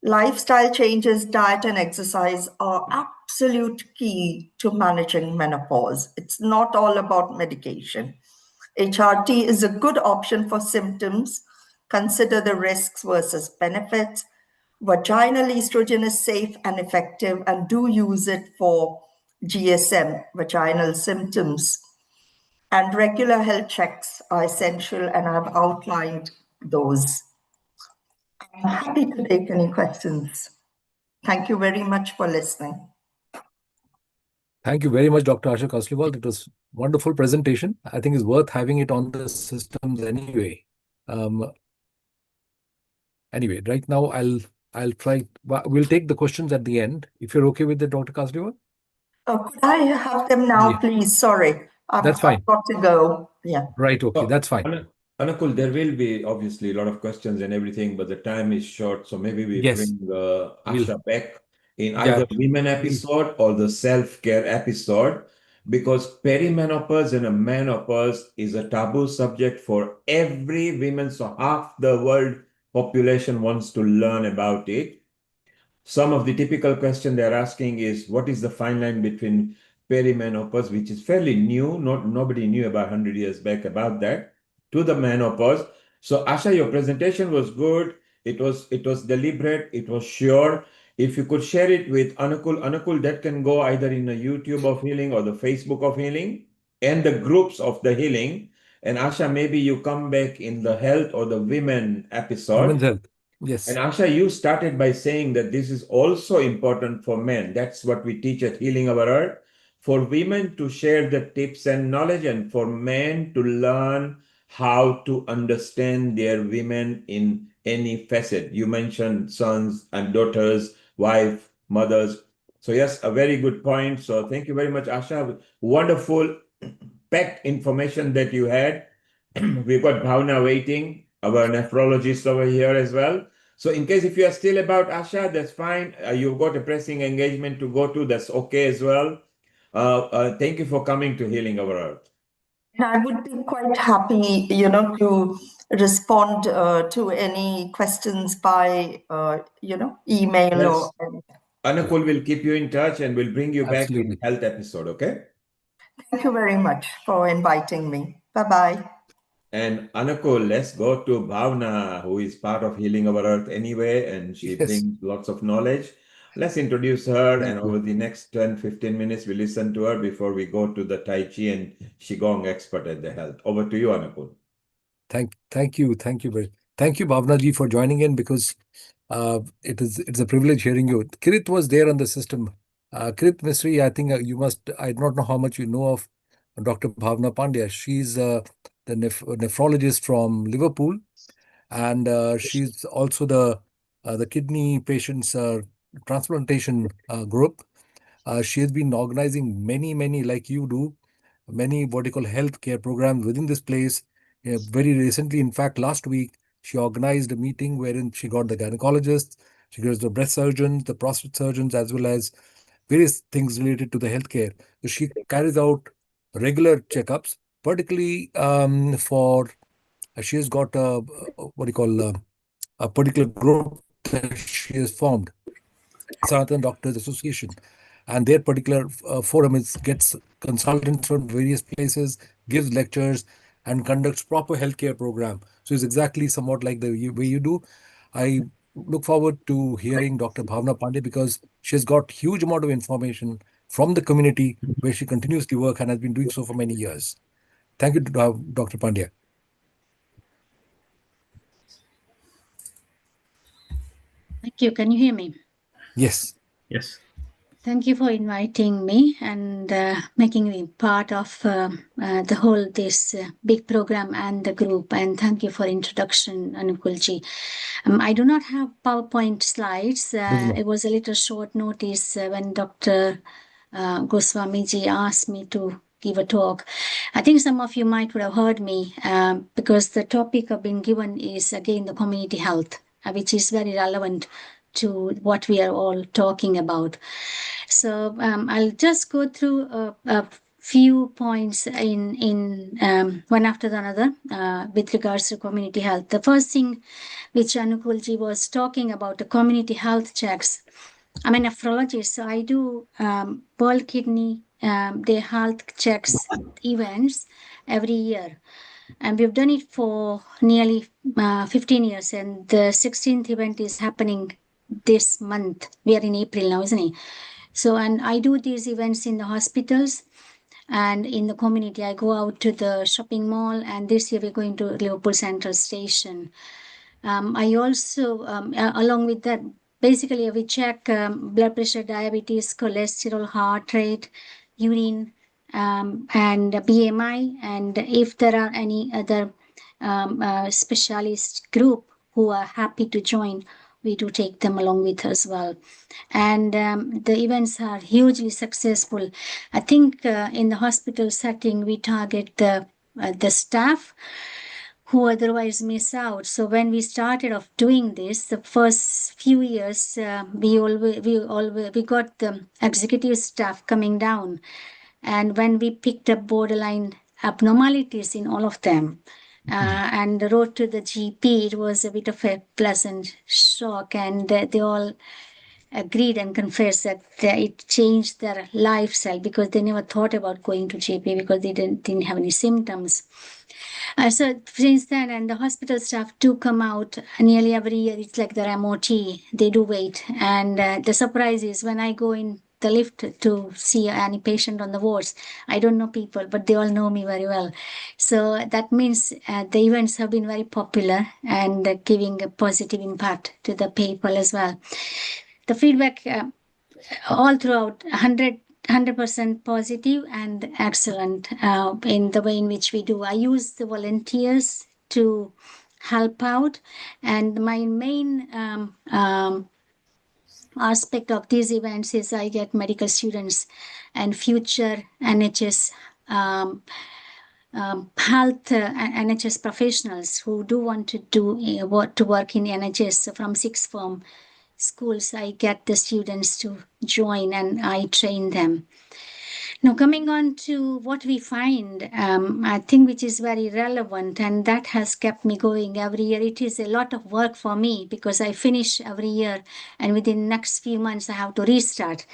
Lifestyle changes, diet and exercise are absolute key to managing menopause. It's not all about medication. HRT is a good option for symptoms. Consider the risks versus benefits. Vaginal estrogen is safe and effective, and do use it for GSM, vaginal symptoms. And regular health checks are essential, and I've outlined those. I'm happy to take any questions. Thank you very much for listening. Thank you very much, Dr. Asha Kasliwal. It was wonderful presentation. I think it's worth having it on the systems anyway. Anyway, right now I'll try. We'll take the questions at the end. If you're okay with it, Dr. Kasliwal. Could I have them now, please? Sorry, That's fine. I've got to go. Yeah. Right. Okay. That's fine. Anukul, there will be obviously a lot of questions and everything, but the time is short. So maybe we bring Asha back in either women episode or the self-care episode, because perimenopause and a menopause is a taboo subject for every woman. So half the world population wants to learn about it. Some of the typical question they're asking is, what is the fine line between perimenopause, which is fairly new, nobody knew about 100 years back about that, to the menopause. So Asha, your presentation was good. It was deliberate. It was sure. If you could share it with Anukul, that can go either in the YouTube of healing or the Facebook of healing and the groups of the healing. And Asha, maybe you come back in the health or the women episode. Women's health. Yes. And Asha, you started by saying that this is also important for men. That's what we teach at Healing Our Earth. For women to share the tips and knowledge, and for men to learn how to understand their women in any facet. You mentioned sons and daughters, wife, mothers. So yes, a very good point. So thank you very much, Asha. Wonderful packed information that you had. We've got Bhavna waiting, our nephrologist over here as well. So in case if you are still about Asha, that's fine. You've got a pressing engagement to go to, that's okay as well. Thank you for coming to Healing Our Earth. I would be quite happy, to respond to any questions by, email. Yes. Anukul will keep you in touch and will bring you back in health episode, okay? Thank you very much for inviting me. Bye-bye. And Anukul, let's go to Bhavna, who is part of Healing Our Earth anyway, and she brings lots of knowledge. Let's introduce her, and over the next 10-15 minutes, we listen to her before we go to the Tai Chi and Qigong expert at the health. Over to you, Anukul. Thank you very. Thank you, Bhavna ji, for joining in, because it's a privilege hearing you. Kirit was there on the system. Kirit Misri, I think you must, I don't know how much you know of Dr. Bhavna Pandya. She's the nephrologist from Liverpool, and she's also the kidney patients transplantation group. She has been organizing many, like you do, many what you call healthcare programs within this place. Very recently, in fact, last week, she organized a meeting wherein she got the gynecologists, she got the breast surgeons, the prostate surgeons, as well as various things related to the healthcare. So she carries out regular checkups, particularly for she has got what do you call a particular group that she has formed, Southern Doctors Association, and their particular forum is gets consultants from various places, gives lectures, and conducts proper healthcare program. So it's exactly somewhat like the way you do. I look forward to hearing Dr. Bhavna Pandey, because she has got huge amount of information from the community where she continuously work and has been doing so for many years. Thank you, Dr. Pandya. Thank you. Can you hear me? Yes. Yes. Thank you for inviting me and making me part of the whole this big program and the group. And thank you for introduction, Anukulji. I do not have PowerPoint slides. It was a little short notice when Dr. Goswamiji asked me to give a talk. I think some of you might would have heard me because the topic I've been given is again the community health, which is very relevant to what we are all talking about. So I'll just go through a few points in one after the another with regards to community health. The first thing which Anukulji was talking about, the community health checks. I'm a nephrologist, so I do World Kidney Day health checks events every year. And we've done it for nearly 15 years. And the 16th event is happening this month. We are in April now, isn't it? So, and I do these events in the hospitals and in the community. I go out to the shopping mall, and this year we're going to Liverpool Central Station. I also, along with that, basically we check blood pressure, diabetes, cholesterol, heart rate, urine, and BMI. And if there are any other specialist group who are happy to join, we do take them along with us as well. And the events are hugely successful. I think in the hospital setting, we target the staff who otherwise miss out. So when we started off doing this, the first few years, we got the executive staff coming down. And when we picked up borderline abnormalities in all of them, and wrote to the GP, it was a bit of a pleasant shock, and they all agreed and confessed that it changed their lifestyle because they never thought about going to GP because they didn't have any symptoms. So since then, and the hospital staff do come out nearly every year. It's like their MOT. They do wait. And the surprise is when I go in the lift to see any patient on the wards, I don't know people, but they all know me very well. So that means the events have been very popular and giving a positive impact to the people as well. The feedback all throughout 100% positive and excellent in the way in which we do. I use the volunteers to help out, and my main aspect of these events is I get medical students and future NHS health NHS professionals who do want to do to work in NHS. So from sixth form schools, I get the students to join and I train them. Now, coming on to what we find, I think which is very relevant, and that has kept me going every year. It is a lot of work for me because I finish every year, and within the next few months, I have to restart.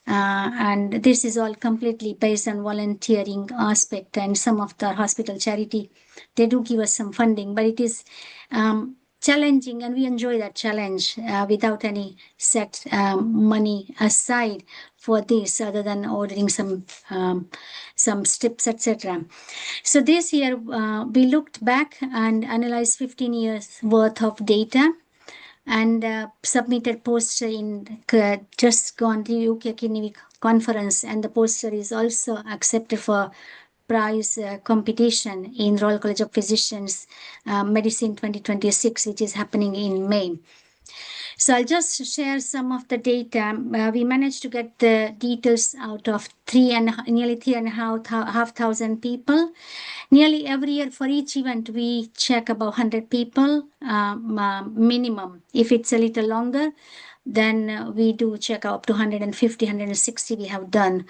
And this is all completely based on volunteering aspect, and some of the hospital charity, they do give us some funding, but it is challenging, and we enjoy that challenge without any set money aside for this, other than ordering some strips, etc. So this year we looked back and analyzed 15 years worth of data and submitted poster in just gone to UK Kidney Week conference, and the poster is also accepted for prize competition in Royal College of Physicians Medicine 2026, which is happening in May. So I'll just share some of the data. We managed to get the details out of nearly 3,500 people. Nearly every year for each event, we check about 100 people minimum. If it's a little longer, then we do check up to 150, 160 we have done.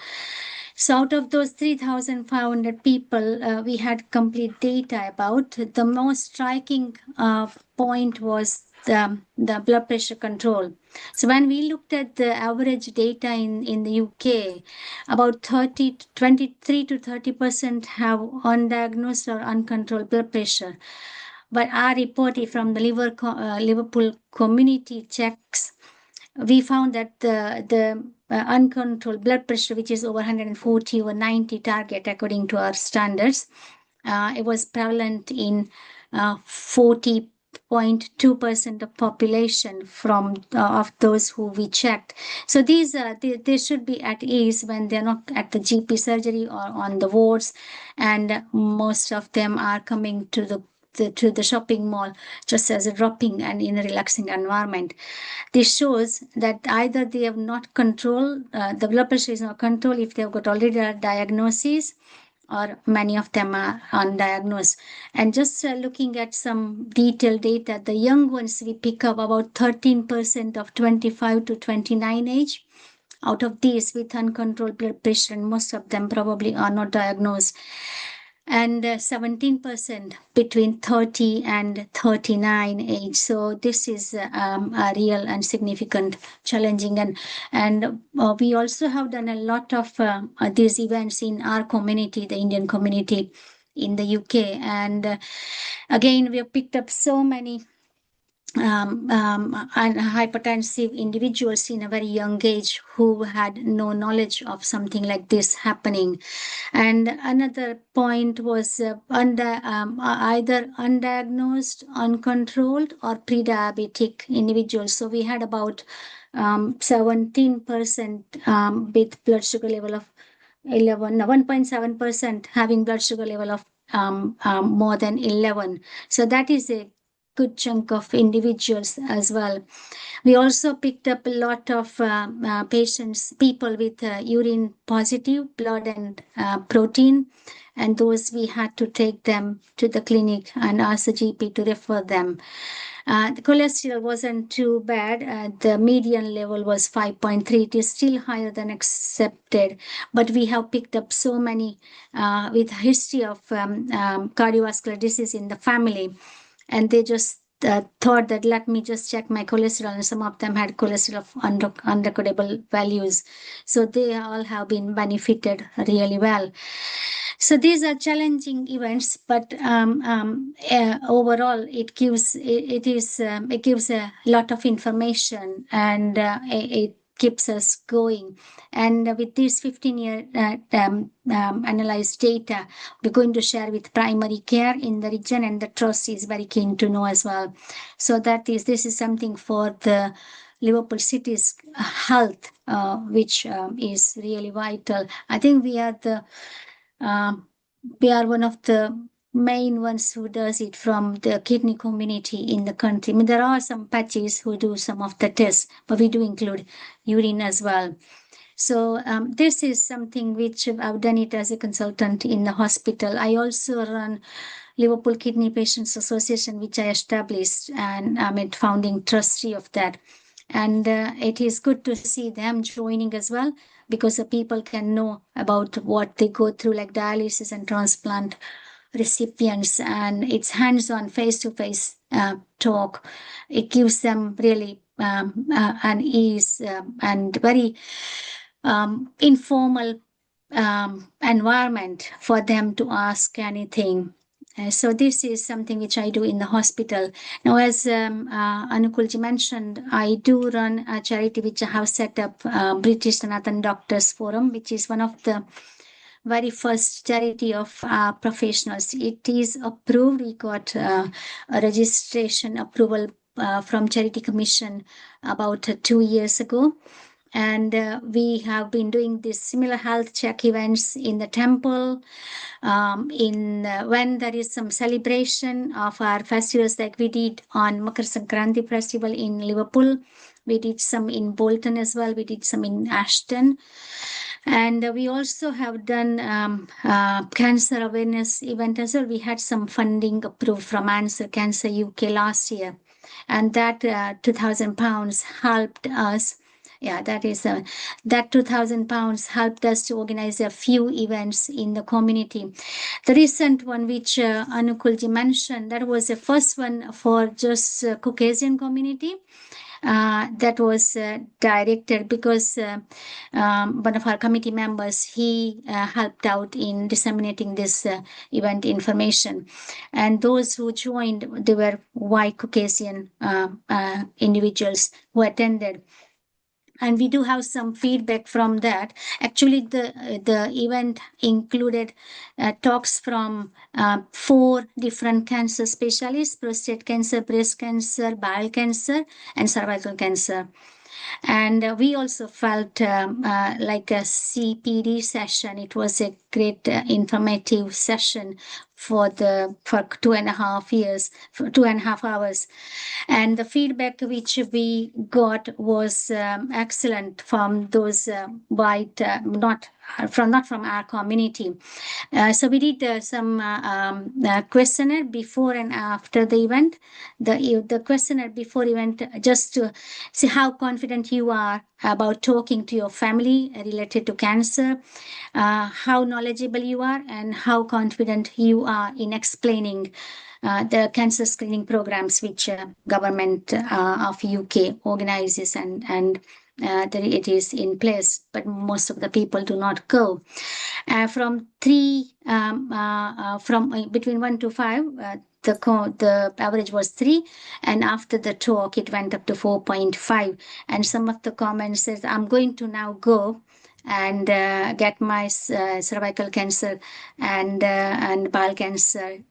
So out of those 3,500 people, we had complete data about. The most striking point was the blood pressure control. So when we looked at the average data in the UK, about 23 to 30% have undiagnosed or uncontrolled blood pressure. But our report from the Liverpool community checks, we found that the uncontrolled blood pressure, which is over 140 or 90 target according to our standards, it was prevalent in 40.2% of population from of those who we checked. So these they should be at ease when they're not at the GP surgery or on the wards, and most of them are coming to the shopping mall just as a dropping and in a relaxing environment. This shows that either they have not controlled, the blood pressure is not controlled if they've got already a diagnosis, or many of them are undiagnosed. And just looking at some detailed data, the young ones we pick up about 13% of 25 to 29 age. Out of these with uncontrolled blood pressure, and most of them probably are not diagnosed. And 17% between 30 and 39 age. So this is a real and significant challenging. And we also have done a lot of these events in our community, the Indian community in the UK. And again, we have picked up so many hypertensive individuals in a very young age who had no knowledge of something like this happening. And another point was either undiagnosed, uncontrolled, or pre-diabetic individuals. So we had about 17% with blood sugar level of 1.7% having blood sugar level of more than 11. So that is a good chunk of individuals as well. We also picked up a lot of people with urine positive blood and protein, and those we had to take them to the clinic and ask the GP to refer them. The cholesterol wasn't too bad. The median level was 5.3. It is still higher than accepted, but we have picked up so many with a history of cardiovascular disease in the family, and they just thought that let me just check my cholesterol, and some of them had cholesterol of unrecordable values. So they all have been benefited really well. So these are challenging events, but overall it gives a lot of information, and it keeps us going. And with this 15-year analyzed data, we're going to share with primary care in the region, and the trust is very keen to know as well. So this is something for the Liverpool city's health, which is really vital. I think we are one of the main ones who does it from the kidney community in the country. I mean, there are some patches who do some of the tests, but we do include urine as well. So this is something which I've done it as a consultant in the hospital. I also run Liverpool Kidney Patients Association, which I established, and I'm a founding trustee of that. And it is good to see them joining as well, because the people can know about what they go through, like dialysis and transplant recipients, and it's hands-on, face-to-face talk. It gives them really an ease and very informal environment for them to ask anything. So this is something which I do in the hospital. Now, as Anukulji mentioned, I do run a charity which I have set up, British Sanatan Doctors Forum, which is one of the very first charity of professionals. It is approved. We got a registration approval from Charity Commission about 2 years ago. And we have been doing these similar health check events in the temple, when there is some celebration of our festivals, like we did on Makar Sankranti festival in Liverpool. We did some in Bolton as well. We did some in Ashton. And we also have done cancer awareness event as well. We had some funding approved from Answer Cancer UK last year. And that £2,000 helped us. Yeah, that is that £2,000 helped us to organize a few events in the community. The recent one, which Anukulji mentioned, that was the first one for just Caucasian community. That was directed because one of our committee members, he helped out in disseminating this event information. And those who joined, they were white Caucasian individuals who attended. And we do have some feedback from that. Actually, the event included talks from 4 different cancer specialists: prostate cancer, breast cancer, bowel cancer, and cervical cancer. And we also felt like a CPD session. It was a great informative session for 2.5 hours. And the feedback which we got was excellent from those white, not from our community. So we did some questionnaire before and after the event. The questionnaire before event, just to see how confident you are about talking to your family related to cancer, how knowledgeable you are, and how confident you are in explaining the cancer screening programs which government of UK organizes, and that it is in place, but most of the people do not go. From between 1 to 5, the average was 3, and after the talk it went up to 4.5. And some of the comments says, I'm going to now go and get my cervical cancer and bowel cancer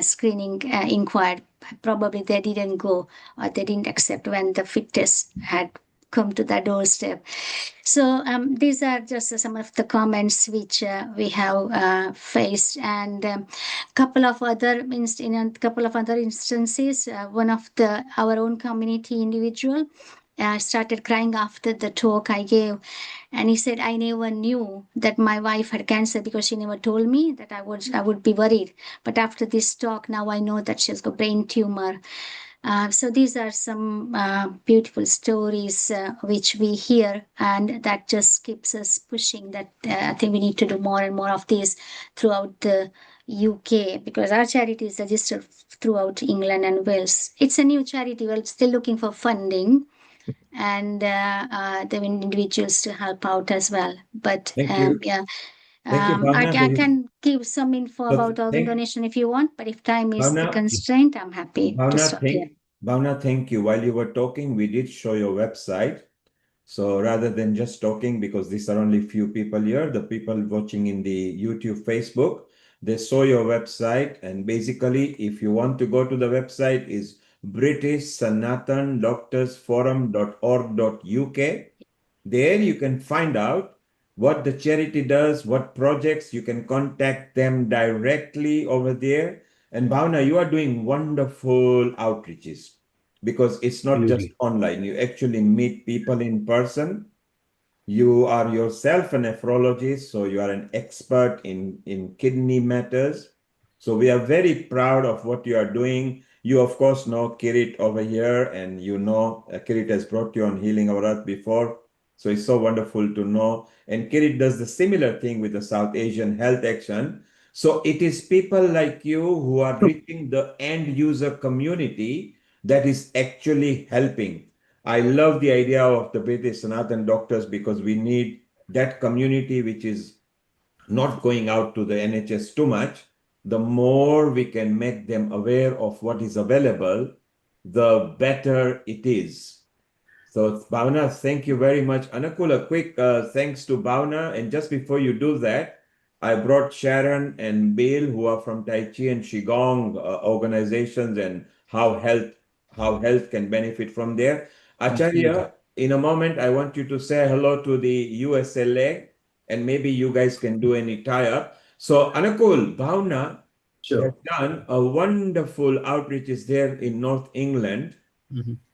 screening inquired. Probably they didn't go, or they didn't accept when the fit test had come to the doorstep. So these are just some of the comments which we have faced, and in a couple of other instances, one of our own community individual started crying after the talk I gave. And he said, I never knew that my wife had cancer because she never told me that I would be worried. But after this talk, now I know that she's got brain tumor. So these are some beautiful stories which we hear, and that just keeps us pushing that I think we need to do more and more of these throughout the UK, because our charity is registered throughout England and Wales. It's a new charity. We're still looking for funding and the individuals to help out as well. But Thank you. yeah, Thank you, I Bhavna. can give some info about organ donation if you want, but if time is the constraint, I'm happy to stop here. Bhavna, thank you. While you were talking, we did show your website. So rather than just talking, because these are only few people here, the people watching in the YouTube, Facebook, they saw your website. And basically, if you want to go to the website, is britishsanatandoctorsforum.org.uk. There you can find out what the charity does, what projects. You can contact them directly over there. And Bhavna, you are doing wonderful outreaches, because it's not just online. You actually meet people in person. You are yourself a nephrologist, so you are an expert in kidney matters. So we are very proud of what you are doing. You, of course, know Kirit over here, and you know Kirit has brought you on Healing Our Earth before. So it's so wonderful to know. And Kirit does the similar thing with the South Asian Health Action. So it is people like you who are reaching the end user community that is actually helping. I love the idea of the British Sanatan doctors, because we need that community which is not going out to the NHS too much. the more we can make them aware of what is available, the better it is. So Bhavna, thank you very much. Anakul, a quick thanks to Bhavna. And just before you do that, I brought Sharon and Bill, who are from Tai Chi and Qigong organizations, and how health can benefit from there. Acharya, in a moment, I want you to say hello to the USLA, and maybe you guys can do any tie-up. So Anakul, Bhavna has done a wonderful outreaches there in North England,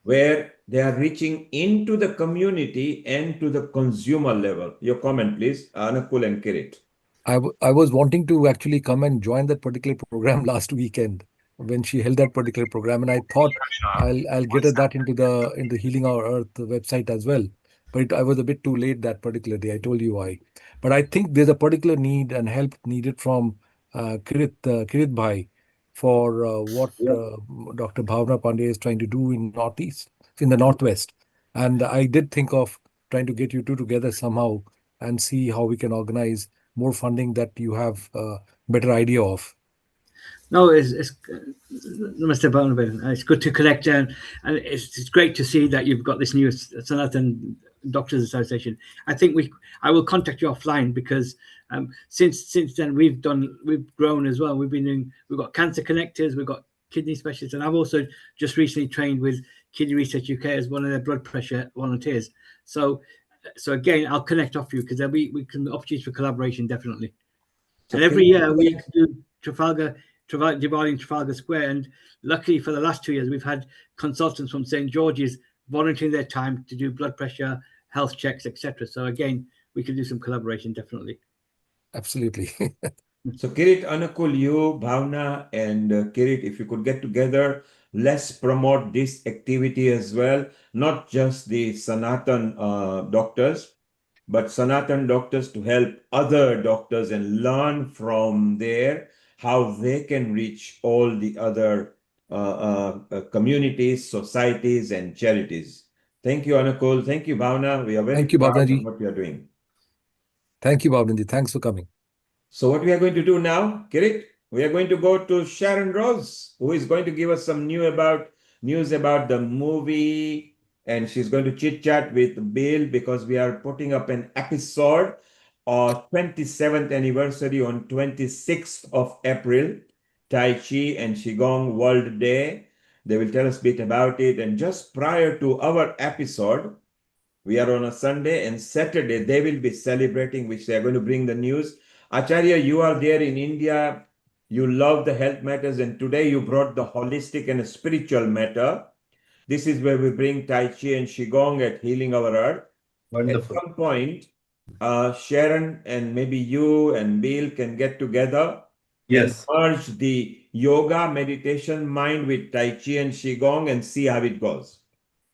where they are reaching into the community and to the consumer level. Your comment, please, Anakul and Kirit. I was wanting to actually come and join that particular program last weekend when she held that particular program, and I thought I'll get that into the Healing Our Earth website as well. But I was a bit too late that particular day. I told you why. But I think there's a particular need and help needed from Kirit Bhai for what Dr. Bhavna Pandey is trying to do in the Northwest. And I did think of trying to get you two together somehow and see how we can organize more funding that you have a better idea of. No, it's Namaste, Bhanot. It's good to connect, and it's great to see that you've got this new Sanatan Doctors Association. I think I will contact you offline because since then we've grown as well. We've got cancer connectors, we've got kidney specialists, and I've also just recently trained with Kidney Research UK as one of their blood pressure volunteers. So again, I'll connect off you because there'll be opportunities for collaboration definitely. And every year we do Diwali in Trafalgar Square, and luckily for the last 2 years we've had consultants from St. George's volunteering their time to do blood pressure, health checks, etc. So again, we can do some collaboration definitely. Absolutely. So Kirit, Anakul, you, Bhavna, and Kirit, if you could get together, let's promote this activity as well. Not just the Sanatan doctors, but Sanatan doctors to help other doctors and learn from there how they can reach all the other communities, societies, and charities. Thank you, Anakul. Thank you, Bhavna. We are very Thank you, proud Bhavnaji. of what you are doing. Thank you, Bhavnaji. Thanks for coming. So what we are going to do now, Kirit, we are going to go to Sharon Rose, who is going to give us some news about the movie, and she's going to chit chat with Bill because we are putting up an episode of 27th anniversary on 26th of April, Tai Chi and Qigong World Day. They will tell us a bit about it. And just prior to our episode, we are on a Sunday, and Saturday they will be celebrating, which they are going to bring the news. Acharya, you are there in India. You love the health matters, and today you brought the holistic and spiritual matter. This is where we bring Tai Chi and Qigong at Healing Our Earth. Wonderful. At some point, Sharon and maybe you and Bill can get together and merge the yoga, meditation mind with Tai Chi and Qigong and see how it goes.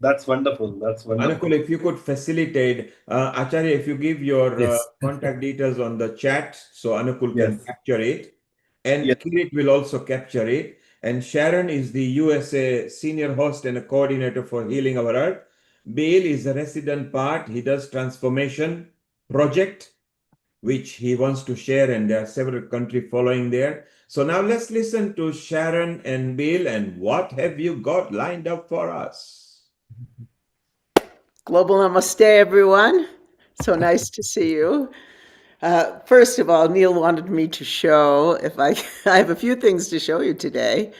That's wonderful. That's wonderful. Anakul, if you could facilitate, Acharya, if you give your contact details on the chat, so Anakul can capture it, and Kirit will also capture it. And Sharon is the USA senior host and a coordinator for Healing Our Earth. Bill is a resident part. He does transformation project, which he wants to share, and there are several countries following there. So now let's listen to Sharon and Bill, and what have you got lined up for us? Global Namaste, everyone. So nice to see you. First of all, Neil wanted me to show, I have a few things to show you today.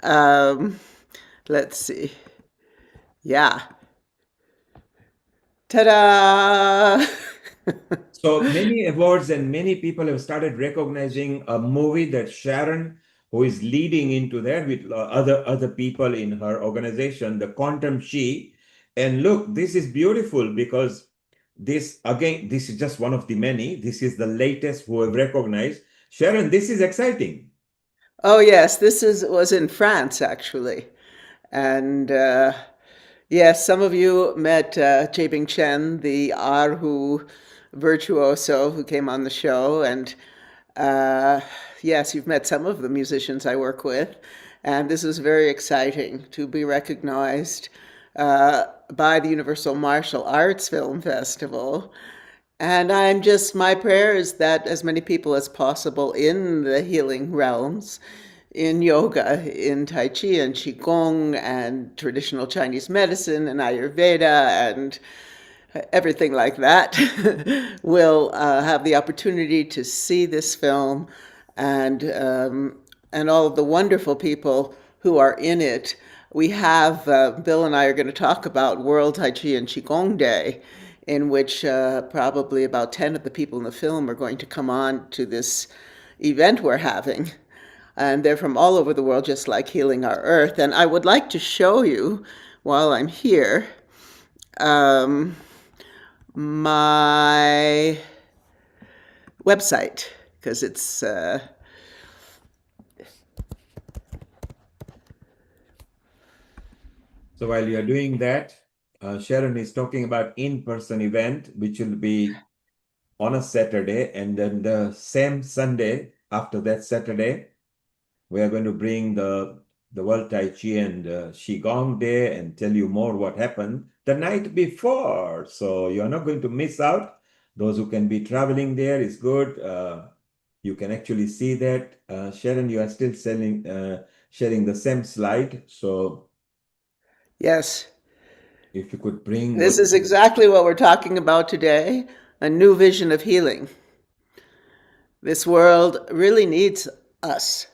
Let's see. Yeah. Ta-da! So many awards and many people have started recognizing a movie that Sharon, who is leading into that with other people in her organization, the Quantum She. And look, this is beautiful because this is just one of the many. This is the latest who have recognized. Sharon, this is exciting. Oh, yes, this was in France, actually. And yes, some of you met Bing Chen, the Erhu virtuoso who came on the show. And yes, you've met some of the musicians I work with. And this is very exciting to be recognized by the Universal Martial Arts Film Festival. And my prayer is that as many people as possible in the healing realms, in yoga, in Tai Chi and Qigong and traditional Chinese medicine and Ayurveda and everything like that, will have the opportunity to see this film and all of the wonderful people who are in it. We have, Bill and I are going to talk about World Tai Chi and Qigong Day, in which probably about 10 of the people in the film are going to come on to this event we're having. And they're from all over the world, just like Healing Our Earth. And I would like to show you, while I'm here, my website, because it's So while you're doing that, Sharon is talking about in-person event, which will be on a Saturday, and then the same Sunday after that Saturday, we are going to bring the World Tai Chi and Qigong Day and tell you more what happened the night before. So you're not going to miss out. Those who can be traveling there is good. You can actually see that. Sharon, you are still sharing the same slide. So yes, if you could bring this what is exactly what we're talking about today, a new vision of healing. This world really needs us,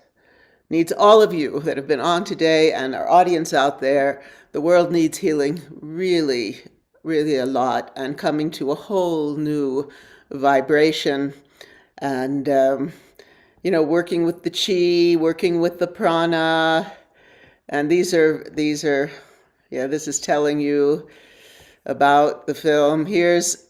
needs all of you that have been on today and our audience out there. The world needs healing really, really a lot, and coming to a whole new vibration. And, working with the chi, working with the prana. And these are, yeah, this is telling you about the film. Here's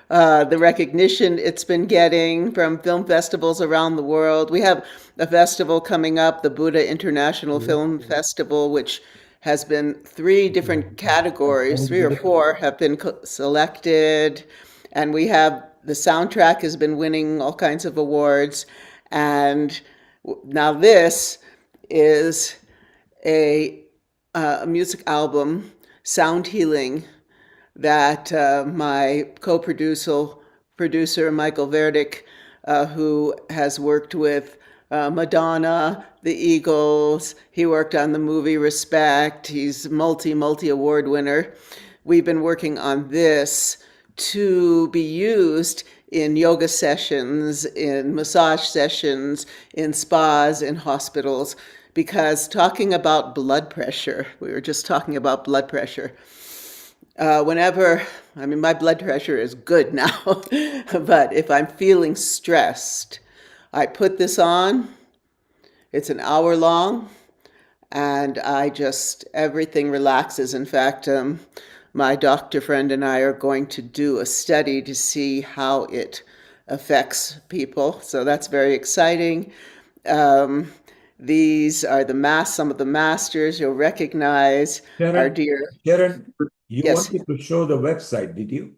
the recognition it's been getting from film festivals around the world. We have a festival coming up, the Buddha International Film Festival, which has been 3 different categories, 3 or 4 have been selected, and we have the soundtrack has been winning all kinds of awards, and now this is a music album, Sound Healing, that my producer Michael Verdick, who has worked with Madonna, the Eagles, he worked on the movie Respect. He's multi award winner. We've been working on this to be used in yoga sessions, in massage sessions, in spas, in hospitals, because talking about blood pressure, we were just talking about blood pressure. My blood pressure is good now, but if I'm feeling stressed, I put this on. It's an hour long, and everything relaxes. In fact, my doctor friend and I are going to do a study to see how it affects people. So that's very exciting. These are some of the masters you'll recognize. Our dear. Sharon, you Yes, wanted to show the website, did you?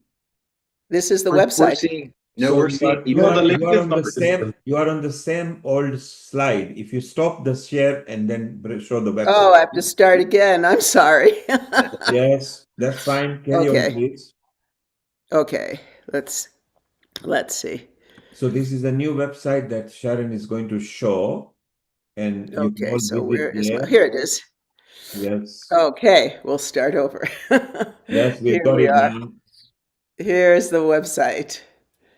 this is the We're website. seeing, So we're seeing. you are the link is on not the same visible. you are on the same old slide. If you stop the share and then show the website. Oh, I have to start again. I'm sorry. Yes, that's fine. Carry on, Okay. please. Okay. Let's see. So this is a new website that Sharon is going to show, and you can Okay, all so visit where is there. here it is. Yes. Okay, we'll start over. Yes, we Here got we it are. now. Here's the website.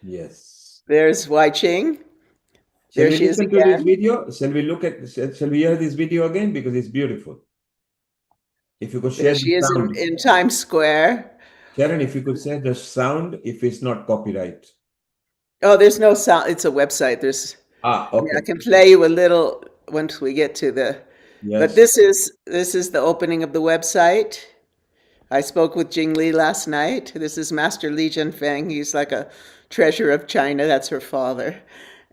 Yes. There's Wai Ching. Shall There we she is listen to this again. video? Shall we hear this video again? Because it's beautiful. If you could There share the she is sound. in Times Square. Sharon, if you could share the sound, if it's not copyright. Oh, there's no sound. It's a website. Okay. I can play you a little once we get to the. But Yes. this is the opening of the website. I spoke with Jing Li last night. This is Master Li Jianfeng. He's like a treasure of China. That's her father.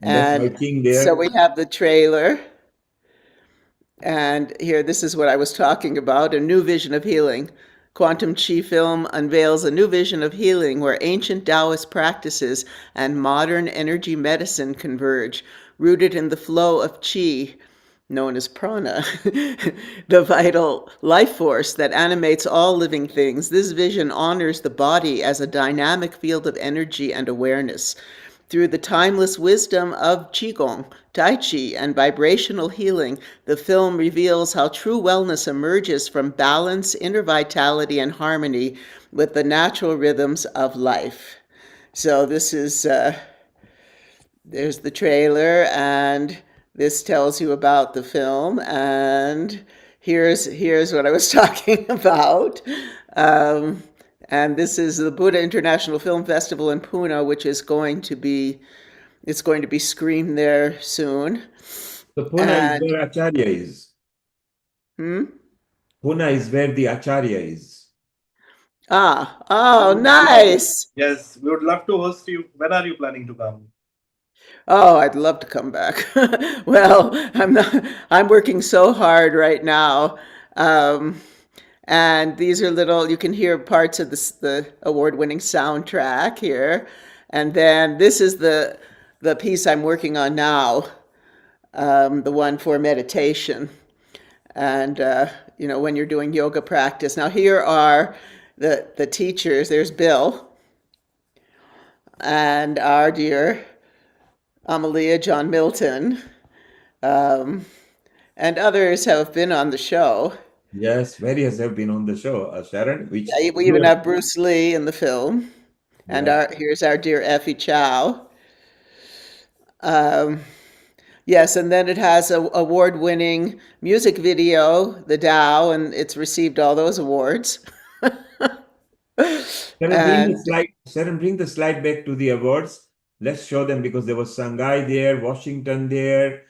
And that's And writing so there. we have the trailer. And here, this is what I was talking about, a new vision of healing. Quantum Chi film unveils a new vision of healing where ancient Taoist practices and modern energy medicine converge, rooted in the flow of Qi. known as prana, the vital life force that animates all living things. This vision honors the body as a dynamic field of energy and awareness. Through the timeless wisdom of Qigong, Tai Chi, and vibrational healing, the film reveals how true wellness emerges from balance, inner vitality, and harmony with the natural rhythms of life. So this is, there's the trailer, and this tells you about the film, and here's what I was talking about. And this is the Buddha International Film Festival in Pune, which is going to be, it's going to be screened there soon. So Pune is where Acharya is. Pune is where the Acharya is. Oh, nice. Yes, we would love to host you. When are you planning to come? Oh, I'd love to come back. Well, I'm working so hard right now. And these are little, you can hear parts of the award-winning soundtrack here. And then this is the piece I'm working on now, the one for meditation. And, you know, when you're doing yoga practice. Now here are the teachers. There's Bill and our dear Amalia John Milton, and others have been on the show. Yes, various have been on the show. Sharon, which Yeah, we even have Bruce Lee in the film, and here's our dear Effie Chow. Yes, and then it has an award-winning music video, The Tao, and it's received all those awards. Sharon, bring the slide back to the awards. Let's show them, because there was Shanghai there, Washington there.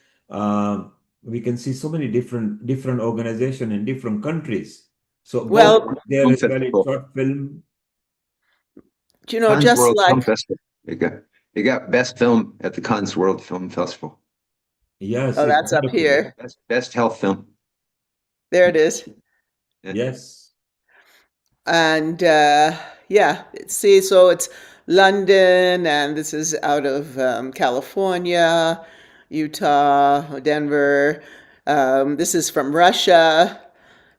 We can see so many different organizations in different countries. So well, there is a short film. You know, Cannes just World like Film Festival. You got best film at the Cannes World Film Festival. Yes. Oh, that's up here. Best health film. There it is. Yes. And yeah, see, so it's London, and this is out of California, Utah, Denver. This is from Russia.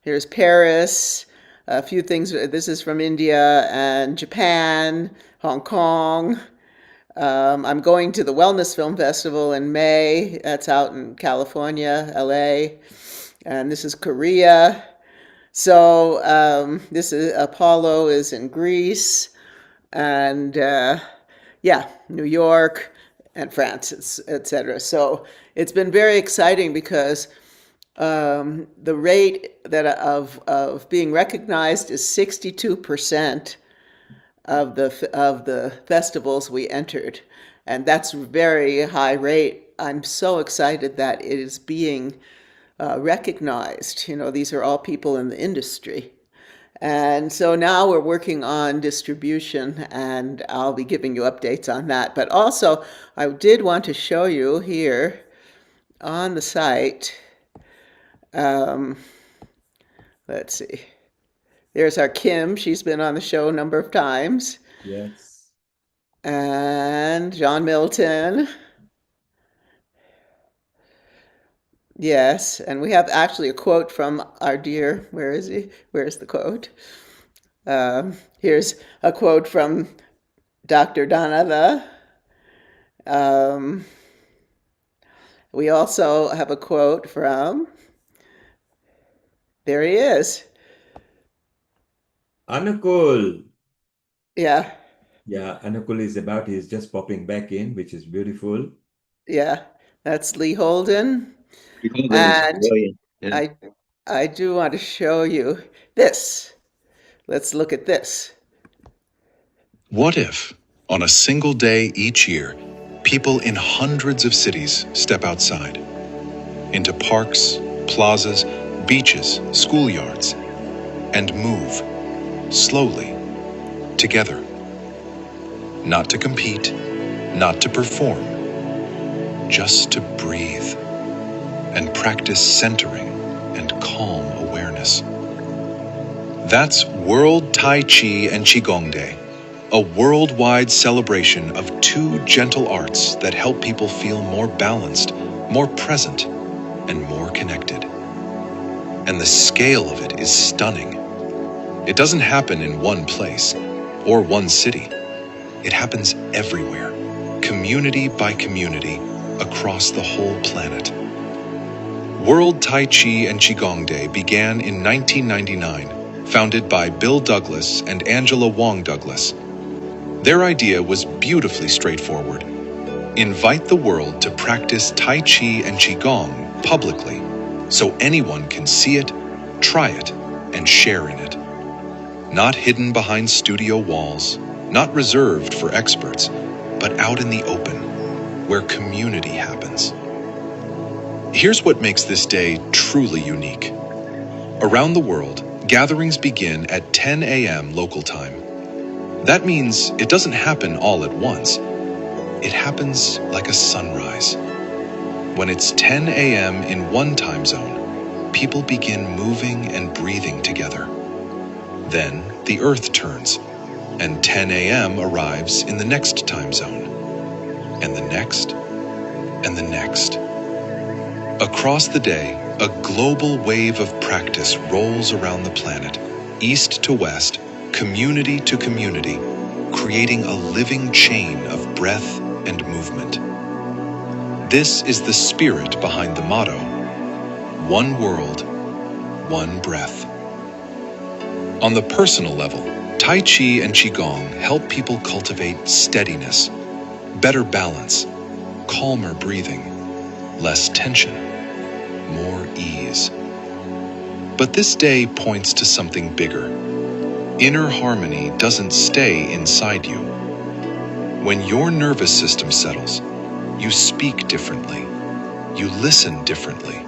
Here's Paris. A few things. This is from India and Japan, Hong Kong. I'm going to the Wellness Film Festival in May. That's out in California, LA. And this is Korea. So this is Apollo is in Greece, and yeah, New York and France, etc. So it's been very exciting, because the rate that of being recognized is 62% of the festivals we entered, and that's a very high rate. I'm so excited that it is being recognized. You know, these are all people in the industry. And so now we're working on distribution, and I'll be giving you updates on that. But also, I did want to show you here on the site. Let's see. There's our Kim. She's been on the show a number of times. Yes. And John Milton. Yes, and we have actually a quote from our dear, where is he? Where's the quote? Here's a quote from Dr. Danada. We also have a quote from, there he is. Anukul. Yeah. Yeah, Anukul is about, he's just popping back in, which is beautiful. Yeah, that's Lee Holden. Lee Holden And is brilliant. Yeah. I do want to show you this. Let's look at this. What if, on a single day each year, people in hundreds of cities step outside into parks, plazas, beaches, schoolyards, and move slowly together? Not to compete, not to perform, just to breathe and practice centering and calm awareness. That's World Tai Chi and Qigong Day, a worldwide celebration of two gentle arts that help people feel more balanced, more present, and more connected. And the scale of it is stunning. It doesn't happen in one place or one city. It happens everywhere, community by community, across the whole planet. World Tai Chi and Qigong Day began in 1999, founded by Bill Douglas and Angela Wong Douglas. Their idea was beautifully straightforward. Invite the world to practice Tai Chi and Qigong publicly, so anyone can see it, try it, and share in it. Not hidden behind studio walls, not reserved for experts, but out in the open, where community happens. Here's what makes this day truly unique. Around the world, gatherings begin at 10 a.m. local time. That means it doesn't happen all at once. It happens like a sunrise. When it's 10 a.m. in one time zone, people begin moving and breathing together. Then the earth turns, and 10 a.m. arrives in the next time zone, and the next, and the next. Across the day, a global wave of practice rolls around the planet, east to west, community to community, creating a living chain of breath and movement. This is the spirit behind the motto, one world, one breath. On the personal level, Tai Chi and Qigong help people cultivate steadiness, better balance, calmer breathing, less tension, more ease. But this day points to something bigger. Inner harmony doesn't stay inside you. When your nervous system settles, you speak differently, you listen differently,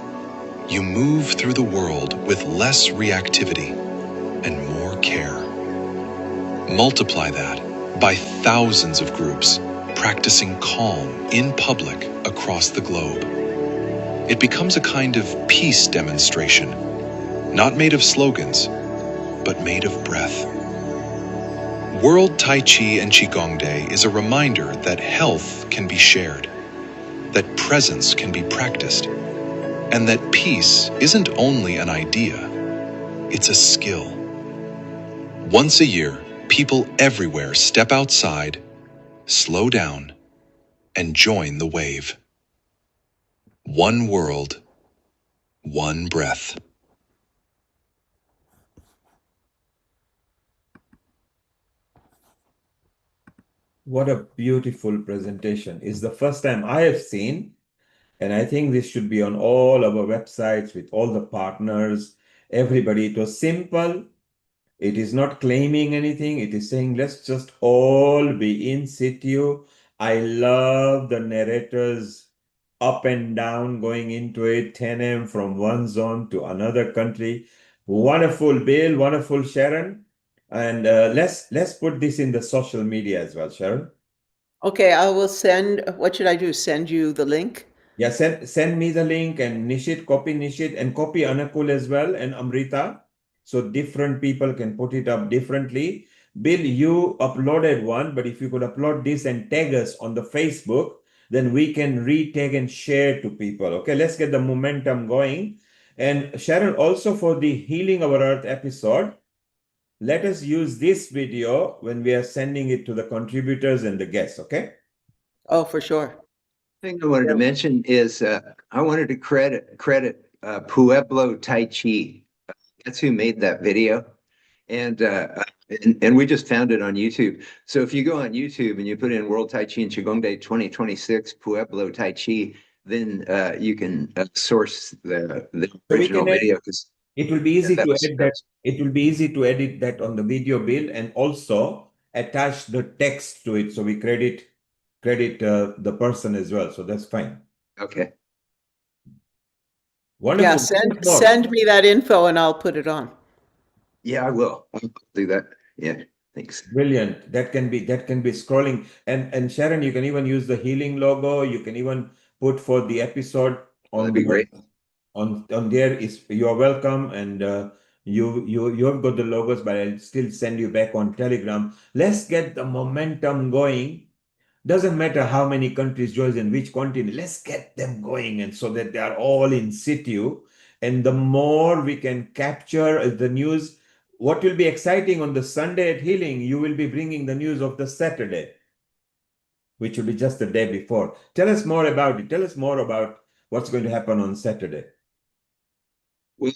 you move through the world with less reactivity and more care. Multiply that by thousands of groups practicing calm in public across the globe. It becomes a kind of peace demonstration, not made of slogans, but made of breath. World Tai Chi and Qigong Day is a reminder that health can be shared, that presence can be practiced, and that peace isn't only an idea, it's a skill. Once a year, people everywhere step outside, slow down, and join the wave. One world, one breath. What a beautiful presentation. It's the first time I have seen, and I think this should be on all our websites with all the partners, everybody. It was simple. It is not claiming anything. It is saying, let's just all be in situ. I love the narrators up and down going into it, 10 a.m. from one zone to another country. Wonderful, Bill. Wonderful, Sharon. And let's put this in the social media as well, Sharon. Okay, I will send, what should I do? Send you the link? Yeah, send me the link, and Nishit, and copy Anakul as well, and Amrita. So different people can put it up differently. Bill, you uploaded one, but if you could upload this and tag us on the Facebook, then we can retag and share to people. Okay, let's get the momentum going. And Sharon, also for the Healing Our Earth episode, let us use this video when we are sending it to the contributors and the guests, okay? Oh, for sure. Thing I wanted to mention is I wanted to credit Pueblo Tai Chi. That's who made that video, and we just found it on YouTube. So if you go on YouTube and you put in World Tai Chi and Qigong Day 2026 Pueblo Tai Chi, then you can source the original video. Because it will be easy to edit that. It will be easy to edit that on the video, Bill, and also attach the text to it, so we credit the person as well. So that's fine. Okay. Wonderful. Yeah, send me that info and I'll put it on. Yeah, I will. I'll do that. Yeah, thanks. Brilliant. That can be scrolling. And Sharon, you can even use the healing logo. You can even put for the episode on. That'd be great. On there is, you are welcome, and you have got the logos, but I'll still send you back on Telegram. Let's get the momentum going. Doesn't matter how many countries join and which continent, let's get them going, and so that they are all in situ. And the more we can capture the news, what will be exciting on the Sunday at Healing, you will be bringing the news of the Saturday, which will be just the day before. Tell us more about it. Tell us more about what's going to happen on Saturday. Well,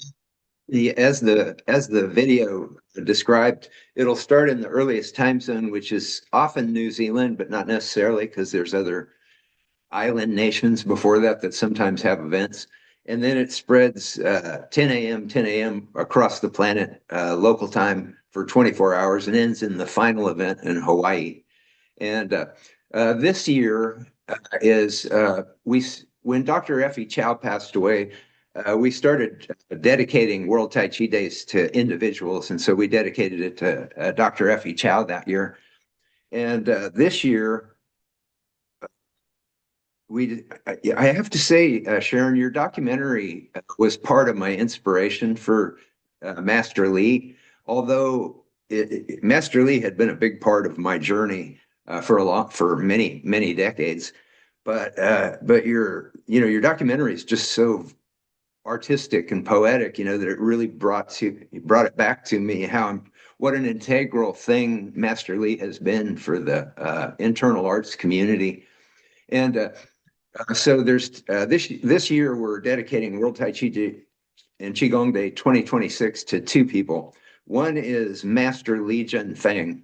as the video described, it'll start in the earliest time zone, which is often New Zealand, but not necessarily, because there's other island nations before that sometimes have events. And then it spreads 10 a.m. across the planet, local time, for 24 hours, and ends in the final event in Hawaii. And this year when Dr. S.A.H.A passed away, we started dedicating World Tai Chi Days to individuals, and so we dedicated it to Dr. S.A.H.A that year. And this year, I have to say, Sharon, your documentary was part of my inspiration for Master Li, although Master Li had been a big part of my journey for many decades. But your documentary is just so artistic and poetic, that it really brought it back to me what an integral thing Master Li has been for the internal arts community. And so there's this year we're dedicating World Tai Chi Day and Qigong Day 2026 to two people. One is Master Li Jinfeng,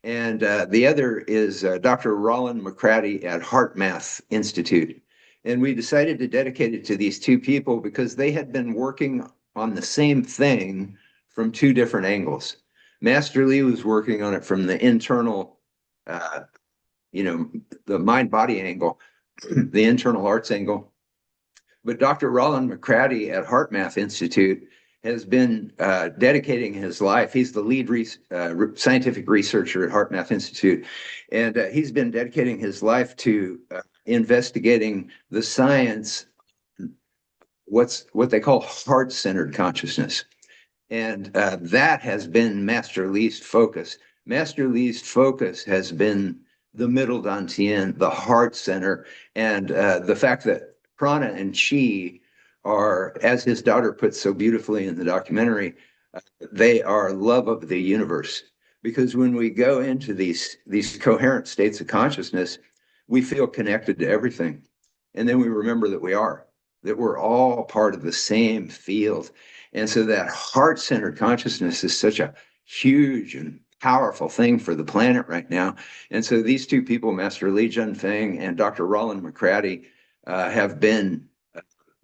and the other is Dr. Roland McCratty at HeartMath Institute. And we decided to dedicate it to these two people because they had been working on the same thing from two different angles. Master Li was working on it from the internal, the mind-body angle, the internal arts angle. But Dr. Roland McCratty at HeartMath Institute has been dedicating his life. He's the lead scientific researcher at HeartMath Institute. And he's been dedicating his life to investigating the science, what they call heart-centered consciousness. And that has been Master Li's focus. Master Li's focus has been the middle dantian, the heart center, and the fact that prana and chi are, as his daughter puts so beautifully in the documentary, they are love of the universe. Because when we go into these coherent states of consciousness, we feel connected to everything. And then we remember that we're all part of the same field. And so that heart-centered consciousness is such a huge and powerful thing for the planet right now. And so these two people, Master Li Jinfeng and Dr. Roland McCratty, have been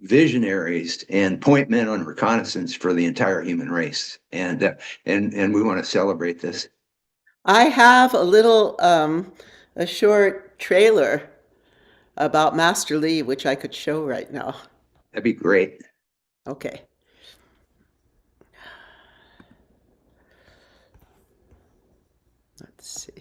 visionaries and point men on reconnaissance for the entire human race. And we want to celebrate this. I have a short trailer about Master Li, which I could show right now. That'd be great. Okay. Let's see.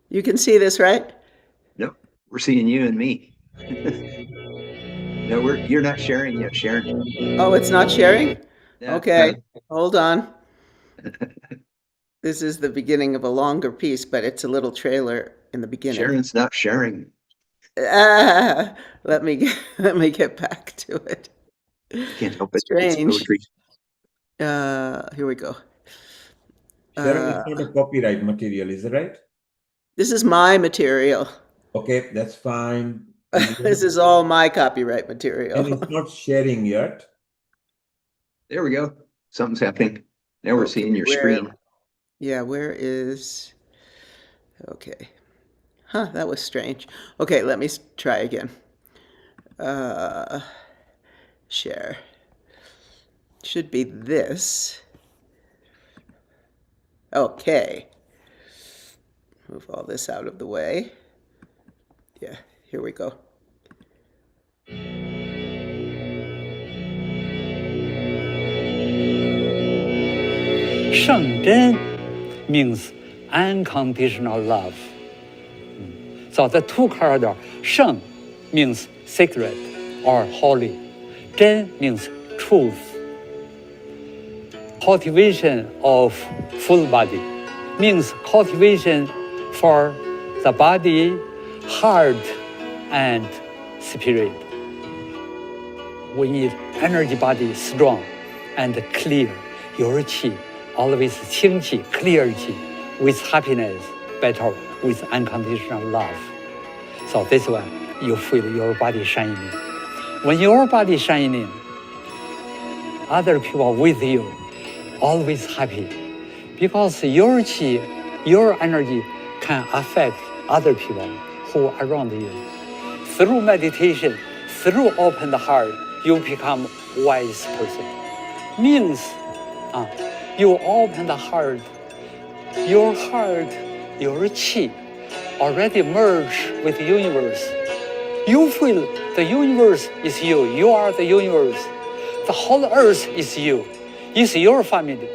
You can see this, right? No, we're seeing you and me. No, you're not sharing yet, Sharon. Oh, it's not sharing? No, okay, no. Hold on. This is the beginning of a longer piece, but it's a little trailer in the beginning. Sharon's not sharing. Let me get back to it. Can't help it. Strange. It's poetry. Here we go. Sharon, it's not a copyright material, is it right? This is my material. Okay, that's fine. This is all my copyright material. And it's not sharing yet. There we go. Something's happening. Now we're seeing your screen. Yeah, where is... Okay. Huh, that was strange. Okay, let me try again. Share. Should be this. Okay. Move all this out of the way. Yeah, here we go. Shengzhen means unconditional love. So the two characters, Sheng means sacred or holy. Zhen means truth. Cultivation of full body means cultivation for the body, heart, and spirit. We need energy body strong and clear. 有气, always 清气, clear 气, with happiness, better with unconditional love. So this one, you feel your body shining. When your body shining, other people with you, always happy. Because your qi, your energy can affect other people who are around you. Through meditation, through open heart, you become wise person. Means, you open the heart, your qi already merge with the universe. You feel the universe is you. You are the universe. The whole earth is you. It's your family.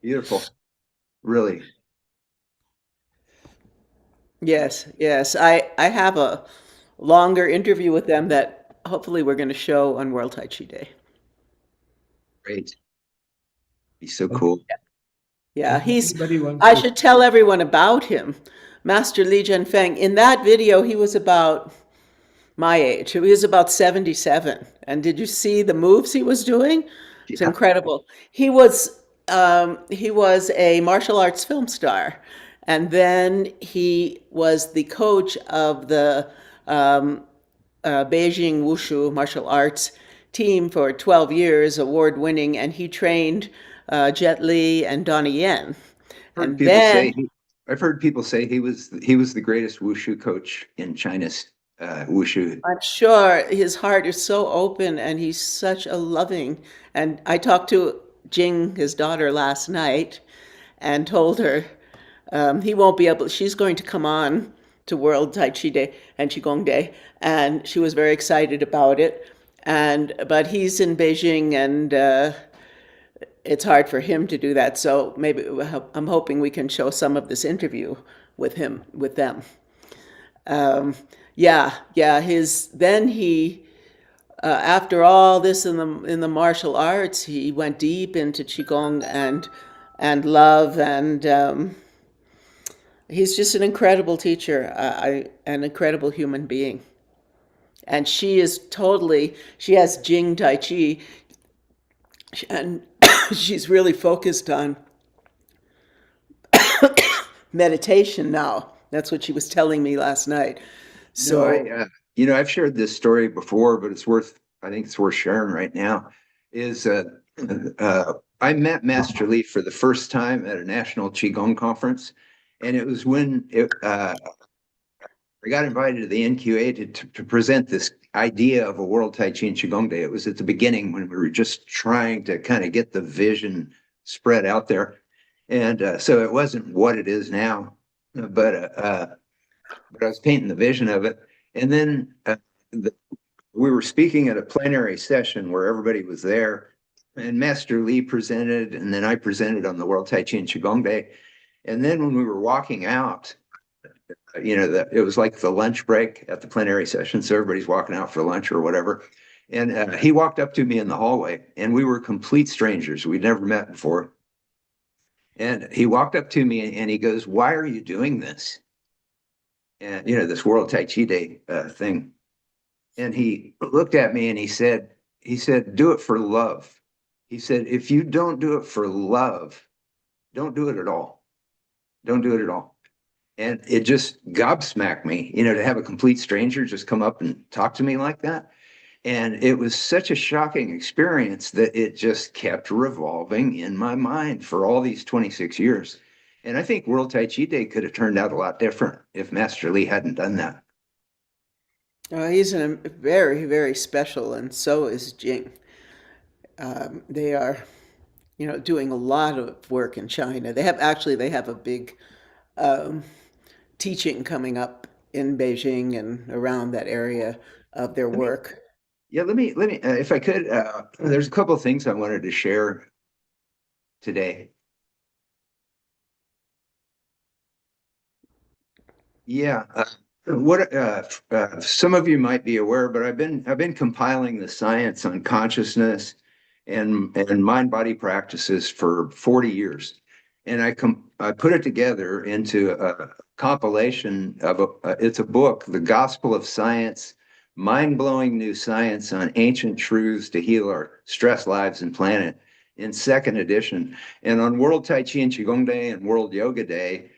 Beautiful. Really. Yes, yes. I have a longer interview with them that hopefully we're going to show on World Tai Chi Day. Great. He's so cool. Yeah, I should tell everyone about him. Master Li Jianfeng. In that video, he was about my age. He was about 77. And did you see the moves he was doing? It's incredible. He was a martial arts film star. And then he was the coach of the Beijing Wushu martial arts team for 12 years, award winning, and he trained Jet Li and Donnie Yen. And then I've heard people say he was the greatest wushu coach in China's wushu. I'm sure his heart is so open and he's such a loving. And I talked to Jing, his daughter, last night and told her he won't be able, she's going to come on to World Tai Chi Day and Qigong Day. And she was very excited about it. But he's in Beijing and it's hard for him to do that. So maybe I'm hoping we can show some of this interview with them. Then he, after all this in the martial arts, he went deep into qigong and love, and he's just an incredible teacher, an incredible human being. And she has Jing Tai Chi, and she's really focused on meditation now. That's what she was telling me last night. So I've shared this story before, but I think it's worth sharing right now. I met Master Li for the first time at a national Qigong conference, and it was when I got invited to the NQA to present this idea of a World Tai Chi and Qigong Day. It was at the beginning when we were just trying to kind of get the vision spread out there. And so it wasn't what it is now, but I was painting the vision of it. And then we were speaking at a plenary session where everybody was there, and Master Li presented, and then I presented on the World Tai Chi and Qigong Day. And then when we were walking out, it was like the lunch break at the plenary session, so everybody's walking out for lunch or whatever. And he walked up to me in the hallway, and we were complete strangers. We'd never met before. And he walked up to me and he goes, "Why are you doing this?" And this World Tai Chi Day thing. And he looked at me and he said, "Do it for love." He said, "If you don't do it for love, don't do it at all. Don't do it at all." And it just gobsmacked me, to have a complete stranger just come up and talk to me like that. And it was such a shocking experience that it just kept revolving in my mind for all these 26 years. And I think World Tai Chi Day could have turned out a lot different if Master Li hadn't done that. He's very, very special, and so is Jing. They are, doing a lot of work in China. They have a big teaching coming up in Beijing and around that area of their work. Let me, if I could, there's a couple of things I wanted to share today. Yeah. Some of you might be aware, but I've been compiling the science on consciousness and mind body practices for 40 years, and I put it together into a compilation of it's a book, The Gospel of Science: Mind-Blowing New Science on Ancient Truths to Heal Our Stressed Lives and Planet, in second edition. And on World Tai Chi and Qigong Day and World Yoga Day,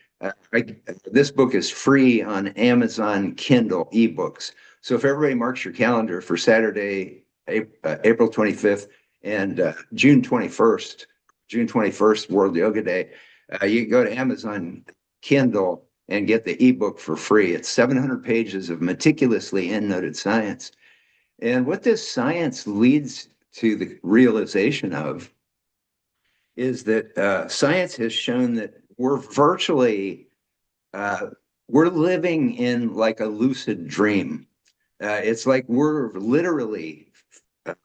this book is free on Amazon Kindle ebooks. So if everybody marks your calendar for Saturday, April 25th and June 21st, World Yoga Day, you can go to Amazon Kindle and get the ebook for free. It's 700 pages of meticulously endnoted science. And what this science leads to the realization of is that science has shown that we're virtually we're living in like a lucid dream. It's like we're literally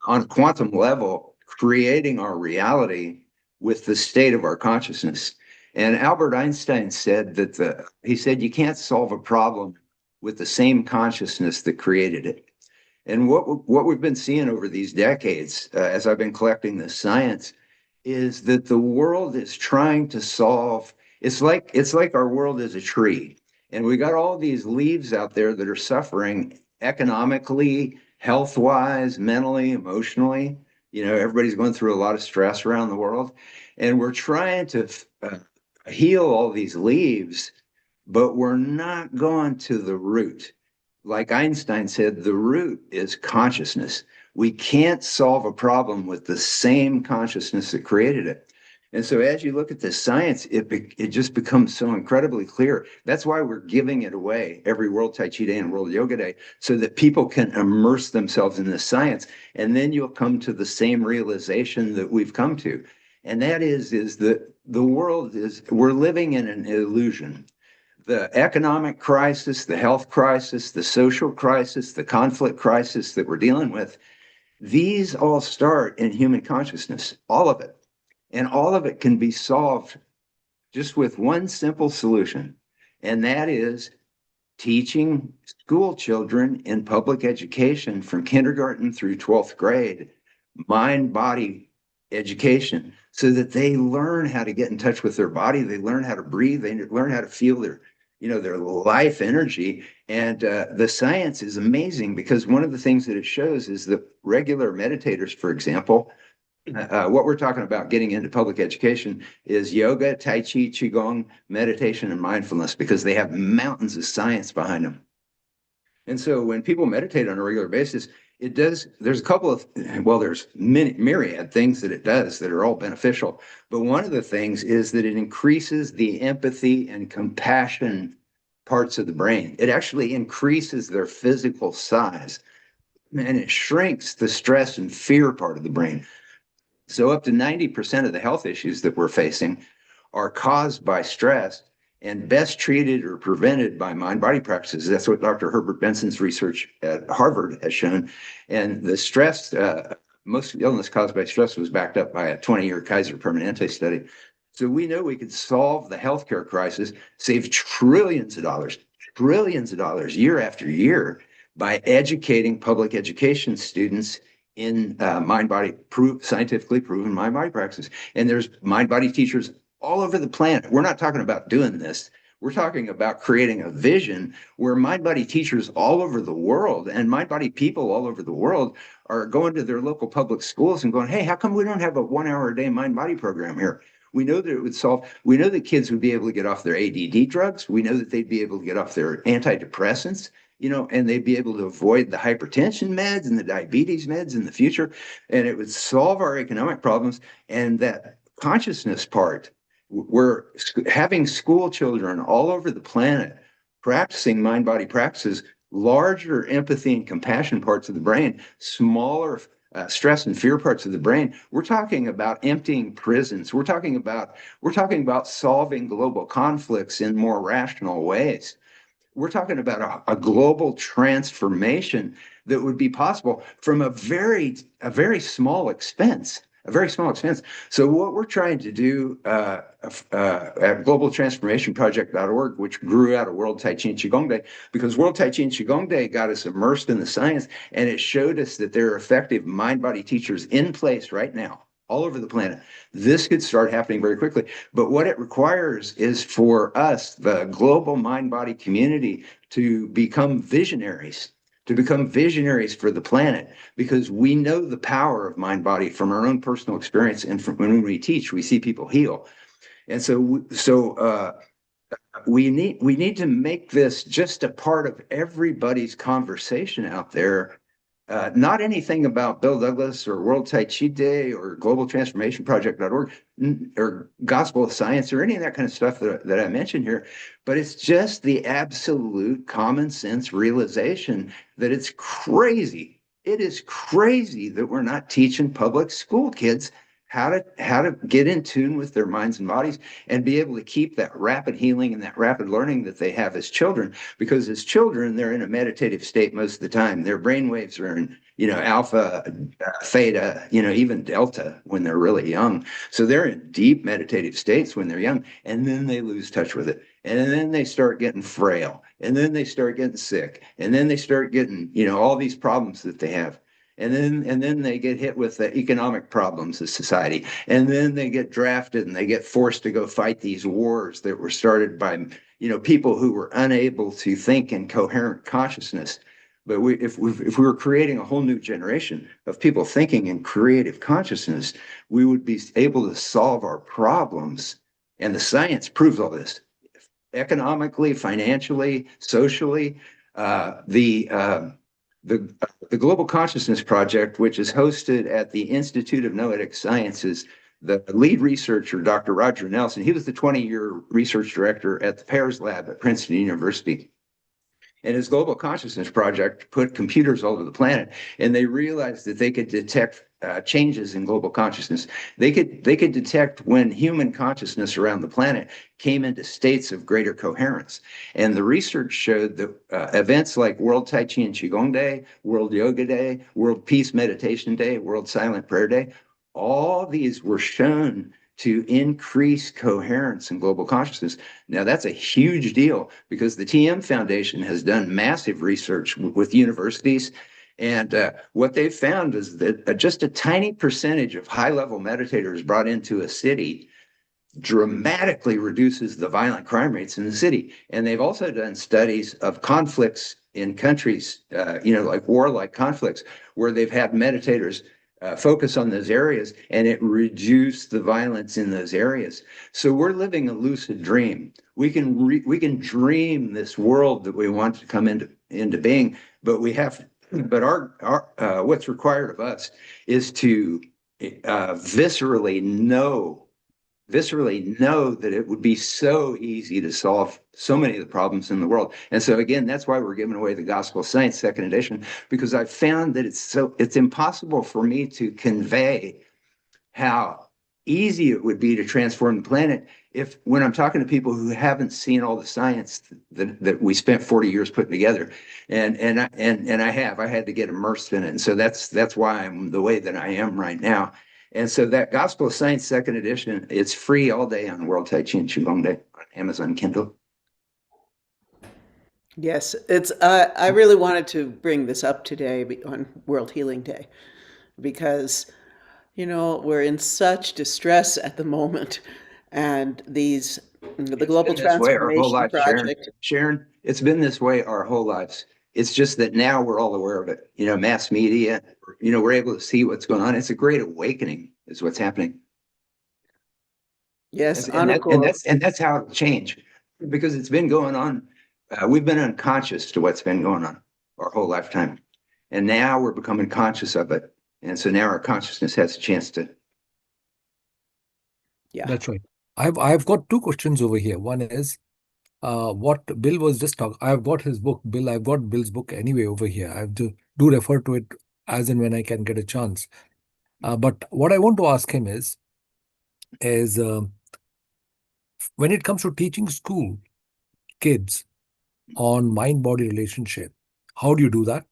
on a quantum level creating our reality with the state of our consciousness. And Albert Einstein said that he said you can't solve a problem with the same consciousness that created it. And what we've been seeing over these decades, as I've been collecting this science, is that the world is trying to solve. It's like our world is a tree, and we got all these leaves out there that are suffering economically, health-wise, mentally, emotionally. You know, everybody's going through a lot of stress around the world, and we're trying to heal all these leaves, but we're not going to the root. Like Einstein said, the root is consciousness. We can't solve a problem with the same consciousness that created it. And so as you look at this science, it just becomes so incredibly clear. That's why we're giving it away every World Tai Chi Day and World Yoga Day, so that people can immerse themselves in this science. And then you'll come to the same realization that we've come to. And that is that the world we're living in an illusion. The economic crisis, the health crisis, the social crisis, the conflict crisis that we're dealing with, these all start in human consciousness, all of it. And all of it can be solved just with one simple solution, and that is teaching school children in public education from kindergarten through 12th grade mind-body education, so that they learn how to get in touch with their body, they learn how to breathe, they learn how to feel their life energy. And the science is amazing, because one of the things that it shows is that regular meditators, for example, what we're talking about getting into public education is yoga, tai chi, qigong, meditation, and mindfulness, because they have mountains of science behind them. And so when people meditate on a regular basis, there's a couple of, there's many myriad things that it does that are all beneficial. But one of the things is that it increases the empathy and compassion parts of the brain. It actually increases their physical size, and it shrinks the stress and fear part of the brain. So up to 90% of the health issues that we're facing are caused by stress and best treated or prevented by mind-body practices. That's what Dr. Herbert Benson's research at Harvard has shown. And the stress, most illness caused by stress was backed up by a 20-year Kaiser Permanente study. So we know we could solve the healthcare crisis, save trillions of dollars year after year by educating public education students in mind-body scientifically proven mind-body practices. And there's mind-body teachers all over the planet. We're not talking about doing this. We're talking about creating a vision where mind-body teachers all over the world and mind-body people all over the world are going to their local public schools and going, hey, how come we don't have a 1 hour a day mind-body program here? We know that it would we know that kids would be able to get off their ADD drugs. We know that they'd be able to get off their antidepressants, and they'd be able to avoid the hypertension meds and the diabetes meds in the future. And it would solve our economic problems. And that consciousness part, we're having school children all over the planet practicing mind-body practices, larger empathy and compassion parts of the brain, smaller stress and fear parts of the brain. We're talking about emptying prisons. We're talking about solving global conflicts in more rational ways. We're talking about a global transformation that would be possible from a very small expense. a very small expense. So what we're trying to do at globaltransformationproject.org, which grew out of World Tai Chi and Qigong Day, because World Tai Chi and Qigong Day got us immersed in the science, and it showed us that there are effective mind-body teachers in place right now all over the planet. This could start happening very quickly. But what it requires is for us, the global mind-body community, to become visionaries for the planet, because we know the power of mind-body from our own personal experience, and from when we teach, we see people heal. And so we need to make this just a part of everybody's conversation out there. Not anything about Bill Douglas or World Tai Chi Day or globaltransformationproject.org or Gospel of Science or any of that kind of stuff that I mentioned here, but it's just the absolute common sense realization that it's crazy. It is crazy that we're not teaching public school kids how to get in tune with their minds and bodies and be able to keep that rapid healing and that rapid learning that they have as children. Because as children, they're in a meditative state most of the time. Their brain waves are in, alpha, theta, even delta when they're really young. So they're in deep meditative states when they're young, and then they lose touch with it. And then they start getting frail, and then they start getting sick, and then they start getting, all these problems that they have. And then they get hit with the economic problems of society. And then they get drafted and they get forced to go fight these wars that were started by, people who were unable to think in coherent consciousness. But if we were creating a whole new generation of people thinking in creative consciousness, we would be able to solve our problems. And the science proves all this. Economically, financially, socially, the Global Consciousness Project, which is hosted at the Institute of Noetic Sciences, the lead researcher, Dr. Roger Nelson, he was the 20-year research director at the Pears Lab at Princeton University. And his Global Consciousness Project put computers all over the planet, and they realized that they could detect changes in global consciousness. They could detect when human consciousness around the planet came into states of greater coherence. And the research showed that events like World Tai Chi and Qigong Day, World Yoga Day, World Peace Meditation Day, World Silent Prayer Day, all these were shown to increase coherence in global consciousness. Now, that's a huge deal because the TM Foundation has done massive research with universities. And what they've found is that just a tiny percentage of high-level meditators brought into a city dramatically reduces the violent crime rates in the city. And they've also done studies of conflicts in countries, like warlike conflicts, where they've had meditators focus on those areas, and it reduced the violence in those areas. So we're living a lucid dream. We can dream this world that we want to come into being, but our what's required of us is to viscerally know that it would be so easy to solve so many of the problems in the world. And so again, that's why we're giving away the Gospel of Science second edition, because I've found that it's impossible for me to convey how easy it would be to transform the planet when I'm talking to people who haven't seen all the science that we spent 40 years putting together. And I had to get immersed in it. And so that's why I'm the way that I am right now. And so that Gospel of Science second edition, it's free all day on World Tai Chi and Qigong Day on Amazon Kindle. Yes, I really wanted to bring this up today on World Healing Day because, we're in such distress at the moment, and the Global Transformation Project. Sharon, it's been this way our whole lives. It's just that now we're all aware of it. Mass media, we're able to see what's going on. It's a great awakening is what's happening. Yes, and that's how it'll change, because it's been going on. We've been unconscious to what's been going on our whole lifetime. And now we're becoming conscious of it. And so now our consciousness has a chance to. Yeah. That's right. I've got two questions over here. One is, what Bill was just talking. I've got his book, Bill. I've got Bill's book anyway over here. I have to do refer to it as and when I can get a chance. But what I want to ask him is when it comes to teaching school kids on mind-body relationship, how do you do that?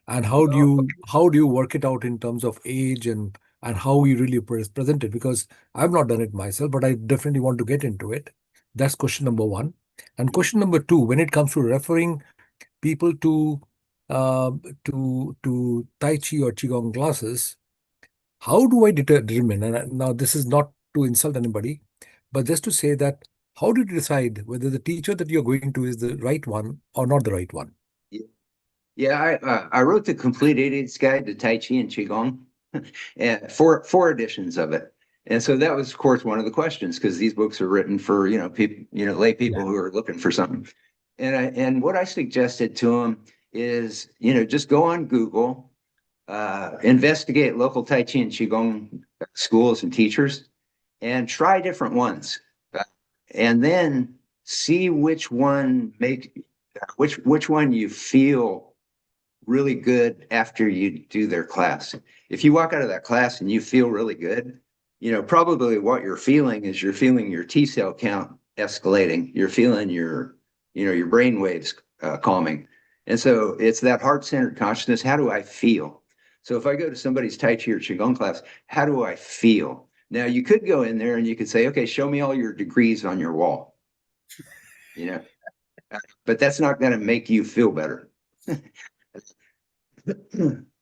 And how do you work it out in terms of age and and how we really present it, because I've not done it myself, but I definitely want to get into it. That's question number one. And question number two, when it comes to referring people to Tai Chi or Qigong classes, how do I determine? And now this is not to insult anybody, but just to say that how do you decide whether the teacher that you're going to is the right one or not the right one? Yeah, I wrote the complete idiot's guide to Tai Chi and Qigong, and four editions of it. And so that was, of course, one of the questions, because these books are written for people, lay people who are looking for something. And what I suggested to them is, just go on Google, investigate local Tai Chi and Qigong schools and teachers, and try different ones, and then see which one which one you feel really good after you do their class. If you walk out of that class and you feel really good, probably what you're feeling is you're feeling your T cell count escalating. You're feeling your brain waves calming. And so it's that heart-centered consciousness. How do I feel? So if I go to somebody's Tai Chi or Qigong class, how do I feel? Now you could go in there and you could say, okay, show me all your degrees on your wall. But that's not going to make you feel better.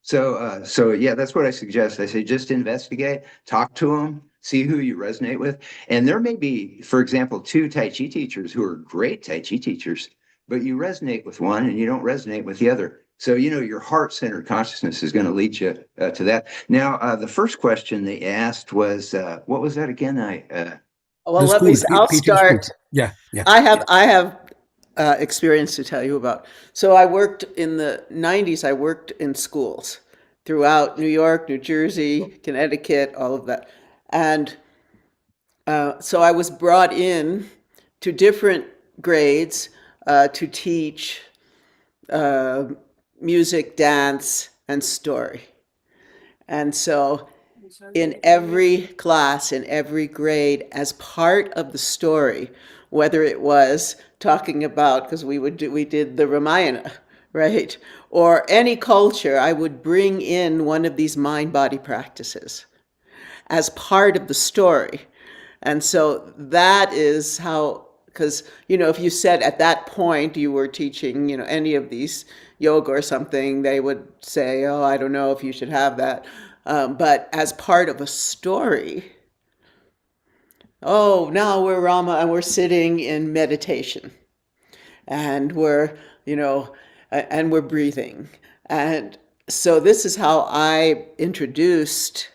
So yeah, that's what I suggest. I say just investigate, talk to them, see who you resonate with. And there may be, for example, 2 Tai Chi teachers who are great Tai Chi teachers, but you resonate with one and you don't resonate with the other. So, your heart-centered consciousness is going to lead you to that. Now, the first question they asked was, what was that again? Well, I'll start. Yeah. I have experience to tell you about. So I worked in the 90s. I worked in schools throughout New York, New Jersey, Connecticut, all of that. And so I was brought in to different grades to teach music, dance, and story. And so in every class, in every grade, as part of the story, whether it was talking about, because we did the Ramayana, right? Or any culture, I would bring in one of these mind-body practices as part of the story. And so that is how, because, if you said at that point you were teaching, any of these yoga or something, they would say, oh, I don't know if you should have that. But as part of a story, oh, now we're Rama and we're sitting in meditation and we're breathing. And so this is how I introduced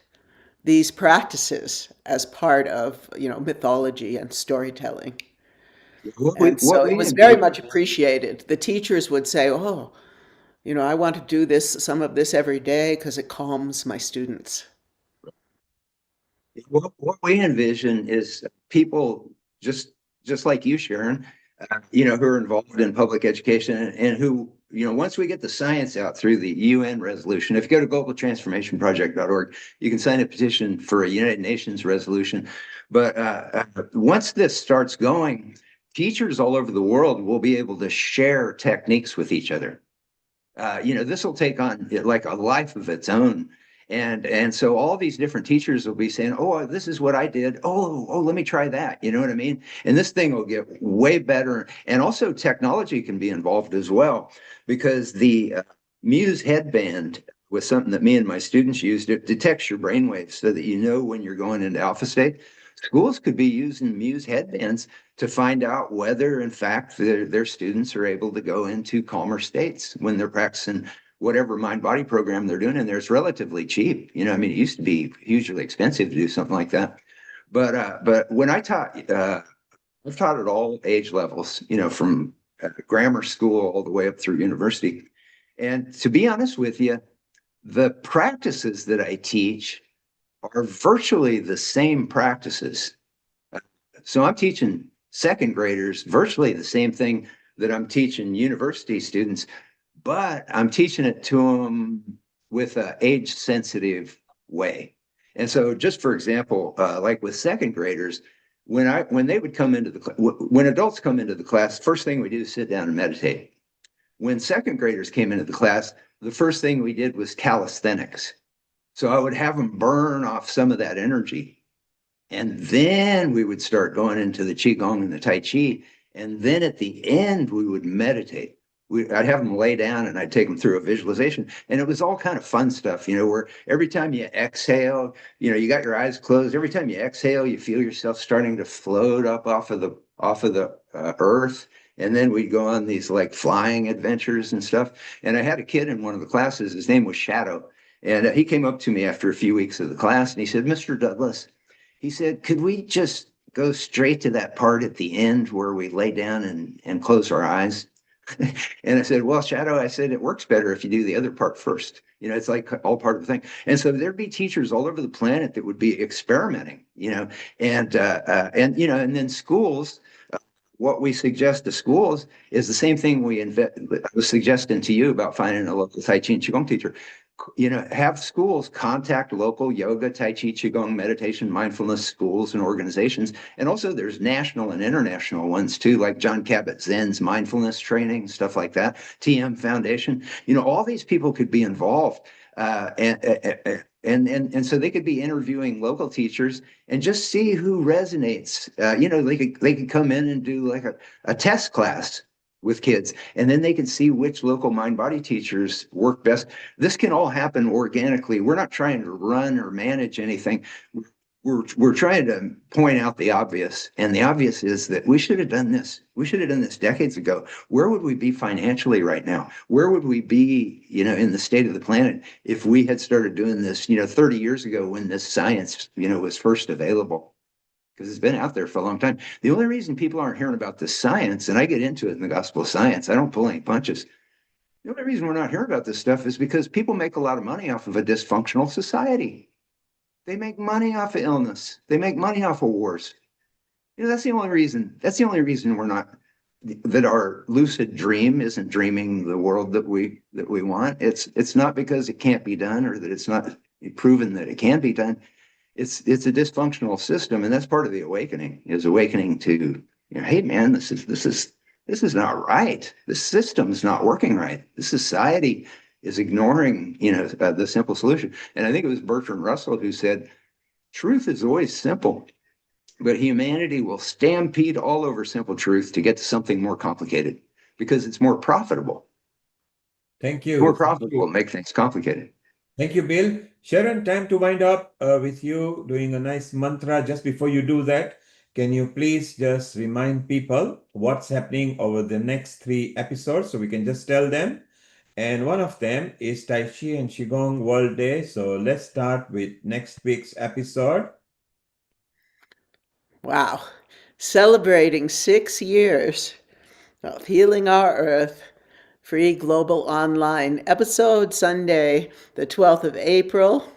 these practices as part of, mythology and storytelling. And so it was very much appreciated. The teachers would say, oh, I want to do some of this every day because it calms my students. What we envision is people just like you, Sharon, who are involved in public education and who, once we get the science out through the UN resolution, if you go to globaltransformationproject.org, you can sign a petition for a United Nations resolution. But once this starts going, teachers all over the world will be able to share techniques with each other. This will take on like a life of its own. And so all these different teachers will be saying, oh, this is what I did. Oh, let me try that. You know what I mean? And this thing will get way better. And also technology can be involved as well, because the Muse headband was something that me and my students used. It detects your brainwaves so that you know when you're going into alpha state. Schools could be using Muse headbands to find out whether, in fact, their students are able to go into calmer states when they're practicing whatever mind-body program they're doing in there. It's relatively cheap. It used to be hugely expensive to do something like that. But when I taught, I've taught at all age levels, from grammar school all the way up through university. And to be honest with you, the practices that I teach are virtually the same practices. So I'm teaching second graders virtually the same thing that I'm teaching university students, but I'm teaching it to them with an age-sensitive way. And so, just for example, like with second graders, when they would come into when adults come into the class, first thing we do is sit down and meditate. When second graders came into the class, the first thing we did was calisthenics. So I would have them burn off some of that energy. And then we would start going into the Qigong and the Tai Chi. And then at the end, we would meditate. I'd have them lay down and I'd take them through a visualization. And it was all kind of fun stuff, where every time you exhale, you got your eyes closed. Every time you exhale, you feel yourself starting to float up off of the earth. And then we'd go on these like flying adventures and stuff. And I had a kid in one of the classes, his name was Shadow. And he came up to me after a few weeks of the class and he said, Mr. Douglas, he said, could we just go straight to that part at the end where we lay down and close our eyes? And I said, well, Shadow, I said, it works better if you do the other part first. It's like all part of the thing. And so there'd be teachers all over the planet that would be experimenting, and then schools, what we suggest to schools is the same thing I was suggesting to you about finding a local Tai Chi and Qigong teacher. Have schools contact local yoga, Tai Chi, Qigong, meditation, mindfulness schools and organizations. And also there's national and international ones too, like John Kabat-Zinn's mindfulness training, stuff like that, TM Foundation. All these people could be involved. And so they could be interviewing local teachers and just see who resonates. They could come in and do like a test class with kids, and then they can see which local mind body teachers work best. This can all happen organically. We're not trying to run or manage anything. We're trying to point out the obvious, and the obvious is that we should have done this. We should have done this decades ago. Where would we be financially right now? Where would we be, in the state of the planet if we had started doing this, 30 years ago when this science, was first available? Because it's been out there for a long time. The only reason people aren't hearing about the science, and I get into it in the Gospel of Science, I don't pull any punches. The only reason we're not hearing about this stuff is because people make a lot of money off of a dysfunctional society. They make money off of illness. They make money off of wars. That's the only reason. That's the only reason that our lucid dream isn't dreaming the world that we want. It's not because it can't be done or that it's not proven that it can be done. It's a dysfunctional system, and that's part of the awakening. Is awakening to, hey man, this is not right. The system's not working right. The society is ignoring, the simple solution. And I think it was Bertrand Russell who said, truth is always simple, but humanity will stampede all over simple truth to get to something more complicated because it's more profitable. Thank you. More profitable, make things complicated. Thank you, Bill. Sharon, time to wind up with you doing a nice mantra. Just before you do that, can you please just remind people what's happening over the next 3 episodes so we can just tell them? And one of them is Tai Chi and Qigong World Day. So let's start with next week's episode. Wow. Celebrating 6 years of Healing Our Earth. Free global online episode, Sunday, the 12th of April.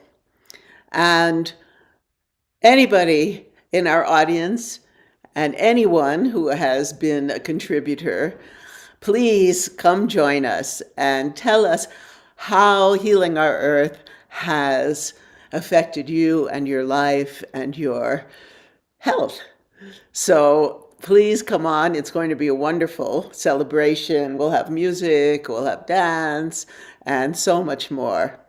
And anybody in our audience and anyone who has been a contributor, please come join us and tell us how Healing Our Earth has affected you and your life and your health. So please come on. It's going to be a wonderful celebration. We'll have music, we'll have dance, and so much more.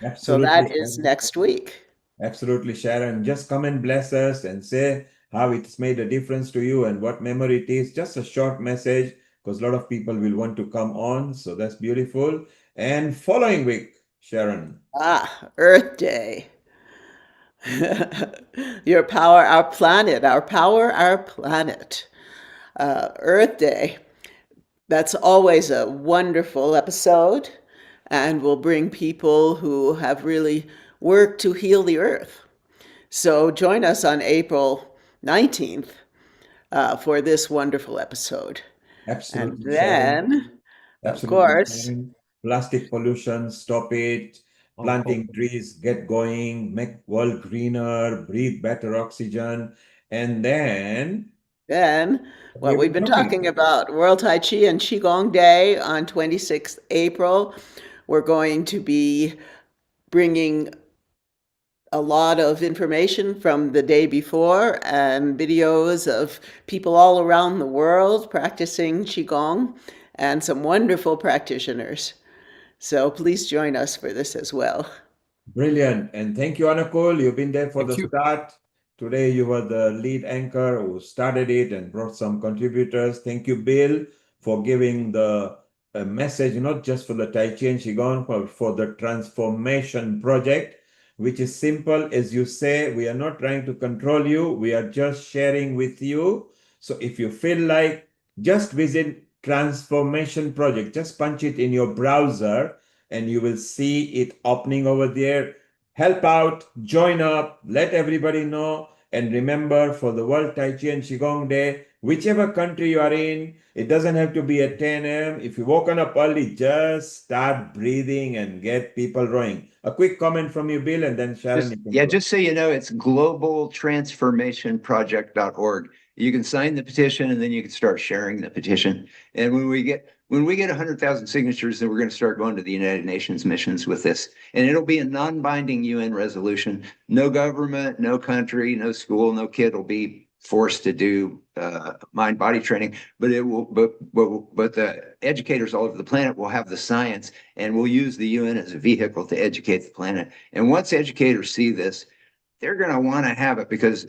Absolutely. So that is next week. Absolutely, Sharon. Just come and bless us and say how it's made a difference to you and what memory it is. Just a short message, because a lot of people will want to come on. So that's beautiful. And following week, Sharon. Earth Day. Your power, our planet, our power, our planet. Earth Day. That's always a wonderful episode, and will bring people who have really worked to heal the earth. So join us on April 19th for this wonderful episode. Absolutely. And then, of Absolutely, course, Sharon. Plastic pollution, stop it. Planting trees, get going, make world greener, breathe better oxygen. And then what we've been talking about, World Tai Chi and Qigong Day on 26th April. We're going to be bringing a lot of information from the day before and videos of people all around the world practicing Qigong and some wonderful practitioners. So please join us for this as well. Brilliant. And thank you, Anakul. You've been there for Thank the you. start. Today, you were the lead anchor who started it and brought some contributors. Thank you, Bill, for giving the message, not just for the Tai Chi and Qigong, but for the transformation project, which is simple. As you say, we are not trying to control you. We are just sharing with you. So if you feel like, just visit Transformation Project. Just punch it in your browser and you will see it opening over there. Help out, join up, let everybody know. And remember, for the World Tai Chi and Qigong Day, whichever country you are in, it doesn't have to be at 10 a.m. If you've woken up early, just start breathing and get people rowing. A quick comment from you, Bill, and then Sharon, you can Yeah, go. just so you know, it's globaltransformationproject.org. You can sign the petition and then you can start sharing the petition. And when we get 100,000 signatures, then we're going to start going to the United Nations missions with this. And it'll be a non-binding UN resolution. No government, no country, no school, no kid will be forced to do mind-body training, but the educators all over the planet will have the science, and we'll use the UN as a vehicle to educate the planet. And once educators see this, they're going to want to have it because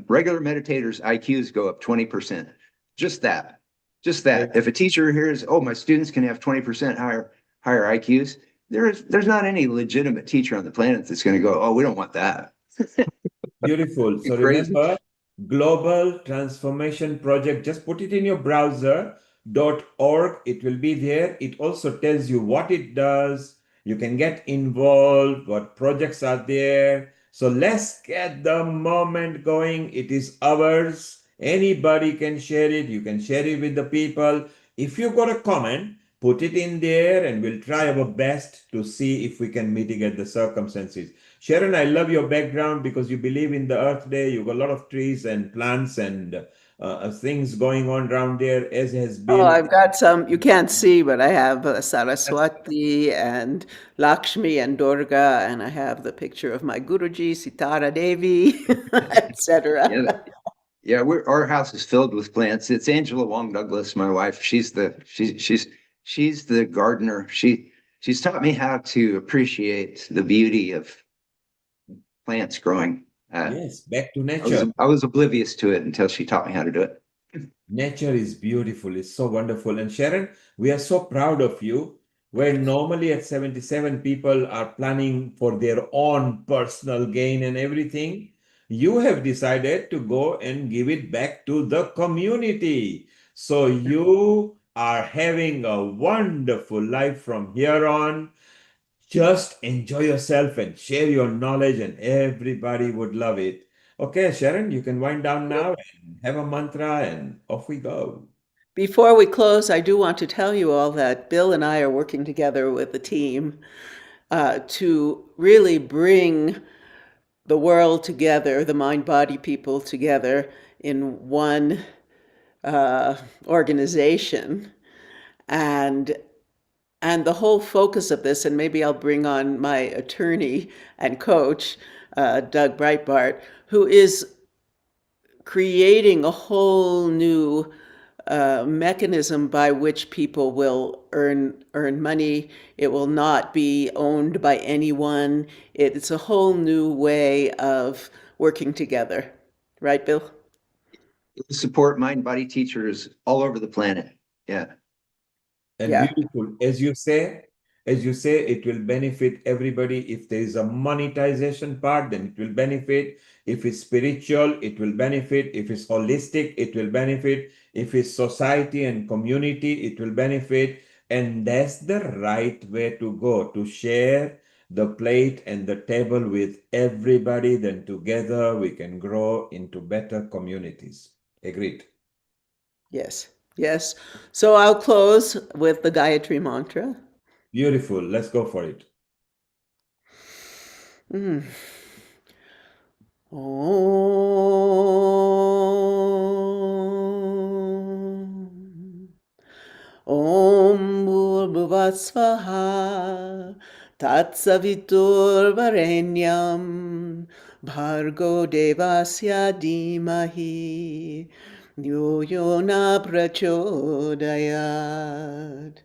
regular meditators' IQs go up 20%. Just that. If a teacher hears, oh, my students can have 20% higher IQs, there's not any legitimate teacher on the planet that's going to go, oh, we don't want that. Beautiful. So Crazy. remember, Global Transformation Project, just put it in your browser.org. It will be there. It also tells you what it does. You can get involved, what projects are there. So let's get the moment going. It is ours. Anybody can share it. You can share it with the people. If you've got a comment, put it in there and we'll try our best to see if we can mitigate the circumstances. Sharon, I love your background because you believe in the Earth Day. You've got a lot of trees and plants and things going on around there, as has Oh, Bill. I've got some you can't see, but I have Saraswati and Lakshmi and Durga, and I have the picture of my Guruji, Sitara Devi, etc. Yeah, our house is filled with plants. It's Angela Wong Douglas, my wife. She's the gardener. She's taught me how to appreciate the beauty of plants growing. Yes, back to nature. I was oblivious to it until she taught me how to do it. Nature is beautiful. It's so wonderful. And Sharon, we are so proud of you. Where normally at 77 people are planning for their own personal gain and everything, you have decided to go and give it back to the community. So you are having a wonderful life from here on. Just enjoy yourself and share your knowledge, and everybody would love it. Okay, Sharon, you can wind down now and have a mantra, and off we go. Before we close, I do want to tell you all that Bill and I are working together with the team to really bring the world together, the mind body people together in one organization. And the whole focus of this, and maybe I'll bring on my attorney and coach, Doug Breitbart, who is creating a whole new mechanism by which people will earn money. It will not be owned by anyone. It's a whole new way of working together. Right, Bill? Support mind body teachers all over the planet. Yeah. And Yeah. beautiful, as you say, it will benefit everybody. If there is a monetization part, then it will benefit. If it's spiritual, it will benefit. If it's holistic, it will benefit. If it's society and community, it will benefit. And that's the right way to go, to share the plate and the table with everybody. Then together we can grow into better communities. Agreed. Yes. Yes. So I'll close with the Gayatri mantra. Beautiful. Let's go for it. Mm. Om Bhuvasvaha Tatsaviturvarenyam Bhargo Devasya Dhimahi Yo Na Prachodayat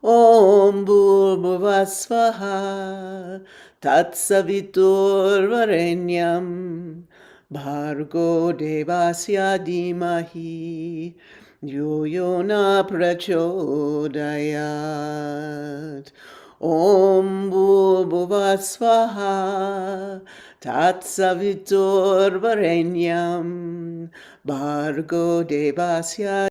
Om Bhuvasvaha तत्सवितुर्वरेण्यं भार्गो देवस्य धीमहि यो यो न प्रचोदयात् ॐ भूर्भुवः स्वः तत्सवितुर्वरेण्यं भार्गो देवस्य